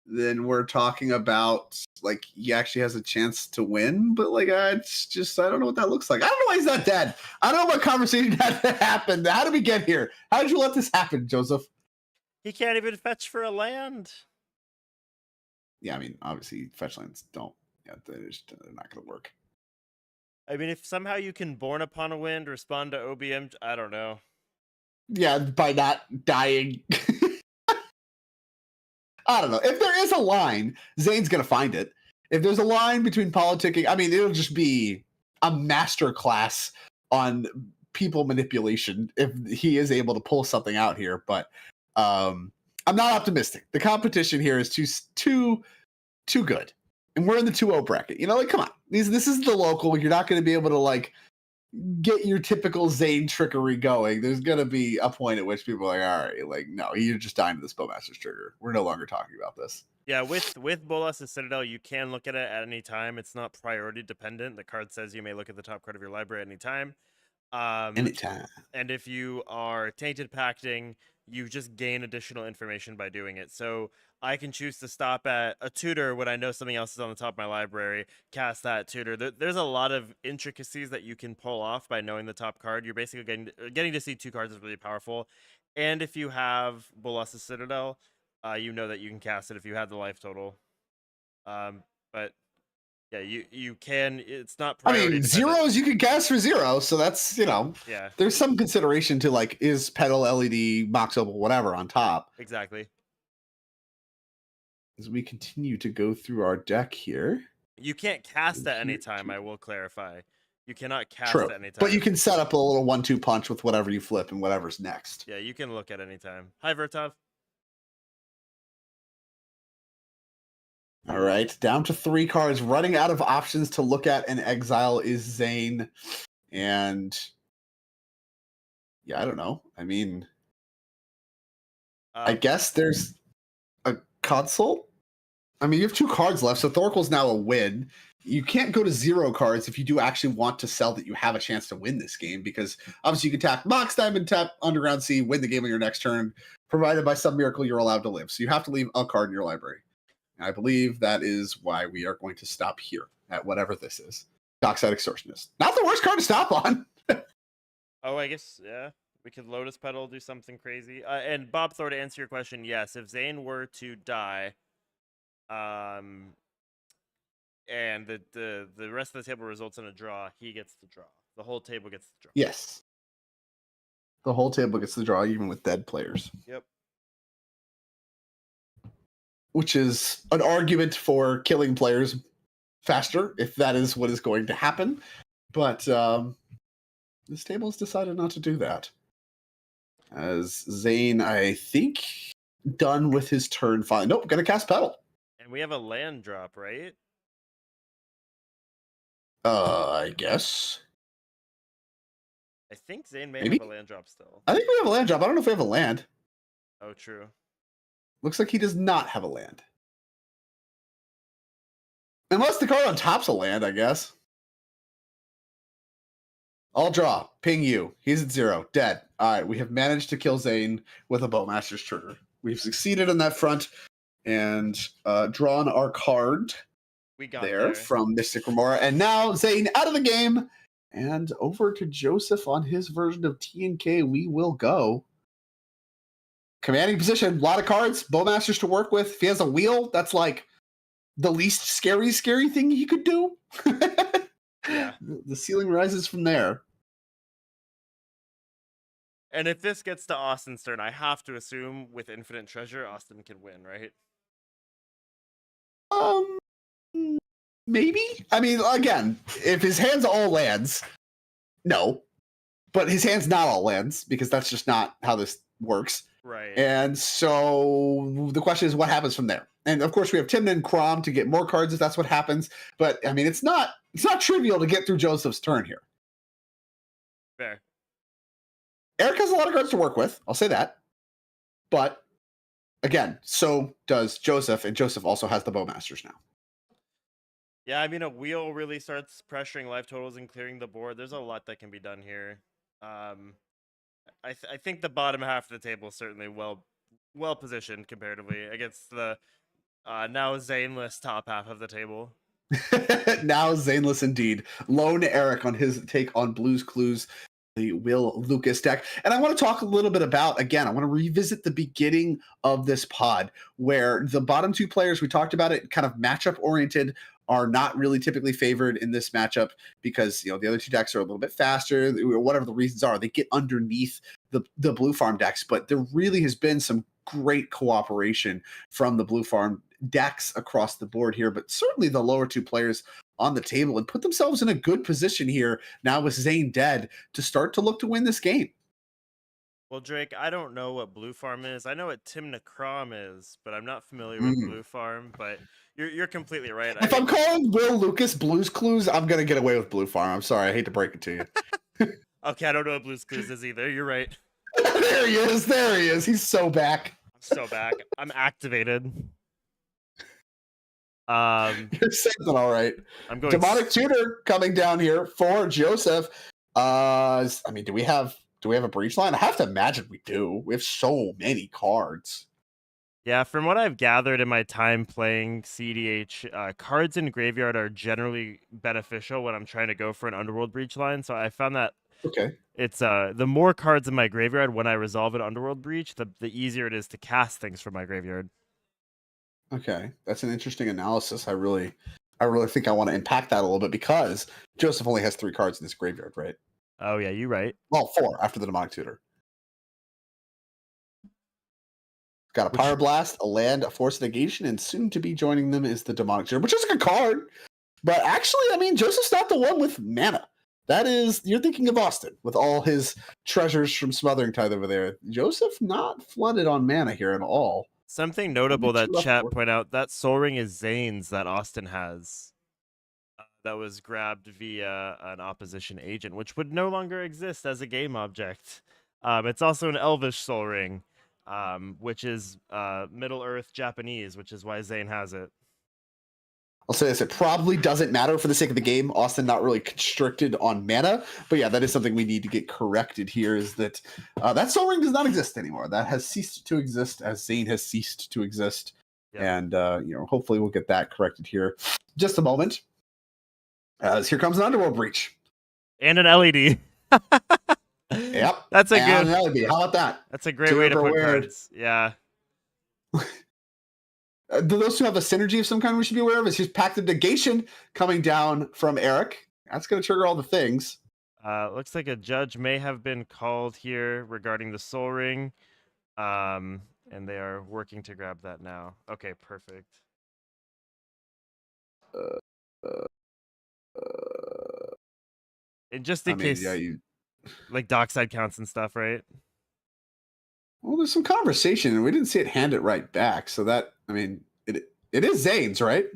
then we're talking about like he actually has a chance to win. But like, it's just, I don't know what that looks like. I don't know why he's not dead. I don't know what conversation had to happen. How did we get here? How did you let this happen, Joseph? He can't even fetch for a land. Yeah, I mean, obviously, fetch lands don't. Yeah, they're not going to work. I mean, if somehow you can Born Upon a Wind, respond to OBM, I don't know. Yeah, by not dying. I don't know. If there is a line, Zane's going to find it. If there's a line between politicking, I mean, it'll just be a master class on people manipulation if he is able to pull something out here. But I'm not optimistic. The competition here is too good. And we're in the 2-0 bracket. You know, like, come on. This is the local. You're not going to be able to, like, get your typical Zane trickery going. There's going to be a point at which people are like, all right, like, no, you're just dying to this Bowmaster's trigger. We're no longer talking about this. Yeah, with Bolas' Citadel, you can look at it at any time. It's not priority dependent. The card says you may look at the top card of your library at any time. Anytime. And if you are Tainted Pacting, you just gain additional information by doing it. So I can choose to stop at a tutor when I know something else is on the top of my library, cast that tutor. There's a lot of intricacies that you can pull off by knowing the top card. You're basically getting to see 2 cards is really powerful. And if you have Bolas' Citadel, you know that you can cast it if you have the life total. But Yeah, you can. It's not I priority mean, dependent. zeros you could cast for 0, so that's Yeah, there's some consideration to like is pedal LED, Mox Opal, whatever on top. exactly. As we continue to go through our deck here. You can't cast at any time. I will clarify. You cannot cast True, at any time. but you can set up a little 1-2 punch with whatever you flip and whatever's next. Yeah, you can look at any time. Hi, Vertov. All right, down to 3 cards. Running out of options to look at and exile is Zane. And yeah, I don't know. I mean, I guess there's a console. I mean, you have 2 cards left, so Thorkel's now a win. You can't go to 0 cards if you do actually want to sell that you have a chance to win this game, because obviously you can tap Mox Diamond, tap Underground Sea, win the game on your next turn, provided by some miracle you're allowed to live. So you have to leave a card in your library. And I believe that is why we are going to stop here at whatever this is. Dockside Extortionist. Not the worst card to stop on. Oh, I guess, yeah. We could Lotus Petal, do something crazy. And Bob Thor, to answer your question, yes, if Zane were to die, and the rest of the table results in a draw, he gets the draw. The whole table gets the draw. Yes. The whole table gets the draw, even with dead players. Yep. Which is an argument for killing players faster, if that is what is going to happen. But this table has decided not to do that. As Zane, I think, done with his turn. Fine. Nope, gonna cast Petal. And we have a land drop, right? I guess. I think Zane may Maybe? have a land drop still. I think we have a land drop. I don't know if we have a land. Oh, true. Looks like he does not have a land. Unless the card on top's a land, I guess. I'll draw. Ping you. He's at 0. Dead. All right, we have managed to kill Zane with a Bowmaster's Trigger. We've succeeded on that front and drawn our card We got there from Mystic Remora. And now Zane out of the game. And over to Joseph on his version of TNK. We will go. Commanding position. A lot of cards. Bowmasters to work with. If he has a wheel, that's like the least scary thing he could do. Yeah. The ceiling rises from there. And if this gets to Austin's turn, I have to assume with Infinite Treasure, Austin can win, right? Maybe. I mean, again, if his hand's all lands, no. But his hand's not all lands, because that's just not how this works. Right. And so the question is, what happens from there? And of course, we have Timna and Crom to get more cards if that's what happens. But I mean, it's not trivial to get through Joseph's turn here. Fair. Eric has a lot of cards to work with. I'll say that. But again, so does Joseph, and Joseph also has the Bowmasters now. Yeah, I mean, a wheel really starts pressuring life totals and clearing the board. There's a lot that can be done here. I think the bottom half of the table is certainly well positioned comparatively against the now Zaneless top half of the table. Now Zaneless indeed. Lone Eric on his take on Blue's Clues, the Will Lucas deck. And I want to talk a little bit about, again, I want to revisit the beginning of this pod where the bottom 2 players, we talked about it, kind of matchup oriented, are not really typically favored in this matchup because, the other 2 decks are a little bit faster, whatever the reasons are. They get underneath the Blue Farm decks, but there really has been some great cooperation from the Blue Farm decks across the board here, but certainly the lower 2 players on the table and put themselves in a good position here now with Zane dead to start to look to win this game. Well, Drake, I don't know what Blue Farm is. I know what Timna Crom is, but I'm not familiar with Blue Farm. But you're completely right. If I'm calling Will Lucas Blue's Clues, I'm gonna get away with Blue Farm. I'm sorry, I hate to break it to you. Okay, I don't know what Blue's Clues is either. You're right. There he is. There he is. He's so back. I'm so back. I'm activated. You're something all right. I'm going. Demonic Tutor coming down here for Joseph. I mean, do we have a breach line? I have to imagine we do. We have so many cards. Yeah, from what I've gathered in my time playing CDH, cards in graveyard are generally beneficial when I'm trying to go for an Underworld breach line. So I found that it's the more cards in my graveyard when I resolve an Underworld breach, the easier it is to cast things from my graveyard. Okay, that's an interesting analysis. I really I really think I want to impact that a little bit because Joseph only has 3 cards in his graveyard, right? Oh yeah, you're right. Well, 4 after the Demonic Tutor. Got a Pyroblast, a land, a Force Negation, and soon to be joining them is the Demonic Tutor, which is a good card. But actually, I mean, Joseph's not the one with mana. That is, you're thinking of Austin with all his treasures from Smothering Tithe over there. Joseph not flooded on mana here at all. Something notable that chat point out, that Soul Ring is Zane's that Austin has. That was grabbed via an opposition agent, which would no longer exist as a game object. It's also an Elvish Soul Ring, which is Middle Earth Japanese, which is why Zane has it. I'll say this, it probably doesn't matter for the sake of the game. Austin not really constricted on mana, but yeah, that is something we need to get corrected here, is that that Soul Ring does not exist anymore. That has ceased to exist as Zane has ceased to exist. Yep. And, hopefully we'll get that corrected here. Just a moment. As here comes an Underworld Breach. And an LED. Yep. That's a good LED. How about that? That's a great way to put cards. Yeah. Do those two have a synergy of some kind we should be aware of? Is his Pact of Negation coming down from Eric? That's going to trigger all the things. Looks like a judge may have been called here regarding the Soul Ring. And they are working to grab that now. Okay, perfect. And just in case, like dockside counts and stuff, right? Well, there's some conversation, and we didn't see it hand it right back. So that, I mean, it is Zane's, right?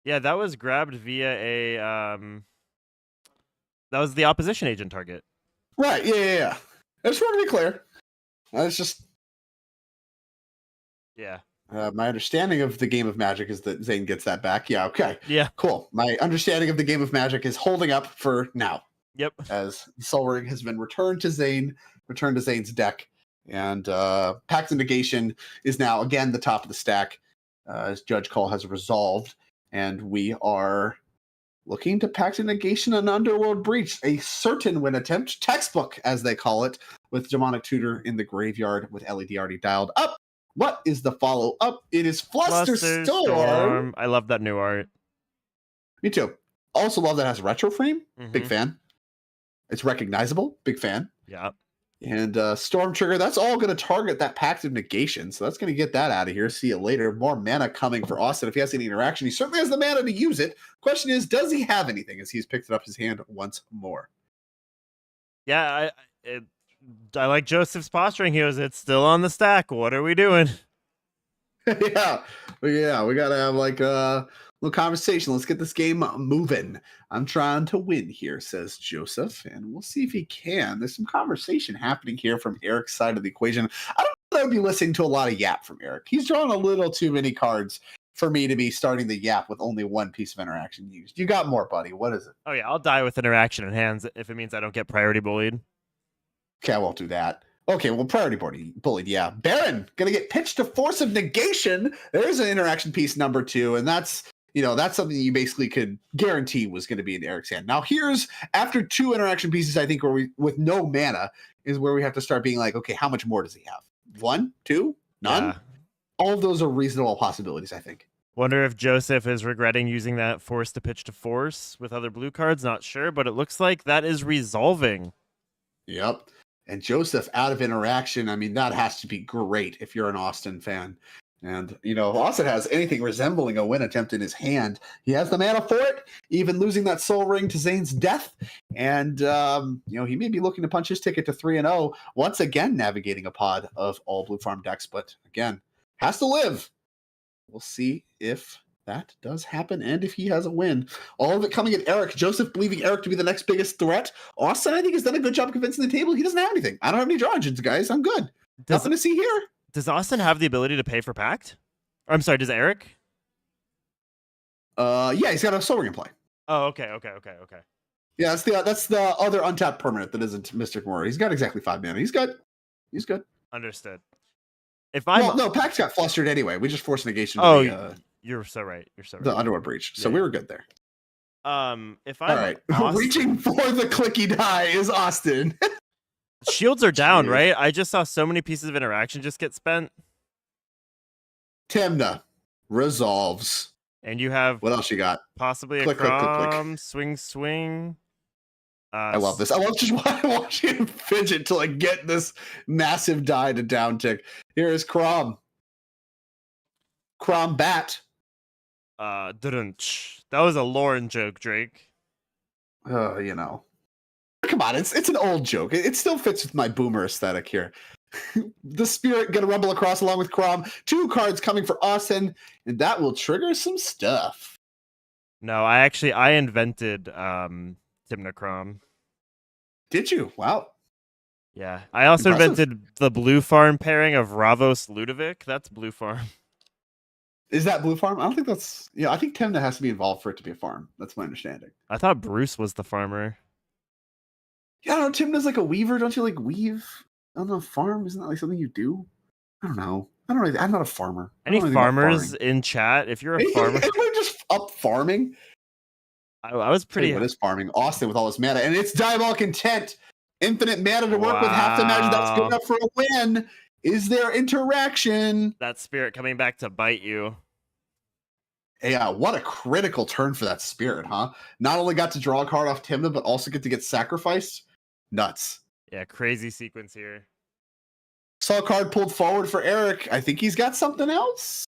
Yeah, that was grabbed via a that was the opposition agent target. Right. Yeah. I just want to be clear. It's just, yeah. My understanding of the game of Magic is that Zane gets that back. Yeah. Okay. Yeah. Cool. My understanding of the game of Magic is holding up for now. Yep. As Soul Ring has been returned to Zane's deck. And Pact of Negation is now again the top of the stack, as Judge Call has resolved, and we are looking to Pact of Negation and Underworld Breach, a certain win attempt, textbook as they call it, with Demonic Tutor in the graveyard with LED already dialed up. What is the follow up? It is Flusterstorm. I love that new art. Me too. Also love that it has retro frame. Mm-hmm. Big fan. It's recognizable. Big fan. Yeah. And Storm Trigger, that's all going to target that Pact of Negation. So that's going to get that out of here. See you later. More mana coming for Austin. If he has any interaction, he certainly has the mana to use it. Question is, does he have anything as he's picked it up his hand once more? Yeah, I like Joseph's posturing here. It's still on the stack. What are we doing? yeah, we got to have like a little conversation. Let's get this game moving. I'm trying to win here, says Joseph, and we'll see if he can. There's some conversation happening here from Eric's side of the equation. I don't know if I'd be listening to a lot of yap from Eric. He's drawing a little too many cards for me to be starting the yap with only one piece of interaction used. You got more, buddy. What is it? Oh yeah, I'll die with interaction in hands if it means I don't get priority bullied. Okay, I won't do that. Okay, well, priority bullied, yeah. Baron, gonna get pitched to Force of Negation. There's an interaction piece number 2, and that's something you basically could guarantee was going to be in Eric's hand. Now, here's, after 2 interaction pieces, I think, where we, with no mana, is where we have to start being like, okay, how much more does he have? 1, 2, none? Yeah. All of those are reasonable possibilities, I think. Wonder if Joseph is regretting using that Force to pitch to Force with other blue cards. Not sure, but it looks like that is resolving. Yep. And Joseph out of interaction, I mean, that has to be great if you're an Austin fan. And, if Austin has anything resembling a win attempt in his hand, he has the mana for it, even losing that Soul Ring to Zane's death. And, he may be looking to punch his ticket to 3-0, once again navigating a pod of all Blue Farm decks, but again, has to live. We'll see if that does happen and if he has a win. All of it coming at Eric. Joseph believing Eric to be the next biggest threat. Austin, I think, has done a good job convincing the table. He doesn't have anything. I don't have any draw engines, guys. I'm good. Nothing to see here. Does Austin have the ability to pay for Pact? Or, I'm sorry, does Eric? Yeah, he's got a Soul Ring in play. Oh, okay. Yeah, that's the other untapped permanent that isn't Mystic Warrior. He's got exactly 5 mana. He's good. Understood. If I no, Pact's got flustered anyway. We just forced negation. You're so right. The Underworld Breach. So we were good there. If I'm all right, Austin, reaching for the clicky die is Austin. Shields are down, right? I just saw so many pieces of interaction just get spent. Temna resolves. And you have What else you got? possibly Click, a click, click, click. Crom, swing. I love this. I love just watching him fidget to like get this massive die to down tick. Here is Crom. Crom Bat. That was a Lauren joke, Drake. You know. Come on, it's an old joke. It still fits with my boomer aesthetic here. The Spirit gonna rumble across along with Crom. 2 cards coming for Austin, and that will trigger some stuff. No, I invented Timnacrom. Did you? Wow. Yeah. I also Impressive. invented the blue farm pairing of Ravos Ludovic. That's blue farm. Is that blue farm? I don't think that's. Yeah, I think Timna has to be involved for it to be a farm. That's my understanding. I thought Bruce was the farmer. Yeah, I don't know. Timna's like a weaver. Don't you like weave on the farm? Isn't that like something you do? I don't know. I don't know. I'm not a farmer. Any farmers in chat? If you're a farmer, we're just up farming. I was pretty. What is farming? Austin with all this mana, and it's Diabolic Intent. Infinite mana to work with. Have to imagine that's good enough for a win. Is there interaction? That Spirit coming back to bite you. Yeah, what a critical turn for that Spirit, huh? Not only got to draw a card off Timna, but also get to get sacrificed. Nuts. Yeah, crazy sequence here. Saw a card pulled forward for Eric. I think he's got something else.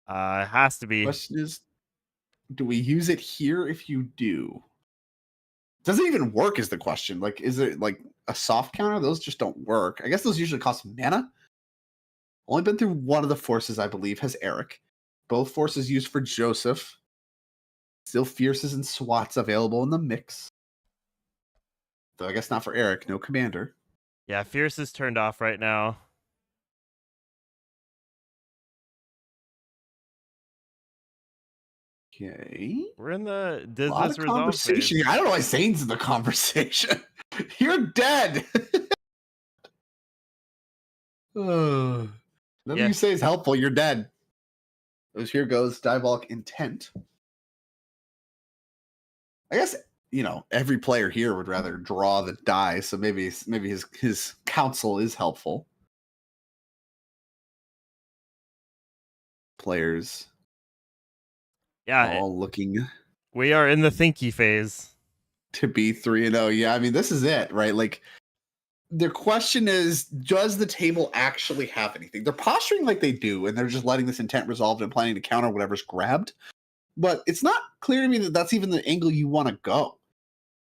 It has to be. Question is, do we use it here if you do? Does it even work is the question. Like, is it like a soft counter? Those just don't work. I guess those usually cost mana. Only been through one of the forces, I believe, has Eric. Both forces used for Joseph. Still Fierces and Swats available in the mix. Though I guess not for Eric. No commander. Yeah, Fierce is turned off right now. Okay. We're in the A lot of conversation here. I don't know why Zane's in the conversation. You're dead. Nothing you say is helpful. You're dead. Here goes Diabolic Intent. I guess, you know, every player here would rather draw than die, so maybe his counsel is helpful. Players. Yeah. All looking. We are in the thinky phase. To be 3-0. Yeah, I mean, this is it, right? Like, the question is, does the table actually have anything? They're posturing like they do, and they're just letting this intent resolved and planning to counter whatever's grabbed. But it's not clear to me that that's even the angle you want to go.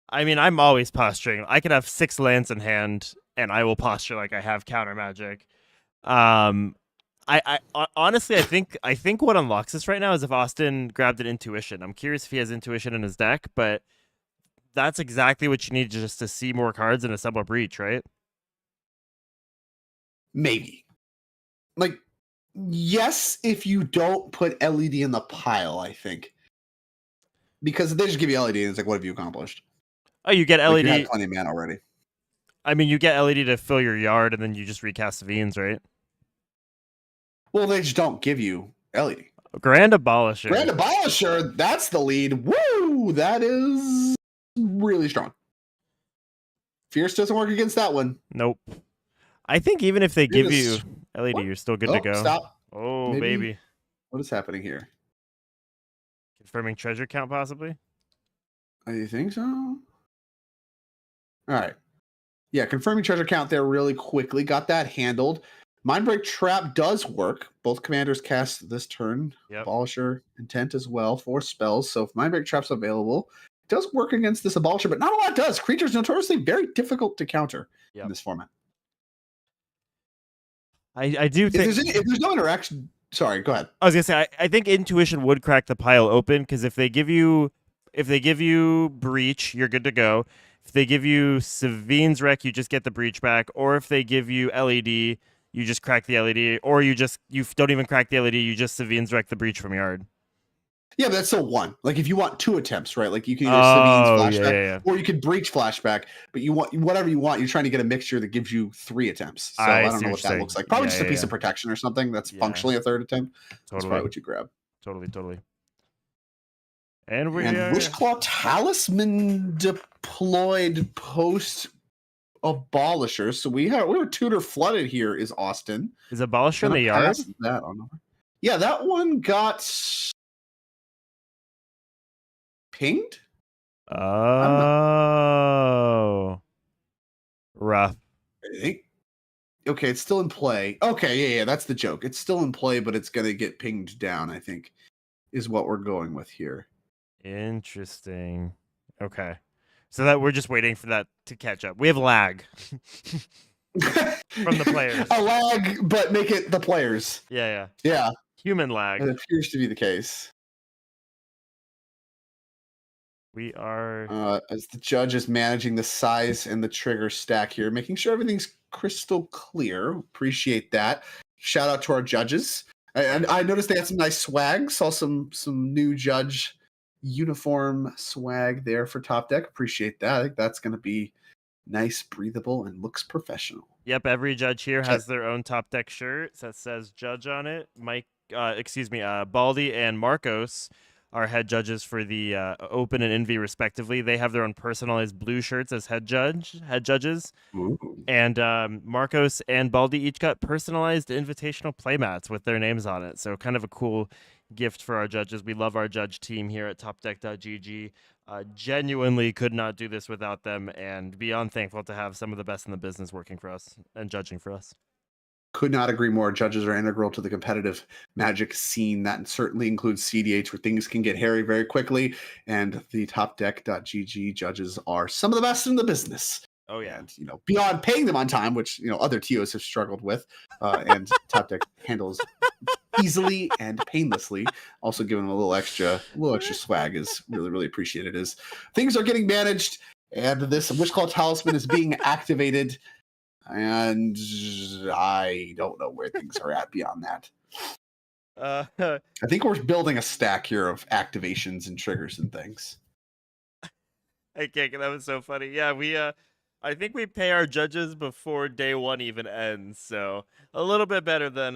I mean, I'm always posturing. I could have 6 lands in hand, and I will posture like I have counter magic. I honestly, I think what unlocks this right now is if Austin grabbed an Intuition. I'm curious if he has Intuition in his deck, but that's exactly what you need just to see more cards and assemble a breach, right? Maybe. Like, yes, if you don't put LED in the pile, I think. Because they just give you LED and it's like, what have you accomplished? Oh, you get LED. Like, you had plenty of mana already. I mean, you get LED to fill your yard and then you just recast Savines, right? Well, they just don't give you LED. Grand Abolisher. Grand Abolisher, that's the lead. Woo! That is really strong. Fierce doesn't work against that one. Nope. I think even if they give you LED, what? You're still good to go. Stop. Oh, maybe. Baby. What is happening here? Confirming treasure count, possibly? You think so? All right. Yeah, confirming treasure count there really quickly. Got that handled. Mindbreak Trap does work. Both commanders cast this turn. Yep. Abolisher Intent as well. 4 spells. So if Mindbreak Trap's available, it does work against this Abolisher, but not a lot does. Creatures notoriously very difficult to counter in this format. I do think... If there's no interaction... Sorry, go ahead. I was going to say, I think Intuition would crack the pile open, because if they give you Breach, you're good to go. If they give you Savine's Wreck, you just get the Breach back. Or if they give you LED... you just crack the LED, or you don't even crack the LED, you just Savine's Wreck the Breach from yard. Yeah, but that's still one. Like, if you want 2 attempts, right? Like, you can either Savine's flashback, or you could Breach flashback, but you want whatever you want. You're trying to get a mixture that gives you 3 attempts. So I don't know what that looks like. Probably just a piece of protection or something that's functionally a 3rd attempt. That's probably what you grab. Totally. And Wishclaw Talisman deployed post Abolisher. So we were tutor flooded here. Is Austin? Is Abolisher in Gonna the yard? pass that on over. Yeah, that one got pinged. Oh, rough. I think. Okay, it's still in play. Okay, yeah, that's the joke. It's still in play, but it's gonna get pinged down, I think, is what we're going with here. Interesting. Okay. So that we're just waiting for that to catch up. We have lag from the players. A lag, but make it the players. Yeah. Yeah, Human lag. it appears to be the case. We are As the judge is managing the size and the trigger stack here, making sure everything's crystal clear. Appreciate that. Shout out to our judges. I noticed they had some nice swag. Saw some new judge uniform swag there for Topdeck. Appreciate that. I think that's going to be nice, breathable, and looks professional. Yep, every judge here has their own Topdeck shirt that says judge on it. Baldy and Marcos are head judges for the Open and Envy respectively. They have their own personalized blue shirts as head judges. Ooh. And Marcos and Baldy each got personalized invitational playmats with their names on it. So kind of a cool gift for our judges. We love our judge team here at Topdeck.gg. Genuinely could not do this without them, and beyond thankful to have some of the best in the business working for us and judging for us. Could not agree more. Judges are integral to the competitive Magic scene. That certainly includes CDH, where things can get hairy very quickly. And the Topdeck.gg judges are some of the best in the business. Oh yeah, And beyond paying them on time, which other TOs have struggled with, and Topdeck handles easily and painlessly. Also giving them a little extra swag is really, really appreciated. As things are getting managed, and this Wish Call Talisman is being activated. And I don't know where things are at beyond that. I think we're building a stack here of activations and triggers and things. I can't. That was so funny. Yeah, I think we pay our judges before day one even ends, so a little bit better than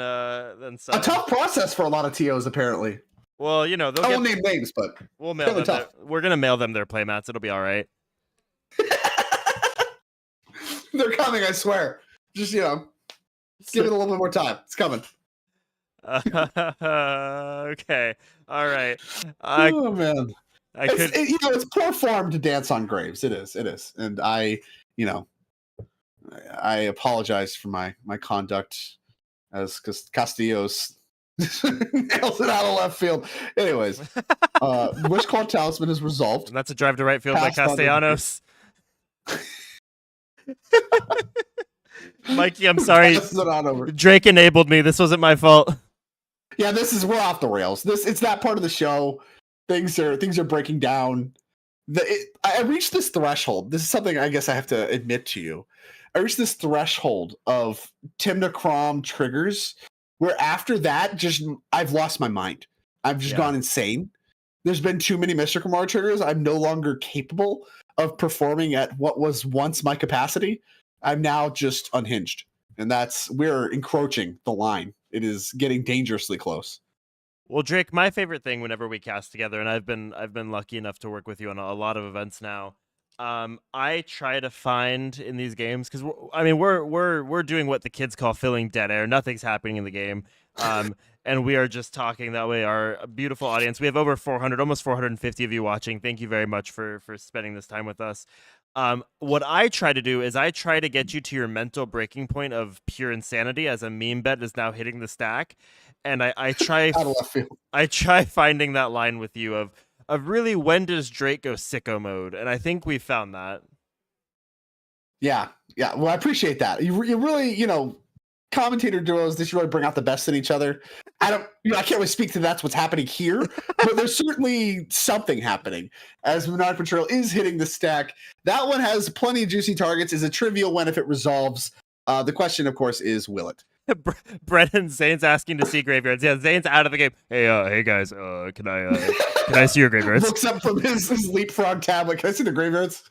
some. A tough process for a lot of TOs, apparently. Well, they'll I won't name names, but we'll mail them. tough. We're gonna mail them their playmats. It'll be all right. They're coming, I swear. Just give it a little bit more time. It's coming. Okay. All right. Oh man. It's poor form to dance on graves. It is. And I apologize for my conduct because Castillo's nails it out of left field. Anyways, Wish Call Talisman is resolved. And that's a drive to right field by Castellanos. Mikey, I'm sorry. Drake enabled me. This wasn't my fault. Yeah, we're off the rails. It's that part of the show. Things are breaking down. I reached this threshold. This is something I guess I have to admit to you. I reached this threshold of Timna Crom triggers where after that, I've lost my mind. I've just gone insane. There's been too many Mr. Kamar triggers. I'm no longer capable of performing at what was once my capacity. I'm now just unhinged. And we're encroaching the line. It is getting dangerously close. Well, Drake, my favorite thing whenever we cast together, and I've been lucky enough to work with you on a lot of events now. I try to find in these games because we're doing what the kids call filling dead air. Nothing's happening in the game, and we are just talking that way. Our beautiful audience. We have over 400, almost 450 of you watching. Thank you very much for spending this time with us. What I try to do is I try to get you to your mental breaking point of pure insanity as a meme bet is now hitting the stack. And I try finding that line with you of really when does Drake go sicko mode? And I think we found that. Yeah. Well, I appreciate that. You really, commentator duos, they should really bring out the best in each other. I can't really speak to that's what's happening here, but there's certainly something happening as Monarch Patrol is hitting the stack. That one has plenty of juicy targets, is a trivial one if it resolves. The question, of course, is will it? Brennan Zane's asking to see graveyards. Yeah, Zane's out of the game. Hey guys, can I see your graveyards? Looks up from his leapfrog tablet. Can I see the graveyards?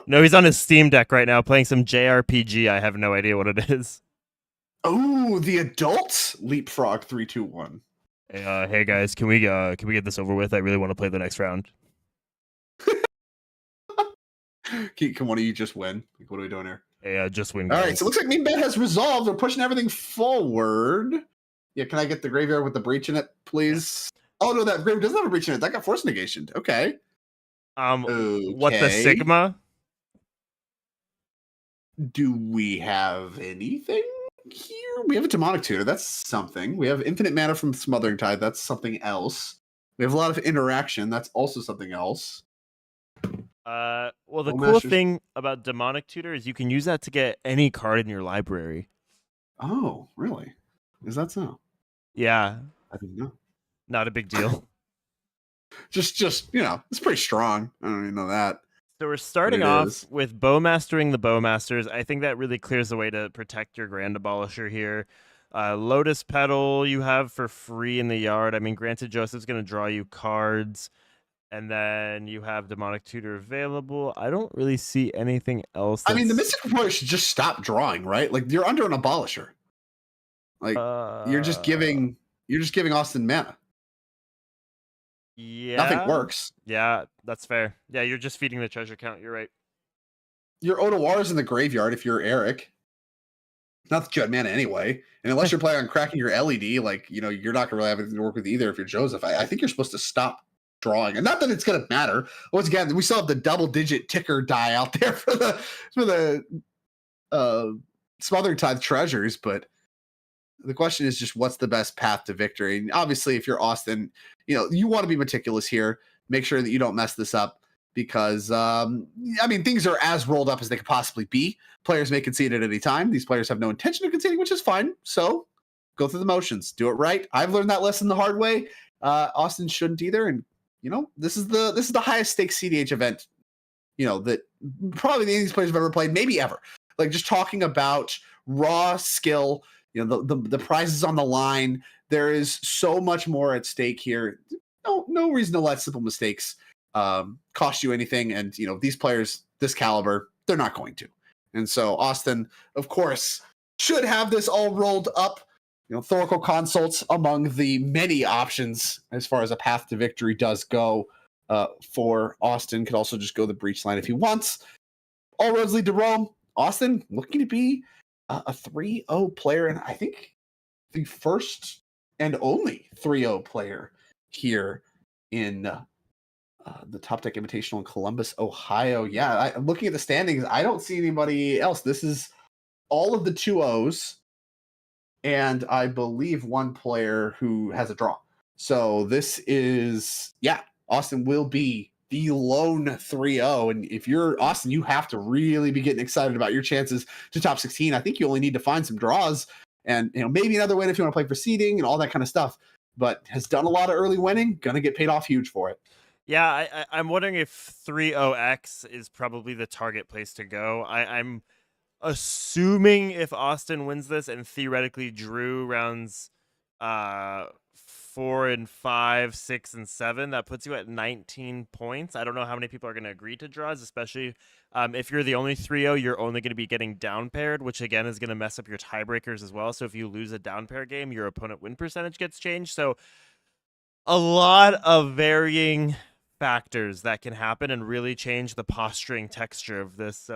No, he's on his Steam Deck right now playing some JRPG. I have no idea what it is. Oh, the adults leapfrog 3-2-1. Hey guys, can we get this over with? I really want to play the next round. Can one of you just win? Like, what are we doing here? Yeah, just win. All right, so it looks like Mean Bet has resolved. We're pushing everything forward. Yeah, can I get the graveyard with the breach in it, please? Yeah. Oh no, that graveyard doesn't have a breach in it. That got force negation. Okay. What the Sigma? Do we have anything here? We have a demonic tutor. That's something. We have infinite mana from Smothering Tide. That's something else. We have a lot of interaction. That's also something else. Well, the cool thing about demonic tutor is you can use that to get any card in your library. Oh, really? Is that so? Yeah. I didn't know. Not a big deal. just it's pretty strong. I don't even know that. So we're starting off with Bowmastering the Bowmasters. I think that really clears the way to protect your Grand Abolisher here. Lotus Petal you have for free in the yard. I mean, granted, Joseph's going to draw you cards. And then you have Demonic Tutor available. I don't really see anything else. I mean, the Mystic Warrior should just stop drawing, right? Like, you're under an Abolisher. Like, you're just giving Austin mana. Yeah. Nothing works. Yeah, that's fair. Yeah, you're just feeding the treasure count. You're right. Your Odawar's in the graveyard if you're Eric. Not that you had mana anyway. And unless you're playing on cracking your LED, like, you're not going to really have anything to work with either if you're Joseph. I think you're supposed to stop drawing. And not that it's going to matter. Once again, we still have the double-digit ticker die out there for the Smothering Tithe treasures, but the question is just what's the best path to victory? And obviously, if you're Austin, you want to be meticulous here. Make sure that you don't mess this up because, things are as rolled up as they could possibly be. Players may concede at any time. These players have no intention of conceding, which is fine. So go through the motions. Do it right. I've learned that lesson the hard way. Austin shouldn't either. And, this is the highest stakes CDH event, that probably any of these players have ever played, maybe ever. Like, just talking about raw skill, the prizes on the line. There is so much more at stake here. No reason to let simple mistakes cost you anything. And, these players, this caliber, they're not going to. And so Austin, of course, should have this all rolled up. Thoracle Consults among the many options as far as a path to victory does go for Austin. Could also just go the breach line if he wants. All roads lead to Rome. Austin looking to be a 3-0 player, and I think the first and only 3-0 player here in the Topdeck Invitational in Columbus, Ohio. Yeah, looking at the standings, I don't see anybody else. This is all of the 2-0s. And I believe one player who has a draw. So this is, Austin will be the lone 3-0. And if you're Austin, you have to really be getting excited about your chances to top 16. I think you only need to find some draws and, maybe another win if you want to play for seeding and all that kind of stuff. But has done a lot of early winning, going to get paid off huge for it. Yeah, I'm wondering if 3-0X is probably the target place to go. I'm assuming if Austin wins this and theoretically drew rounds 4 and 5, 6 and 7, that puts you at 19 points. I don't know how many people are going to agree to draws, especially if you're the only 3-0, you're only going to be getting down paired, which again is going to mess up your tiebreakers as well. So if you lose a down pair game, your opponent win percentage gets changed. So a lot of varying factors that can happen and really change the posturing texture of this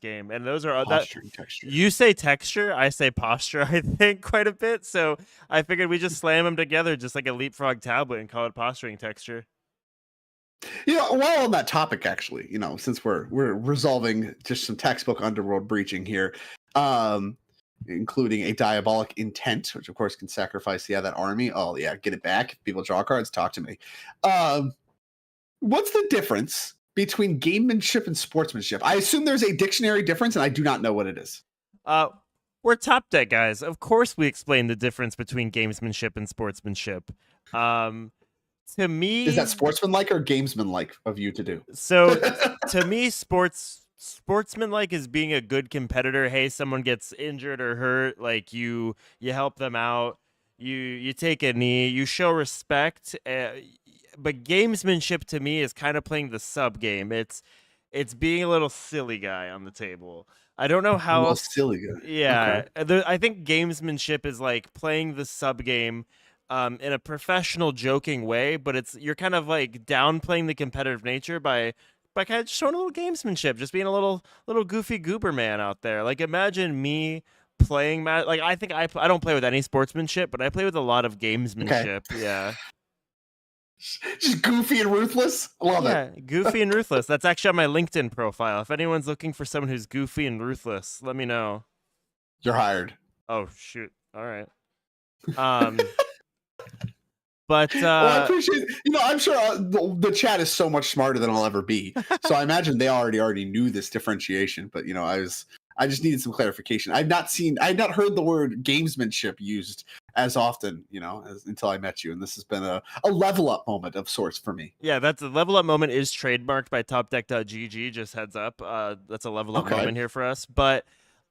game. And those are posturing texture. You say texture, I say posture, I think, quite a bit. So I figured we just slam them together just like a leapfrog tablet and call it posturing texture. While on that topic, actually, since we're resolving just some textbook underworld breaching here, including a diabolic intent, which of course can sacrifice that army. Oh yeah, get it back. If people draw cards, talk to me. What's the difference between gamemanship and sportsmanship? I assume there's a dictionary difference, and I do not know what it is. We're Top Deck guys. Of course we explain the difference between gamesmanship and sportsmanship. To me... Is that sportsmanlike or gamesmanlike of you to do? So, to me, sportsmanlike is being a good competitor. Hey, someone gets injured or hurt, like you help them out. You take a knee. You show respect. But gamesmanship to me is kind of playing the sub game. It's being a little silly guy on the table. I don't know how else. Silly guy. Yeah, okay. I think gamesmanship is like playing the sub game in a professional, joking way. But you're kind of like downplaying the competitive nature by by kind of just showing a little gamesmanship, just being a little goofy goober man out there. Like imagine me playing like I think I don't play with any sportsmanship, but I play with a lot of gamesmanship. Yeah. Just goofy and ruthless. Love it. Yeah, goofy and ruthless. That's actually on my LinkedIn profile. If anyone's looking for someone who's goofy and ruthless, let me know. You're hired. Oh shoot. All right. But well, I appreciate. I'm sure the chat is so much smarter than I'll ever be. So I imagine they already knew this differentiation. But I just needed some clarification. I've not heard the word gamesmanship used as often, until I met you, and this has been a level up moment of sorts for me. Yeah, that's a level up moment is trademarked by Topdeck.gg. Just heads up, that's a level up moment here for us. But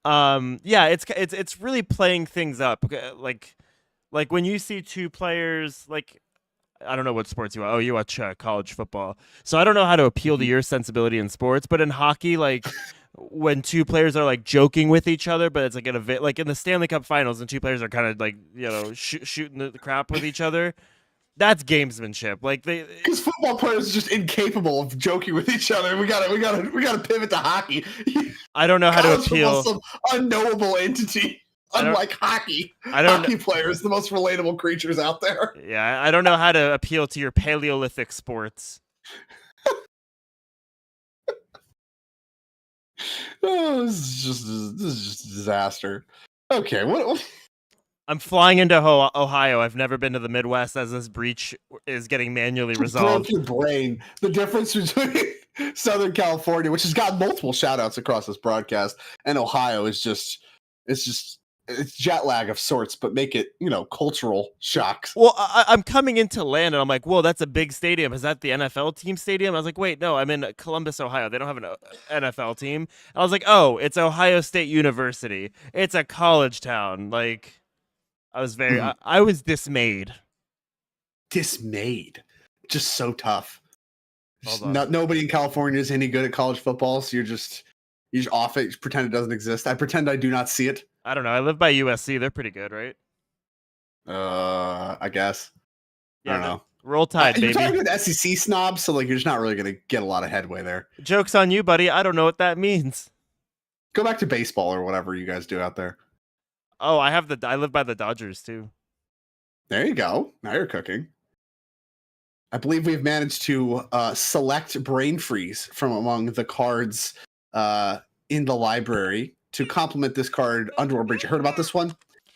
yeah, it's really playing things up, like when you see two players, like I don't know what sports you watch. Oh, you watch college football, so I don't know how to appeal to your sensibility in sports. But in hockey, like when two players are like joking with each other, but it's like like in the Stanley Cup Finals, and two players are kind of like shooting the crap with each other. That's gamesmanship. Like because football players are just incapable of joking with each other. We gotta pivot to hockey. I don't know how to appeal. Some unknowable entity. Unlike hockey, hockey players, the most relatable creatures out there. Yeah, I don't know how to appeal to your Paleolithic sports. Oh, this is just a disaster. Okay, what? I'm flying into Ohio. I've never been to the Midwest, as this breach is getting manually resolved. Broke your brain. The difference between Southern California, which has got multiple shout outs across this broadcast, and Ohio is just it's jet lag of sorts, but make it, cultural shocks. Well, I'm coming into land and I'm like, whoa, that's a big stadium. Is that the NFL team stadium? I was like, wait, no, I'm in Columbus, Ohio. They don't have an NFL team. And I was like, oh, it's Ohio State University. It's a college town. Like, I was I was dismayed. Dismayed. Just so tough. Nobody in California is any good at college football, so you're just off it. You pretend it doesn't exist. I pretend I do not see it. I don't know. I live by USC. They're pretty good, right? I guess. Yeah, I don't know. Roll Tide, baby. You're talking to SEC snobs, so like you're just not really going to get a lot of headway there. Joke's on you, buddy. I don't know what that means. Go back to baseball or whatever you guys do out there. Oh, I live by the Dodgers too. There you go. Now you're cooking. I believe we've managed to select Brain Freeze from among the cards in the library to complement this card, Underworld Breach. You heard about this one?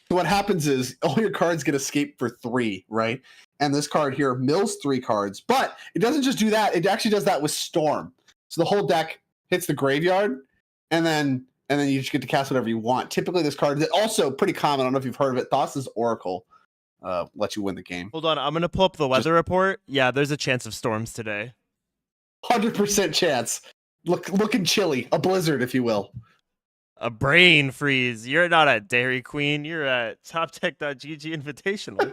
So what happens is all your cards get escape for 3, right? And this card here mills 3 cards, but it doesn't just do that. It actually does that with Storm. So the whole deck hits the graveyard, and then you just get to cast whatever you want. Typically, this card is also pretty common. I don't know if you've heard of it. Thassa's Oracle lets you win the game. Hold on, I'm gonna pull up the weather report. Yeah, there's a chance of storms today. 100% chance. Looking chilly, a blizzard, if you will. A brain freeze. You're not at Dairy Queen. You're at Topdeck.gg Invitational.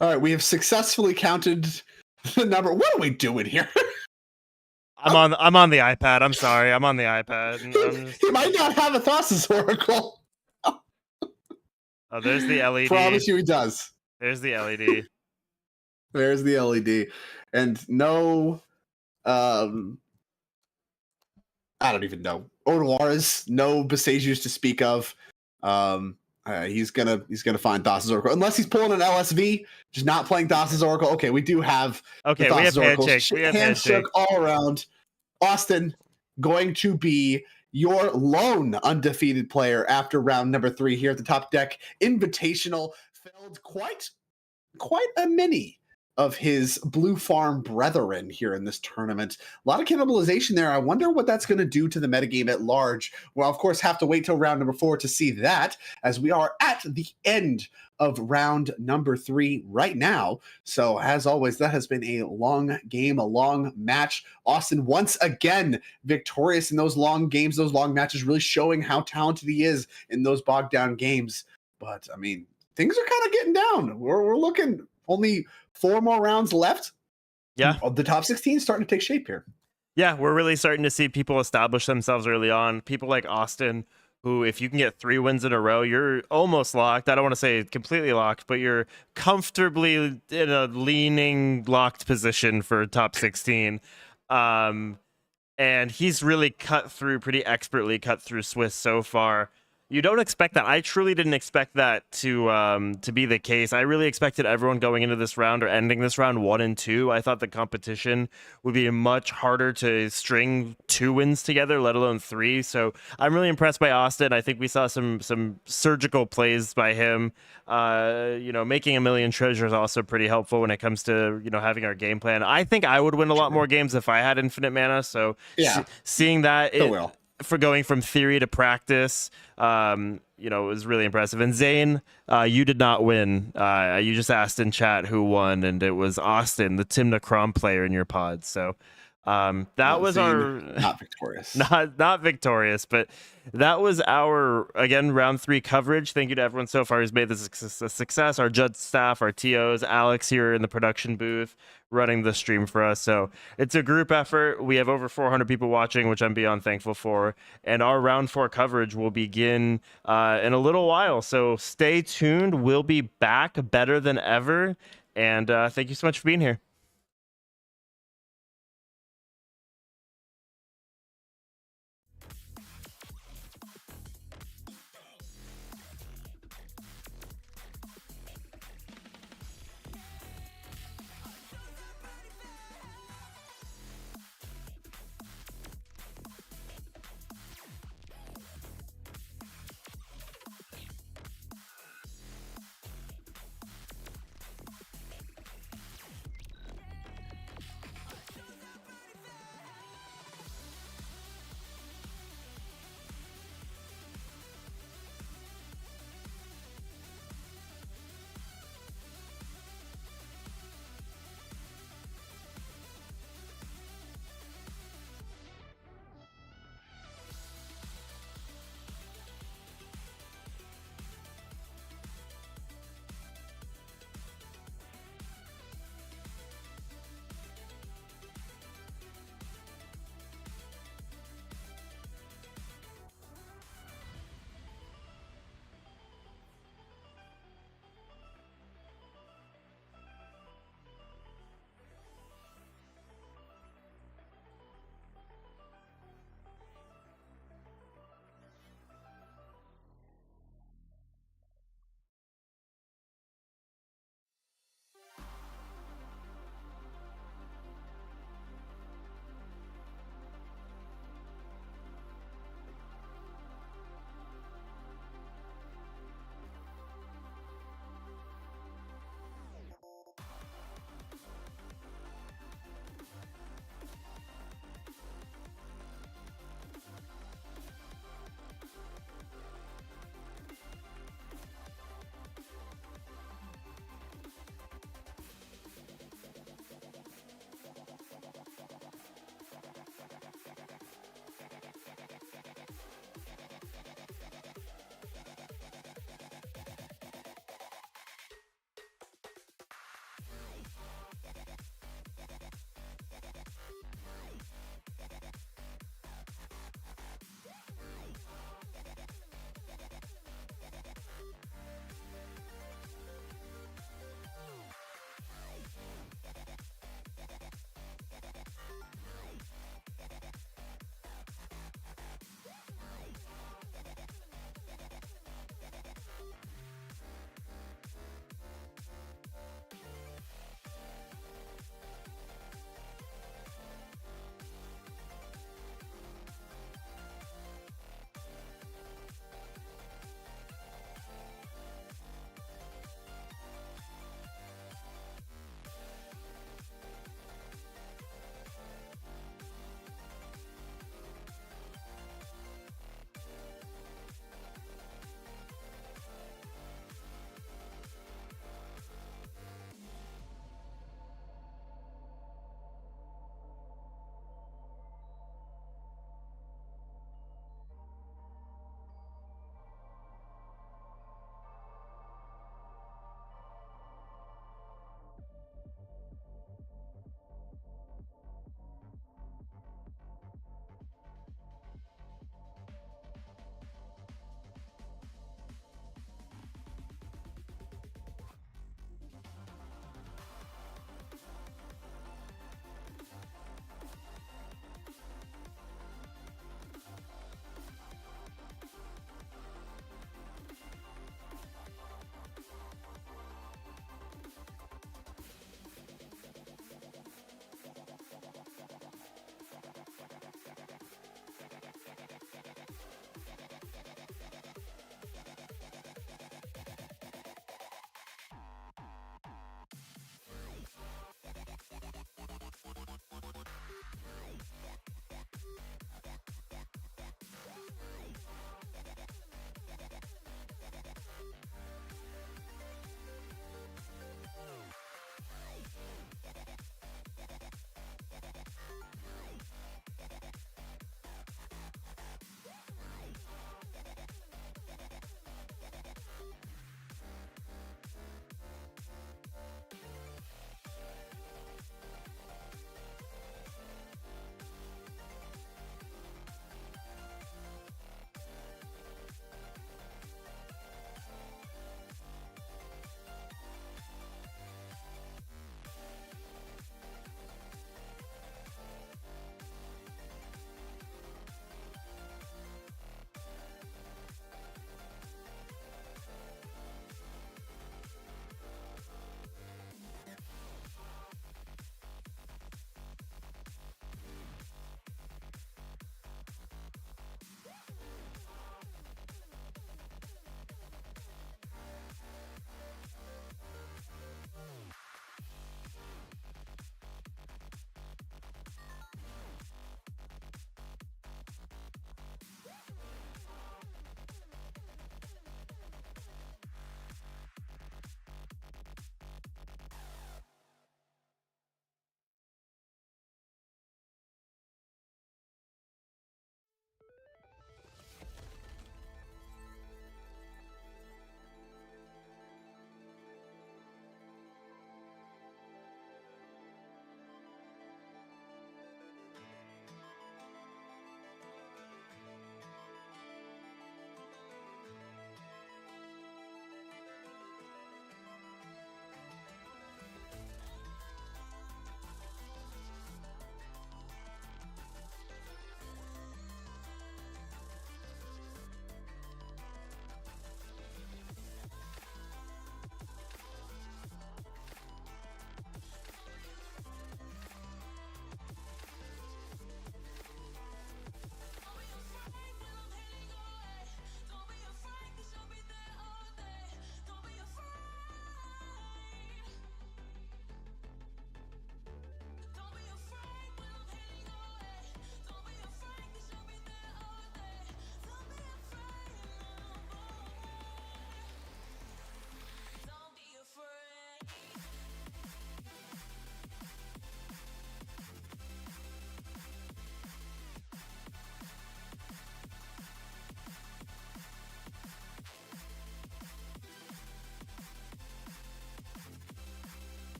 All right, we have successfully counted the number. What are we doing here? I'm on the iPad. I'm sorry. I'm on the iPad. He might not have a Thassa's Oracle. Oh, there's the LED. Promise you he does. There's the LED. There's the LED. And no, I don't even know. Odoaras, no Besejus to speak of. He's gonna find Thassa's Oracle. Unless he's pulling an LSV, just not playing Thassa's Oracle. Okay, we do have we have handshake. We have handshake all around. Austin going to be your lone undefeated player after round number 3 here at the Top Deck Invitational. Filled quite a many of his Blue Farm brethren here in this tournament. A lot of cannibalization there. I wonder what that's going to do to the metagame at large. We'll, of course, have to wait till round number 4 to see that, as we are at the end of round number 3 right now. So, as always, that has been a long game, a long match. Austin, once again, victorious in those long games, those long matches, really showing how talented he is in those bogged down games. But, I mean, things are kind of getting down. We're looking only 4 more rounds left. Yeah. The top 16 is starting to take shape here. Yeah, we're really starting to see people establish themselves early on. People like Austin, who, if you can get 3 wins in a row, you're almost locked. I don't want to say completely locked, but you're comfortably in a leaning locked position for top 16. And he's really pretty expertly cut through Swiss so far. You don't expect that. I truly didn't expect that to be the case. I really expected everyone going into this round or ending this round 1 and 2. I thought the competition would be much harder to string 2 wins together, let alone 3. So I'm really impressed by Austin. I think we saw some surgical plays by him. Making a million treasures is also pretty helpful when it comes to having our game plan. I think I would win a lot more games if I had infinite mana. So Yeah. seeing that Will. for going from theory to practice, was really impressive. And Zane, you did not win. You just asked in chat who won, and it was Austin, the Tim Necrom player in your pod. So that was Zane, our not victorious. not victorious, but that was our round 3 coverage. Thank you to everyone so far who's made this a success. Our judge staff, our TOs, Alex here in the production booth running the stream for us. So it's a group effort. We have over 400 people watching, which I'm beyond thankful for. And our round 4 coverage will begin in a little while. So stay tuned. We'll be back better than ever. And thank you so much for being here.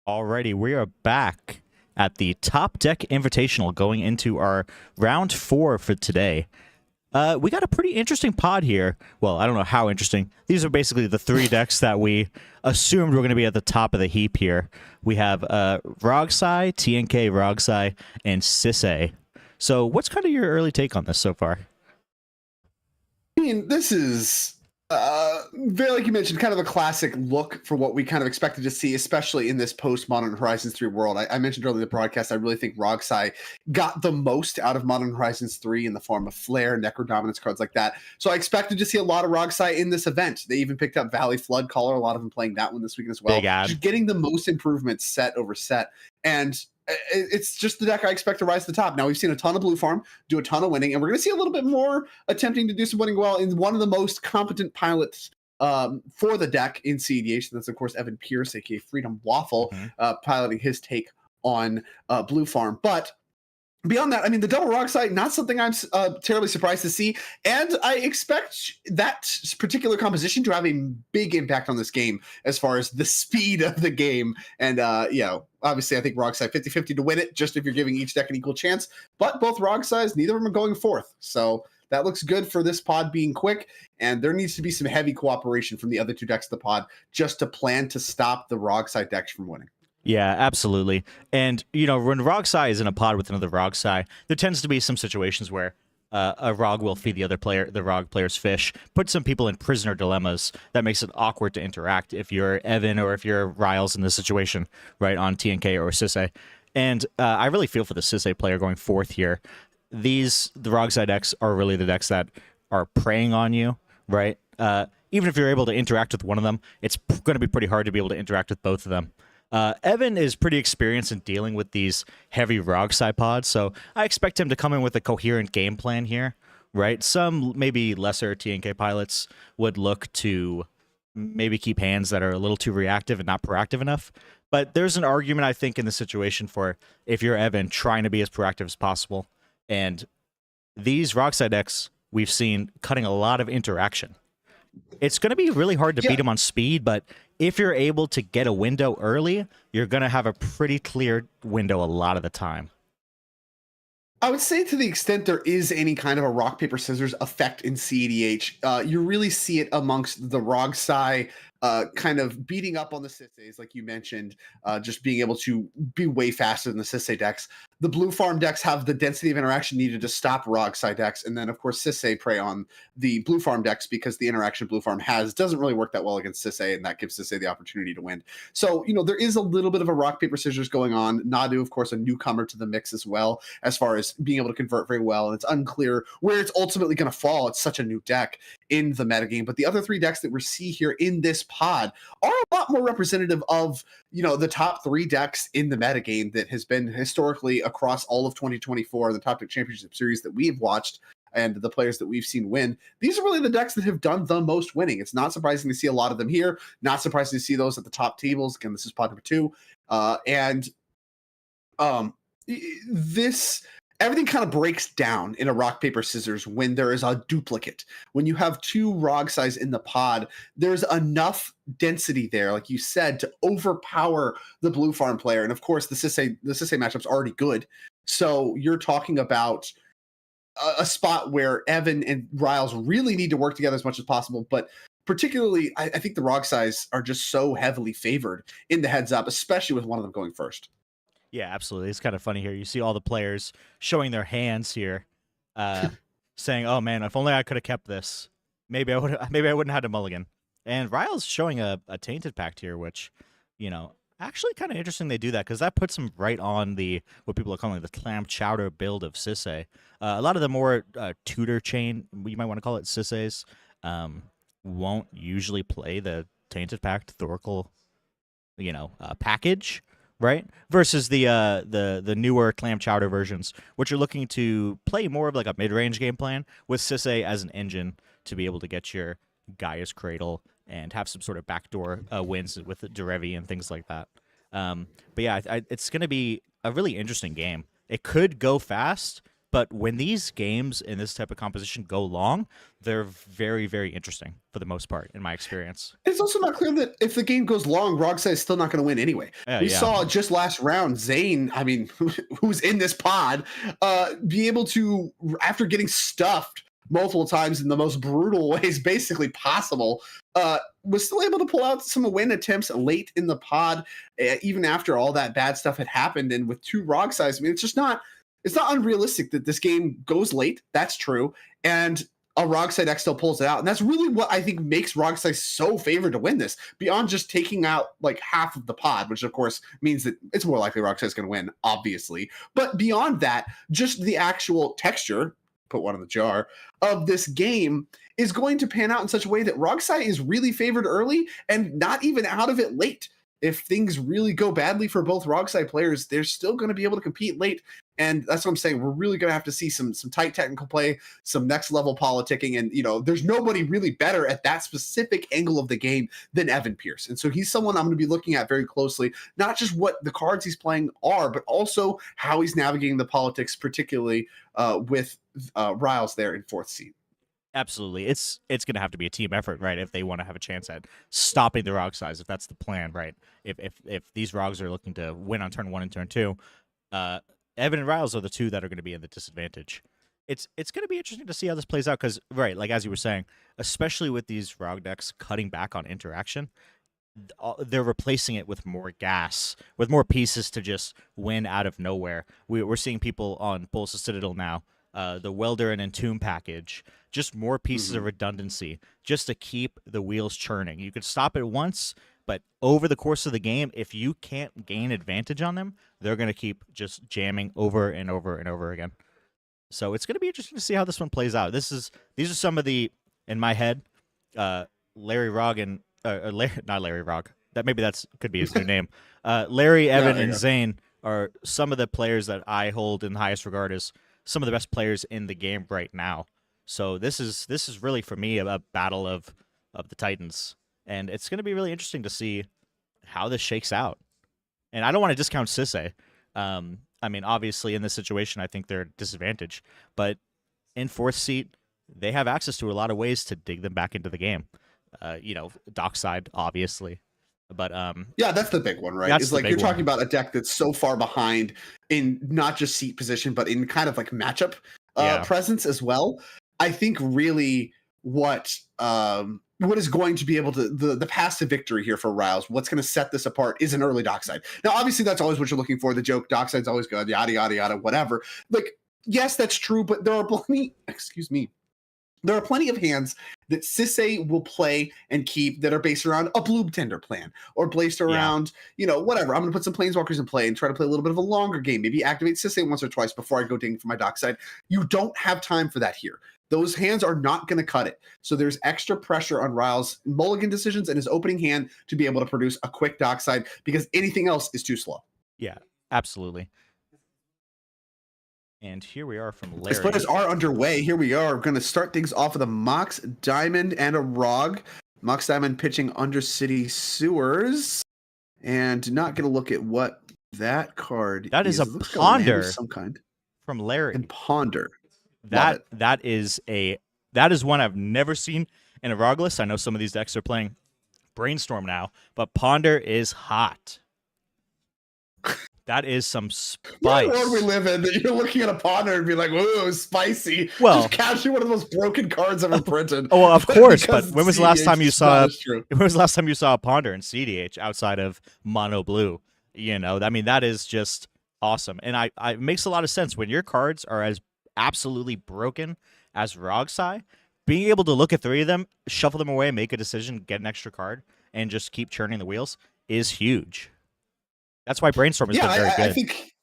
Alrighty, we are back at the Topdeck Invitational going into our round 4 for today. We got a pretty interesting pod here. Well, I don't know how interesting. These are basically the 3 decks that we assumed were going to be at the top of the heap here. We have Rogsai, TNK Rogsai, and Sisay. So what's kind of your early take on this so far? I mean, this is very, like you mentioned, kind of a classic look for what we kind of expected to see, especially in this post-Modern Horizons 3 world. I mentioned earlier in the broadcast, I really think Rogsai got the most out of Modern Horizons 3 in the form of Flare, Necrodominance cards like that. So I expected to see a lot of Rogsai in this event. They even picked up Valley Flood Caller, a lot of them playing that one this weekend as well. Big ad. Just getting the most improvements set over set. And it's just the deck I expect to rise to the top. Now, we've seen a ton of Blue Farm do a ton of winning, and we're going to see a little bit more attempting to do some winning well in one of the most competent pilots for the deck in CEDH. That's, of course, Evan Pierce, aka Freedom Waffle, piloting his take on Blue Farm. But beyond that, I mean, the double Rogsai, not something I'm terribly surprised to see. And I expect that particular composition to have a big impact on this game as far as the speed of the game. And, obviously, I think Rogsai 50-50 to win it, just if you're giving each deck an equal chance. But both Rogsais, neither of them are going fourth. So that looks good for this pod being quick. And there needs to be some heavy cooperation from the other 2 decks of the pod just to plan to stop the Rogsai decks from winning. Yeah, absolutely. And, when Rogsai is in a pod with another Rogsai, there tends to be some situations where a Rog will feed the Rog player's fish, put some people in prisoner dilemmas that makes it awkward to interact if you're Evan or if you're Riles in this situation, right, on TNK or Sisay. And I really feel for the Sisay player going fourth here. The Rogsai decks are really the decks that are preying on you, right? Even if you're able to interact with one of them, it's going to be pretty hard to be able to interact with both of them. Evan is pretty experienced in dealing with these heavy Rogsai pods, so I expect him to come in with a coherent game plan here, right? Some maybe lesser TNK pilots would look to maybe keep hands that are a little too reactive and not proactive enough, but there's an argument, I think, in this situation for, if you're Evan, trying to be as proactive as possible, and these Rogsai decks we've seen cutting a lot of interaction. It's going to be really hard to beat him on speed, but if you're able to get a window early, you're going to have a pretty clear window a lot of the time. I would say to the extent there is any kind of a rock, paper, scissors effect in CEDH, you really see it amongst the Rogsai kind of beating up on the Sisays, like you mentioned, just being able to be way faster than the Sisay decks. The Blue Farm decks have the density of interaction needed to stop Rogsai decks, and then, of course, Sisay prey on the Blue Farm decks because the interaction Blue Farm has doesn't really work that well against Sisay, and that gives Sisay the opportunity to win. So, there is a little bit of a rock, paper, scissors going on. Nadu, of course, a newcomer to the mix as well, as far as being able to convert very well, and it's unclear where it's ultimately going to fall. It's such a new deck in the metagame, but the other 3 decks that we see here in this pod are a lot more representative of the top 3 decks in the metagame that has been historically across all of 2024, the Topdeck Championship Series that we've watched and the players that we've seen win. These are really the decks that have done the most winning. It's not surprising to see a lot of them here, not surprising to see those at the top tables. Again, this is pod number 2. Everything kind of breaks down in a rock, paper, scissors when there is a duplicate. When you have 2 Rogsais in the pod, there's enough density there, like you said, to overpower the Blue Farm player. And of course, the Sisay matchup's already good. So you're talking about a spot where Evan and Riles really need to work together as much as possible. But particularly, I think the Rogsais are just so heavily favored in the heads up, especially with one of them going first. Yeah, absolutely. It's kind of funny here. You see all the players showing their hands here, saying, "Oh man, if only I could have kept this. Maybe I wouldn't have had a mulligan." And Rile's showing a tainted pact here, which, actually kind of interesting they do that, because that puts him right on what people are calling the clam chowder build of Sisay. A lot of the more tutor chain, you might want to call it Sisays, won't usually play the tainted pact Thoracle, package. Right, versus the newer clam chowder versions, which are looking to play more of like a mid-range game plan with Sisay as an engine to be able to get your Gaia's Cradle and have some sort of backdoor wins with Derevi and things like that. But yeah, it's going to be a really interesting game. It could go fast, But when these games in this type of composition go long, they're very, very interesting for the most part, in my experience. It's also not clear that if the game goes long, Rogsai is still not going to win anyway. We Yeah. saw just last round Zane, I mean, who's in this pod, be able to, after getting stuffed multiple times in the most brutal ways basically possible, was still able to pull out some win attempts late in the pod, even after all that bad stuff had happened. And with 2 Rogsais, I mean, it's not unrealistic that this game goes late. That's true. And a Rogsai deck still pulls it out. And that's really what I think makes Rogsai so favored to win this, beyond just taking out like half of the pod, which of course means that it's more likely Rogsai is going to win, obviously. But beyond that, just the actual texture, put one in the jar, of this game is going to pan out in such a way that Rogsai is really favored early and not even out of it late. If things really go badly for both Rogsai players, they're still going to be able to compete late. And that's what I'm saying. We're really going to have to see some tight technical play, some next level politicking. And, there's nobody really better at that specific angle of the game than Evan Pierce. And so he's someone I'm going to be looking at very closely, not just what the cards he's playing are, but also how he's navigating the politics, particularly with Riles there in 4th seed. Absolutely. It's going to have to be a team effort, right? If they want to have a chance at stopping the Rogsais, if that's the plan, right? If these Rogs are looking to win on turn 1 and turn 2, Evan and Riles are the 2 that are going to be in the disadvantage. It's going to be interesting to see how this plays out because, right, like as you were saying, especially with these Rog decks cutting back on interaction, they're replacing it with more gas, with more pieces to just win out of nowhere. We're seeing people on Bolsa Citadel now, the Welder and Entomb package, just more pieces of redundancy just to keep the wheels churning. You could stop it once, but over the course of the game, if you can't gain advantage on them, they're going to keep just jamming over and over and over again. So it's going to be interesting to see how this one plays out. These are some of the, in my head, Larry Rog and not Larry Rog. That could be his new name. Larry, Evan, and Zane are some of the players that I hold in the highest regard as some of the best players in the game right now. So this is really for me a battle of the Titans, and it's going to be really interesting to see how this shakes out. And I don't want to discount Sisse. I mean, obviously in this situation, I think they're at a disadvantage, but in 4th seat, they have access to a lot of ways to dig them back into the game. Dockside, obviously. But yeah, that's the big one, right? It's like you're talking about a deck that's so far behind in not just seat position, but in kind of like matchup presence as well. I think really what is going to be able to the path to victory here for Riles, what's going to set this apart is an early Dockside. Now, obviously, that's always what you're looking for. The joke, Dockside's always good, yada yada yada, whatever. Like, yes, that's true, but there are plenty. Excuse me. There are plenty of hands that Sisse will play and keep that are based around a blue tender plan or based around, whatever. I'm going to put some Planeswalkers in play and try to play a little bit of a longer game. Maybe activate Sisse once or twice before I go ding for my Dockside. You don't have time for that here. Those hands are not going to cut it. So there's extra pressure on Riles' mulligan decisions and his opening hand to be able to produce a quick Dockside because anything else is too slow. Yeah, absolutely. And here we are from Larry. As players are underway, here we are. We're going to start things off with a Mox Diamond and a Rog. Mox Diamond pitching Undercity Sewers. And not going to look at what that card that is. That is a Ponder of some kind. From Larry. And Ponder. That is one I've never seen in a Rog list. I know some of these decks are playing Brainstorm now, but Ponder is hot. That is some spice. What world we live in that you're looking at a Ponder and be like, "Whoa, spicy!" Well, just capture one of the most broken cards ever printed. Oh, well, of course. But when was the last time you saw? When was the last time you saw a Ponder in CDH outside of Mono Blue? I mean, that is just awesome, and it makes a lot of sense when your cards are as absolutely broken as Rogsai. Being able to look at 3 of them, shuffle them away, make a decision, get an extra card, and just keep churning the wheels is huge. That's why Brainstorm has been very good.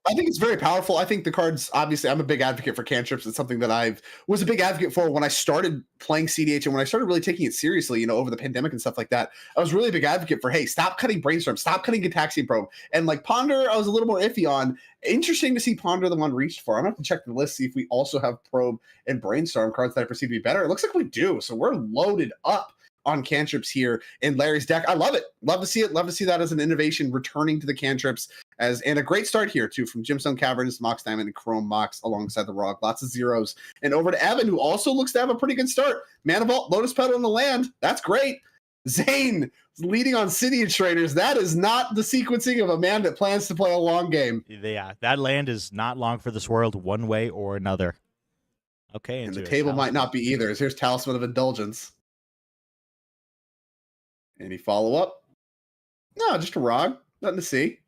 I think it's very powerful. I think the cards, obviously, I'm a big advocate for cantrips. It's something that I was a big advocate for when I started playing CDH and when I started really taking it seriously, over the pandemic and stuff like that. I was really a big advocate for, hey, stop cutting Brainstorm, stop cutting Gitaxian Probe. And like Ponder, I was a little more iffy on. Interesting to see Ponder the one reached for. I'm going to have to check the list, see if we also have Probe and Brainstorm cards that I perceive to be better. It looks like we do. So we're loaded up on cantrips here in Larry's deck. I love it. Love to see it. Love to see that as an innovation returning to the cantrips, and a great start here too from Gemstone Caverns, Mox Diamond, and Chrome Mox alongside the Rog. Lots of zeros. And over to Evan, who also looks to have a pretty good start. Mana Vault, Lotus Petal in the land. That's great. Zane leading on City of Traders. That is not the sequencing of a man that plans to play a long game. Yeah, that land is not long for this world one way or another. Okay, And the table might not be either. Here's Talisman of Indulgence. Any follow-up? No, just a Rog. Nothing to see.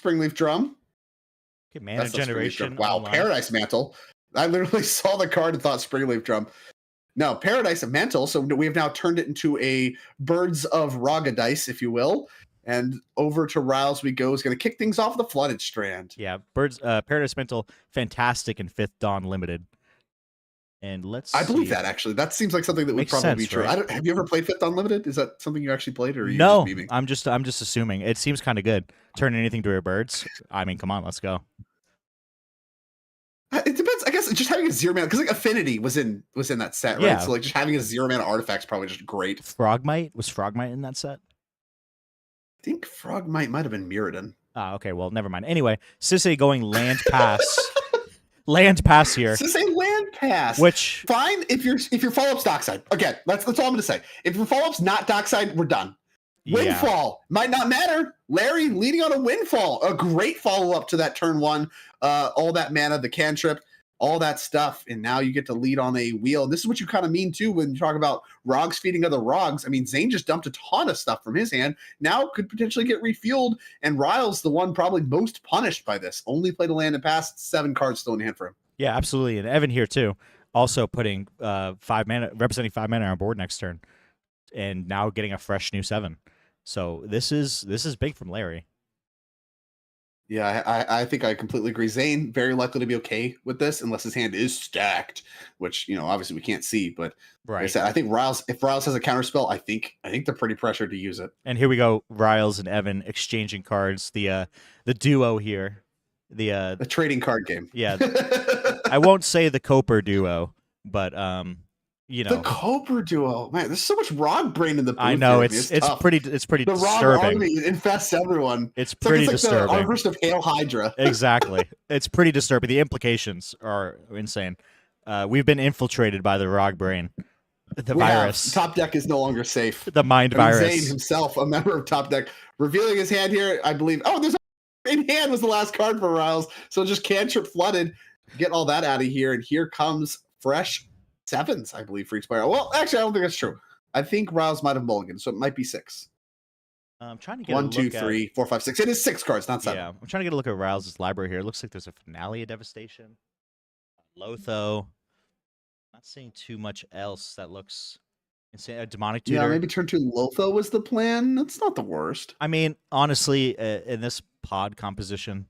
Springleaf Drum. Okay, Mana That's not Springleaf Generation. Drum. Wow, online. Paradise Mantle. I literally saw the card and thought Springleaf Drum. No, Paradise Mantle. So we have now turned it into a Birds of Rogadice, if you will. And over to Riles we go. Is going to kick things off with the Flooded Strand. Yeah, Paradise Mental, fantastic in 5th Dawn Limited. And I believe that actually. That seems like something that would Makes probably be sense, true. right? Have you ever played Fifth Unlimited? Is that something you actually played, or are you No, just memeing? I'm just assuming. It seems kind of good. Turn anything to a birds. I mean, come on, let's go. It depends. I guess just having a 0 mana, because like Affinity was in that set, right? Yeah. So like just having a 0 mana artifact is probably just great. Frogmite, was Frogmite in that set? I think Frogmite might have been Mirrodin. Ah, okay, well, never mind. Anyway, Sisse going land pass. Land pass here. This is a land pass. Which Fine if your follow-up's dockside. Okay, that's all I'm gonna say. If your follow-up's not dockside, we're done. yeah. Windfall might not matter. Larry leading on a Windfall, a great follow-up to that turn 1. All that mana, the cantrip, all that stuff, and now you get to lead on a wheel. And this is what you kind of mean too when you talk about Rogs feeding other Rogs. I mean, Zane just dumped a ton of stuff from his hand. Now could potentially get refueled, and Riles the one probably most punished by this. Only played a land and passed, 7 cards still in hand for him. Yeah, absolutely. And Evan here too, also putting 5 mana, representing 5 mana on board next turn, and now getting a fresh new 7. So this is big from Larry. Yeah, I think I completely agree. Zane very likely to be okay with this unless his hand is stacked, which obviously we can't see. But like I said, I think if Riles has a counter spell, I think they're pretty pressured to use it. And here we go, Riles and Evan exchanging cards. The duo here, A trading card game. Yeah, I won't say the Coper duo, but the Coper duo, man. There's so much Rog brain in the booth. I know here. it's tough. pretty the disturbing. Rog army infests everyone. It's It's pretty like disturbing. the Armorist of Hail Hydra. Exactly, it's pretty disturbing. The implications are insane. We've been infiltrated by the Rog brain, the virus. Top Deck is no longer safe. The mind virus. Zane himself, a member of Top Deck, revealing his hand here. I believe. Oh, there's in hand was the last card for Riles. So just cantrip flooded. Get all that out of here, and here comes fresh 7s, I believe, for each player. Well, actually, I don't think that's true. I think Riles might have mulliganed, so it might be 6. I'm trying to get 1, a 2, look 3, 4, 5, 6. It is 6 cards, not 7. Yeah, I'm trying to get a look at Riles' library here. It looks like there's a Finale of Devastation, Lotho. Not seeing too much else that looks insane. A Demonic Tutor. Yeah, maybe turn 2 Lotho was the plan. That's not the worst. I mean, honestly, in this pod composition,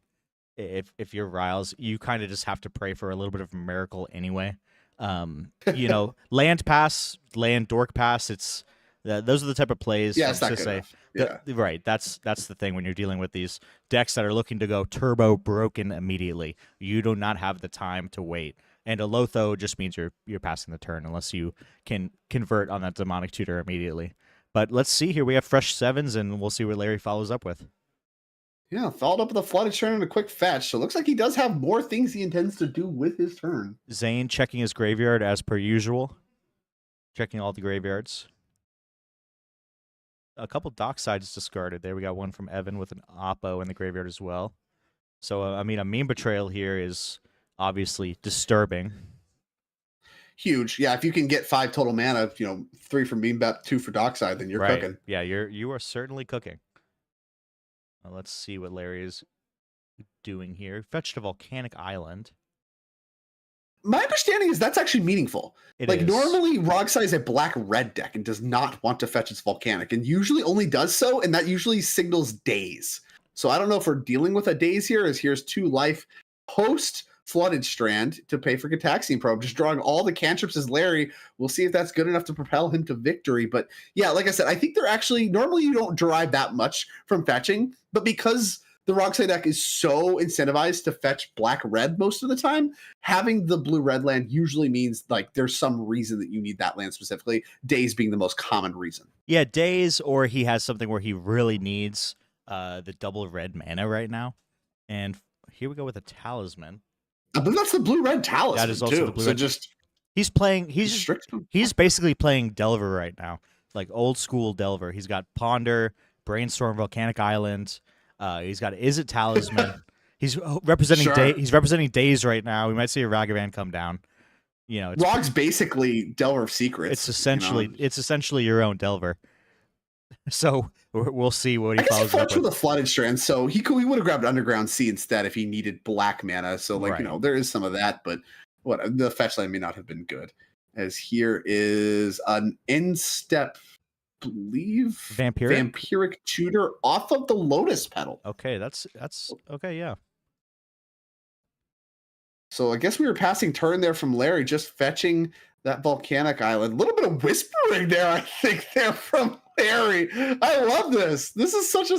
if you're Riles, you kind of just have to pray for a little bit of a miracle anyway. Land pass, land dork pass. It's those are the type of plays. Yeah, it's not to good say. enough. Yeah. Right. That's the thing when you're dealing with these decks that are looking to go turbo broken immediately. You do not have the time to wait. And a Lotho just means you're passing the turn unless you can convert on that Demonic Tutor immediately. But let's see here. We have fresh 7s, and we'll see what Larry follows up with. Yeah, followed up with a Flooded Strand and a quick fetch. So it looks like he does have more things he intends to do with his turn. Zane checking his graveyard as per usual. Checking all the graveyards. A couple docksides discarded. There we got one from Evan with an Oppo in the graveyard as well. So, a meme betrayal here is obviously disturbing. Huge. Yeah, if you can get 5 total mana, 3 from Beambap, 2 for dockside, then you're cooking. Yeah, you are certainly cooking. Well, let's see what Larry is doing here. Fetched a Volcanic Island. My understanding is that's actually meaningful. It is. Normally, Rogsai is a black-red deck and does not want to fetch its Volcanic, and usually only does so, and that usually signals days. So I don't know if we're dealing with a days here, as here's 2 life post Flooded Strand to pay for Gataxian Probe, just drawing all the cantrips as Larry. We'll see if that's good enough to propel him to victory. But yeah, like I said, I think they're actually, normally you don't derive that much from fetching, but because the Rockside deck is so incentivized to fetch black-red most of the time, having the blue-red land usually means like there's some reason that you need that land specifically, Days being the most common reason. Yeah, Days, or he has something where he really needs the double red mana right now. And here we go with a Talisman. I believe that's the blue-red Talisman, That is also too. the blue So red. just He's playing. restrict them. He's basically playing Delver right now, like old school Delver. He's got Ponder, Brainstorm, Volcanic Island. He's got Is It Talisman. He's representing Sure. He's representing Days right now. We might see a Ragavan come down. You know, Rog's basically Delver of Secrets. it's essentially your own Delver. So we'll see what I he guess he follows up fought with with. the Flooded Strand, so he would have grabbed Underground Sea instead if he needed black mana. So, like, Right. there is some of that, but the fetch line may not have been good. As here is an instep, believe, Vampiric Tutor off of the Lotus Petal. Okay, that's okay. Yeah. So I guess we were passing turn there from Larry, just fetching that Volcanic Island. A little bit of whispering there, I think, there from Larry. I love this. This is such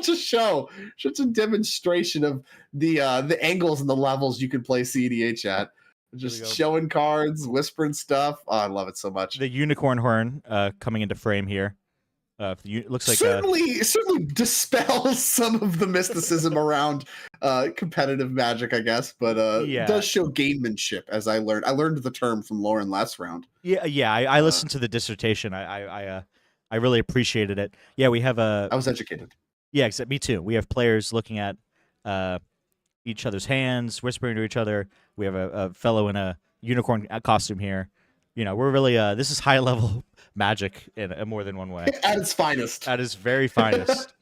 a show, such a demonstration of the angles and the levels you can play CDH at. Just showing cards, whispering stuff. Oh, I love it so much. The unicorn horn coming into frame here. Looks like certainly dispels some of the mysticism around competitive Magic, I guess, but it does show gamemanship, as I learned. I learned the term from Lauren last round. Yeah. I listened to the dissertation. I really appreciated it. Yeah, we have a. I was educated. Yeah, except me too. We have players looking at each other's hands, whispering to each other. We have a fellow in a unicorn costume here. You know, we're really this is high level Magic in more than one way. At its finest. At its very finest.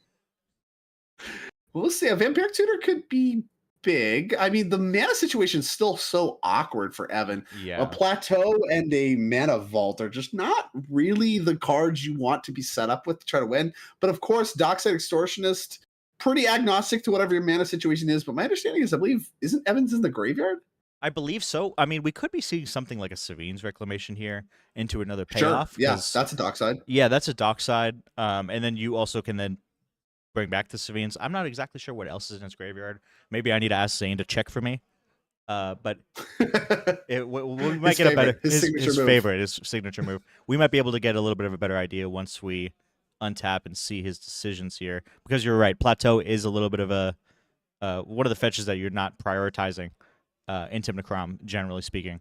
Well, let's see. A Vampiric Tutor could be big. I mean, the mana situation is still so awkward for Evan. Yeah. A Plateau and a Mana Vault are just not really the cards you want to be set up with to try to win. But of course, Dockside Extortionist, pretty agnostic to whatever your mana situation is. But my understanding is, I believe, isn't Evans in the graveyard? I believe so. I mean, we could be seeing something like a Sevine's Reclamation here into another payoff. Sure. Yeah, that's a Dockside. Yeah, that's a Dockside. And then you also can then bring back the Sevine's. I'm not exactly sure what else is in his graveyard. Maybe I need to ask Zane to check for me. But we might get a better his signature move. We might be able to get a little bit of a better idea once we untap and see his decisions here. Because you're right, Plateau is a little bit of a one of the fetches that you're not prioritizing. Intim Necrom, generally speaking.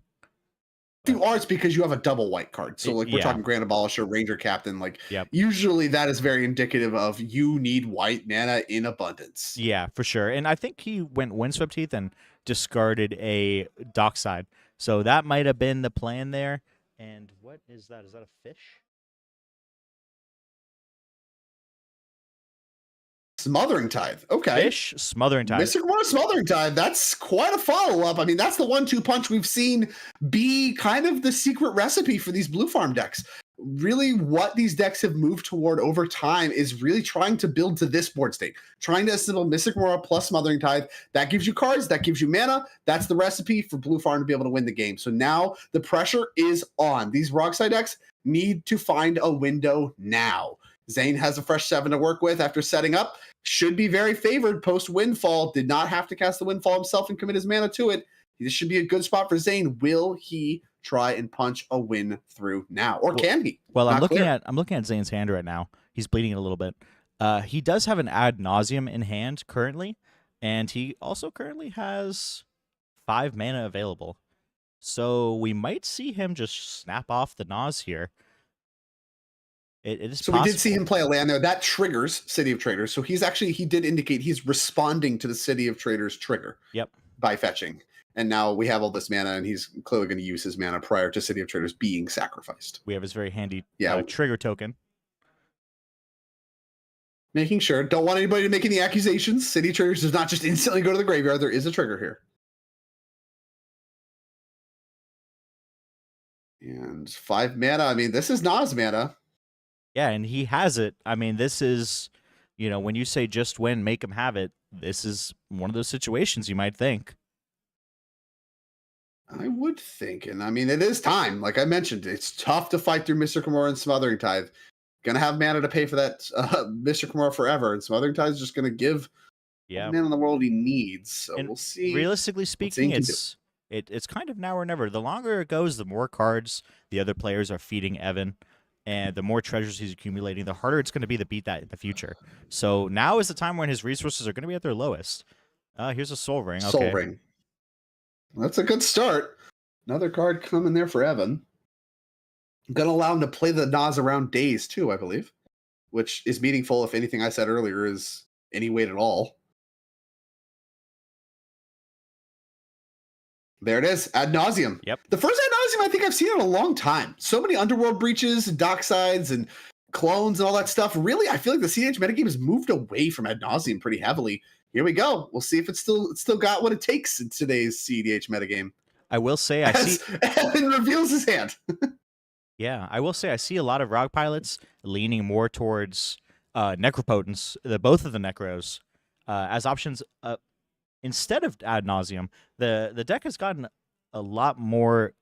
If you are, it's because you have a double white card. So, like, we're talking Grand Abolisher, Ranger Captain. Like, yep. Usually that is very indicative of you need white mana in abundance. Yeah, for sure. And I think he went Windswept Heath and discarded a Dockside. So that might have been the plan there. And what is that? Is that a fish? Smothering Tithe. Okay. Fish, Smothering Tithe. Mystic War, Smothering Tithe. That's quite a follow-up. I mean, that's the 1-2 punch we've seen be kind of the secret recipe for these blue farm decks. Really, what these decks have moved toward over time is really trying to build to this board state. Trying to assemble Mystic Mora plus Smothering Tithe. That gives you cards. That gives you mana. That's the recipe for blue farm to be able to win the game. So now the pressure is on. These Rockside decks need to find a window now. Zane has a fresh 7 to work with after setting up. Should be very favored post Windfall. Did not have to cast the Windfall himself and commit his mana to it. This should be a good spot for Zane. Will he try and punch a win through now, or can he? Well, I'm looking at Zane's hand right now. He's bleeding a little bit. He does have an Ad Nauseam in hand currently, and he also currently has 5 mana available. So we might see him just snap off the Naz here. It is so possible. We did see him play a land there that triggers City of Traders. So he did indicate he's responding to the City of Traders trigger. Yep. By fetching. And now we have all this mana, and he's clearly going to use his mana prior to City of Traders being sacrificed. We have his very handy trigger token. Making sure. Don't want anybody to make any accusations. City of Traders does not just instantly go to the graveyard. There is a trigger here. And 5 mana. I mean, this is Naz mana. Yeah, and he has it. I mean, this is, when you say just win, make him have it, this is one of those situations you might think. I would think. And I mean, it is time. Like I mentioned, it's tough to fight through Mr. Kimura and Smothering Tithe. Gonna have mana to pay for that Mr. Kimura forever. And Smothering Tithe is just gonna give Yeah. man in the world he needs. So And we'll see. realistically speaking, he can do. it's kind of now or never. The longer it goes, the more cards the other players are feeding Evan, and the more treasures he's accumulating, the harder it's going to be to beat that in the future. So now is the time when his resources are going to be at their lowest. Here's a Soul Ring. Soul Okay. Ring. That's a good start. Another card coming there for Evan. I'm going to allow him to play the Nas around days too, I believe, which is meaningful if anything I said earlier is any weight at all. There it is, Ad Nauseam. Yep. The first Ad Nauseam I think I've seen in a long time. So many Underworld breaches and Docksides and clones and all that stuff. Really, I feel like the CDH metagame has moved away from Ad Nauseam pretty heavily. Here we go. We'll see if it's still got what it takes in today's CDH metagame. I will say Evan reveals his hand. Yeah, I will say I see a lot of Rogue pilots leaning more towards Necropotence, both of the Necros, as options instead of Ad Nauseam. The deck has gotten a lot more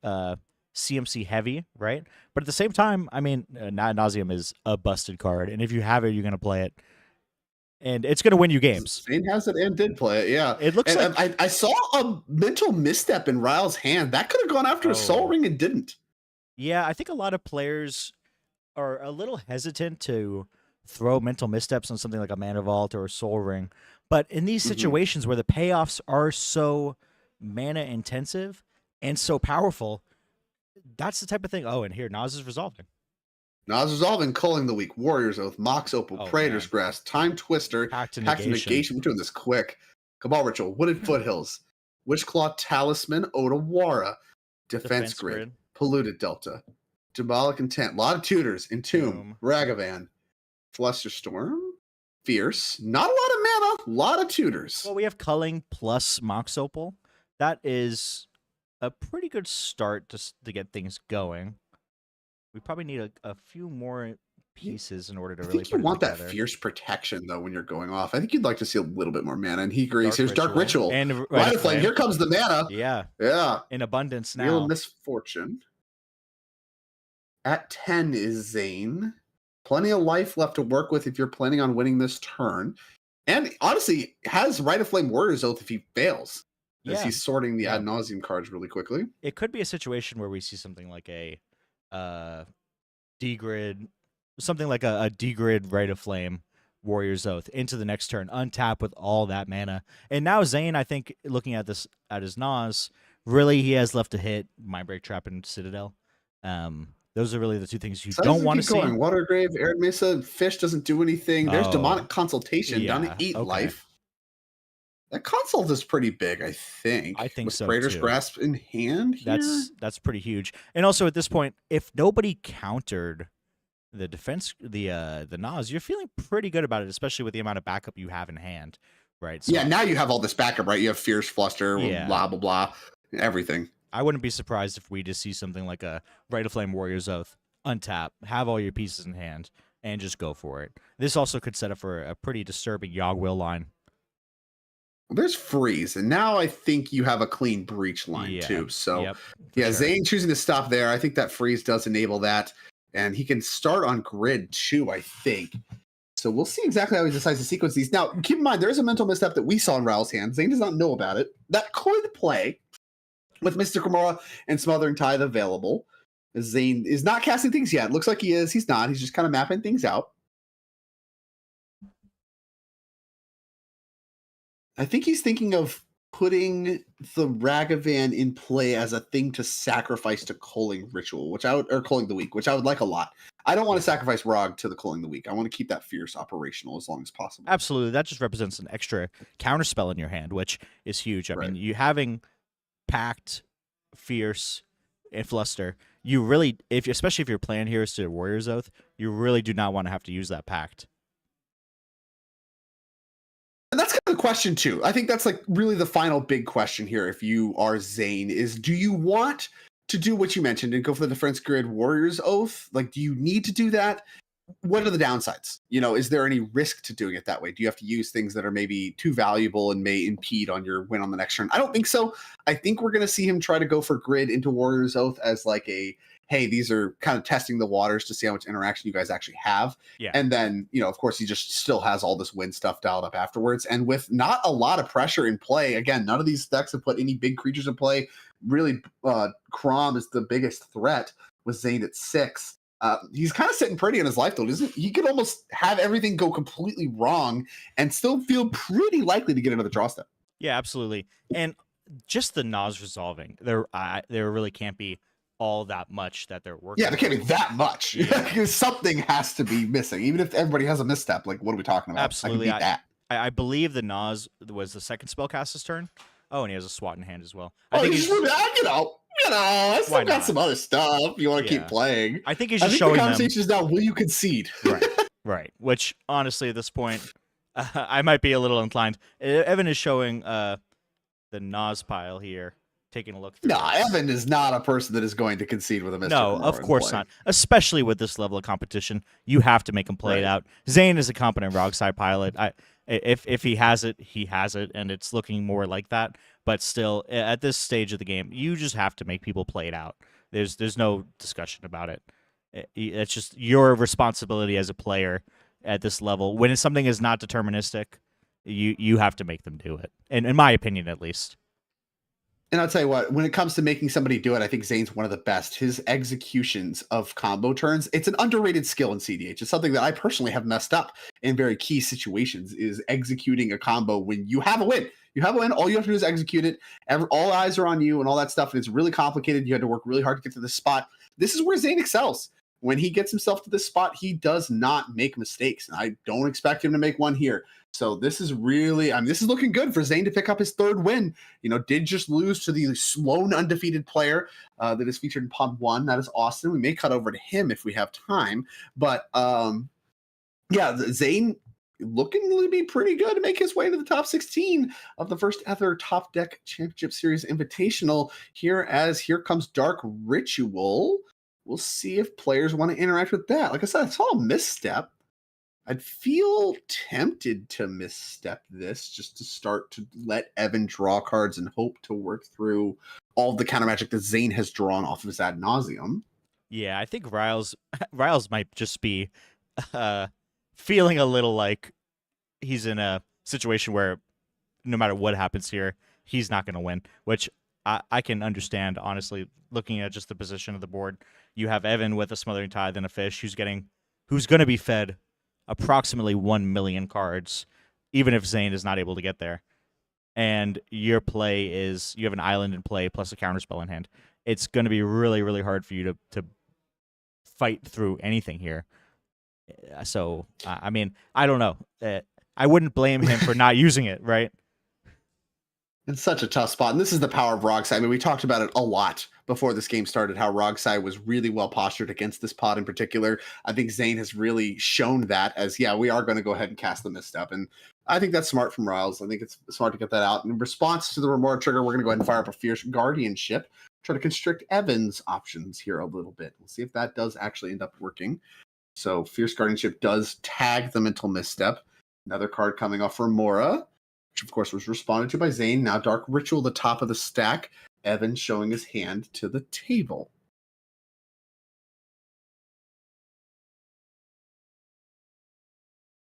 CMC heavy, right? But at the same time, I mean, Ad Nauseam is a busted card, and if you have it, you're going to play it. And it's going to win you games. Zane has it and did play it, yeah. It looks and like... I saw a mental misstep in Ryle's hand. That could have gone after a Soul Ring and didn't. Yeah, I think a lot of players are a little hesitant to throw mental missteps on something like a Mana Vault or a Soul Ring. But in these situations where the payoffs are so mana intensive and so powerful, that's the type of thing. Oh, and here, Nas is resolving. Nas resolving, Culling the Weak, Warrior's Oath, Mox Opal, Praetor's Grasp, Time Twister, Pact to Negation. We're doing this quick. Cabal Ritual, Wooded Foothills, Witchclaw Talisman, Odawara, Defense Grid, Polluted Delta, Diabolic Intent, a lot of tutors, Entomb, Ragavan, Flusterstorm, Fierce, not a lot of mana, a lot of tutors. Well, we have Culling plus Mox Opal. That is a pretty good start to get things going. We probably need a few more pieces in order to really put it together. I think you want that fierce protection, though, when you're going off. I think you'd like to see a little bit more mana, and he agrees. Here's Dark Ritual. And Light of Flame. Here comes the mana. Yeah. Yeah. In abundance now. Real Misfortune. At 10 is Zane. Plenty of life left to work with if you're planning on winning this turn. And honestly, has Rite of Flame Warrior's Oath if he fails. As he's sorting the Ad Nauseam cards really quickly. It could be a situation where we see something like a D-Grid, something like a D-Grid Rite of Flame Warrior's Oath into the next turn, untap with all that mana. And now Zane, I think, looking at this at his Nas, really he has left to hit Mindbreak Trap and Citadel. Those are really the two things you don't want to see. Watergrave, Arid Mesa, Fish doesn't do anything. There's Demonic Consultation down to 8 life. That consult is pretty big, I think. I think with so Praetor's too. Grasp in hand here? That's pretty huge. And also at this point, if nobody countered the defense, the Nas, you're feeling pretty good about it, especially with the amount of backup you have in hand, right? So, yeah, now you have all this backup, right? You have Fierce, Fluster, blah, blah, blah, everything. I wouldn't be surprised if we just see something like a Rite of Flame Warrior's Oath, untap, have all your pieces in hand, and just go for it. This also could set up for a pretty disturbing Yogg-Will line. There's Freeze, and now I think you have a clean Breach line too. So, Zane choosing to stop there. I think that Freeze does enable that, and he can start on grid too, I think. So we'll see exactly how he decides to sequence these. Now, keep in mind, there is a mental misstep that we saw in Raul's hand. Zane does not know about it. That could play with Mystic Remora and Smothering Tithe available. Zane is not casting things yet. Looks like he is. He's not. He's just kind of mapping things out. I think he's thinking of putting the Ragavan in play as a thing to sacrifice to Culling Ritual, or Culling the Weak, which I would like a lot. I don't want to sacrifice Rog to the Culling the Weak. I want to keep that Fierce operational as long as possible. Absolutely. That just represents an extra counterspell in your hand, which is huge. I mean, you having Pact, Fierce, and Fluster, you really, especially if your plan here is to Warrior's Oath, you really do not want to have to use that Pact. And that's kind of the question too. I think that's like really the final big question here. If you are Zane, is do you want to do what you mentioned and go for the Defense Grid Warrior's Oath? Like, do you need to do that? What are the downsides? You know, is there any risk to doing it that way? Do you have to use things that are maybe too valuable and may impede on your win on the next turn? I don't think so. I think we're going to see him try to go for grid into Warrior's Oath as like a, hey, these are kind of testing the waters to see how much interaction you guys actually have. Yeah. And then, of course, he just still has all this win stuff dialed up afterwards. And with not a lot of pressure in play, again, none of these decks have put any big creatures in play. Really, Crom is the biggest threat with Zane at 6. He's kind of sitting pretty in his life, though, isn't he? He could almost have everything go completely wrong and still feel pretty likely to get another draw step. Yeah, absolutely. And just the Nas resolving, there really can't be all that much that they're working. Yeah, there can't be that much. Because something has to be missing. Even if everybody has a misstep, like, what are we talking about? Absolutely. I believe the Nas was the second spellcaster's turn. Oh, and he has a swat in hand as well. I still got some other stuff you want to keep playing. I think he's just showing the conversation is now, will you concede? Right. Which, honestly, at this point, I might be a little inclined. Evan is showing the Nas pile here. Taking a look through. No, Evan is not a person that is going to concede with a Mr. No, of course not. Especially with this level of competition, you have to make him play it out. Zane is a competent Rogside pilot. If he has it, he has it, and it's looking more like that. But still, at this stage of the game, you just have to make people play it out. There's no discussion about it. It's just your responsibility as a player at this level. When something is not deterministic, you have to make them do it. And in my opinion, at least. And I'll tell you what, when it comes to making somebody do it, I think Zane's one of the best. His executions of combo turns, it's an underrated skill in CDH. It's something that I personally have messed up in very key situations, is executing a combo when you have a win. You have a win, all you have to do is execute it. All eyes are on you and all that stuff, and it's really complicated. You had to work really hard to get to this spot. This is where Zane excels. When he gets himself to this spot, he does not make mistakes, and I don't expect him to make one here. So this is really, this is looking good for Zane to pick up his third win. Did just lose to the lone undefeated player that is featured in Pod 1. That is Austin. We may cut over to him if we have time. But Zane looking to be pretty good to make his way to the top 16 of the first ever Topdeck Championship Series Invitational. Here comes Dark Ritual. We'll see if players want to interact with that. Like I said, I saw a misstep. I'd feel tempted to misstep this just to start to let Evan draw cards and hope to work through all the counter magic that Zane has drawn off of his ad nauseum. Yeah, I think Riles might just be feeling a little like he's in a situation where no matter what happens here, he's not going to win, which I can understand, honestly, looking at just the position of the board. You have Evan with a Smothering Tithe and a Fish who's going to be fed approximately 1 million cards, even if Zane is not able to get there. And your play is, you have an island in play plus a counterspell in hand. It's going to be really, really hard for you to fight through anything here. So, I mean, I don't know. I wouldn't blame him for not using it, right? It's such a tough spot. And this is the power of Rogside. I mean, we talked about it a lot before this game started, how Rogside was really well postured against this pod in particular. I think Zane has really shown that as, we are going to go ahead and cast the misstep. And I think that's smart from Riles. I think it's smart to get that out. And in response to the Remora trigger, we're going to go ahead and fire up a Fierce Guardianship, try to constrict Evan's options here a little bit. We'll see if that does actually end up working. So Fierce Guardianship does tag the mental misstep. Another card coming off Remora, which of course was responded to by Zane. Now Dark Ritual, the top of the stack. Evan showing his hand to the table.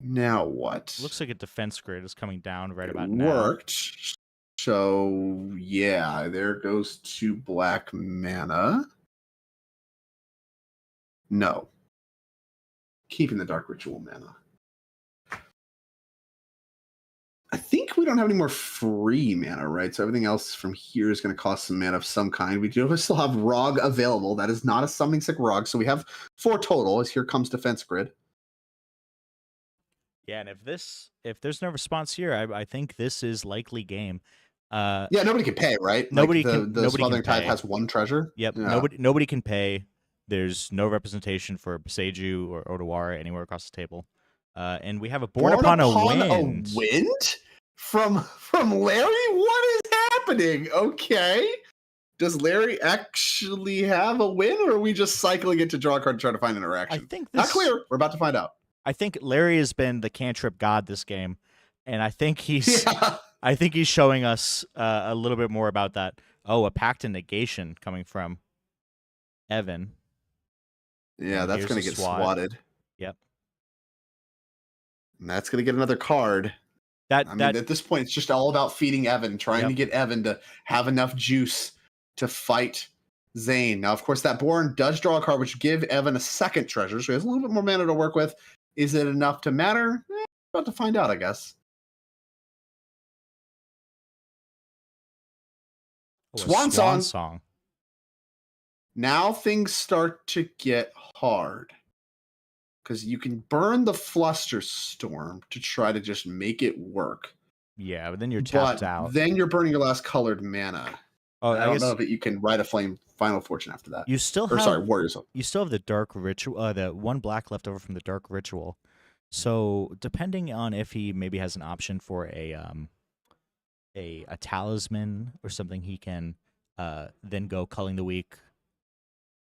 Now what? Looks like a defense grid is coming down right about now. Worked. So there goes 2 black mana. No. Keeping the Dark Ritual mana. I think we don't have any more free mana, right? So everything else from here is going to cost some mana of some kind. We do still have Rog available. That is not a Summoning Sick Rog. So we have 4 total as here comes Defense Grid. Yeah, and if there's no response here, I think this is likely game. Nobody can pay, right? Nobody the Smothering Tithe has 1 treasure. Yep, yeah. Nobody can pay. There's no representation for Beseju or Odawara anywhere across the table. And we have a Born Upon a Wind. A wind? From Larry? What is happening? Okay. Does Larry actually have a win, or are we just cycling it to draw a card to try to find interaction? I think not clear. We're about to find out. I think Larry has been the cantrip god this game, and I think he's showing us a little bit more about that. Oh, a Pact and Negation coming from Evan. Yeah, And that's here's going a to get swat. swatted. Yep. And that's going to get another card. I mean, at this point, it's just all about feeding Evan, trying to get Evan to have enough juice to fight Zane. Now, of course, that Bourne does draw a card, which give Evan a second treasure, so he has a little bit more mana to work with. Is it enough to matter? About to find out, I guess. Swan Song. Now things start to get hard. Because you can burn the Flusterstorm to try to just make it work. Yeah, but then you're tapped out. Then you're burning your last colored mana. Oh, I don't know if you can Rite of Flame Final Fortune after that. You still have Warriors. You still have the Dark Ritual, the one black left over from the Dark Ritual. So depending on if he maybe has an option for a talisman or something, he can then go Culling the Weak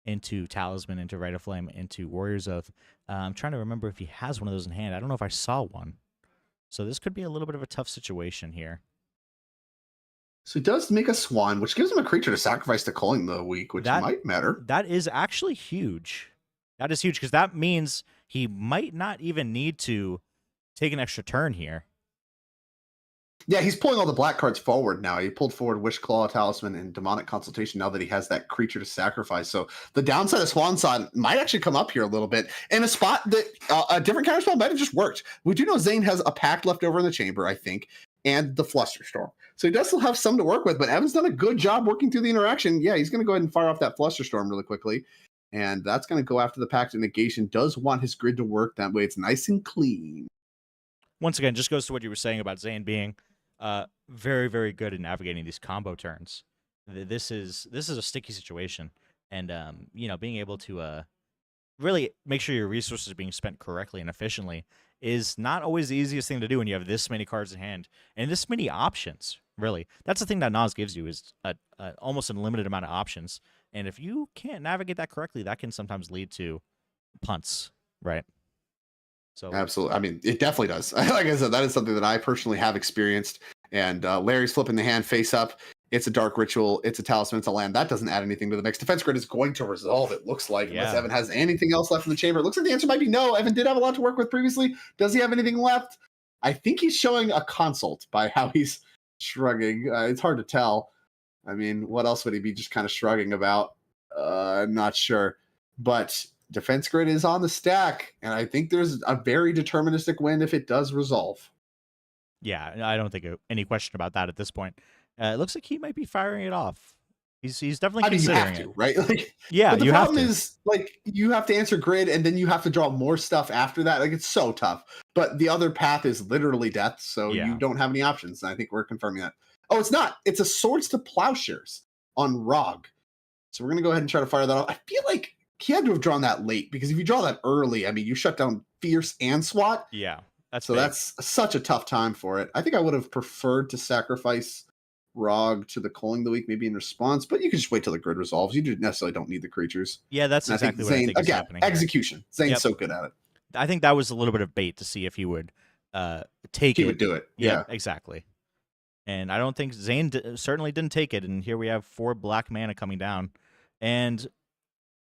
into Talisman, into Rite of Flame, into Warrior's Oath. I'm trying to remember if he has one of those in hand. I don't know if I saw one. So this could be a little bit of a tough situation here. So he does make a Swan, which gives him a creature to sacrifice to Culling the Weak, which might matter. That is actually huge. That is huge, because that means he might not even need to take an extra turn here. Yeah, he's pulling all the black cards forward now. He pulled forward Wish Claw, Talisman, and Demonic Consultation now that he has that creature to sacrifice. So the downside of Swan Song might actually come up here a little bit. In a spot that a different counterspell might have just worked. We do know Zane has a pact left over in the chamber, I think, and the Flusterstorm. So he does still have some to work with, but Evan's done a good job working through the interaction. Yeah, he's going to go ahead and fire off that Flusterstorm really quickly. And that's going to go after the Pact of Negation. Does want his grid to work that way. It's nice and clean. Once again, just goes to what you were saying about Zane being very, very good at navigating these combo turns. This is a sticky situation, and being able to really make sure your resources are being spent correctly and efficiently is not always the easiest thing to do when you have this many cards in hand and this many options. Really, that's the thing that Nas gives you, is almost an unlimited amount of options, and if you can't navigate that correctly, that can sometimes lead to punts, right? So absolutely. I mean, it definitely does. Like I said, that is something that I personally have experienced. And Larry's flipping the hand face up. It's a Dark Ritual. It's a Talisman. It's a land. That doesn't add anything to the mix. Defense Grid is going to resolve, it looks like, unless Evan has anything else left in the chamber. It looks like the answer might be no. Evan did have a lot to work with previously. Does he have anything left? I think he's showing a consult by how he's shrugging. It's hard to tell. I mean, what else would he be just kind of shrugging about? I'm not sure. But Defense Grid is on the stack, and I think there's a very deterministic win if it does resolve. Yeah, I don't think any question about that at this point. It looks like he might be firing it off. He's definitely considering you have to, right? Like, yeah, but the you have problem to. is, like, you have to answer grid, and then you have to draw more stuff after that. Like, it's so tough. But the other path is literally death, so you don't have any options. And I think we're confirming that. Oh, it's not. It's a Swords to Plowshares on Rog. So we're gonna go ahead and try to fire that off. I feel like he had to have drawn that late, because if you draw that early, I mean, you shut down Fierce and SWAT. Yeah, that's such a tough time for it. I think I would have preferred to sacrifice Rog to the Culling the Weak, maybe in response, but you can just wait till the grid resolves. You necessarily don't need the creatures. Yeah, that's exactly what I think is happening. Execution. Zane's so good at it. I think that was a little bit of bait to see if he would take it. He would do it. Yeah, exactly. And I don't think Zane certainly didn't take it. And here we have 4 black mana coming down. And,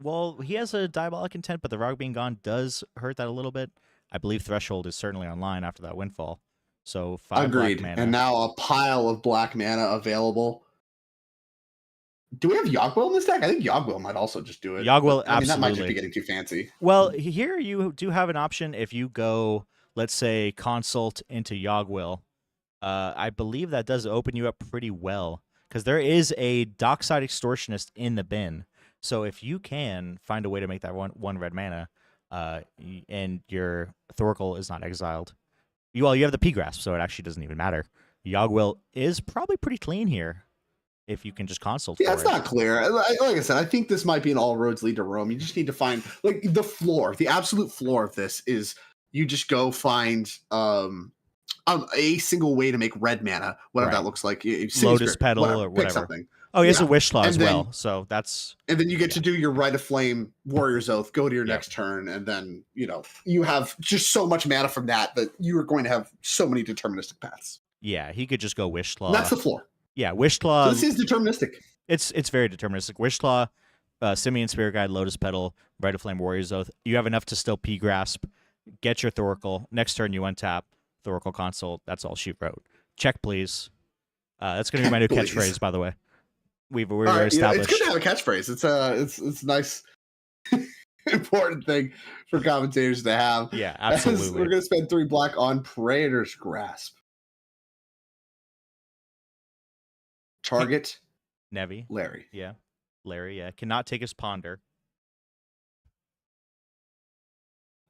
well, he has a Diabolic Intent, but the Rog being gone does hurt that a little bit. I believe Threshold is certainly online after that Windfall. So 5 Agreed. black mana. And now a pile of black mana available. Do we have Yogwill in this deck? I think Yogwill might also just do it. Yogwill, absolutely. I mean, that might just be getting too fancy. Well, here you do have an option if you go, let's say, Consult into Yogwill. I believe that does open you up pretty well, because there is a Dockside Extortionist in the bin. So if you can find a way to make that one red mana, and your Thoracle is not exiled, you have the P-Grasp, so it actually doesn't even matter. Yogwill is probably pretty clean here if you can just consult. Yeah, it's not clear. Like I said, I think this might be an all roads lead to Rome. You just need to find, like, the floor. The absolute floor of this is you just go find a single way to make red mana, whatever that looks like. Lotus Petal or whatever. Pick something. Oh, he has a Wish Claw as well, so that's... And then you get to do your Rite of Flame, Warrior's Oath, go to your next turn, and then, you have just so much mana from that you are going to have so many deterministic paths. Yeah, he could just go Wish Claw. And that's the floor. Yeah, Wish Claw... So this is deterministic. It's very deterministic. Wish Claw Simian Spirit Guide, Lotus Petal, Rite of Flame, Warrior's Oath. You have enough to still P-Grasp, get your Thoracle. Next turn you untap, Thoracle Consult. That's all she wrote. Check, please. That's going to be my new catchphrase, by the way. We're right, established. It's good to have a catchphrase. It's a nice, important thing for commentators to have. Yeah, absolutely. We're going to spend 3 black on Praetor's Grasp. Target Nevi. Larry. Yeah. Larry, yeah. Cannot take his Ponder.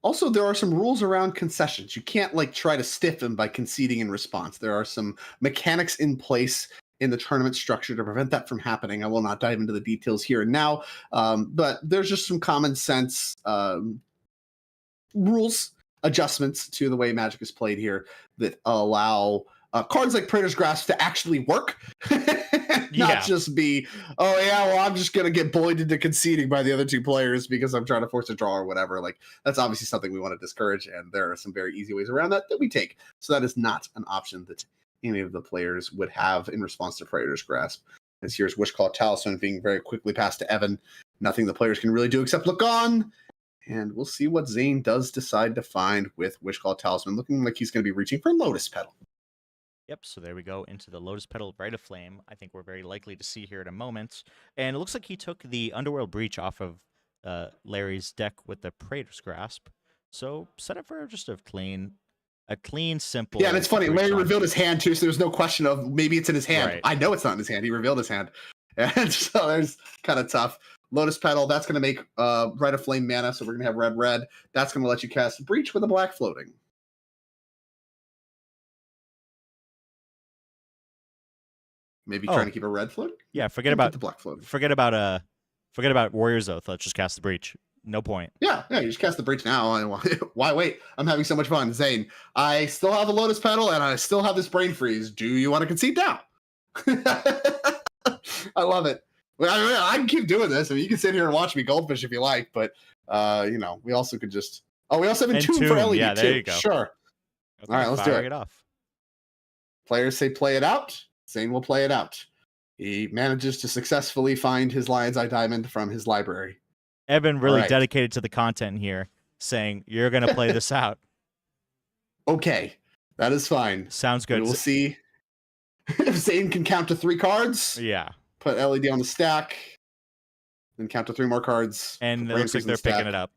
Also, there are some rules around concessions. You can't like try to stiff him by conceding in response. There are some mechanics in place in the tournament structure to prevent that from happening. I will not dive into the details here and now, but there's just some common sense rules, adjustments to the way Magic is played here that allow cards like Praetor's Grasp to actually work. Not just be, oh yeah, well, I'm just going to get bullied into conceding by the other 2 players because I'm trying to force a draw or whatever. Like, that's obviously something we want to discourage, and there are some very easy ways around that we take. So that is not an option that any of the players would have in response to Praetor's Grasp. As here's Wishclaw Talisman being very quickly passed to Evan. Nothing the players can really do except look on. And we'll see what Zane does decide to find with Wishclaw Talisman. Looking like he's going to be reaching for Lotus Petal. Yep, so there we go into the Lotus Petal Rite of Flame. I think we're very likely to see here in a moment. And it looks like he took the Underworld Breach off of Larry's deck with the Praetor's Grasp. So set up for just a clean, simple... Yeah, and it's funny. Larry revealed his hand, too, so there's no question of maybe it's in his hand. Right. I know it's not in his hand. He revealed his hand. And so there's kind of tough. Lotus Petal, that's going to make Rite of Flame mana, so we're going to have red. That's going to let you cast Breach with a black floating. Maybe trying to keep a red float. Yeah, forget about the black float. Forget about Warrior's Oath. Let's just cast the Breach. No point. Yeah, you just cast the Breach now. Why wait? I'm having so much fun. Zane, I still have a Lotus Petal and I still have this Brain Freeze. Do you want to concede now? I love it. I can keep doing this. I mean, you can sit here and watch me goldfish if you like, but we also could just. Oh, we also have Entomb for LED. Yeah, there you go. Sure. Okay, all right, let's do it. Off. Players say play it out. Zane will play it out. He manages to successfully find his Lion's Eye Diamond from his library. Evan really dedicated to the content here, saying you're going to play this out. Okay, that is fine. Sounds good. We'll see if Zane can count to 3 cards. Yeah. Put LED on the stack, then count to 3 more cards. And it looks like they're picking it up.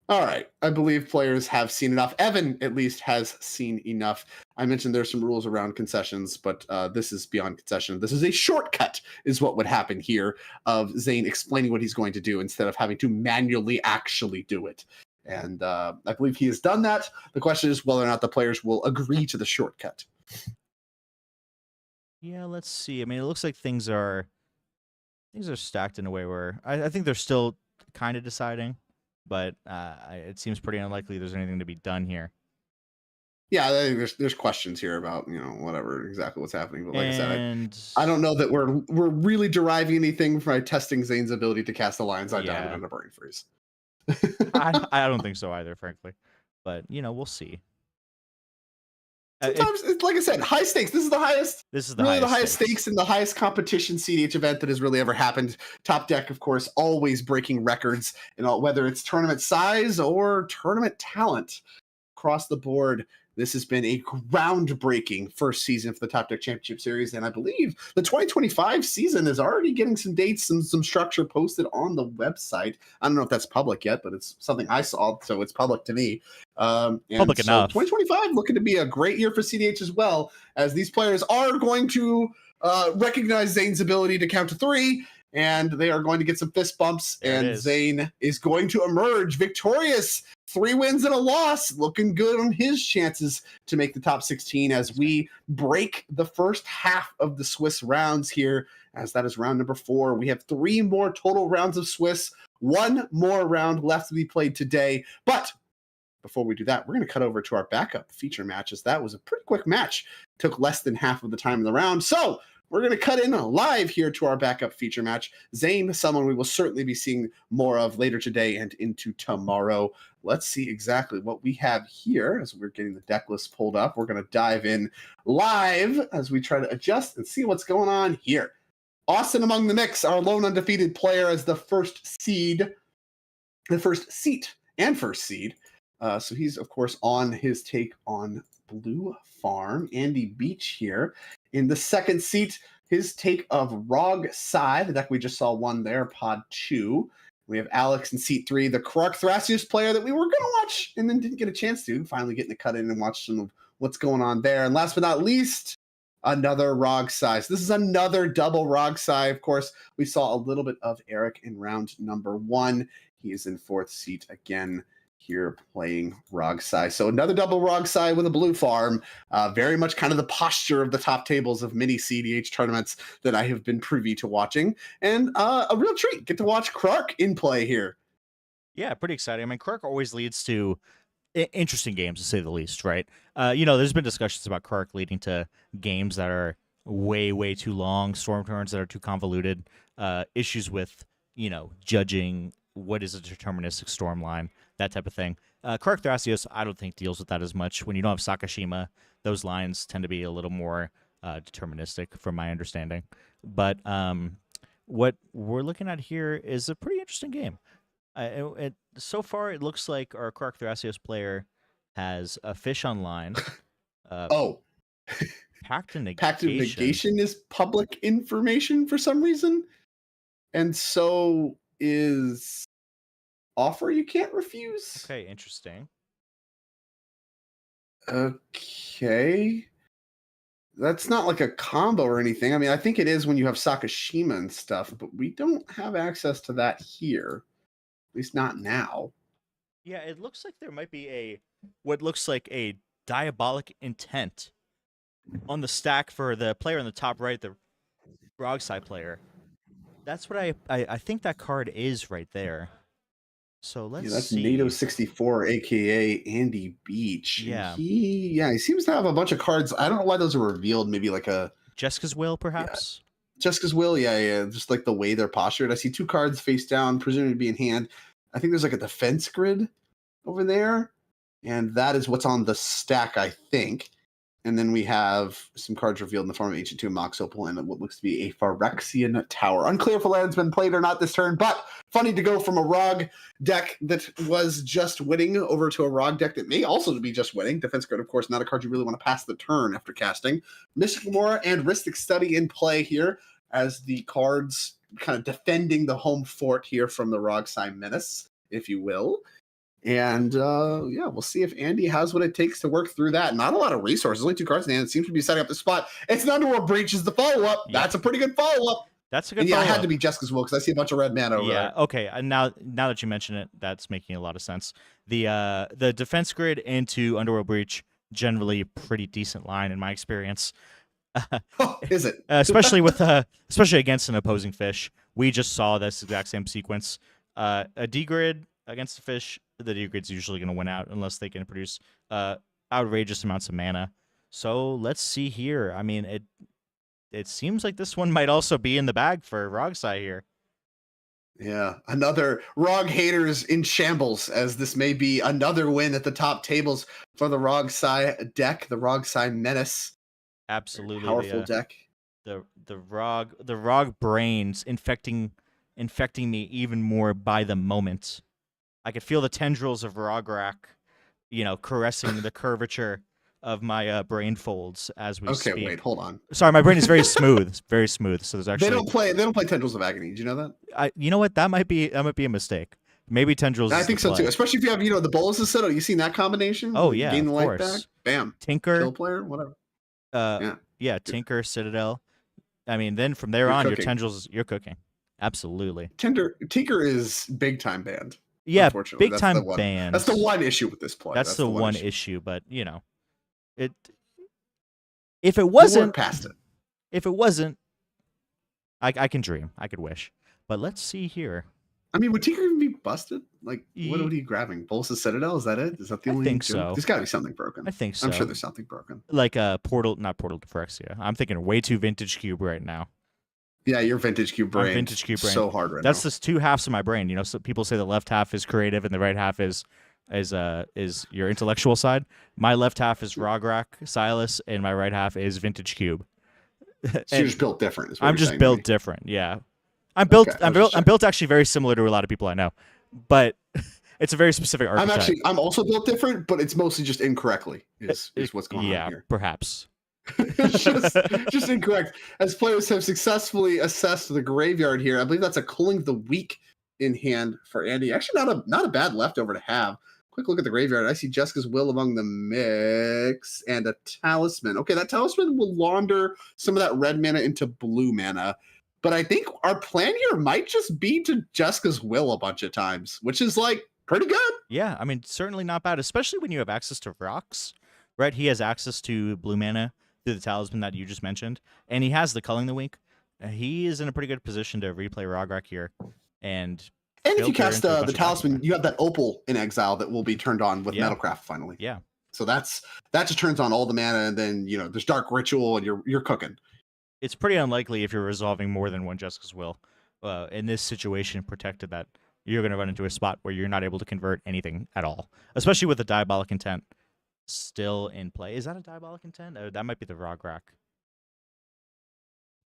All right. I believe players have seen enough. Evan, at least, has seen enough. I mentioned there's some rules around concessions, but this is beyond concession. This is a shortcut, is what would happen here, of Zane explaining what he's going to do instead of having to manually actually do it. And I believe he has done that. The question is whether or not the players will agree to the shortcut. Yeah, let's see. I mean, it looks like things are stacked in a way where I think they're still kind of deciding. But it seems pretty unlikely there's anything to be done here. Yeah, I think there's questions here about whatever exactly what's happening. But like I said, I don't know that we're really deriving anything by testing Zane's ability to cast a Lion's Eye Diamond and a Brain Freeze. I don't think so either, frankly. But we'll see. Sometimes, like I said, high stakes. This is the highest. This is the highest stakes and the highest competition CDH event that has really ever happened. Top Deck, of course, always breaking records, whether it's tournament size or tournament talent across the board. This has been a groundbreaking first season for the Topdeck Championship Series, and I believe the 2025 season is already getting some dates and some structure posted on the website. I don't know if that's public yet, but it's something I saw, so it's public to me. Public enough. 2025 looking to be a great year for CDH as well, as these players are going to recognize Zane's ability to count to 3, and they are going to get some fist bumps, and Zane is going to emerge victorious. 3 wins and a loss, looking good on his chances to make the top 16 as we break the first half of the Swiss rounds here, as that is round number 4. We have 3 more total rounds of Swiss, 1 more round left to be played today. But before we do that, we're going to cut over to our backup feature matches. That was a pretty quick match. Took less than half of the time in the round. So we're going to cut in live here to our backup feature match. Zane, someone we will certainly be seeing more of later today and into tomorrow. Let's see exactly what we have here as we're getting the deck list pulled up. We're going to dive in live as we try to adjust and see what's going on here. Austin among the mix, our lone undefeated player as the first seat. So he's, of course, on his take on Blue Farm. Andy Beach here. In the second seat, his take of Rog Sai, the deck we just saw one there, Pod 2. We have Alex in seat 3, the Karark Thrasios player that we were going to watch and then didn't get a chance to. Finally getting to cut in and watch some of what's going on there. And last but not least, another Rog Sai. So this is another double Rog Sai. Of course, we saw a little bit of Eric in round number 1. He is in 4th seat again here playing Rog Sai. So another double Rog Sai with a Blue Farm. Very much kind of the posture of the top tables of many CDH tournaments that I have been privy to watching. And a real treat. Get to watch Karark in play here. Yeah, pretty exciting. I mean, Karark always leads to interesting games, to say the least, right? There's been discussions about Karark leading to games that are way, way too long, storm turns that are too convoluted, issues with, judging what is a deterministic storm line, that type of thing. Karark Thrasios, I don't think deals with that as much. When you don't have Sakashima, those lines tend to be a little more deterministic, from my understanding. But what we're looking at here is a pretty interesting game. So far, it looks like our Karark Thrasios player has a fish online. Pact of Negation. Pact of Negation is public information for some reason. And so is Offer You Can't Refuse. Okay, interesting. Okay. That's not like a combo or anything. I mean, I think it is when you have Sakashima and stuff, but we don't have access to that here. At least not now. Yeah, it looks like there might be what looks like a diabolic intent on the stack for the player in the top right, the Rog Sai player. That's what I think that card is right there. So let's that's see. NATO 64, aka Andy Beach. Yeah. He seems to have a bunch of cards. I don't know why those are revealed. Maybe like a Jessica's Will, perhaps? Yeah. Jessica's Will, yeah. Just like the way they're postured. I see 2 cards face down, presumably to be in hand. I think there's like a defense grid over there. And that is what's on the stack, I think. And then we have some cards revealed in the form of Ancient Tomb, Mox Opal, and what looks to be a Phyrexian Tower. Unclear if a land's been played or not this turn, but funny to go from a Rog deck that was just winning over to a Rog deck that may also be just winning. Defense Grid, of course, not a card you really want to pass the turn after casting. Mystic Gamora and Rhystic Study in play here as the cards kind of defending the home fort here from the Rog Sai Menace, if you will. And we'll see if Andy has what it takes to work through that. Not a lot of resources, only 2 cards in hand. It seems to be setting up the spot. It's an Underworld Breach is the follow-up. Yeah. That's a pretty good follow-up. That's a good follow-up. Yeah, follow-up. it had to be Jessica's Will because I see a bunch of red mana over there. Okay. And now that you mention it, that's making a lot of sense. The defense grid into Underworld Breach, generally a pretty decent line in my experience. Is it? especially against an opposing fish. We just saw this exact same sequence. A D grid against a fish, the D grid's usually going to win out unless they can produce outrageous amounts of mana. So let's see here. I mean, it seems like this one might also be in the bag for Rog Sai here. Yeah, another Rog haters in shambles, as this may be another win at the top tables for the Rog Sai deck, the Rog Sai Menace. Absolutely powerful deck. The Rog brains infecting me even more by the moment. I could feel the tendrils of Rograk, caressing the curvature of my brain folds as we speak. Okay, wait, hold on. Sorry, my brain is very smooth. It's very smooth. So there's actually they don't play Tendrils of Agony. Do you know that? You know what? That might be a mistake. Maybe Tendrils. I think so too. Especially if you have the Bolus set up. You seen that combination? Oh yeah, gain the of life course. back. Bam. Tinker. Kill player. Whatever. Yeah. Tinker, Citadel. I mean, then from there on, your Tendrils, you're cooking. Absolutely. Tinker is big time banned. Yeah, big time banned. That's the one issue with this play. That's the one issue. But if it wasn't past it. If it wasn't, I can dream. I could wish. But let's see here. I mean, would Tinker even be busted? Like, what would he grabbing? Bolus' Citadel? Is that it? Is that the only? I think so. There's got to be something broken. I think so. I'm sure there's something broken. Like a portal, not Portal to Phyrexia. I'm thinking way too Vintage Cube right now. Yeah, your Vintage Cube brain. Vintage Cube brain. So hard right That's now. just 2 halves of my brain. So people say the left half is creative and the right half is your intellectual side. My left half is Rograk, Silas, and my right half is Vintage Cube. So you're just built different. Is what I'm you're just saying to built me. different. Yeah, I'm built. Okay, I was just I'm checking. built actually very similar to a lot of people I know, but it's a very specific archetype. I'm also built different, but it's mostly just incorrectly is what's going on Yeah, here. perhaps. It's just incorrect. As players have successfully assessed the graveyard here, I believe that's a Culling of the Week in hand for Andy. Actually, not a bad leftover to have. Quick look at the graveyard. I see Jessica's Will among the mix and a Talisman. Okay, that Talisman will launder some of that red mana into blue mana. But I think our plan here might just be to Jessica's Will a bunch of times, which is like pretty good. Yeah, I mean, certainly not bad, especially when you have access to rocks, right? He has access to blue mana through the talisman that you just mentioned, and he has the Culling the Week. He is in a pretty good position to replay Rograk here, and if you filter cast into a bunch the of Talisman, Rograk. you have that Opal in exile that will be turned on with Yeah. Metalcraft finally. Yeah, So that just turns on all the mana, and then there's Dark Ritual, and you're cooking. it's pretty unlikely if you're resolving more than one Jessica's Will. In this situation, protected that you're going to run into a spot where you're not able to convert anything at all, especially with the Diabolic Intent still in play. Is that a Diabolic Intent? That might be the Rograk.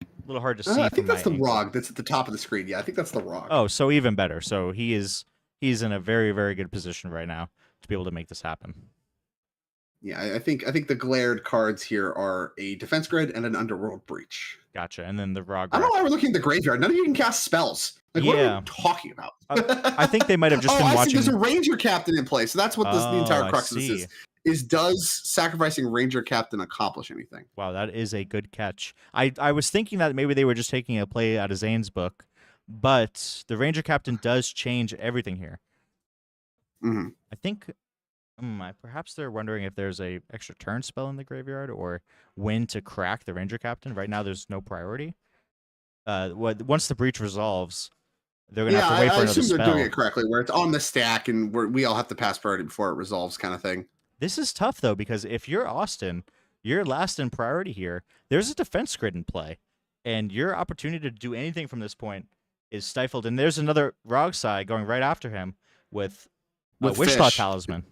A little hard to see. I think from that's my the angle. Rog that's at the top of the screen. Yeah, I think that's the Rog. Oh, so even better. So he's in a very, very good position right now to be able to make this happen. Yeah, I think the glared cards here are a Defense Grid and an Underworld Breach. Gotcha. And then the Rograk. I don't know why we're looking at the graveyard. None of you can cast spells. Like, what are we talking about? I think they might have just been I watching. see. There's a Ranger Captain in play, so that's what the entire I crux of this see. is. Does sacrificing Ranger Captain accomplish anything? Wow, that is a good catch. I was thinking that maybe they were just taking a play out of Zane's book, but the Ranger Captain does change everything here. Mm-hmm. I think perhaps they're wondering if there's a extra turn spell in the graveyard or when to crack the Ranger Captain. Right now, there's no priority. Once the breach resolves, they're gonna have to wait for I another assume spell. they're doing it correctly, where it's on the stack and we all have to pass priority before it resolves, kind of thing. This is tough though, because if you're Austin, you're last in priority here. There's a defense grid in play, and your opportunity to do anything from this point is stifled. And there's another Rog side going right after him with Wishlaw Fish. Talisman.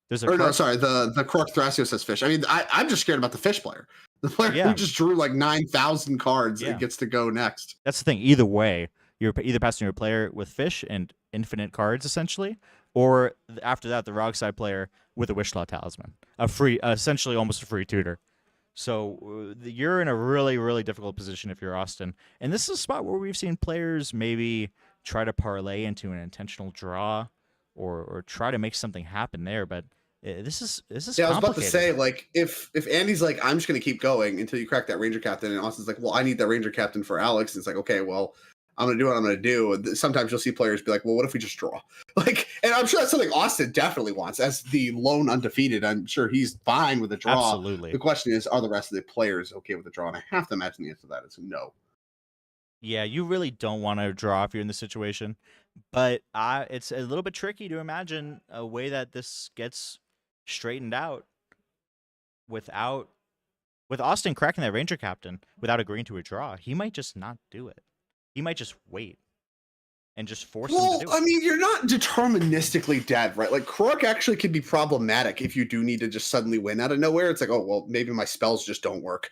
There's a no, sorry, the Krork Thrasio says Fish. I mean, I'm just scared about the Fish player. The player who just drew like 9,000 cards and gets to go next. That's the thing. Either way, you're either passing your player with Fish and infinite cards essentially, or after that, the Rog side player with a Wishlaw Talisman, a free, essentially almost a free tutor. So you're in a really, really difficult position if you're Austin. And this is a spot where we've seen players maybe try to parlay into an intentional draw, or try to make something happen there. But this is yeah. I was about to say, like, if Andy's like, I'm just gonna keep going until you crack that Ranger Captain, and Austin's like, well, I need that Ranger Captain for Alex. And it's like, okay, well, I'm gonna do what I'm gonna do. Sometimes you'll see players be like, well, what if we just draw? Like, and I'm sure that's something Austin definitely wants as the lone undefeated. I'm sure he's fine with a draw. Absolutely. The question is, are the rest of the players okay with the draw? And I have to imagine the answer to that is no. Yeah, you really don't want to draw if you're in this situation, but it's a little bit tricky to imagine a way that this gets straightened out with Austin cracking that Ranger Captain without agreeing to a draw. He might just not do it. He might just wait and just force him to do it. I mean, you're not deterministically dead, right? Like, Krork actually can be problematic if you do need to just suddenly win out of nowhere. It's like, oh, well, maybe my spells just don't work.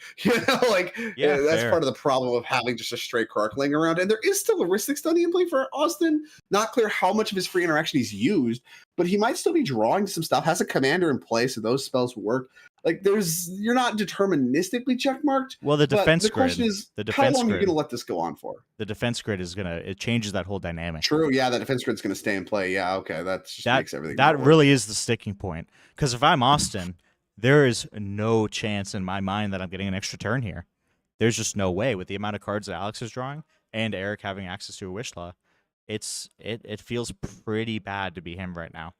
Like, that's part of the problem of having just a straight Krork laying around. And there is still a Rhystic Study in play for Austin. Not clear how much of his free interaction he's used, but he might still be drawing some stuff. Has a commander in play, so those spells work. Like, you're not deterministically checkmarked. Well, the defense grid. The question is, how long are you going to let this go on for? The defense grid it changes that whole dynamic. True. Yeah, that defense grid's going to stay in play. Yeah. Okay. That makes everything. That really is the sticking point. Because if I'm Austin, there is no chance in my mind that I'm getting an extra turn here. There's just no way with the amount of cards that Alex is drawing and Eric having access to a Wishlaw. It feels pretty bad to be him right now.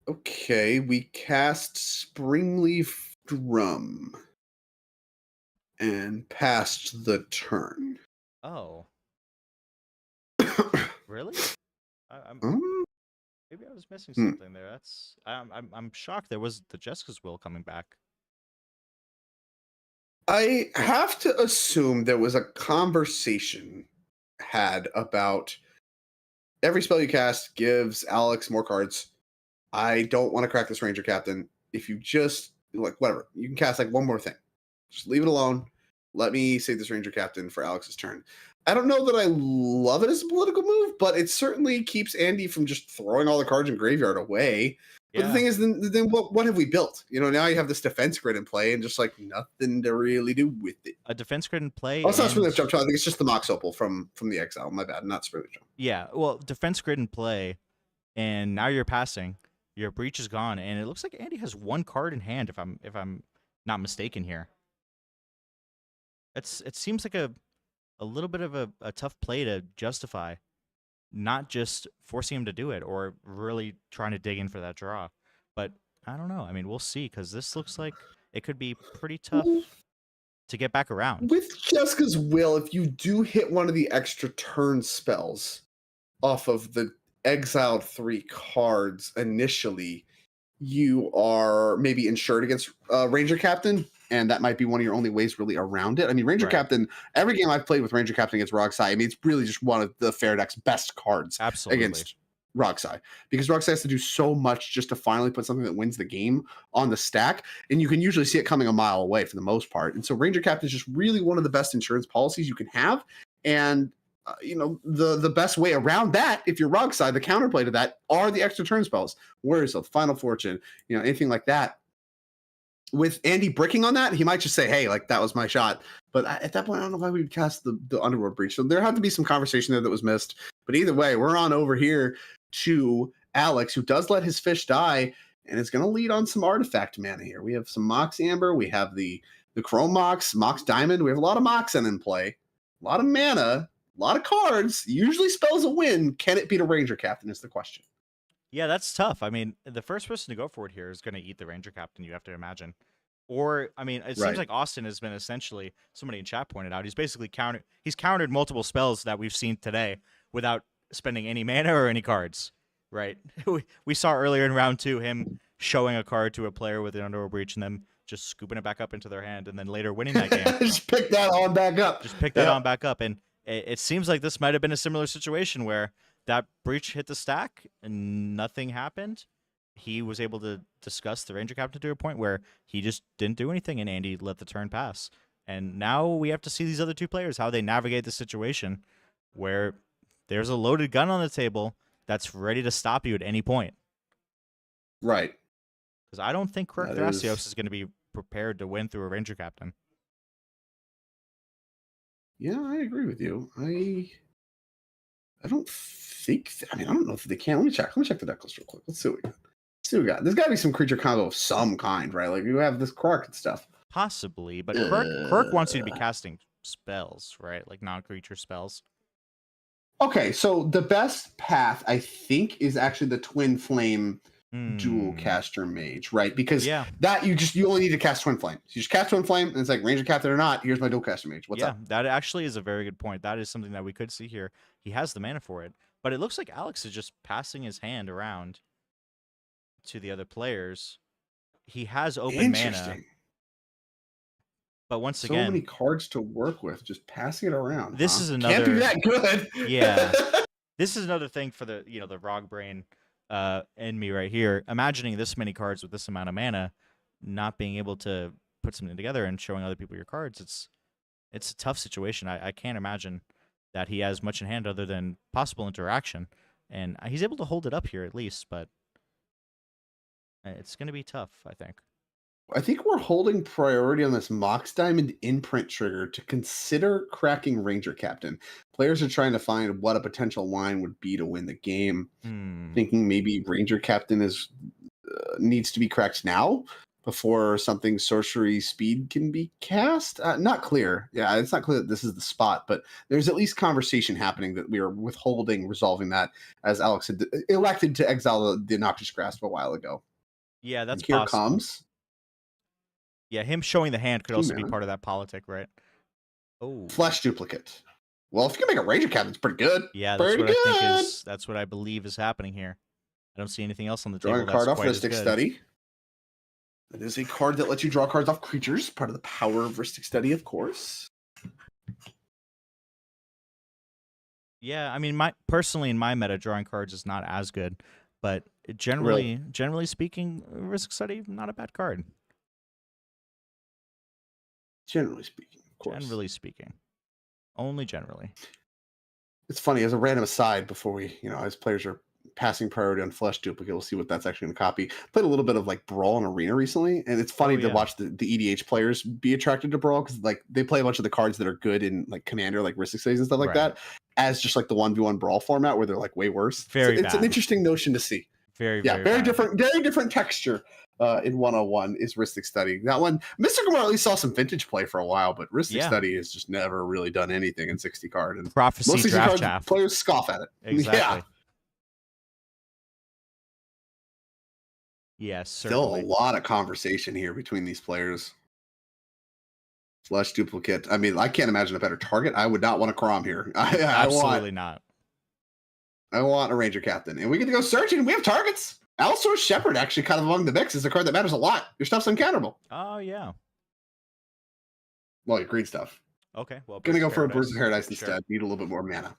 Okay, we cast Springleaf Drum and passed the turn. Oh. Really? Maybe I was missing something there. That's I'm shocked there was the Jessica's Will coming back. I have to assume there was a conversation had about every spell you cast gives Alex more cards. I don't want to crack this Ranger Captain. If you just, like, whatever, you can cast like one more thing. Just leave it alone. Let me save this Ranger Captain for Alex's turn. I don't know that I love it as a political move, but it certainly keeps Andy from just throwing all the cards in graveyard away. But the Yeah. thing is, then what have we built? Now you have this defense grid in play and just like nothing to really do with it. A defense grid in play. Oh, it's not Spring Leaf Jump. I think it's just the Mox Opal from the Exile. My bad, not Spring Leaf Jump. Yeah, well, defense grid in play, and now you're passing. Your breach is gone, and it looks like Andy has one card in hand. If I'm not mistaken here. It seems like a little bit of a tough play to justify, not just forcing him to do it or really trying to dig in for that draw. But I don't know. I mean, we'll see, because this looks like it could be pretty tough to get back around. With Jessica's Will, if you do hit one of the extra turn spells off of the exiled 3 cards initially, you are maybe insured against Ranger Captain, and that might be one of your only ways really around it. I mean, Ranger Captain, every game I've played with Ranger Captain against Roxai, I mean, it's really just one of the Fair Deck's best cards against Roxai, because Roxai has to do so much just to finally put something that wins the game on the stack, and you can usually see it coming a mile away for the most part. And so Ranger Captain is just really one of the best insurance policies you can have, and the best way around that, if you're Roxai, the counterplay to that are the extra turn spells. Where's the Final Fortune, anything like that. With Andy bricking on that, he might just say, hey, like, that was my shot. But at that point, I don't know why we would cast the Underworld Breach. So there had to be some conversation there that was missed. But either way, we're on over here to Alex, who does let his fish die, and is going to lead on some artifact mana here. We have some Mox Amber. We have the Chrome Mox, Mox Diamond. We have a lot of Moxen in play. A lot of mana, a lot of cards. Usually spells a win. Can it beat a Ranger Captain is the question. Yeah, that's tough. I mean, the first person to go for it here is going to eat the Ranger Captain, you have to imagine. Or, I mean, it seems like Austin has been essentially, somebody in chat pointed out, he's basically countered multiple spells that we've seen today without spending any mana or any cards, right? We saw earlier in round 2 him showing a card to a player with an Underworld Breach and then just scooping it back up into their hand and then later winning that game. Just pick that on back up. Just pick that on back up. And it seems like this might have been a similar situation where that breach hit the stack and nothing happened. He was able to discuss the Ranger Captain to a point where he just didn't do anything and Andy let the turn pass. And now we have to see these other 2 players, how they navigate the situation where there's a loaded gun on the table that's ready to stop you at any point. Right. Because I don't think Kirk Thrasios is going to be prepared to win through a Ranger Captain. Yeah, I agree with you. I don't think. I don't know if they can. Let me check the deck list real quick. Let's see what we got. There's got to be some creature combo of some kind, right? Like you have this Krark and stuff. Possibly, but Kirk wants you to be casting spells, right? Like non-creature spells. Okay, so the best path, I think, is actually the Twin Flame Dual Caster Mage, right? Because that you only need to cast Twin Flame. So you just cast Twin Flame, and it's like Ranger Captain or not, here's my Dual Caster Mage. What's up? Yeah, that actually is a very good point. That is something that we could see here. He has the mana for it, but it looks like Alex is just passing his hand around to the other players. He has open mana. But once again, so many cards to work with, just passing it around. This is another. Can't be that good. Yeah, this is another thing for the the Rog brain in me right here. Imagining this many cards with this amount of mana, not being able to put something together and showing other people your cards, it's a tough situation. I can't imagine that he has much in hand other than possible interaction, and he's able to hold it up here at least. But it's going to be tough, I think. I think we're holding priority on this Mox Diamond imprint trigger to consider cracking Ranger Captain. Players are trying to find what a potential line would be to win the game, thinking maybe Ranger Captain needs to be cracked now before something sorcery speed can be cast. Not clear. Yeah, it's not clear that this is the spot, but there's at least conversation happening that we are withholding resolving that, as Alex had elected to exile the Noxious Grasp a while ago. Yeah, that's and here possible. Comes. Yeah, him showing the hand could also be part of that politic, right? Oh, Flesh Duplicate. Well, if you can make a Ranger Captain, it's pretty good. Yeah, that's what I think is. That's what I believe is happening here. I don't see anything else on the table. Drawing a card off Ristic Study. That is a card that lets you draw cards off creatures. Part of the power of Ristic Study, of course. Yeah, I mean, personally in my meta, drawing cards is not as good, but generally speaking, Ristic Study not a bad card. Generally speaking, of course. Generally speaking. Only generally. It's funny, as a random aside, before we, as players are passing priority on Flesh Duplicate, we'll see what that's actually going to copy. Played a little bit of like Brawl and Arena recently, and it's funny to watch the EDH players be attracted to Brawl because like they play a bunch of the cards that are good in like Commander, like Ristic Studies and stuff like that, as just like the 1v1 Brawl format where they're like way worse. It's an interesting notion to see. Very different texture. In 101 is Ristic Study. That one, Mr. Gamar at least saw some vintage play for a while, but Ristic Study has just never really done anything in 60 card. And Prophecy most 60 draft card chaff. players scoff at it. Exactly. Yes, certainly. Still a lot of conversation here between these players. Flesh Duplicate. I mean, I can't imagine a better target. I would not want a Crom here. Absolutely not. I want a Ranger Captain. And we get to go searching. We have targets. Allosaurus Shepherd actually kind of among the mix is a card that matters a lot. Your stuff's uncounterable. Oh, yeah. Well, your green stuff. Okay, well, gonna go for a Birds of Paradise instead. Need a little bit more mana.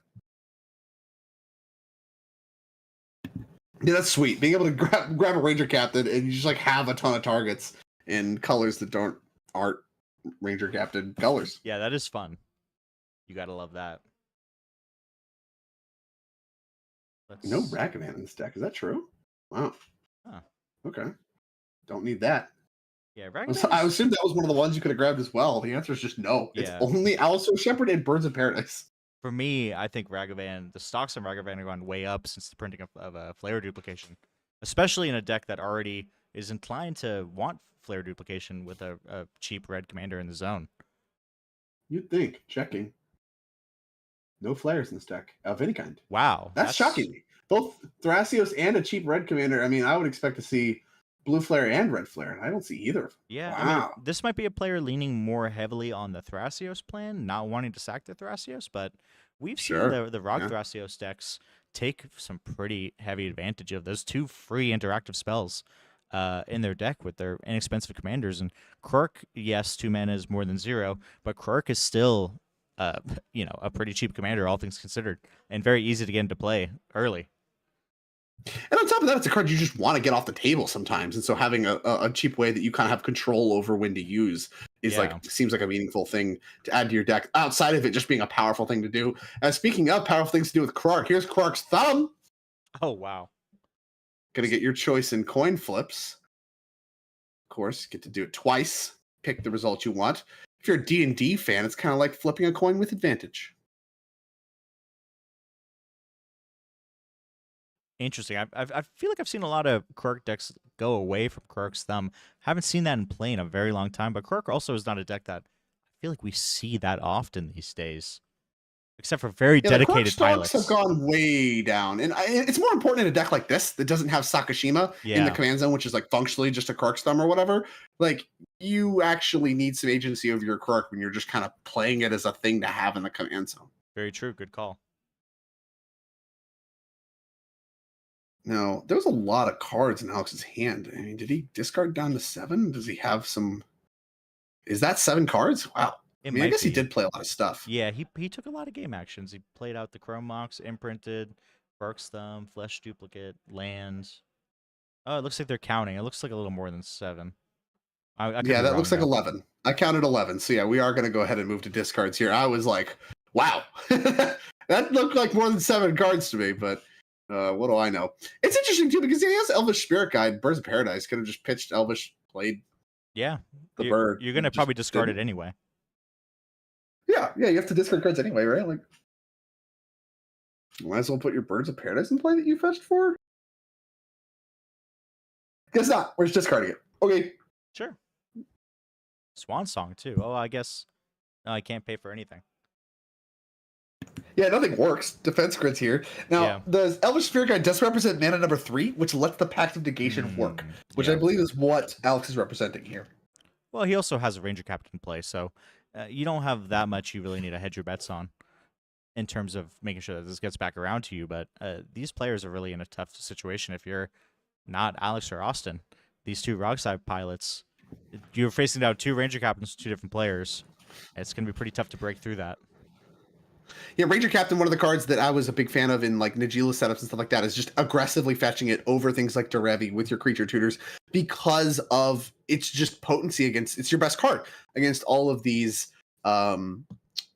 Yeah, that's sweet. Being able to grab a Ranger Captain and you just like have a ton of targets in colors that aren't Ranger Captain colors. Yeah, that is fun. You gotta love that. No Ragavan in this deck. Is that true? Wow. Huh. Okay. Don't need that. Yeah, I assumed that was one of the ones you could have grabbed as well. The answer is just no. Yeah. It's only Allosaurus Shepherd and Birds of Paradise. For me, I think Ragavan, the stocks on Ragavan are going way up since the printing of a Flare Duplication. Especially in a deck that already is inclined to want Flare Duplication with a cheap red commander in the zone. You'd think. Checking. No flares in this deck of any kind. Wow. That's shocking. Both Thrasios and a cheap red commander. I mean, I would expect to see blue flare and red flare, and I don't see either. Yeah, wow. I mean, this might be a player leaning more heavily on the Thrasios plan, not wanting to sack the Thrasios, but we've seen the Rock Thrasios decks take some pretty heavy advantage of those two free interactive spells in their deck with their inexpensive commanders. And Krark, yes, 2 mana is more than 0, but Krark is still a pretty cheap commander, all things considered, and very easy to get into play early. And on top of that, it's a card you just want to get off the table sometimes. And so having a cheap way that you kind of have control over when to use is seems like a meaningful thing to add to your deck outside of it just being a powerful thing to do. And speaking of powerful things to do with Krark, here's Krark's thumb. Oh, wow. Gonna get your choice in coin flips. Of course, get to do it twice. Pick the result you want. If you're a D&D fan, it's kind of like flipping a coin with advantage. Interesting. I feel like I've seen a lot of Krark decks go away from Krark's Thumb. Haven't seen that in play in a very long time, but Krark also is not a deck that I feel like we see that often these days, except for very dedicated pilots. The Krark stocks have gone way down, and it's more important in a deck like this that doesn't have Sakashima in the command zone, which is like functionally just a Krark's Thumb or whatever. Like, you actually need some agency over your Krark when you're just kind of playing it as a thing to have in the command zone. Very true. Good call. Now, there was a lot of cards in Alex's hand. I mean, did he discard down to 7? Does he have some... Is that 7 cards? Wow. I guess he did play a lot of stuff. Yeah, he took a lot of game actions. He played out the Chrome Mox, Imprinted, Krark's Thumb, Flesh Duplicate, Lands. Oh, it looks like they're counting. It looks like a little more than 7. Yeah, that looks like 11. I counted 11. So yeah, we are going to go ahead and move to discards here. I was like, wow. That looked like more than 7 cards to me, but... what do I know? It's interesting too because he has Elvish Spirit Guide. Birds of Paradise could have just pitched Elvish, played the bird. You're gonna probably discard it anyway. Yeah, you have to discard cards anyway, right? Like, you might as well put your Birds of Paradise in play that you fetched for. Guess not. We're just discarding it. Okay. Sure. Swan Song too. Oh, I guess no, I can't pay for anything. Yeah, nothing works. Defense grids here. Now, the Elvish Spirit Guide does represent mana number 3, which lets the Pact of Negation work, which I believe is what Alex is representing here. Well, he also has a Ranger Captain in play, so you don't have that much you really need to hedge your bets on in terms of making sure that this gets back around to you. But these players are really in a tough situation if you're not Alex or Austin. These two Rockside pilots, you're facing down 2 Ranger Captains, 2 different players. It's going to be pretty tough to break through that. Yeah, Ranger Captain, one of the cards that I was a big fan of in like Najeela setups and stuff like that, is just aggressively fetching it over things like Derevi with your creature tutors because of its just potency against, it's your best card against all of these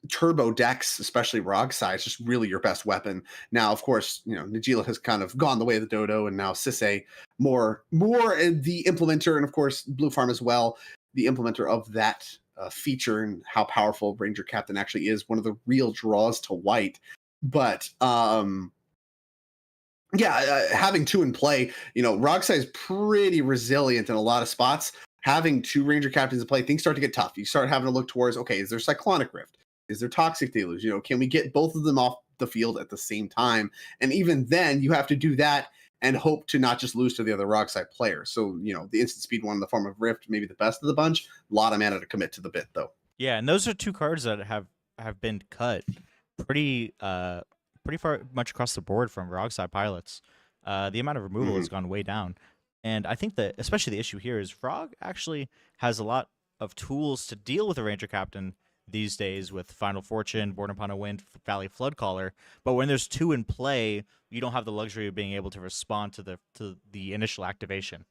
turbo decks, especially Rogsai. It's just really your best weapon. Now, of course, Najeela has kind of gone the way of the dodo, and now Sisay more the implementer, and of course Blue Farm as well, the implementer of that feature and how powerful Ranger Captain actually is, one of the real draws to white. But having two in play, Rogsai is pretty resilient in a lot of spots. Having two Ranger Captains in play, things start to get tough. You start having to look towards, okay, is there Cyclonic Rift? Is there Toxic Deluge? Can we get both of them off the field at the same time? And even then, you have to do that and hope to not just lose to the other Rogsai player. So, the instant speed one in the form of Rift, maybe the best of the bunch. A lot of mana to commit to the bit, though. Yeah, and those are two cards that have been cut pretty far much across the board from Rogsai pilots. The amount of removal has gone way down. And I think that especially the issue here is Frog actually has a lot of tools to deal with a Ranger Captain these days with Final Fortune, Born Upon a Wind, Valley Floodcaller. But when there's two in play, you don't have the luxury of being able to respond to the initial activation,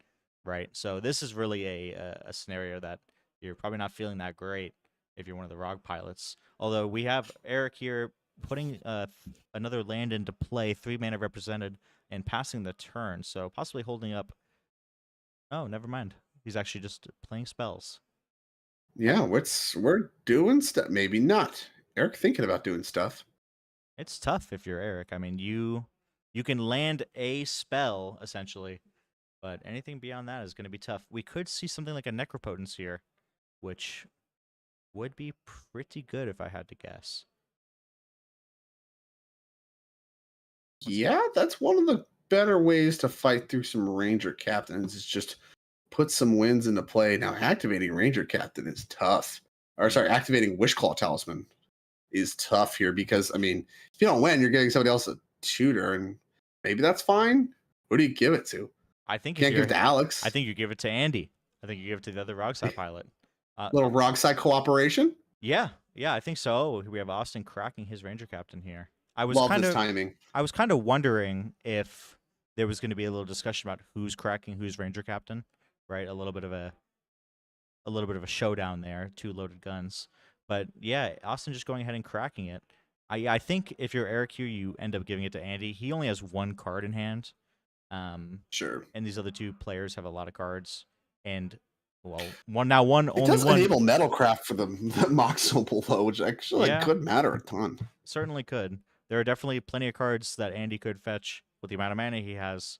right? So this is really a scenario that you're probably not feeling that great if you're one of the Rog pilots. Although we have Eric here putting another land into play, 3 mana represented, and passing the turn, so possibly holding up. Oh, never mind. He's actually just playing spells. Yeah, we're doing stuff. Maybe not. Eric thinking about doing stuff. It's tough if you're Eric. I mean, you can land a spell essentially, but anything beyond that is going to be tough. We could see something like a Necropotence here, which would be pretty good if I had to guess. Yeah, that's one of the better ways to fight through some Ranger Captains, is just put some wins into play. Now, activating Ranger Captain is tough. Or sorry, activating Wishclaw Talisman is tough here because, if you don't win, you're getting somebody else a tutor, and maybe that's fine. Who do you give it to? I think Can't give it to Alex. I think you give it to Andy. I think you give it to the other Rogsai pilot. Little Rogsai cooperation? Yeah, I think so. We have Austin cracking his Ranger Captain here. Love this timing. I was kind of wondering if there was going to be a little discussion about who's cracking who's Ranger Captain, right? A little bit of a showdown there, two loaded guns. But yeah, Austin just going ahead and cracking it. I think if you're Eric here, you end up giving it to Andy. He only has one card in hand. Sure. And these other two players have a lot of cards. And well, it does enable Metalcraft for the Moxel below, which actually could matter a ton. Certainly could. There are definitely plenty of cards that Andy could fetch with the amount of mana he has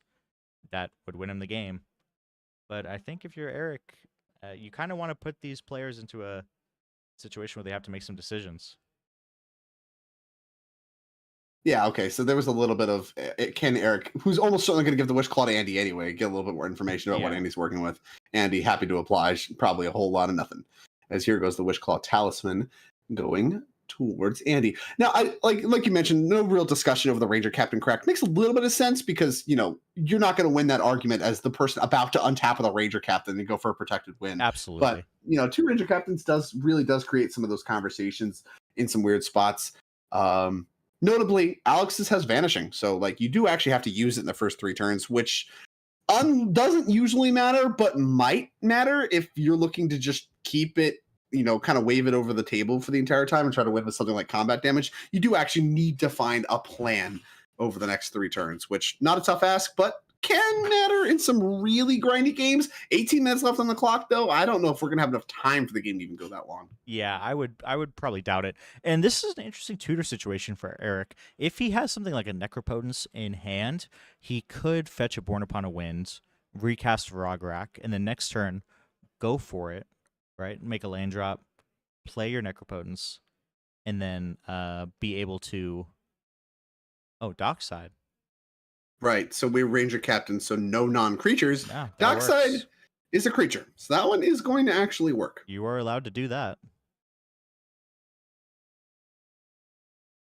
that would win him the game. But I think if you're Eric, you kind of want to put these players into a situation where they have to make some decisions. Yeah, okay, so there was a little bit of, can Eric, who's almost certainly going to give the Wishclaw to Andy anyway, get a little bit more information about what Andy's working with. Andy, happy to oblige, probably a whole lot of nothing. As here goes the Wishclaw Talisman going towards Andy. Now, I like you mentioned, no real discussion over the Ranger Captain crack. Makes a little bit of sense because, you're not going to win that argument as the person about to untap with a Ranger Captain and go for a protected win. Absolutely. But, two Ranger Captains does create some of those conversations in some weird spots. Notably, Alex's has Vanishing. So, you do actually have to use it in the first 3 turns, which doesn't usually matter, but might matter if you're looking to just keep it, kind of wave it over the table for the entire time and try to win with something like combat damage. You do actually need to find a plan over the next 3 turns, which not a tough ask, but can matter in some really grindy games. 18 minutes left on the clock, though. I don't know if we're going to have enough time for the game to even go that long. Yeah, I would probably doubt it. And this is an interesting tutor situation for Eric. If he has something like a Necropotence in hand, he could fetch a Born Upon a Wind, recast Rograk, and then next turn, go for it, right? Make a land drop, play your Necropotence, and then be able to... Oh, Dockside. Right, so we're Ranger Captain, so no non-creatures. Yeah, Dockside is a creature, so that one is going to actually work. You are allowed to do that.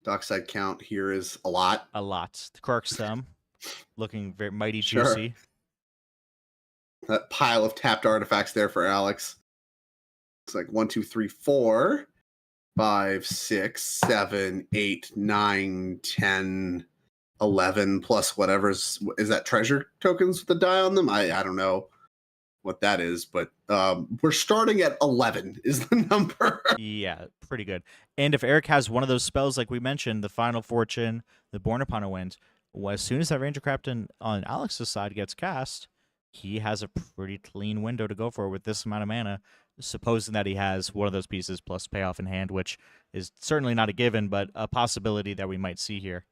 Dockside count here is a lot. A lot. The Krark's Thumb, looking very mighty juicy. That pile of tapped artifacts there for Alex. Looks like 1, 2, 3, 4. 5, 6, 7, 8, 9, 10, 11 plus whatever's is that treasure tokens with the die on them. I don't know what that is, but we're starting at 11 is the number. Yeah, pretty good. And if Eric has one of those spells like we mentioned, the Final Fortune, the Born Upon a Wind, well, as soon as that Ranger Captain on Alex's side gets cast, he has a pretty clean window to go for with this amount of mana, supposing that he has one of those pieces plus payoff in hand, which is certainly not a given, but a possibility that we might see here.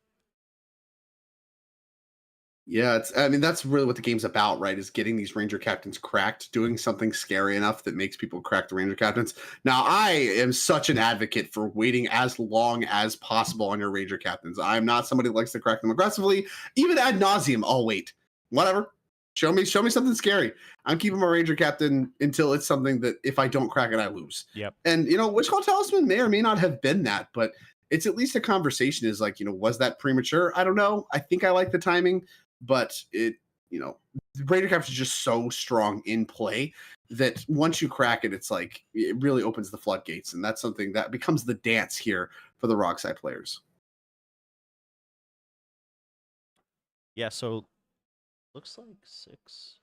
Yeah, I mean, that's really what the game's about, right? Is getting these Ranger Captains cracked, doing something scary enough that makes people crack the Ranger Captains. Now, I am such an advocate for waiting as long as possible on your Ranger Captains. I'm not somebody that likes to crack them aggressively, even ad nauseum. I'll wait. Whatever. Show me something scary. I'm keeping my Ranger Captain until it's something that if I don't crack it, I lose. Yep. And, Wishclaw Talisman may or may not have been that, but it's at least a conversation is like, was that premature? I don't know. I think I like the timing. But Raider Capture is just so strong in play that once you crack it, it's like it really opens the floodgates, and that's something that becomes the dance here for the Rockside players. Yeah, so looks like 6,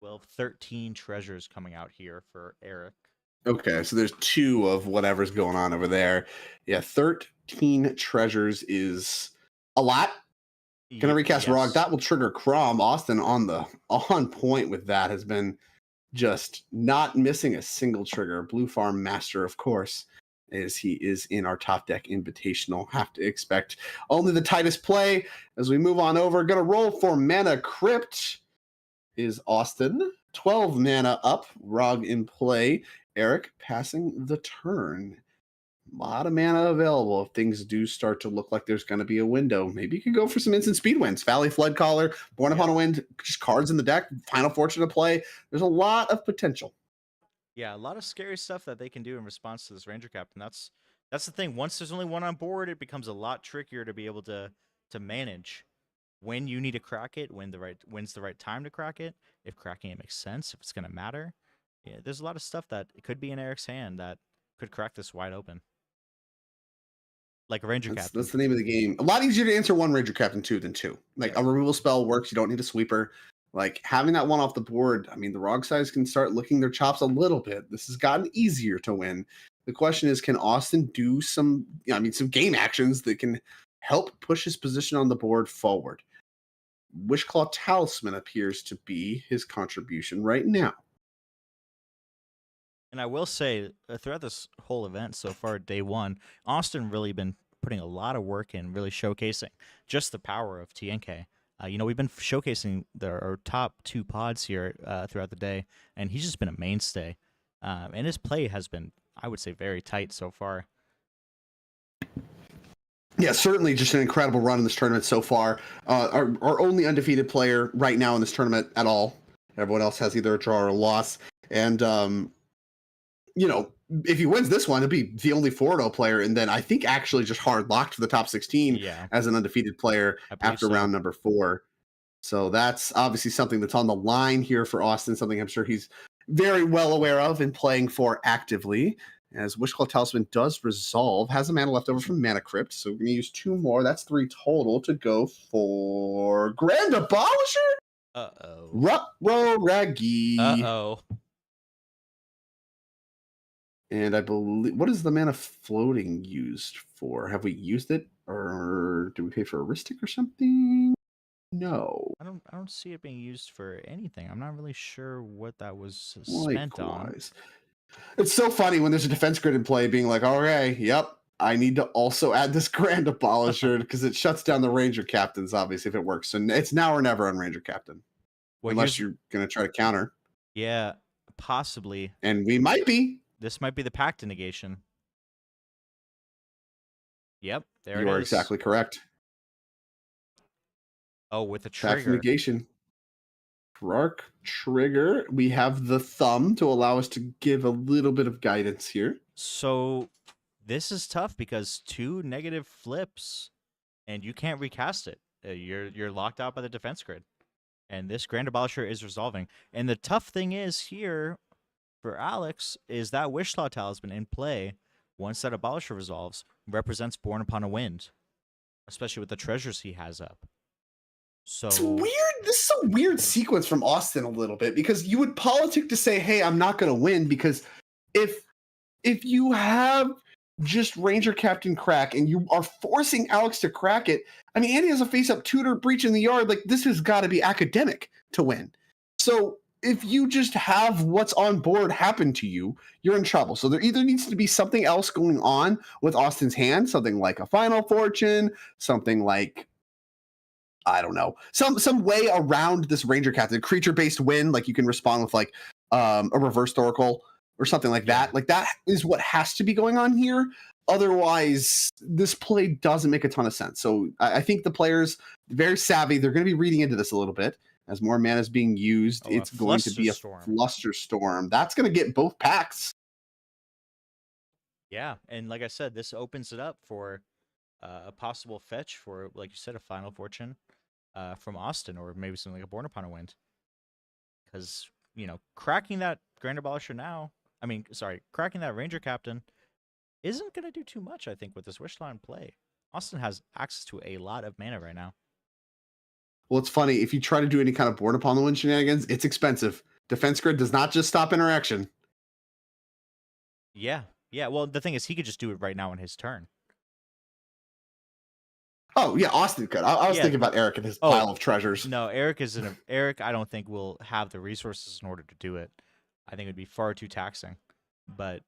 12, 13 treasures coming out here for Eric. Okay, so there's 2 of whatever's going on over there. Yeah, 13 treasures is a lot. Gonna recast Yes. Rog. That will trigger Crom. Austin on point with that has been just not missing a single trigger. Blue Farm Master, of course, as he is in our Topdeck Invitational. Have to expect only the tightest play as we move on over. Gonna roll for Mana Crypt is Austin. 12 mana up. Rog in play. Eric passing the turn. A lot of mana available if things do start to look like there's going to be a window. Maybe you could go for some instant speed wins. Valley Flood Caller, Born Upon a Wind, just cards in the deck, Final Fortune to play. There's a lot of potential. Yeah, a lot of scary stuff that they can do in response to this Ranger Captain. That's the thing. Once there's only one on board, it becomes a lot trickier to be able to manage when you need to crack it, when's the right time to crack it, if cracking it makes sense, if it's going to matter. Yeah, there's a lot of stuff that it could be in Eric's hand that could crack this wide open. Like a Ranger Captain. That's the name of the game. A lot easier to answer one Ranger Captain 2 than 2. Like a removal spell works. You don't need a sweeper. Like having that one off the board. I mean, the Rog sides can start licking their chops a little bit. This has gotten easier to win. The question is, can Austin do some game actions that can help push his position on the board forward? Wishclaw Talisman appears to be his contribution right now. And I will say, throughout this whole event so far, day one, Austin really been putting a lot of work in, really showcasing just the power of TNK. We've been showcasing our top 2 pods here throughout the day, and he's just been a mainstay. And his play has been, I would say, very tight so far. Yeah, certainly just an incredible run in this tournament so far. Our only undefeated player right now in this tournament at all. Everyone else has either a draw or a loss. And if he wins this one, it'll be the only 4-0 player, and then I think actually just hard locked for the top 16 as an undefeated player after round number 4. So that's obviously something that's on the line here for Austin, something I'm sure he's very well aware of and playing for actively. As Wishclaw Talisman does resolve, has a mana left over from Mana Crypt, so we're going to use 2 more. That's 3 total to go for Grand Abolisher? Uh-oh. Ruh-roh-raggy. Uh-oh. And I believe, what is the mana floating used for? Have we used it, or do we pay for a Ristic or something? No. I don't see it being used for anything. I'm not really sure what that was spent on. It's so funny when there's a defense grid in play being like, okay, yep, I need to also add this Grand Abolisher because it shuts down the Ranger Captains, obviously, if it works. So it's now or never on Ranger Captain. Well, unless you're going to try to counter. Yeah, possibly. And we might be. This might be the Pact negation. Yep, there it is. You are exactly correct. Oh, with the trigger. Pact negation. Arc trigger. We have the thumb to allow us to give a little bit of guidance here. So this is tough because 2 negative flips, and you can't recast it. You're locked out by the defense grid, and this Grand Abolisher is resolving. And the tough thing is here for Alex is that Wishclaw Talisman in play once that Abolisher resolves, represents Born Upon a Wind, especially with the treasures he has up. So It's weird. This is a weird sequence from Austin a little bit, because you would politic to say, hey, I'm not going to win, because if you have just Ranger Captain crack and you are forcing Alex to crack it, I mean, Andy has a face-up tutor breach in the yard. Like, this has got to be academic to win. So if you just have what's on board happen to you, you're in trouble. So there either needs to be something else going on with Austin's hand, something like a Final Fortune, something like, I don't know, some way around this Ranger Captain, creature-based win, like you can respond with like a reverse Oracle or something like that. Like, that is what has to be going on here. Otherwise, this play doesn't make a ton of sense. So I think the players, very savvy, they're going to be reading into this a little bit. As more mana is being used, it's going to be a Flusterstorm. That's going to get both packs. yeah, and like I said, this opens it up for a possible fetch for, like you said, a Final Fortune from Austin, or maybe something like a Born Upon a Wind. Because, cracking that Grand Abolisher now, cracking that Ranger Captain isn't going to do too much, I think, with this Wishline play. Austin has access to a lot of mana right now. Well, it's funny. If you try to do any kind of Born Upon the Wind shenanigans, it's expensive. Defense Grid does not just stop interaction. Yeah. Well, the thing is, he could just do it right now on his turn. Oh, yeah, Austin could. I was thinking about Eric and his pile of treasures. No, Eric, I don't think will have the resources in order to do it. I think it would be far too taxing. But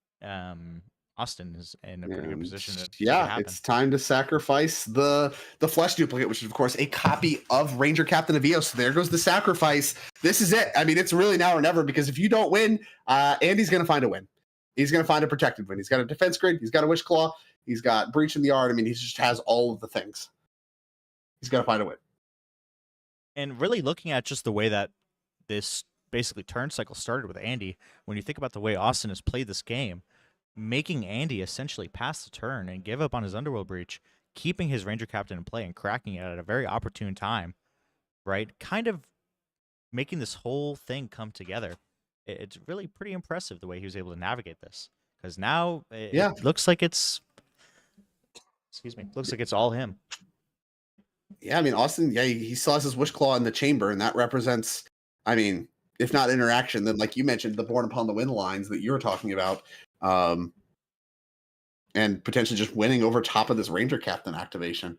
Austin is in a pretty good position to it's time to sacrifice the flesh duplicate, which is, of course, a copy of Ranger Captain of Eos. So there goes the sacrifice. This is it. I mean, it's really now or never, because if you don't win, Andy's going to find a win. He's going to find a protected win. He's got a defense grid. He's got a Wish Claw. He's got Breach in the Yard. I mean, he just has all of the things. He's got to find a win. And really looking at just the way that this basically turn cycle started with Andy, when you think about the way Austin has played this game, making Andy essentially pass the turn and give up on his Underworld Breach, keeping his Ranger Captain in play and cracking it at a very opportune time, right? Kind of making this whole thing come together. It's really pretty impressive the way he was able to navigate this. Because now it looks like it's all him. Yeah, I mean, Austin, he still has his Wish Claw in the chamber, and that represents, I mean, if not interaction, then, like you mentioned, the Born Upon the Wind lines that you were talking about, and potentially just winning over top of this Ranger Captain activation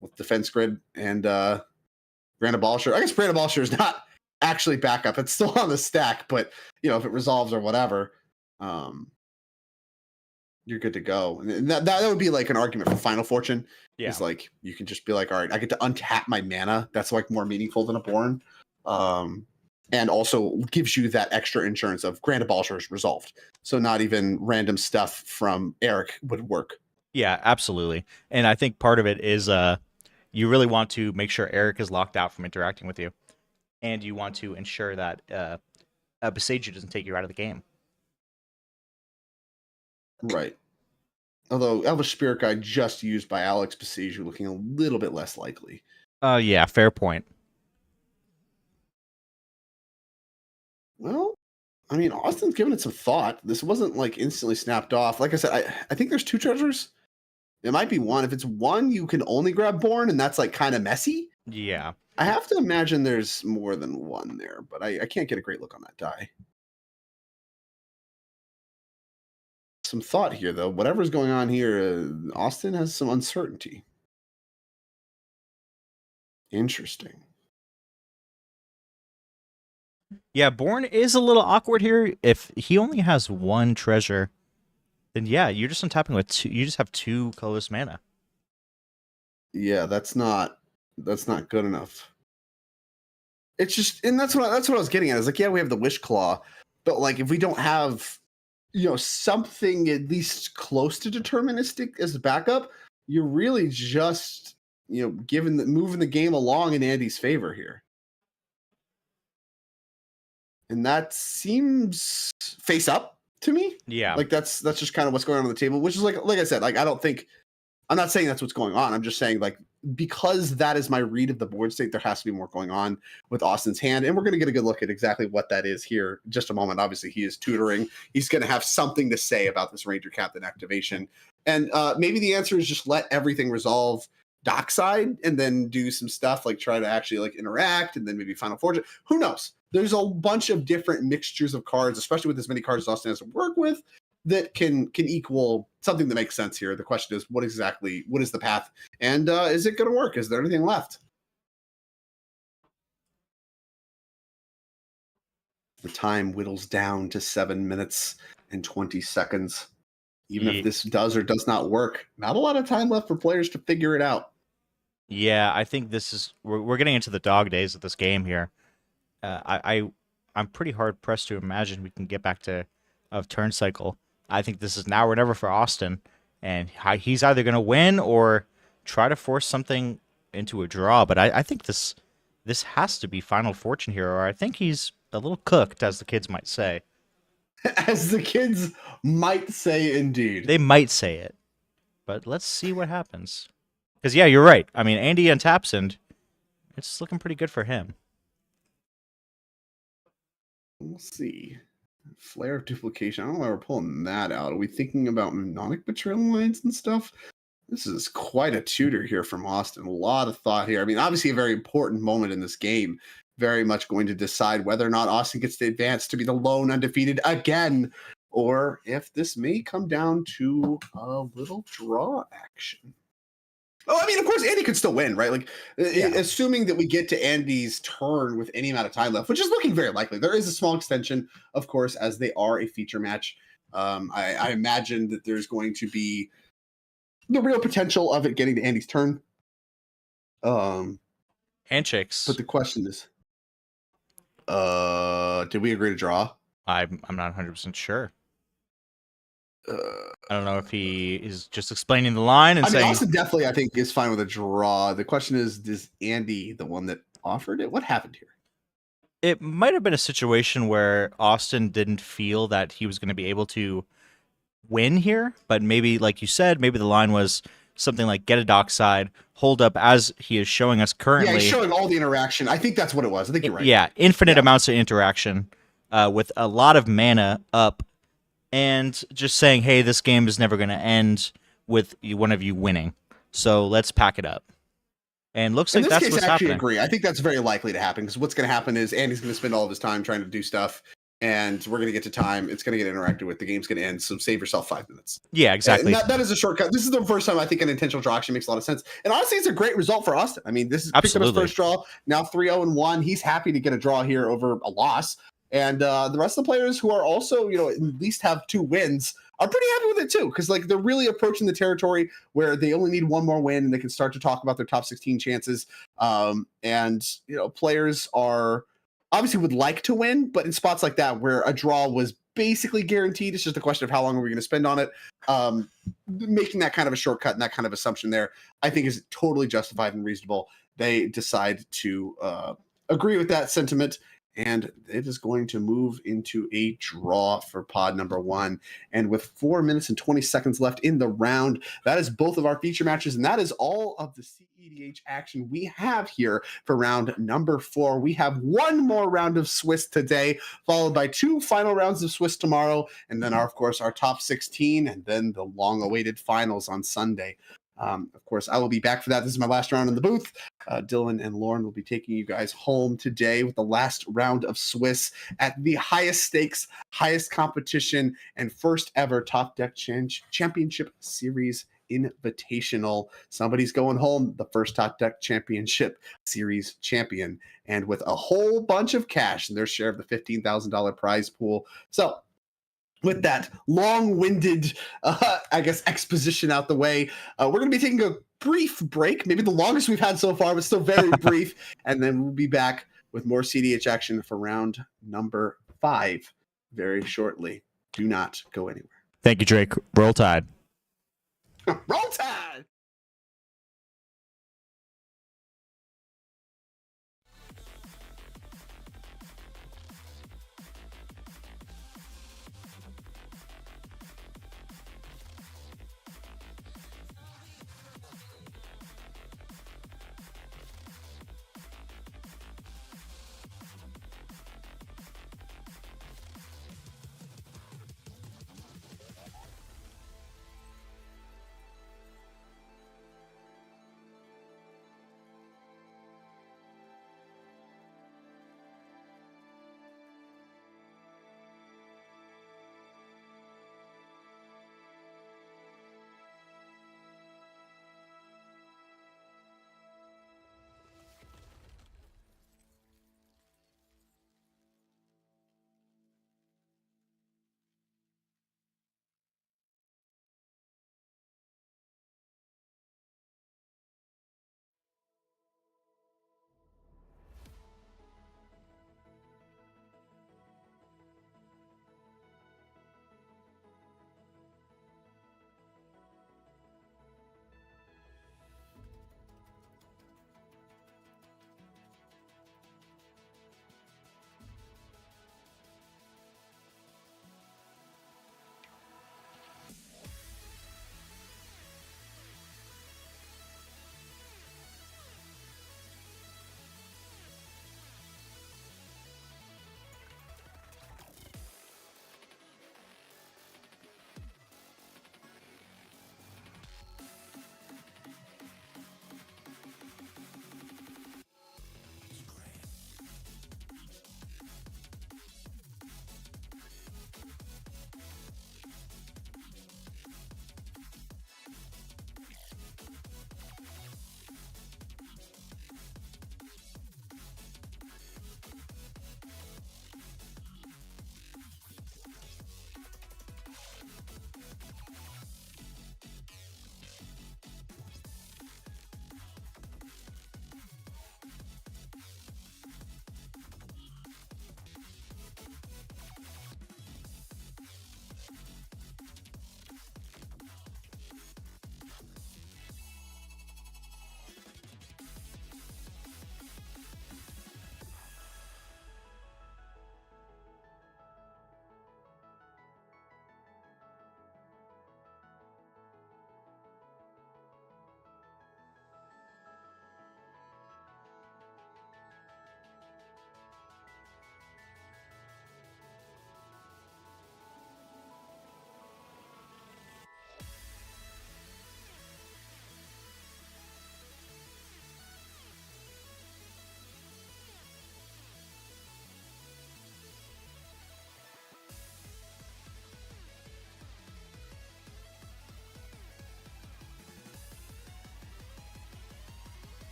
with Defense Grid and Grand Abolisher. I guess Grand Abolisher is not actually backup. It's still on the stack, but, if it resolves or whatever, you're good to go. And that would be like an argument for Final Fortune. Yeah. It's like, you can just be like, all right, I get to untap my mana. That's like more meaningful than a Born. And also gives you that extra insurance of Grand Abolisher is resolved. So not even random stuff from Eric would work. Yeah, absolutely. And I think part of it is you really want to make sure Eric is locked out from interacting with you. And you want to ensure that Besage doesn't take you out of the game. Right. Although Elvish Spirit Guide just used by Alex Besage looking a little bit less likely. Yeah, fair point. Well, I mean, Austin's given it some thought. This wasn't like instantly snapped off. Like I said, I think there's two treasures. It might be one. If it's one, you can only grab Born, and that's like kind of messy. Yeah. I have to imagine there's more than one there, but I can't get a great look on that die. Some thought here, though. Whatever's going on here, Austin has some uncertainty. Interesting. Yeah, Born is a little awkward here. If he only has one treasure, then yeah, you're just untapping with two. You just have two colorless mana. Yeah, that's not good enough. It's just, and that's what I was getting at. Is like, yeah, we have the Wish Claw, but like, if we don't have, something at least close to deterministic as a backup, you're really just, moving the game along in Andy's favor here. And that seems face up to me. Yeah. Like that's just kind of what's going on the table, which is like I said, like, I'm not saying that's what's going on. I'm just saying, like, because that is my read of the board state, there has to be more going on with Austin's hand. And we're going to get a good look at exactly what that is here in just a moment. Obviously, he is tutoring. He's going to have something to say about this Ranger Captain activation. And maybe the answer is just let everything resolve dockside and then do some stuff like try to actually like interact and then maybe Final Fortune. Who knows? There's a bunch of different mixtures of cards, especially with as many cards as Austin has to work with, that can equal something that makes sense here. The question is, what is the path? And is it going to work? Is there anything left? The time whittles down to 7 minutes and 20 seconds. Even if this does or does not work, not a lot of time left for players to figure it out. Yeah, I think we're getting into the dog days of this game here. I'm pretty hard pressed to imagine we can get back to turn cycle. I think this is now or never for Austin, and he's either going to win or try to force something into a draw. But I think this has to be Final Fortune here, or I think he's a little cooked, as the kids might say. As the kids might say, indeed. They might say it, but let's see what happens. Because yeah, you're right. I mean, Andy untaps, and it's looking pretty good for him. We'll see. Flare of Duplication. I don't know why we're pulling that out. Are we thinking about Mnemonic Betrayal lines and stuff? This is quite a tutor here from Austin. A lot of thought here. I mean, obviously a very important moment in this game. Very much going to decide whether or not Austin gets to advance to be the lone undefeated again, or if this may come down to a little draw action. Oh, I mean, of course, Andy could still win, right? Like, assuming that we get to Andy's turn with any amount of time left, which is looking very likely. There is a small extension, of course, as they are a feature match. I imagine that there's going to be the real potential of it getting to Andy's turn. Handshakes. But the question is, did we agree to draw? I'm not 100% sure. I don't know if he is just explaining the line and saying. Austin definitely, I think, is fine with a draw. The question is Andy the one that offered it? What happened here? It might have been a situation where Austin didn't feel that he was going to be able to win here, but maybe, like you said, maybe the line was something like get a dockside, hold up as he is showing us currently. Yeah, he's showing all the interaction. I think that's what it was. I think you're right. Yeah, infinite amounts of interaction with a lot of mana up. And just saying, hey, this game is never going to end with one of you winning. So let's pack it up. And looks like that's what's happening. I agree. I think that's very likely to happen because what's going to happen is Andy's going to spend all of his time trying to do stuff, and we're going to get to time. It's going to get interacted with. The game's going to end. So save yourself 5 minutes. Yeah, exactly. And that is a shortcut. This is the first time I think an intentional draw actually makes a lot of sense. And honestly, it's a great result for Austin. I mean, this is picked up his first draw. Now 3-0-1. He's happy to get a draw here over a loss. And the rest of the players who are also, at least have 2 wins are pretty happy with it too. Because like they're really approaching the territory where they only need 1 more win and they can start to talk about their top 16 chances. Players are obviously would like to win, but in spots like that where a draw was basically guaranteed, it's just a question of how long are we going to spend on it. Making that kind of a shortcut and that kind of assumption there, I think is totally justified and reasonable. They decide to agree with that sentiment. And it is going to move into a draw for pod number 1. And with 4 minutes and 20 seconds left in the round, that is both of our feature matches. And that is all of the CEDH action we have here for round number 4. We have 1 more round of Swiss today, followed by 2 final rounds of Swiss tomorrow. And then, of course, our top 16 and then the long-awaited finals on Sunday. Of course, I will be back for that. This is my last round in the booth. Dylan and Lauren will be taking you guys home today with the last round of Swiss at the highest stakes, highest competition, and first ever Topdeck Championship Series Invitational. Somebody's going home, the first Topdeck Championship Series champion, and with a whole bunch of cash and their share of the $15,000 prize pool. So, with that long-winded, exposition out the way, we're going to be taking a brief break, maybe the longest we've had so far, but still very brief. And then we'll be back with more CDH action for round number 5 very shortly. Do not go anywhere. Thank you, Drake. Roll Tide. Roll Tide!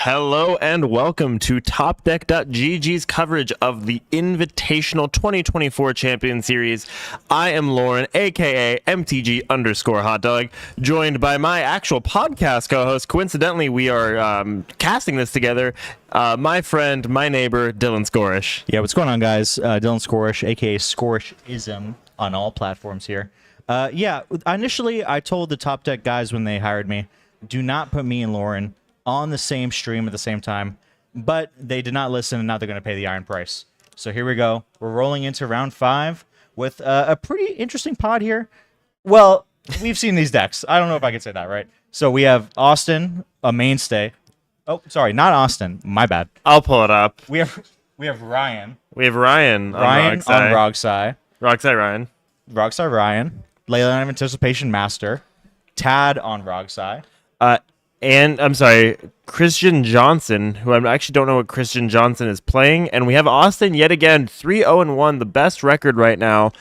Hello and welcome to Topdeck.gg's coverage of the Invitational 2024 Champion Series. I am Lauren, aka MTG_hotdog, joined by my actual podcast co-host. Coincidentally, we are casting this together. My friend, my neighbor, Dylan Scorish. Yeah, what's going on, guys? Dylan Scorish, aka Scorishism on all platforms here. Initially, I told the Top Deck guys when they hired me, do not put me and Lauren on the same stream at the same time, but they did not listen, and now they're going to pay the iron price. So here we go. We're rolling into round 5 with a pretty interesting pod here. Well, we've seen these decks. I don't know if I can say that, right? So we have Austin, a mainstay. Oh, sorry, not Austin. My bad. I'll pull it up. We have Ryan. We have Ryan on Ryan Rogsai. on Rogsai. Rogsai Ryan. Rogsai Ryan. Leyline of Anticipation Master. Tad on Rogsai. And I'm sorry, Christian Johnson, who I actually don't know what Christian Johnson is playing. And we have Austin yet again, 3-0-1, the best record right now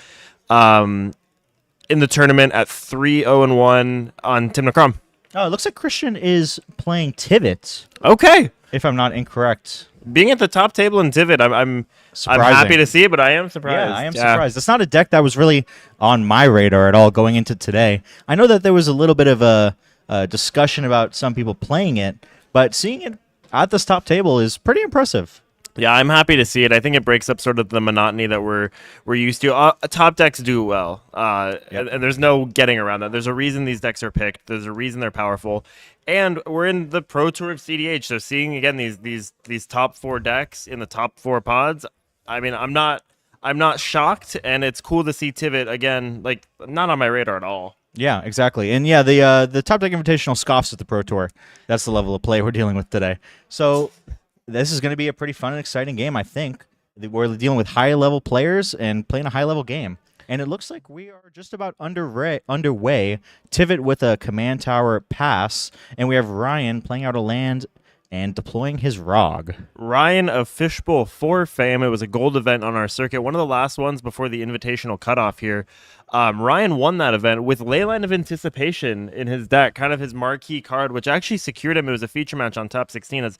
in the tournament at 3-0-1 on Tim Necrom. Oh, it looks like Christian is playing Tivit, Okay. if I'm not incorrect. Being at the top table in Tivit, I'm Surprising. happy to see it, but I am surprised. Yeah, I am surprised. It's not a deck that was really on my radar at all going into today. I know that there was a little bit of a discussion about some people playing it, but seeing it at this top table is pretty impressive. Yeah, I'm happy to see it. I think it breaks up sort of the monotony that we're used to. Top decks do well, and there's no getting around that. There's a reason these decks are picked. There's a reason they're powerful, and we're in the Pro Tour of CDH. So seeing again these top 4 decks in the top 4 pods, I mean, I'm not shocked, and it's cool to see Tivit again. Like, not on my radar at all. Yeah, exactly. And yeah, the Top Deck Invitational scoffs at the Pro Tour. That's the level of play we're dealing with today. So this is going to be a pretty fun and exciting game, I think. We're dealing with high-level players and playing a high-level game. And it looks like we are just about underway. Tivit with a command tower pass, and we have Ryan playing out a land and deploying his Rog. Ryan of Fishbowl 4 fame. It was a gold event on our circuit, one of the last ones before the invitational cutoff here. Ryan won that event with Leyline of Anticipation in his deck, kind of his marquee card, which actually secured him. It was a feature match on top 16 as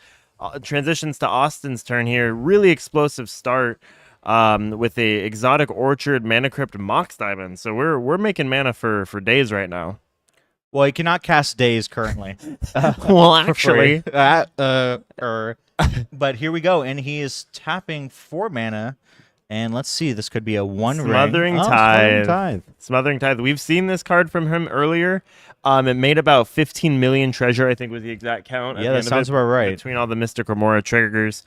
transitions to Austin's turn here. Really explosive start with a Exotic Orchard, Mana Crypt, Mox Diamond. So we're making mana for days right now. Well, he cannot cast Days currently. Well, actually. But here we go, and he is tapping 4 mana, and let's see, this could be a 1 ring. Smothering Tithe. Smothering Tithe. We've seen this card from him earlier. It made about 15 million treasure, I think was the exact count. Yeah, that sounds about right. Between all the Mystic Remora triggers.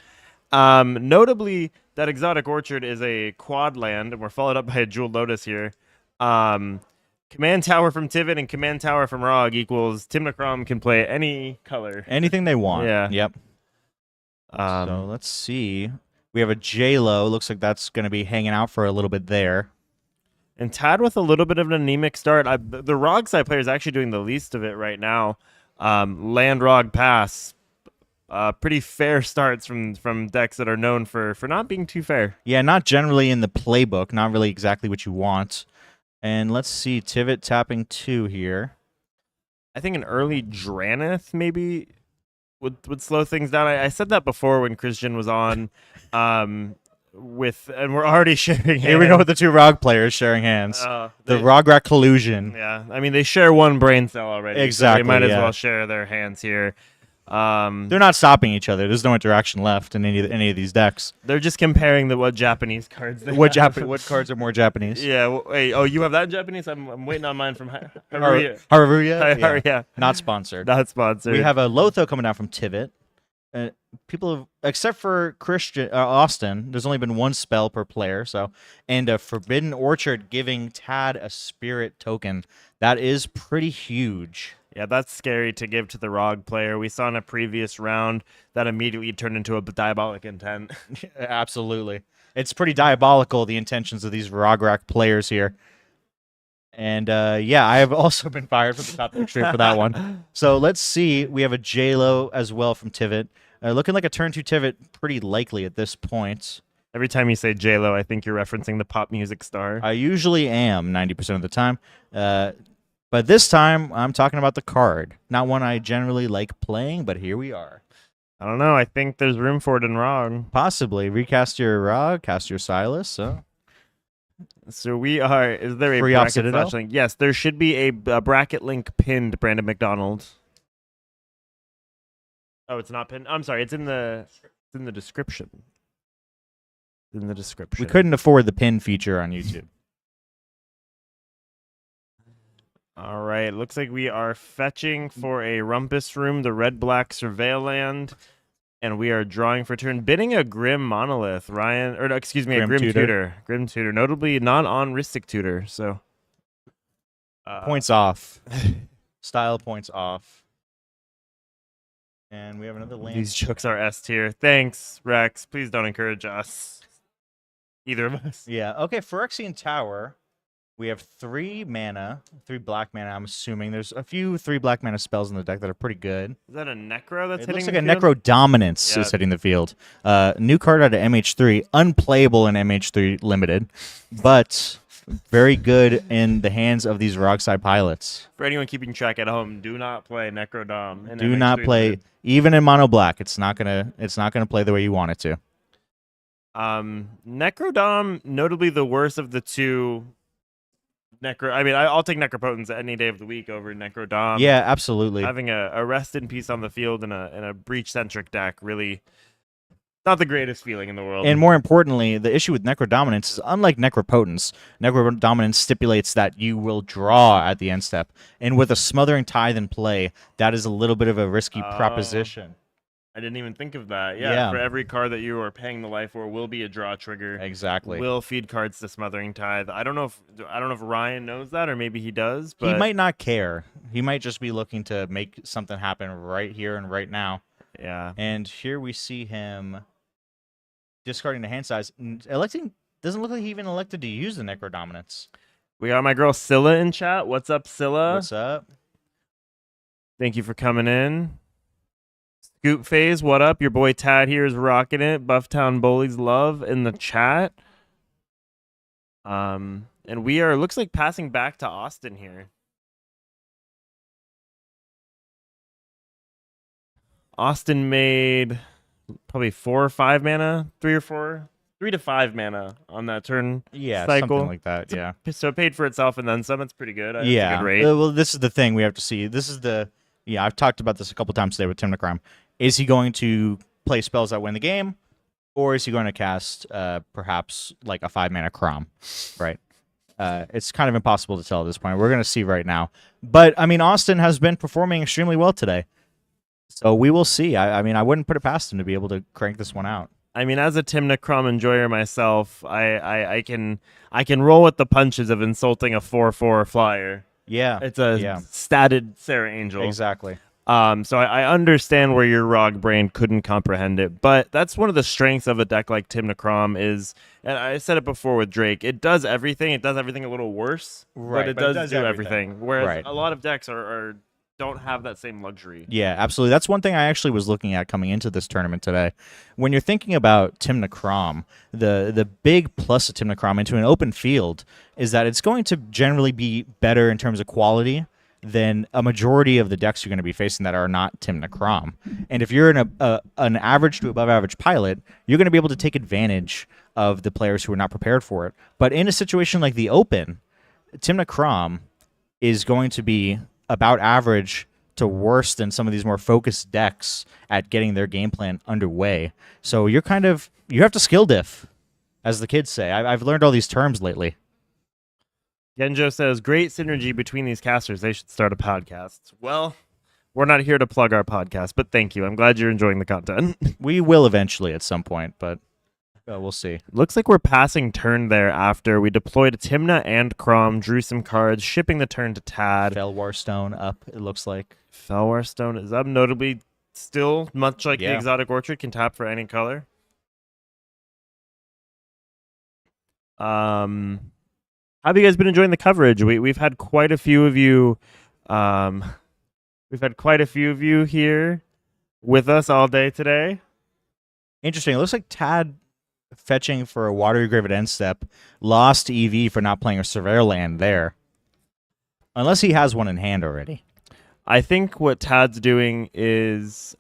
Notably, that Exotic Orchard is a quad land, and we're followed up by a Jeweled Lotus here. Command Tower from Tivit and Command Tower from Rog equals Tim Necrom can play any color. Anything they want. Yeah. Yep. So let's see. We have a J-Lo. Looks like that's going to be hanging out for a little bit there. And Tad with a little bit of an anemic start. The Rog side player is actually doing the least of it right now. Land Rog Pass. Pretty fair starts from decks that are known for not being too fair. Yeah, not generally in the playbook. Not really exactly what you want. And let's see, Tivit tapping 2 here. I think an early Dranith maybe would slow things down. I said that before when Christian was on, and we're already sharing hands. Here we go with the 2 Rog players sharing hands. The Rograk collusion. Yeah, I mean, they share one brain cell already. Exactly, So they might as well share their hands here. They're not stopping each other. There's no interaction left in any of these decks. They're just comparing what Japanese cards they What have. what cards are more Japanese? Yeah. Wait. Oh, you have that in Japanese? I'm waiting on mine from Haruya. Haruya? Yeah. Not sponsored. Not sponsored. We have a Lotho coming down from Tivit. People have, except for Austin, there's only been 1 spell per player. And a Forbidden Orchard giving Tad a Spirit token. That is pretty huge. Yeah, that's scary to give to the Rog player. We saw in a previous round that immediately turned into a diabolic intent. Absolutely. It's pretty diabolical, the intentions of these Rograk players here. And I have also been fired from the top picture for that one. So let's see. We have a J-Lo as well from Tivit. Looking like a turn 2 Tivit pretty likely at this point. Every time you say J-Lo, I think you're referencing the pop music star. I usually am 90% of the time. But this time, I'm talking about the card. Not one I generally like playing, but here we are. I don't know. I think there's room for it in Rog. Possibly recast your Rog, cast your Silas. So we are. Is there a Free off bracket Citadel? slash link? Yes, there should be a bracket link pinned. Brandon McDonald. Oh, it's not pinned. I'm sorry. It's in the description. It's in the description. We couldn't afford the pin feature on YouTube. All right. Looks like we are fetching for a Rumpus Room, the red-black Surveil land, and we are drawing for turn, bidding a Grim Monolith. Ryan, or no, excuse me, a Grim Tutor. Grim Tutor, notably not on Ristic Tutor. So Points off. Style points off. And we have another land. These jokes are S tier. Thanks, Rex. Please don't encourage us. Either of us. Yeah. Okay. Phyrexian Tower. We have 3 mana, 3 black mana. I'm assuming there's a few 3 black mana spells in the deck that are pretty good. Is that a Necro that's It hitting looks like the a field? Necro Dominance Yeah. is hitting the field. New card out of MH3, unplayable in MH3 limited, but very good in the hands of these Rockside pilots. For anyone keeping track at home, do not play Necrodom. in Do not MX3 play limited. even in mono black. It's not gonna play the way you want it to. Necrodom, notably the worst of the two. I'll take Necropotence any day of the week over Necrodom. Yeah, absolutely. Having a rest in peace on the field in a breach centric deck really not the greatest feeling in the world. And more importantly, the issue with Necrodominance is unlike Necropotence, Necrodominance stipulates that you will draw at the end step. And with a Smothering Tithe in play, that is a little bit of a risky proposition. I didn't even think of that. Yeah, Yeah. for every card that you are paying the life for will be a draw trigger. Exactly. Will feed cards to Smothering Tithe. I don't know if Ryan knows that, or maybe he does. But He might not care. He might just be looking to make something happen right here and right now. Yeah. And here we see him discarding the hand size. Electing doesn't look like he even elected to use the Necrodominance. We got my girl Scylla in chat. What's up, Scylla? What's up? Thank you for coming in. Scoop Phase, what up? Your boy Tad here is rocking it. Bufftown Bullies love in the chat. And we are looks like passing back to Austin here. Austin made probably 4 or 5 mana, 3 to 5 mana on that turn. Yeah, cycle. something like that. Yeah. So it paid for itself and then some. It's pretty good. It's Yeah. a good rate. Well, this is the thing we have to see. I've talked about this a couple times today with Tim Necrom. Is he going to play spells that win the game, or is he going to cast perhaps like a 5 mana Crom, right? It's kind of impossible to tell at this point. We're going to see right now. But, I mean, Austin has been performing extremely well today. So we will see. I wouldn't put it past him to be able to crank this one out. I mean, as a Tim Necrom enjoyer myself, I can roll with the punches of insulting a 4/4 flyer. Yeah. It's a statted Sarah Angel. Exactly. So I understand where your ROG brain couldn't comprehend it, but that's one of the strengths of a deck like Tim Necrom is, and I said it before with Drake, it does everything. It does everything a little worse, Right, but it does do everything. Whereas Right. a lot of decks don't have that same luxury. Yeah, absolutely. That's one thing I actually was looking at coming into this tournament today. When you're thinking about Tim Necrom, the big plus of Tim Necrom into an open field is that it's going to generally be better in terms of quality than a majority of the decks you're going to be facing that are not Tim Necrom. And if you're an average to above average pilot, you're going to be able to take advantage of the players who are not prepared for it. But in a situation like the Open, Tim Necrom is going to be about average to worse than some of these more focused decks at getting their game plan underway. So you have to skill diff, as the kids say. I've learned all these terms lately. Genjo says, great synergy between these casters. They should start a podcast. Well, we're not here to plug our podcast, but thank you. I'm glad you're enjoying the content. We will eventually at some point, but we'll see. Looks like we're passing turn there after we deployed a Timna and Crom, drew some cards, shipping the turn to Tad. Felwar Stone up, it looks like. Felwar Stone is up, notably still, much like the Yeah. Exotic Orchard, can tap for any color. How have you guys been enjoying the coverage? We've had quite a few of you here with us all day today. Interesting. It looks like Tad fetching for a Watery Grave at end step lost EV for not playing a Surveyor land there. Unless he has one in hand already. I think what Tad's doing is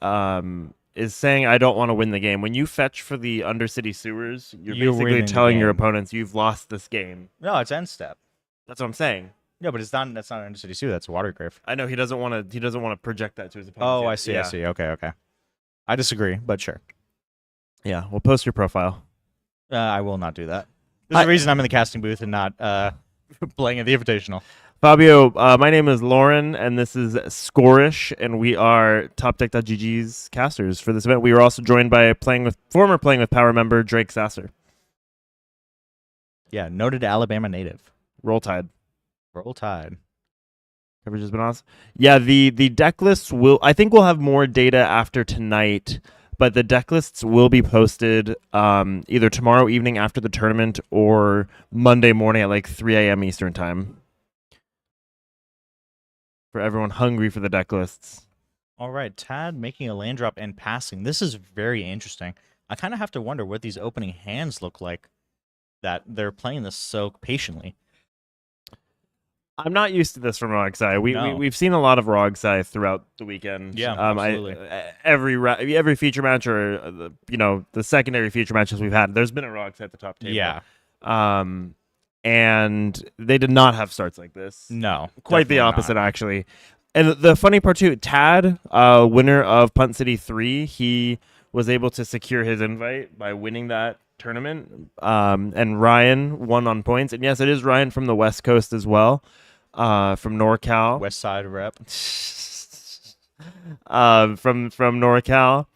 is saying I don't want to win the game. When you fetch for the Undercity Sewers, you're You're basically winning the telling your game. opponents you've lost this game. No, it's end step. That's what I'm saying. No, but it's not. That's not Undercity Sewer. That's Water Grave. I know he doesn't want to. He doesn't want to project that to his opponents. Oh, yet. I see. Yeah. I see. Okay. I disagree, but sure. Yeah, well, post your profile. I will not do that. There's a reason I'm in the casting booth and not playing at the Invitational. Fabio, my name is Lauren, and this is Scorish, and we are Topdeck.gg's casters for this event. We were also joined by former Playing with Power member Drake Sasser. Yeah, noted Alabama native. Roll Tide. Roll Tide. Coverage has been awesome. Yeah, the deck lists I think we'll have more data after tonight, but the deck lists will be posted either tomorrow evening after the tournament or Monday morning at like 3 a.m. Eastern time. For everyone hungry for the deck lists. All right, Tad making a land drop and passing. This is very interesting. I kind of have to wonder what these opening hands look like that they're playing this so patiently. I'm not used to this from Rogsai. No. We've seen a lot of Rogsai throughout the weekend. Yeah, absolutely. Every feature match or the secondary feature matches we've had, there's been a Rogsai at the top table. Yeah. And they did not have starts like this. No. Quite the definitely opposite, not. actually. And the funny part too, Tad, winner of Punt City 3, he was able to secure his invite by winning that tournament. And Ryan won on points. And yes, it is Ryan from the West Coast as well. From NorCal. West Side rep. From NorCal,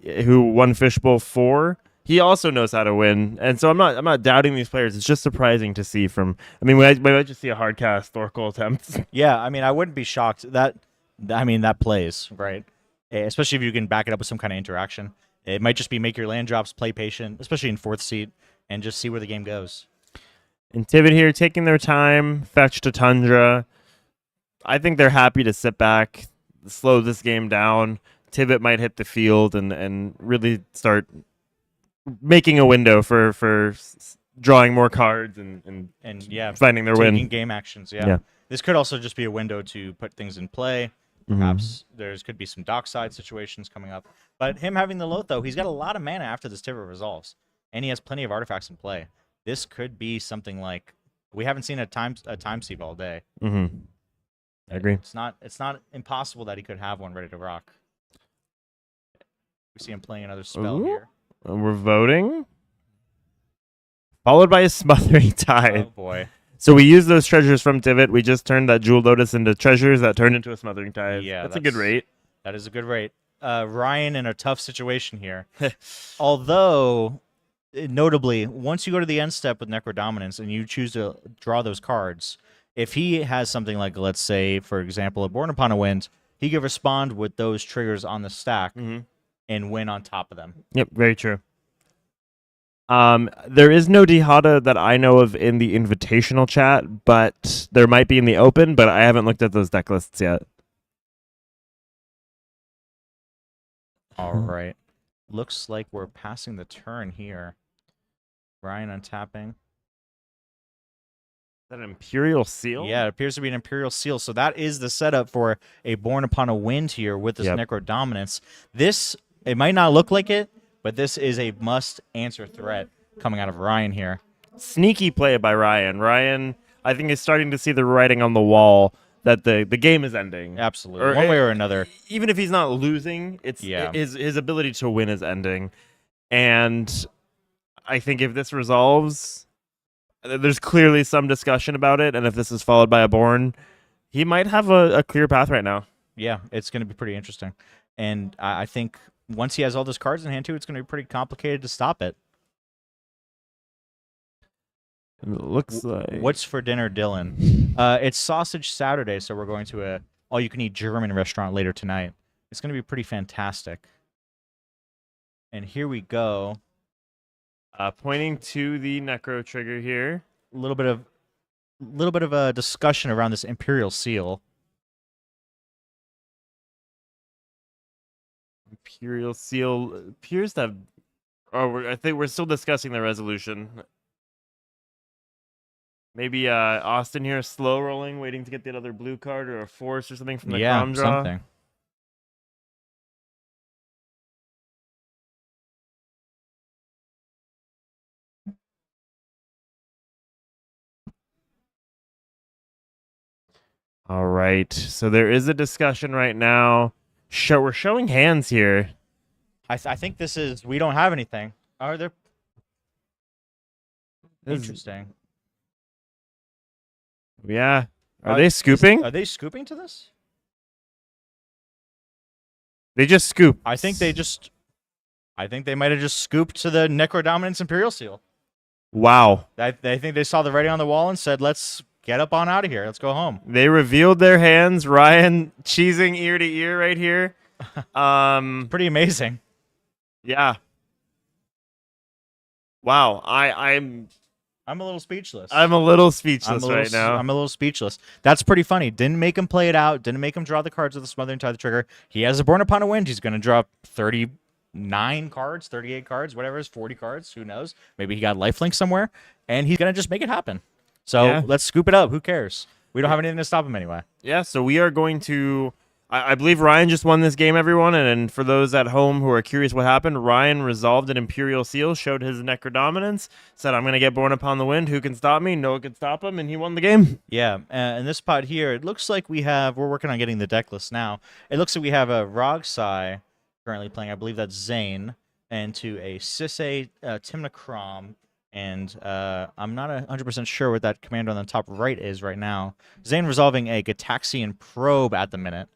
who won Fishbowl 4. He also knows how to win, and so I'm not doubting these players. It's just surprising to see from. I mean, we might just see a hard cast Thorkel attempt. Yeah, I mean, I wouldn't be shocked. That plays, right? Especially if you can back it up with some kind of interaction. It might just be make your land drops, play patient, especially in fourth seat, and just see where the game goes. And Tivit here taking their time, fetch to Tundra. I think they're happy to sit back, slow this game down. Tivit might hit the field and really start making a window for drawing more cards and yeah, finding their taking win. game actions. Yeah. This could also just be a window to put things in play. Perhaps could be some dockside situations coming up. But him having the load, though, he's got a lot of mana after this Tivit resolves, and he has plenty of artifacts in play. This could be something like we haven't seen a time sieve all day. I agree. It's not impossible that he could have one ready to rock. We see him playing another spell here. We're voting. Followed by a Smothering Tide. Oh boy. So we used those treasures from Tivit. We just turned that Jewel Lotus into treasures that turned into a Smothering Tide. Yeah, that's a good rate. That is a good rate. Ryan in a tough situation here. Although, notably, once you go to the end step with Necrodominance and you choose to draw those cards, if he has something like, let's say, for example, a Born Upon a Wind, he can respond with those triggers on the stack and win on top of them. Yep, very true. There is no Dihada that I know of in the invitational chat, but there might be in the open, but I haven't looked at those deck lists yet. All right. Looks like we're passing the turn here. Ryan untapping. Is that an Imperial Seal? Yeah, it appears to be an Imperial Seal. So that is the setup for a Born Upon a Wind here with this Necrodominance. This, it might not look like it, but this is a must-answer threat coming out of Ryan here. Sneaky play by Ryan. Ryan, I think, is starting to see the writing on the wall that the game is ending. Absolutely. One way or another. Even if he's not losing, it's his ability to win is ending. And I think if this resolves, there's clearly some discussion about it, and if this is followed by a Born, he might have a clear path right now. Yeah, it's going to be pretty interesting. And I think once he has all those cards in hand, too, it's going to be pretty complicated to stop it. It looks like... What's for dinner, Dylan? It's Sausage Saturday, so we're going to a all-you-can-eat German restaurant later tonight. It's going to be pretty fantastic. And here we go. Pointing to the Necro trigger here. A little bit of a discussion around this Imperial Seal. Imperial Seal appears to have... I think we're still discussing the resolution. Maybe Austin here, slow rolling, waiting to get that other blue card or a force or something from the Crom draw. Something. All right. So there is a discussion right now. We're showing hands here. I think this is. We don't have anything. Are there? This- Interesting. Yeah. Are they scooping? Are they scooping to this? They just scoop. I think they might have just scooped to the Necrodominance Imperial Seal. Wow. I think they saw the writing on the wall and said, "Let's get up on out of here. Let's go home." They revealed their hands. Ryan cheesing ear to ear right here. Pretty amazing. Yeah. Wow. I'm I'm a little speechless. a little speechless right now. I'm a little speechless. That's pretty funny. Didn't make him play it out. Didn't make him draw the cards with the Smothering Tie the trigger. He has a Born Upon a Wind. He's going to draw 39 cards, 38 cards, whatever it is, 40 cards. Who knows? Maybe he got lifelink somewhere, and he's going to just make it happen. So Yeah. let's scoop it up. Who cares? We don't have anything to stop him anyway. Yeah, so we are going to. I believe Ryan just won this game, everyone. And for those at home who are curious what happened, Ryan resolved an Imperial Seal, showed his Necrodominance, said, I'm going to get Born Upon the Wind. Who can stop me? No one can stop him. And he won the game. Yeah, in this spot here, it looks like we're working on getting the deck list now. It looks like we have a Rogsai currently playing. I believe that's Zane, and to a Sisay Timnacrom. And I'm not 100% sure what that commander on the top right is right now. Zane resolving a Gataxian Probe at the minute.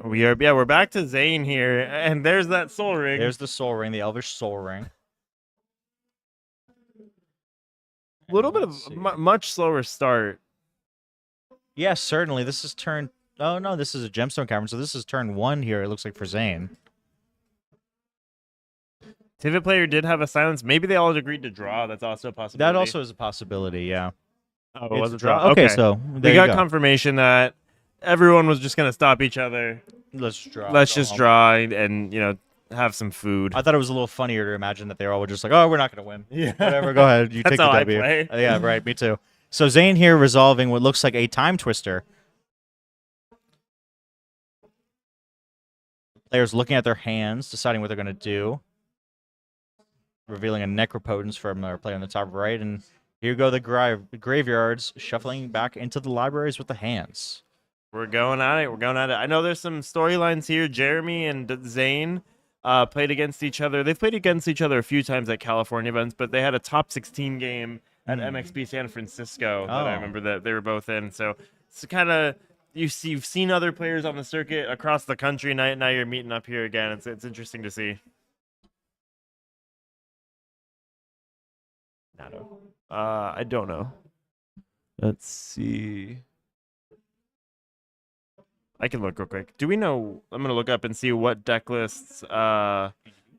We're back to Zane here. And there's that Soul Ring. There's the Soul Ring, the Elvish Soul Ring. a little bit of much slower start. Yes, certainly. This is turn... Oh, no, this is a Gemstone Cavern, so this is turn 1 here, it looks like, for Zane. Tivit player did have a silence. Maybe they all agreed to draw. That's also a possibility. That also is a possibility, yeah. Oh, it It's was a a draw. draw. Okay, so there we you got go. confirmation that everyone was just going to stop each other. Let's draw. Let's Go just home. draw and, have some food. I thought it was a little funnier to imagine that they all were just like, oh, we're not going to win. Yeah. Whatever, go ahead. You That's take the how I W. play. Yeah, right, me too. So Zane here resolving what looks like a Time Twister. Players looking at their hands, deciding what they're going to do. Revealing a Necropotence from their player on the top right. And here go the graveyards, shuffling back into the libraries with the hands. We're going at it. I know there's some storylines here. Jeremy and Zane played against each other. They've played against each other a few times at California events, but they had a top 16 game at MXP San Francisco that I Oh. remember that they were both in. So it's kind of you've seen other players on the circuit across the country. Now you're meeting up here again. It's interesting to see. Nato. I don't know. Let's see. I can look real quick. Do we know? I'm gonna look up and see what deck lists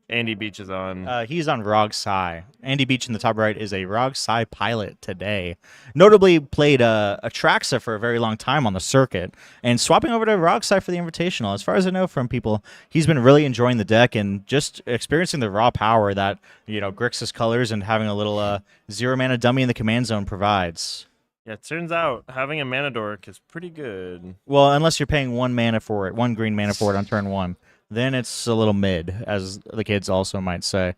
Andy Beach is on. He's on Rogsai. Andy Beach in the top right is a Rogsai pilot today. Notably played Atraxa for a very long time on the circuit and swapping over to Rogsai for the Invitational. As far as I know from people, he's been really enjoying the deck and just experiencing the raw power that, Grixis colors and having a little 0-mana dummy in the command zone provides. Yeah, it turns out having a mana dork is pretty good. Well, unless you're paying one green mana for it on turn 1. Then it's a little mid, as the kids also might say.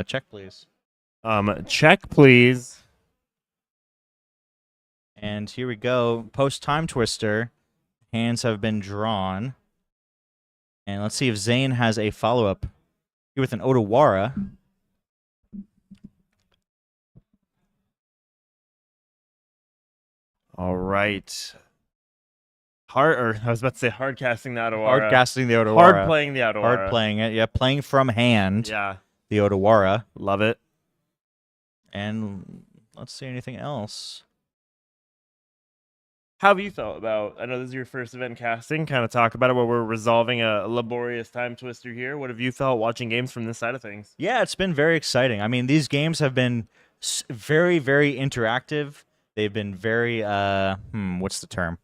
Check, please. Check, please. And here we go. Post Time Twister. Hands have been drawn. And let's see if Zane has a follow-up here with an Otawara. All right. I was about to say hard casting the Otawara. Hard casting the Otawara. Hard playing the Otawara. Hard playing it. Yeah, playing from hand. Yeah, The Otawara. love it. And let's see anything else. How have you felt about? I know this is your first event casting. Kind of talk about it while we're resolving a laborious Time Twister here. What have you felt watching games from this side of things? Yeah, it's been very exciting. I mean, these games have been very, very interactive. They've been very, what's the term?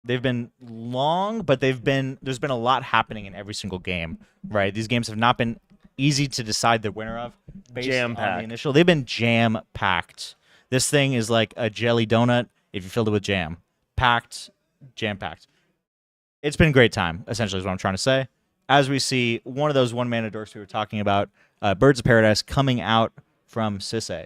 They've been long, but there's been a lot happening in every single game, right? These games have not been easy to decide the winner of based on Jam-packed. the initial. They've been jam-packed. This thing is like a jelly donut if you filled it with jam. Packed, jam-packed. It's been a great time, essentially, is what I'm trying to say. As we see one of those one-mana dorks we were talking about, Birds of Paradise coming out from Sisay.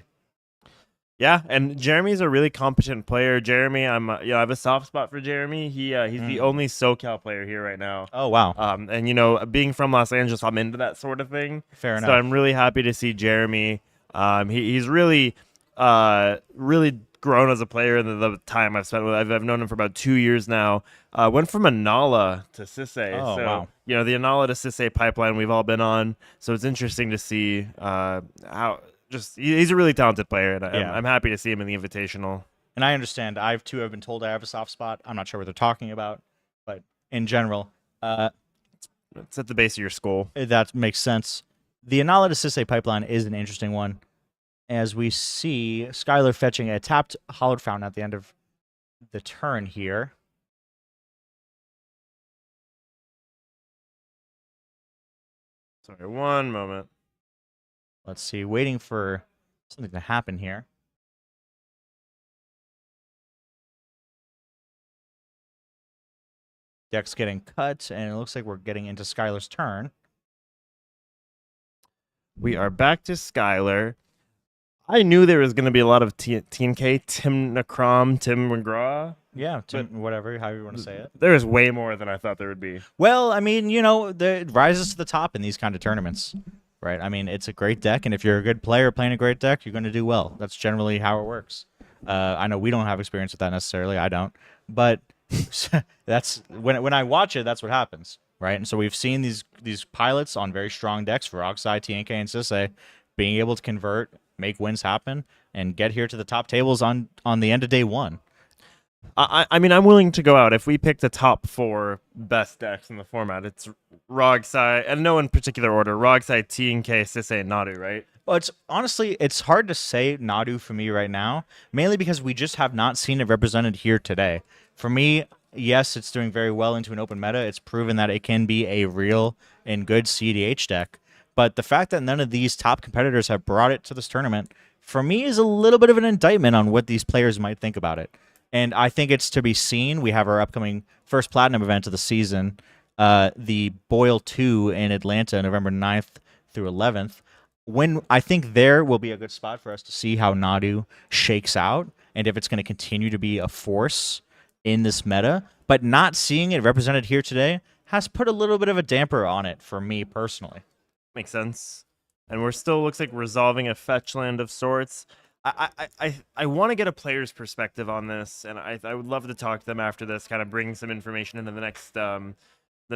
Yeah, and Jeremy's a really competent player. Jeremy, I have a soft spot for Jeremy. He's the only SoCal player here right now. Oh, wow. And being from Los Angeles, I'm into that sort of thing. Fair So enough. I'm really happy to see Jeremy. He's really, really grown as a player in the time I've spent with. I've known him for about 2 years now. Went from Anala to Sisse. Oh, so wow. the Anala to Sisse pipeline we've all been on. So it's interesting to see how. He's a really talented player, and Yeah. I'm happy to see him in the Invitational. And I understand. I've too have been told I have a soft spot. I'm not sure what they're talking about, but in general, It's at the base of your skull. that makes sense. The Anala to Sisse pipeline is an interesting one, as we see Skylar fetching a tapped Hollowed Fountain at the end of the turn here. Sorry, one moment. Let's see, waiting for something to happen here. Deck's getting cut, and it looks like we're getting into Skylar's turn. We are back to Skylar. I knew there was going to be a lot of Team K, Tim Nakrom, Tim McGraw. Yeah, whatever, however you want to say it. There is way more than I thought there would be. Well, I mean, it rises to the top in these kind of tournaments, right? I mean, it's a great deck, and if you're a good player playing a great deck, you're going to do well. That's generally how it works. I know we don't have experience with that necessarily. I don't, but that's when I watch it, that's what happens, right? And so we've seen these pilots on very strong decks for Oxide, TNK, and Sisse being able to convert, make wins happen, and get here to the top tables on the end of day one. I mean, I'm willing to go out. If we pick the top 4 best decks in the format, it's Rogside, and no in particular order, Rogside, TNK, Sisse, and Nadu, right? Well, it's hard to say Nadu for me right now, mainly because we just have not seen it represented here today. For me, yes, it's doing very well into an open meta. It's proven that it can be a real and good CDH deck. But the fact that none of these top competitors have brought it to this tournament, for me, is a little bit of an indictment on what these players might think about it. And I think it's to be seen. We have our upcoming first Platinum event of the season, the Boil 2 in Atlanta, November 9th through 11th. When I think there will be a good spot for us to see how Nadu shakes out and if it's going to continue to be a force in this meta. But not seeing it represented here today has put a little bit of a damper on it for me personally. Makes sense. And we're still, looks like, resolving a fetch land of sorts. I want to get a player's perspective on this, and I would love to talk to them after this, kind of bring some information into the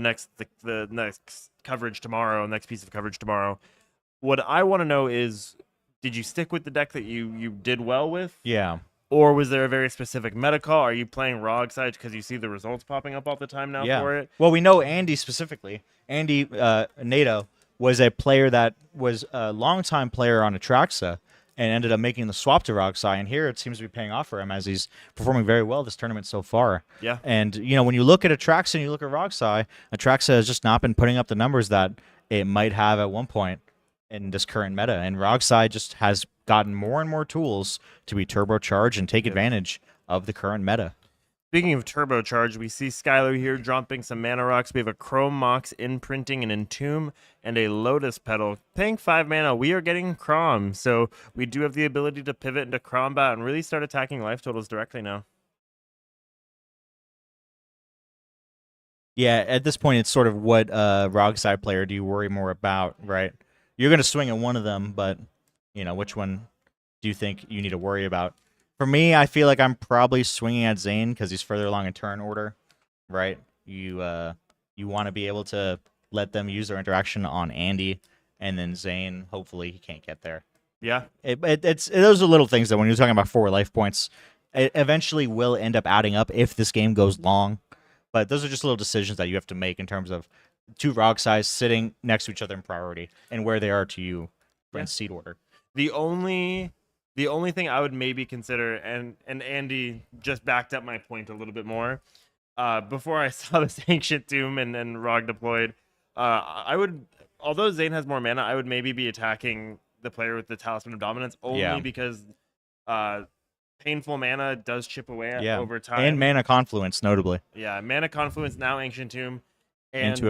next coverage tomorrow, next piece of coverage tomorrow. What I want to know is, did you stick with the deck that you did well with? Yeah. Or was there a very specific meta call? Are you playing Rogside because you see the results popping up all the time now for it? Well, we know Andy specifically. Andy Nato was a player that was a longtime player on Atraxa and ended up making the swap to Rogside. And here it seems to be paying off for him as he's performing very well this tournament so far. Yeah. And, when you look at Atraxa and you look at Rogside, Atraxa has just not been putting up the numbers that it might have at one point in this current meta. And Rogside just has gotten more and more tools to be turbocharged and take advantage of the current meta. Speaking of turbocharge, we see Skylar here dropping some mana rocks. We have a Chrome Mox imprinting, an Entomb, and a Lotus Petal. Paying 5 mana, we are getting Crom, so we do have the ability to pivot into Crombat and really start attacking life totals directly now. Yeah, at this point, it's sort of what Rogside player do you worry more about, right? You're going to swing at one of them, but, which one do you think you need to worry about? For me, I feel like I'm probably swinging at Zane because he's further along in turn order, right? You want to be able to let them use their interaction on Andy, and then Zane, hopefully he can't get there. Yeah. It's those are little things that when you're talking about 4 life points, it eventually will end up adding up if this game goes long. But those are just little decisions that you have to make in terms of 2 Rogsides sitting next to each other in priority and where they are to you in seed order. The only thing I would maybe consider, and Andy just backed up my point a little bit more, before I saw this Ancient Tomb and Rog deployed, I would, although Zane has more mana, I would maybe be attacking the player with the Talisman of Dominance only because Painful Mana does chip away over time. And Mana Confluence, notably. Yeah, Mana Confluence, now Ancient Tomb. And into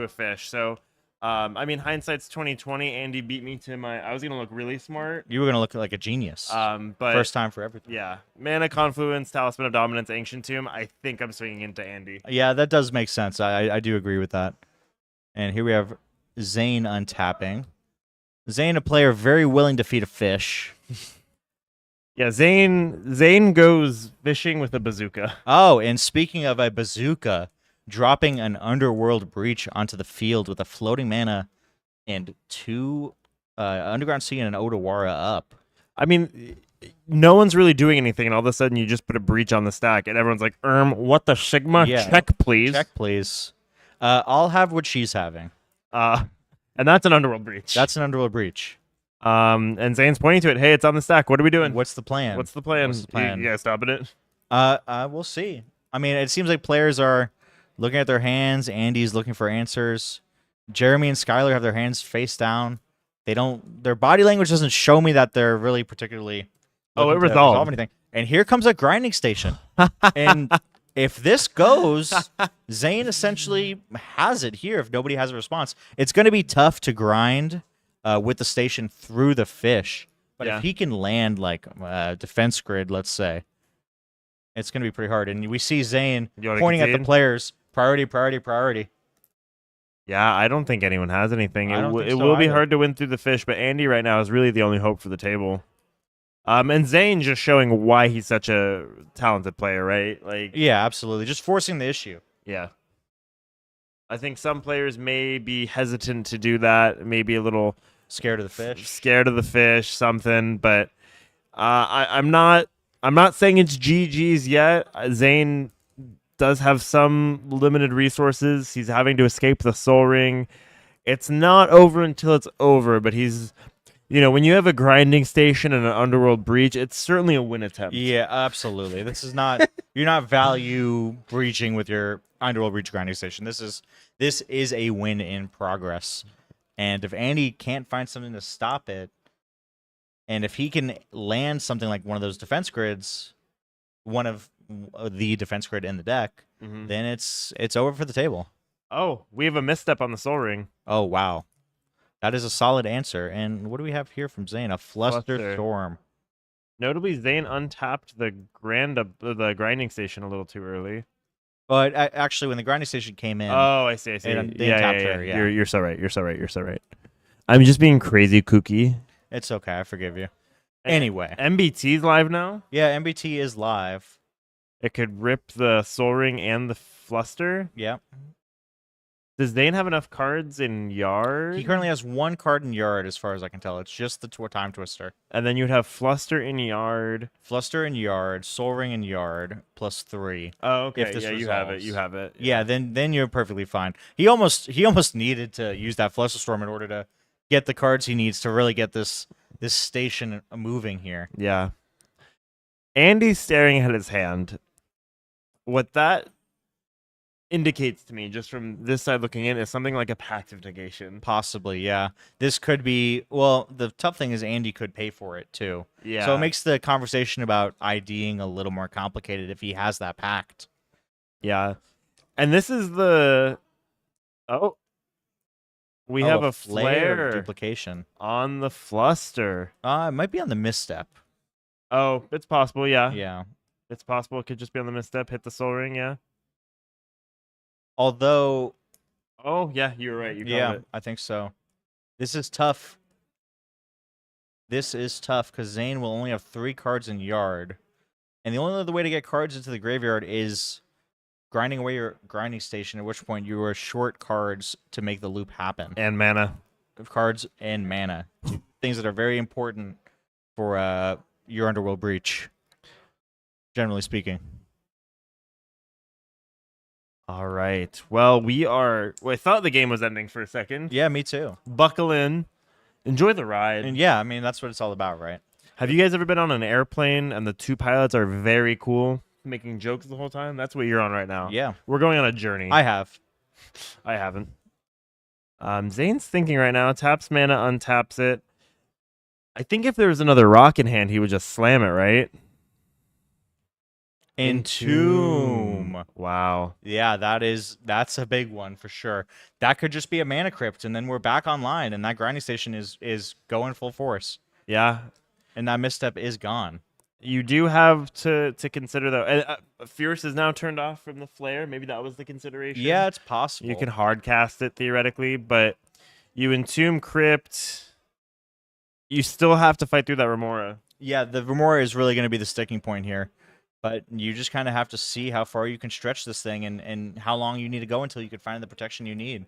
a fish. So I mean, hindsight's 2020. Andy beat me to my. I was gonna look really smart. You were gonna look like a genius. But First time for everything. yeah, Mana Confluence, Talisman of Dominance, Ancient Tomb. I think I'm swinging into Andy. Yeah, that does make sense. I do agree with that. And here we have Zane untapping. Zane, a player very willing to feed a fish. Yeah, Zane goes fishing with a bazooka. Oh, and speaking of a bazooka, dropping an Underworld Breach onto the field with a floating mana and 2 Underground Sea and an Odawara up. I mean, no one's really doing anything, and all of a sudden you just put a breach on the stack, and everyone's like, what the Sigma? Yeah. Check, please. Check, please. I'll have what she's having. And that's an Underworld Breach. That's an Underworld Breach. And Zane's pointing to it. Hey, it's on the stack. What are we doing? What's the plan? What's the plan? What's the plan? You guys stopping it? We'll see. I mean, it seems like players are looking at their hands. Andy's looking for answers. Jeremy and Skylar have their hands face down. Their body language doesn't show me that they're really particularly Oh, it looking to resolved. resolve anything. And here comes a grinding station. And if this goes, Zane essentially has it here if nobody has a response. It's going to be tough to grind with the station through the fish. But Yeah. if he can land like defense grid, let's say, it's going to be pretty hard. And we see Zane You wanna pointing at the concede? players. Priority, priority, priority. Yeah, I don't think anyone has anything. I don't think It so will be either. hard to win through the fish, but Andy right now is really the only hope for the table. And Zane just showing why he's such a talented player, right? Like, Yeah, absolutely. Just forcing the issue. yeah. I think some players may be hesitant to do that, maybe a little Scared of the fish. scared of the fish, something. But I'm not saying it's GG's yet. Zane does have some limited resources. He's having to escape the Soul Ring. It's not over until it's over. But he's, when you have a grinding station and an Underworld Breach, it's certainly a win attempt. Yeah, absolutely. This is not you're not value breaching with your Underworld Breach grinding station. This is a win in progress. And if Andy can't find something to stop it, and if he can land something like one of those defense grids, one of the defense grid in the deck, Mhm. then it's over for the table. Oh, we have a misstep on the Soul Ring. Oh wow. That is a solid answer. And what do we have here from Zane? A Fluster Fluster. Storm. Notably, Zane untapped the grinding station a little too early. But actually, when the grinding station came in, Oh, I see. They Yeah, untapped yeah, her, yeah. yeah. You're so right. You're so right. You're so right. I'm just being crazy kooky. it's okay. I forgive you. Anyway, MBT's live now. yeah, MBT is live. It could rip the Soul Ring and the Fluster. Yep. Does Zane have enough cards in Yard? He currently has 1 card in Yard, as far as I can tell. It's just the Time Twister. And then you'd have Fluster in Yard. Fluster in Yard, Soul Ring in Yard, +3. Oh, okay. If this Yeah, you have it. resolves. You have it. Yeah, then you're perfectly fine. He almost needed to use that Fluster Storm in order to get the cards he needs to really get this station moving here. Yeah. Andy's staring at his hand. What that indicates to me, just from this side looking in, is something like a Pact of Negation. Possibly, yeah. This could be. Well, the tough thing is Andy could pay for it too. Yeah. So it makes the conversation about IDing a little more complicated if he has that pact. Yeah. And this is the. Oh. We have a flare duplication. on the Fluster. It might be on the misstep. Oh, it's possible. Yeah. Yeah. It's possible. It could just be on the misstep. Hit the Soul Ring. Yeah. Although, Oh, yeah. You were right. You got yeah, it. I think so. This is tough. This is tough because Zane will only have 3 cards in Yard. And the only other way to get cards into the graveyard is grinding away your grinding station, at which point you are short cards to make the loop happen. And mana. Cards and mana. Things that are very important for your Underworld Breach, generally speaking. All right. Well, I thought the game was ending for a second. Yeah, me too. Buckle in. Enjoy the ride. And yeah, I mean, that's what it's all about, right? Have you guys ever been on an airplane and the 2 pilots are very cool, making jokes the whole time? That's what you're on right now. Yeah. We're going on a journey. I have. I haven't. Zane's thinking right now. Taps mana, untaps it. I think if there was another rock in hand, he would just slam it, right? Entomb. Wow. Yeah, that's a big one for sure. That could just be a mana crypt, and then we're back online, and that grinding station is going full force, Yeah. and that misstep is gone. You do have to consider though. Fierce is now turned off from the flare. Maybe that was the consideration. Yeah, it's possible. You can hard cast it theoretically, but you entomb crypt. You still have to fight through that Remora. Yeah, the Remora is really going to be the sticking point here. But you just kind of have to see how far you can stretch this thing and how long you need to go until you can find the protection you need.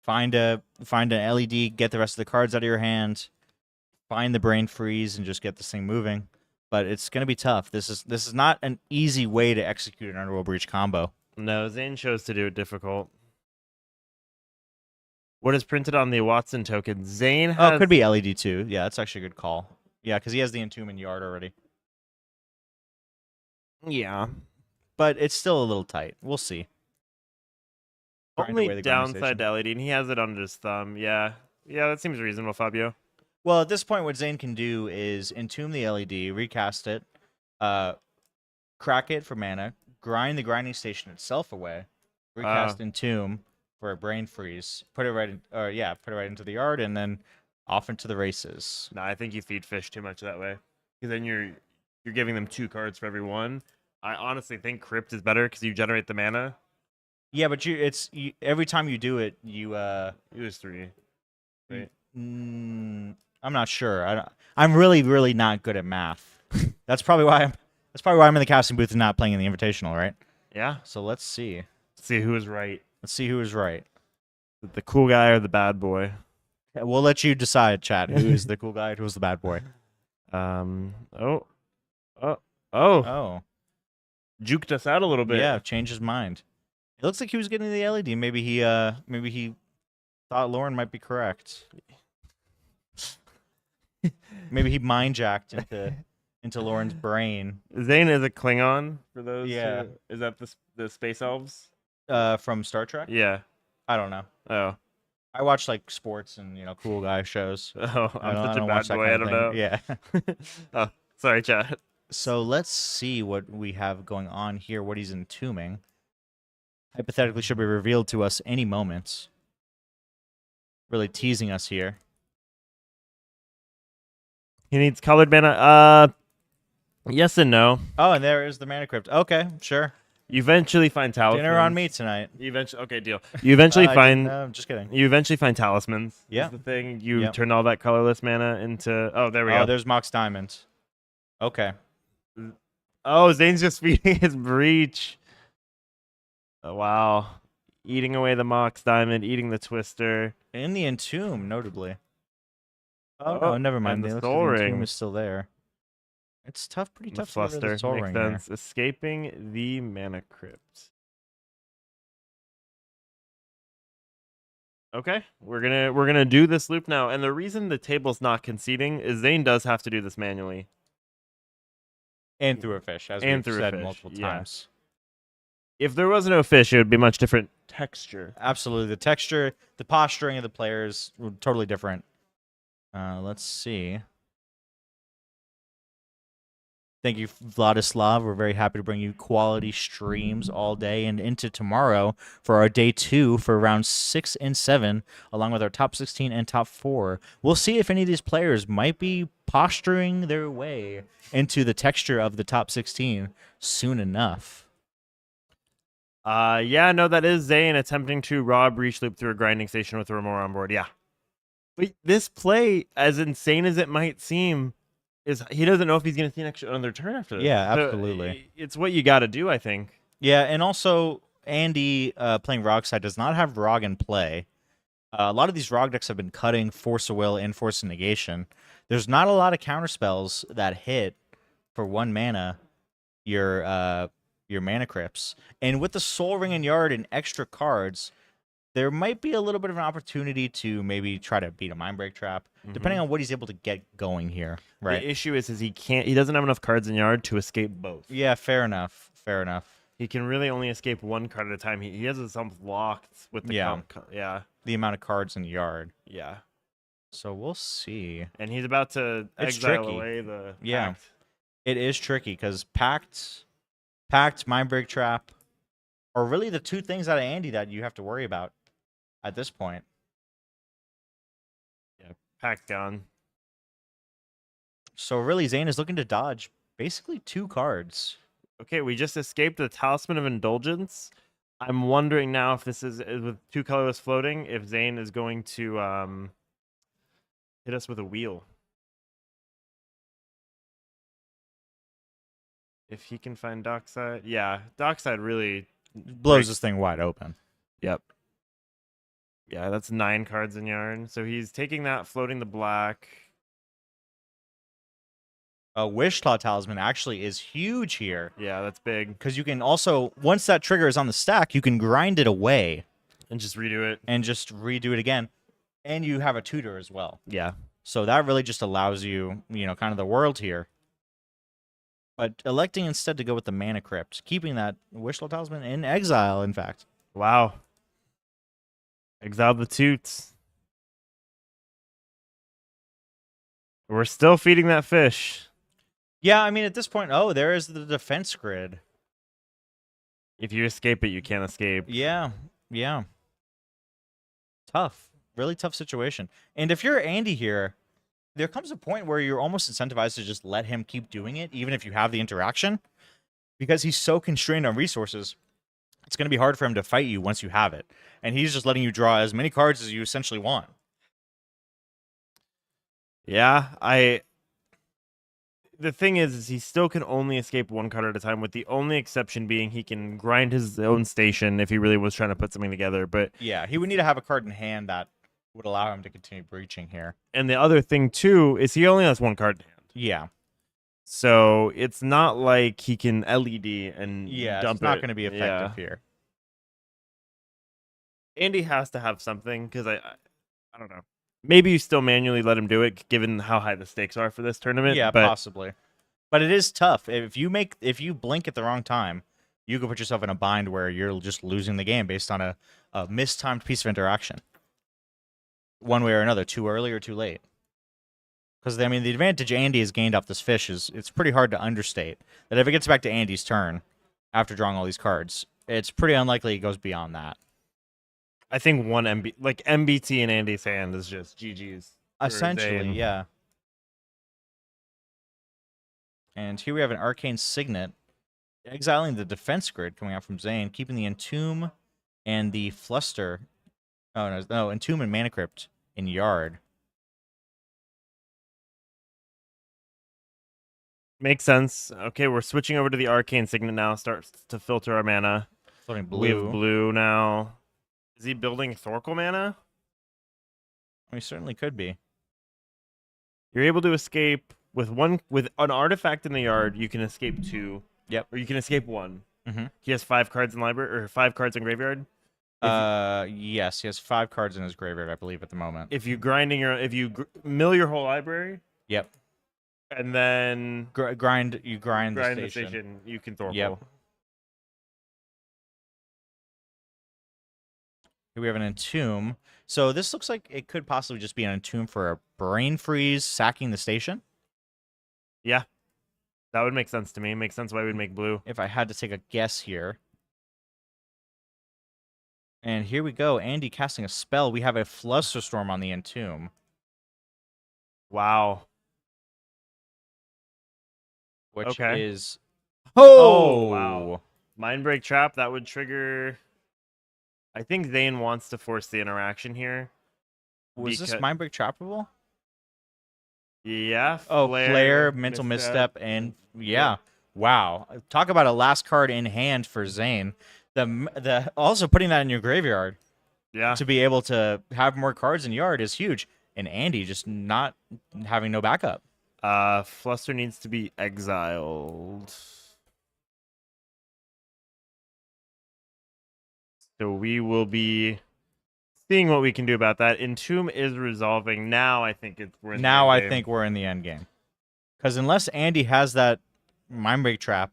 Find an LED, get the rest of the cards out of your hand, find the brain freeze, and just get this thing moving. But it's going to be tough. This is not an easy way to execute an Underworld Breach combo. No, Zane chose to do it difficult. What is printed on the Watson token? Zane has... Oh, it could be LED too. Yeah, that's actually a good call. Yeah, because he has the Entomb in Yard already. Yeah. But it's still a little tight. We'll see. Only downside to LED, and he has it under his thumb. Yeah. Yeah, that seems reasonable, Fabio. Well, at this point, what Zane can do is entomb the LED, recast it, crack it for mana, grind the grinding station itself away, recast entomb for a brain freeze, put it right into the yard, and then off into the races. No, I think you feed fish too much that way, because then you're giving them 2 cards for every one. I honestly think Crypt is better because you generate the mana. Yeah, but every time you do it, you lose 3. Right? I'm not sure. I'm really not good at math. That's probably why I'm in the casting booth and not playing in the Invitational, right? Yeah. So let's see. Let's see who is right. Let's see who is right. The cool guy or the bad boy? We'll let you decide, chat. Who is the cool guy? Who's the bad boy? Oh. Juked us out a little bit. Yeah, changed his mind. It looks like he was getting the LED. Maybe he thought Lauren might be correct. Maybe he mind jacked into Lauren's brain. Zane is a Klingon for those. Yeah. Is that the space elves? From Star Trek? Yeah. I don't know. Oh. I watch like sports and cool guy shows. Oh, I'm such a bad boy. I don't know. Yeah. Oh, sorry, chat. So let's see what we have going on here. What he's entombing. Hypothetically, should be revealed to us any moment. Really teasing us here. He needs colored mana. Yes and no. Oh, and there is the mana crypt. Okay, sure. You eventually find talismans. Dinner on me tonight. Okay, deal. You eventually find. No, just kidding. You eventually find talismans. Yeah. Is the thing. You turn all that colorless mana into. Oh, there we go. Oh, there's Mox Diamond. Okay. Oh, Zane's just feeding his breach. Oh, wow. Eating away the Mox Diamond, eating the Twister. In the Entomb, notably. Oh, no, never mind. The The Soul Ring Entomb is still there. It's tough, pretty tough to get rid of Fluster. the Soul Makes Ring sense. there. Escaping the Mana Crypt. Okay, we're gonna do this loop now, and the reason the table's not conceding is Zane does have to do this manually. And through a fish, as we've said multiple times. If there was no fish, it would be much different texture. Absolutely. The texture, the posturing of the players were totally different. Let's see. Thank you, Vladislav. We're very happy to bring you quality streams all day and into tomorrow for our day 2 for rounds 6 and 7, along with our top 16 and top 4. We'll see if any of these players might be posturing their way into the texture of the top 16 soon enough. Yeah, no, that is Zane attempting to raw breach loop through a grinding station with Remora on board. Yeah. But this play, as insane as it might seem, is he doesn't know if he's going to see another turn after this. Yeah, absolutely. So it's what you got to do, I think. Yeah, and also Andy playing Rogside does not have Rog in play. A lot of these Rog decks have been cutting Force of Will and Force of Negation. There's not a lot of counterspells that hit for 1 mana your mana crypts. And with the Soul Ring and Yard and extra cards, there might be a little bit of an opportunity to maybe try to beat a Mindbreak Trap, depending on what he's able to get going here. Right. The issue is he doesn't have enough cards in Yard to escape both. Yeah, fair enough. Fair enough. He can really only escape 1 card at a time. He has himself locked with the the amount of cards in Yard. Yeah. So we'll see. And he's about to exile away the Pact. It is tricky because Pact Packed, Mindbreak Trap, are really the two things out of Andy that you have to worry about at this point. Yeah, packed down. So really, Zane is looking to dodge basically 2 cards. Okay, we just escaped the Talisman of Indulgence. I'm wondering now if this is with 2 colorless floating, if Zane is going to hit us with a wheel. If he can find Dockside. Yeah, Dockside really Blows this thing wide open. Yep. Yeah, that's 9 cards in Yarn. So he's taking that, floating the black. Wishlaw Talisman actually is huge here. Yeah, that's big. Because you can also, once that trigger is on the stack, you can grind it away. And just redo it. And just redo it again. And you have a tutor as well. Yeah. So that really just allows you, kind of the world here. But electing instead to go with the Mana Crypt, keeping that Wishlaw Talisman in exile, in fact. Wow. Exile the toots. We're still feeding that fish. Yeah, I mean, at this point, there is the defense grid. If you escape it, you can't escape. Yeah. Tough. Really tough situation. And if you're Andy here, there comes a point where you're almost incentivized to just let him keep doing it, even if you have the interaction. Because he's so constrained on resources, it's going to be hard for him to fight you once you have it. And he's just letting you draw as many cards as you essentially want. Yeah, the thing is he still can only escape 1 card at a time, with the only exception being he can grind his own station if he really was trying to put something together. But yeah, he would need to have a card in hand that would allow him to continue breaching here. And the other thing too is he only has 1 card in hand. Yeah. So it's not like he can LED and dump it. It's not going to be effective here. Andy has to have something, because I don't know. Maybe you still manually let him do it, given how high the stakes are for this tournament. Yeah, but possibly. But it is tough. If you blink at the wrong time, you can put yourself in a bind where you're just losing the game based on a mistimed piece of interaction. One way or another, too early or too late. Because, I mean, the advantage Andy has gained off this fish is it's pretty hard to understate. That if it gets back to Andy's turn, after drawing all these cards, it's pretty unlikely he goes beyond that. I think one MBT in Andy's hand is just GG's. Essentially, yeah. And here we have an Arcane Signet, exiling the defense grid coming out from Zane, keeping the Entomb and the Fluster. Oh, no, Entomb and Mana Crypt in Yard. Makes sense. Okay, we're switching over to the Arcane Signet now. Starts to filter our mana. Floating blue. We have blue now. Is he building Thorkel mana? We certainly could be. You're able to escape with an artifact in the yard. You can escape 2. Yep. Or you can escape 1. Mm-hmm. He has 5 cards in library, or 5 cards in graveyard. Yes, he has 5 cards in his graveyard, I believe, at the moment. If you mill your whole library. Yep. And then grind the station. You can Thorkel. Yep. Here we have an Entomb. So this looks like it could possibly just be an Entomb for a Brain Freeze, sacking the station. Yeah. That would make sense to me. Makes sense why we'd make blue. If I had to take a guess here. And here we go. Andy casting a spell. We have a Flusterstorm on the Entomb. Wow. Which is... Oh, wow. Mindbreak Trap, that would trigger... I think Zane wants to force the interaction here. Was this Mindbreak Trappable? Yeah. Flare, Mental Misstep, and... Yeah. Wow. Talk about a last card in hand for Zane. The also putting that in your graveyard. Yeah. To be able to have more cards in yard is huge. And Andy just not having no backup. Fluster needs to be exiled. So we will be seeing what we can do about that. Entomb is resolving. Now I think we're in the end game. Because unless Andy has that Mindbreak Trap,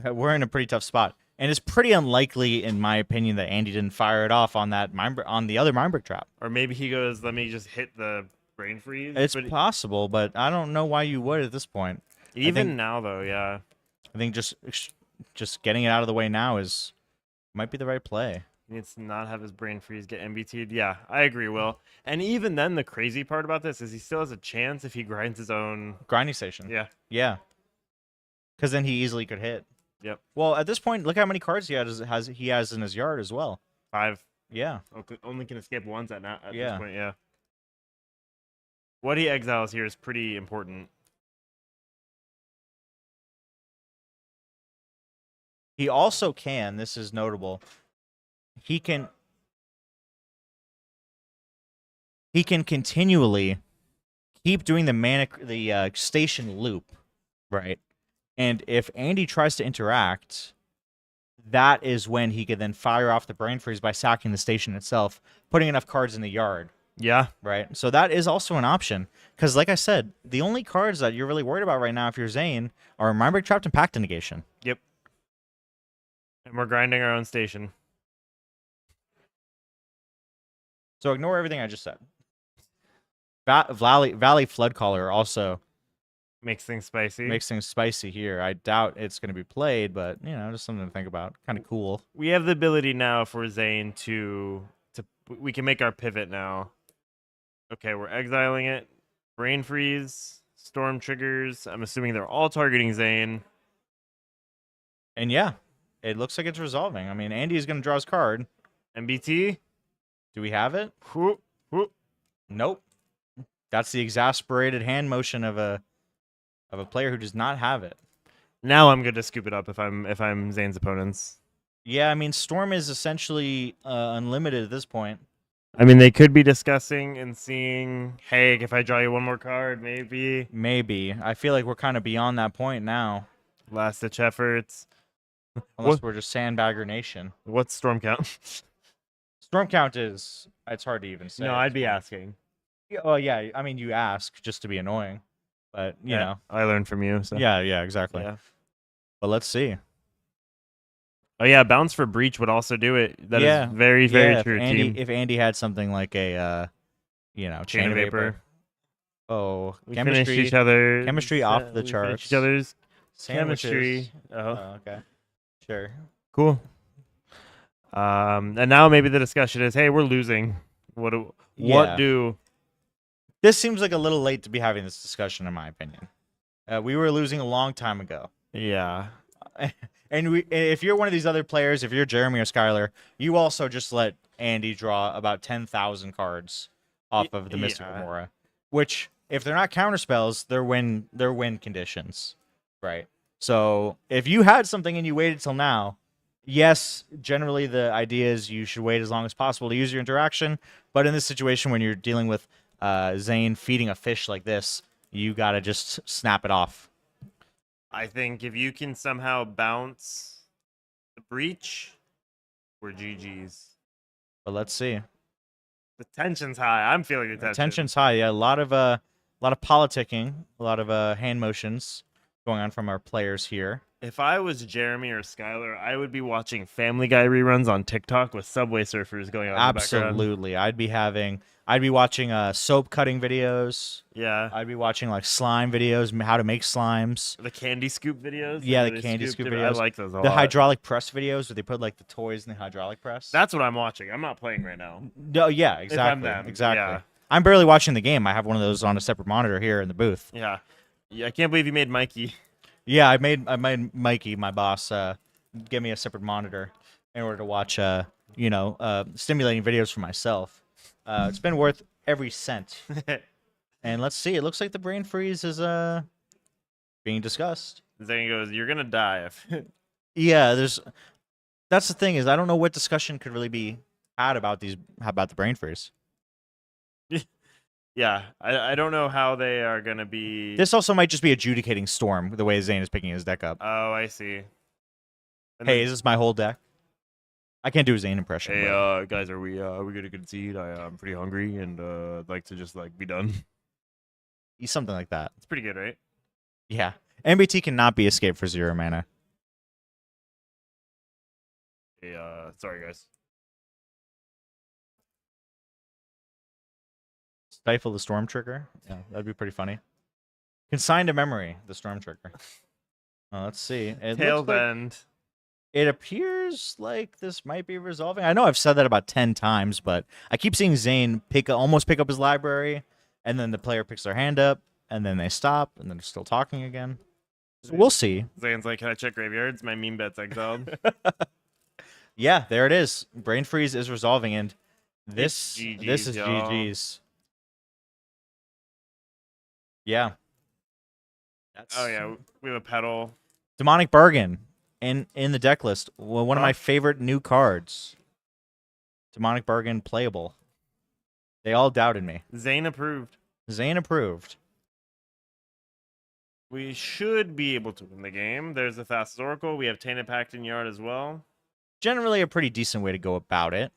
we're in a pretty tough spot. And it's pretty unlikely, in my opinion, that Andy didn't fire it off on that on the other Mindbreak Trap. Or maybe he goes, let me just hit the Brain Freeze. It's possible, but I don't know why you would at this point. Even now, though, yeah. I think just getting it out of the way now might be the right play. He needs to not have his brain freeze get MBT'd. Yeah, I agree, Will. And even then, the crazy part about this is he still has a chance if he grinds his own Grinding station. Yeah. Yeah. Because then he easily could hit. Yep. Well, at this point, look how many cards he has in his yard as well. 5. Yeah. Only can escape once at this Yeah. point. Yeah. What he exiles here is pretty important. He also can. This is notable. He can continually keep doing the station loop, right? And if Andy tries to interact, that is when he could then fire off the brain freeze by sacking the station itself, putting enough cards in the yard, Yeah. right? So that is also an option. Because like I said, the only cards that you're really worried about right now if you're Zane are Mind Break, Trapped, and Pact Negation. Yep. And we're grinding our own station. So ignore everything I just said. Valley Flood Caller also Makes things spicy. makes things spicy here. I doubt it's going to be played, but just something to think about. Kind of cool. We have the ability now for Zane to we can make our pivot now. Okay, we're exiling it. Brain freeze, storm triggers. I'm assuming they're all targeting Zane. And yeah, it looks like it's resolving. I mean, Andy is going to draw his card. MBT. Do we have it? Whoop, whoop. Nope. That's the exasperated hand motion of a player who does not have it. Now I'm good to scoop it up if I'm Zane's opponents. Yeah, I mean, Storm is essentially unlimited at this point. I mean, they could be discussing and seeing, hey, if I draw you one more card, maybe. Maybe. I feel like we're kind of beyond that point now. Last-ditch efforts. Unless we're just Sandbagger Nation. What's storm count? Storm count is... It's hard to even say. No, I'd be asking. Oh, yeah. I mean, you ask just to be annoying. But, you know. I learned from you. So. Yeah, exactly. Yeah. But let's see. Oh, yeah, bounce for breach would also do it. That is very, very true, team. If Andy had something like a, chain of vapor. Oh, we finish each other. Chemistry off the charts. Each other's Sandwiches. chemistry. Oh, okay. Sure. Cool. And now maybe the discussion is, hey, we're losing. What do... This seems like a little late to be having this discussion, in my opinion. We were losing a long time ago. Yeah. And if you're one of these other players, if you're Jeremy or Skylar, you also just let Andy draw about 10,000 cards off of the Mystic Remora, which, if they're not counterspells, they're win conditions, right? So if you had something and you waited till now, yes, generally the idea is you should wait as long as possible to use your interaction, but in this situation when you're dealing with Zane feeding a fish like this, you gotta just snap it off. I think if you can somehow bounce the breach, we're GG's. But let's see. The tension's high. I'm feeling the tension. Tension's high. Yeah, a lot of politicking, a lot of hand motions going on from our players here. If I was Jeremy or Skylar, I would be watching Family Guy reruns on TikTok with Subway Surfers going on. Absolutely. I'd be watching soap cutting videos. Yeah. I'd be watching like slime videos, how to make slimes. The candy scoop videos. Yeah, the candy scoop videos. I like those a lot. The hydraulic press videos where they put like the toys in the hydraulic press. That's what I'm watching. I'm not playing right now. No, yeah, exactly. Exactly. Yeah. I'm barely watching the game. I have one of those on a separate monitor here in the booth. Yeah. I can't believe you made Mikey. Yeah, I made Mikey, my boss, give me a separate monitor in order to watch stimulating videos for myself. It's been worth every cent. And let's see. It looks like the brain freeze is being discussed. Zane goes, "You're gonna die." Yeah, that's the thing is I don't know what discussion could really be had about the brain freeze. Yeah, I don't know how they are gonna be. This also might just be adjudicating Storm the way Zane is picking his deck up. Oh, I see. Hey, is this my whole deck? I can't do a Zane impression. Hey, guys, are we gonna concede? I'm pretty hungry and I'd like to just be done. Something like that. It's pretty good, right? Yeah. MBT cannot be escaped for 0 mana. Hey, sorry guys. Stifle the Storm Trigger. Yeah, that'd be pretty funny. Consign to memory the Storm Trigger. Let's see. It Tail looks like bend. it appears like this might be resolving. I know I've said that about 10 times, but I keep seeing Zane almost pick up his library, and then the player picks their hand up, and then they stop, and then they're still talking again. So we'll see. Zane's like, can I check graveyards? My meme bet's exiled. Yeah, there it is. Brain freeze is resolving, and this GG's, is y'all. GG's. Yeah. That's Oh yeah, we have a pedal. Demonic Bargain in the deck list. Well, one of my favorite new cards. Demonic Bargain playable. They all doubted me. Zane approved. Zane approved. We should be able to win the game. There's the fastest Oracle. We have Tainted Pact in yard as well. Generally a pretty decent way to go about it.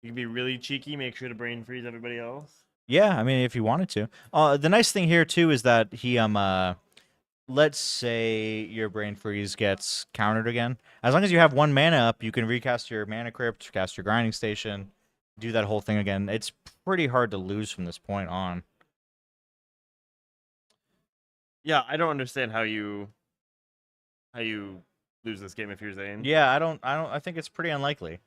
You can be really cheeky, make sure to brain freeze everybody else. Yeah, I mean, if you wanted to. The nice thing here too is that he let's say your brain freeze gets countered again. As long as you have 1 mana up, you can recast your mana crypt, cast your grinding station, do that whole thing again. It's pretty hard to lose from this point on. Yeah, I don't understand how you lose this game if you're Zane. Yeah, I think it's pretty unlikely.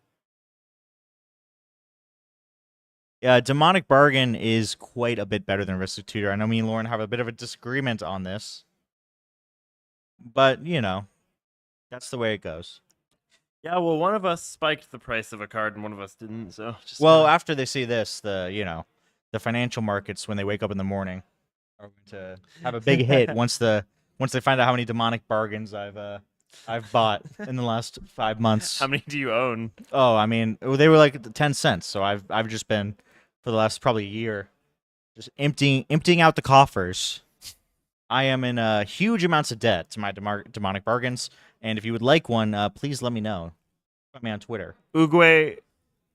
Yeah, Demonic Bargain is quite a bit better than Restitutor. I know me and Lauren have a bit of a disagreement on this. But, you know, that's the way it goes. Yeah, well, one of us spiked the price of a card and one of us didn't, so just Well, after they see this, the financial markets when they wake up in the morning are going to have a big hit once they find out how many Demonic Bargains I've bought in the last 5 months. How many do you own? Oh, I mean, they were like 10 cents, so I've just been for the last probably year just emptying out the coffers. I am in huge amounts of debt to my Demonic Bargains, and if you would like one, please let me know. Find me on Twitter. Uguay,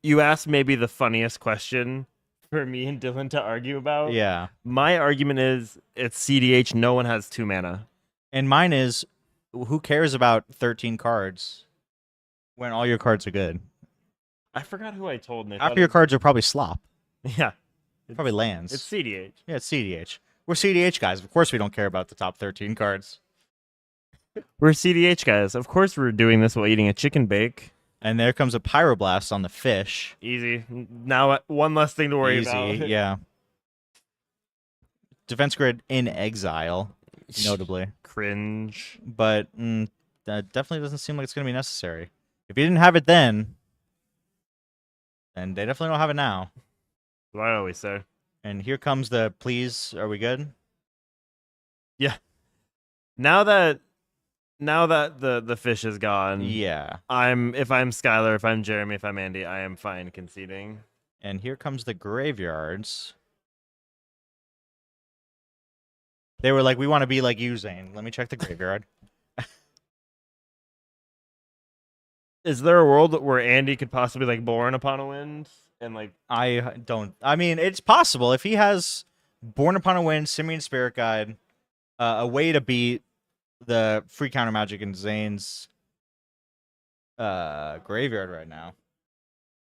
you asked maybe the funniest question for me and Dylan to argue about. Yeah. My argument is it's CDH. No one has 2 mana. And mine is, who cares about 13 cards when all your cards are good? I forgot who I told. Half of your cards are probably slop. Yeah. Probably lands. It's CDH. Yeah, it's CDH. We're CDH guys. Of course we don't care about the top 13 cards. We're CDH guys. Of course we're doing this while eating a chicken bake. And there comes a Pyroblast on the fish. Easy. Now one less thing to worry about. Easy, yeah. Defense grid in exile, notably. Cringe. But that definitely doesn't seem like it's going to be necessary. If you didn't have it then they definitely don't have it now. What I always say. And here comes the please, are we good? Yeah. Now that the fish is gone, Yeah. if I'm Skylar, if I'm Jeremy, if I'm Andy, I am fine conceding. And here comes the graveyards. They were like, we want to be like you, Zane. Let me check the graveyard. Is there a world where Andy could possibly like Born Upon a Wind and like I mean, it's possible if he has Born Upon a Wind, Simian Spirit Guide, a way to beat the free counter magic in Zane's graveyard right now.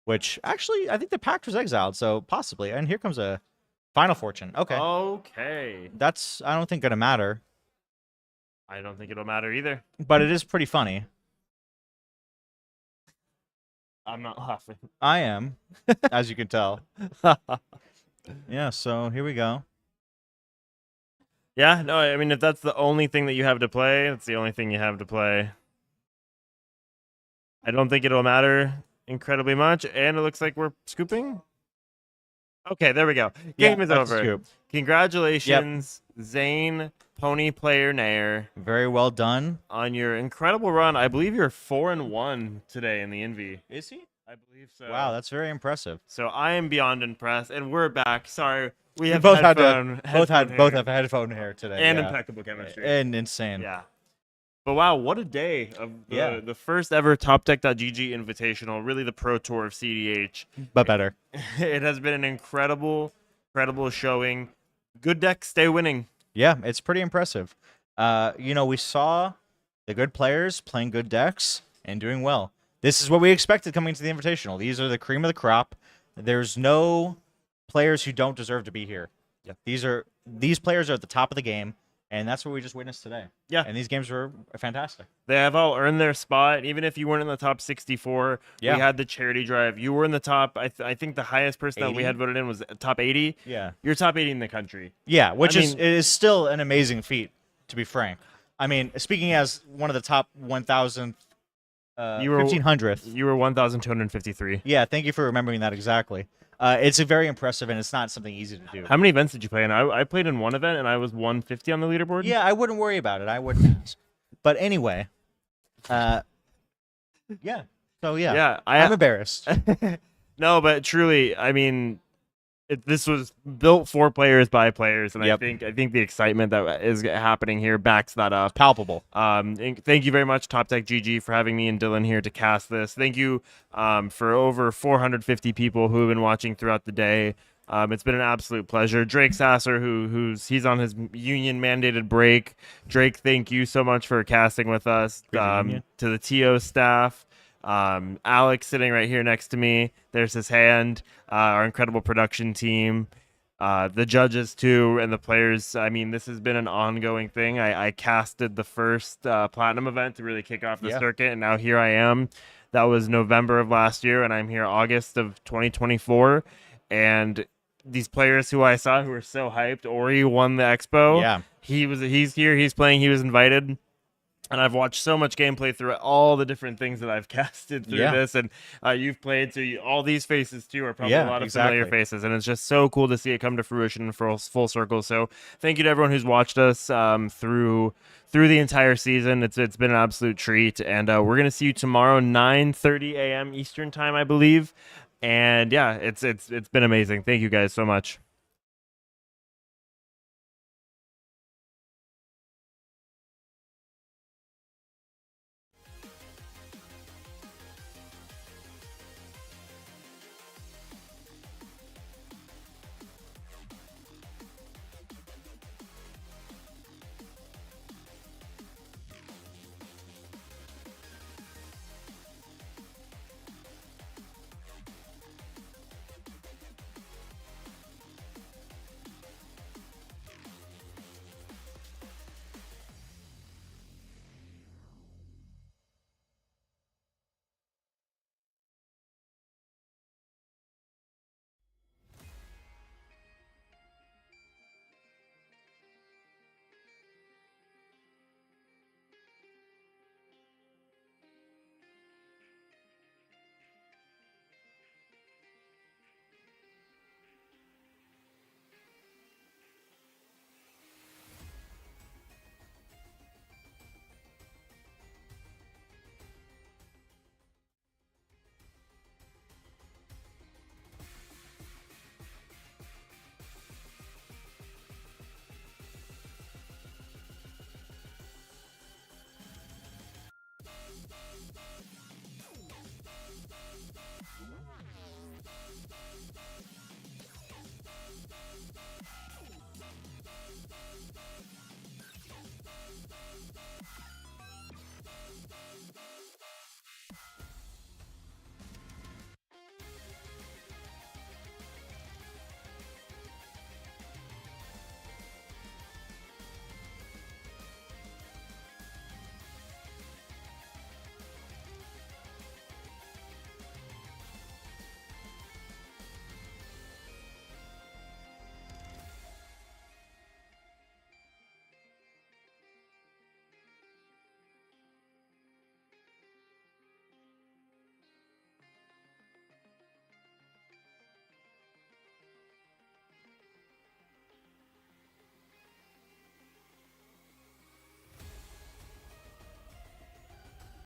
Which actually, I think the Pact was exiled, so possibly. And here comes a Final Fortune. Okay. Okay. That's, I don't think, going to matter. I don't think it'll matter either. But it is pretty funny. I'm not laughing. I am, as you can tell. Yeah, so here we go. Yeah, no, I mean, if that's the only thing that you have to play, it's the only thing you have to play. I don't think it'll matter incredibly much, and it looks like we're scooping. Okay, there we go. Game is over. Scoop. Congratulations, Zane, Pony Player Nair, Very well done. on your incredible run. I believe you're 4-1 today in the Envy. Is he? I believe so. Wow, that's very impressive. So I am beyond impressed, and we're back. Sorry, we have both headphone, both hair have headphone hair today. and yeah. impeccable chemistry. And insane. Yeah. But wow, what a day of the first ever Topdeck.gg Invitational, really the Pro Tour of CDH. But better. It has been an incredible showing. Good decks stay winning. Yeah, it's pretty impressive. We saw the good players playing good decks and doing well. This is what we expected coming into the Invitational. These are the cream of the crop. There's no players who don't deserve to be here. Yeah. These players are at the top of the game, And that's what we just witnessed today. Yeah. And these games were fantastic. They have all earned their spot. Even if you weren't in the top 64, Yeah. we had the charity drive. You were in the top. I think the highest person that we 80? had voted in was top 80. Yeah. You're top 80 in the country. Yeah, which I is mean- it is still an amazing feat, to be frank. I mean, speaking as one of the top 1,000th, You were- 1,500th. You were 1,253. Yeah, thank you for remembering that exactly. It's a very impressive, and it's not something easy to do. How many events did you play in? I played in one event, and I was 150 on the leaderboard. Yeah, I wouldn't worry about it. I wouldn't ask. But anyway, yeah. So yeah, Yeah, I'm embarrassed. No, but truly, I mean, this was built for players by players, and Yep. I think the excitement that is happening here backs that up. Palpable. And thank you very much, Topdeck GG, for having me and Dylan here to cast this. Thank you for over 450 people who have been watching throughout the day. It's been an absolute pleasure. Drake Sasser, he's on his union mandated break. Drake, thank you so much for casting with us. To the TO staff. Alex sitting right here next to me. There's his hand. Our incredible production team. The judges too, and the players. I mean, this has been an ongoing thing. I casted the first platinum event to really kick off the circuit, and now here I am. That was November of last year, and I'm here August of 2024. And these players who I saw who were so hyped. Ori won the expo. Yeah. He's here. He's playing. He was invited. And I've watched so much gameplay through all the different things that I've casted through this, and you've played, so all these faces too are probably a lot of familiar faces, and it's just so cool to see it come to fruition in full circle. So thank you to everyone who's watched us through the entire season. It's been an absolute treat, and we're gonna see you tomorrow, 9:30 a.m. Eastern time, I believe. And yeah, it's been amazing. Thank you guys so much.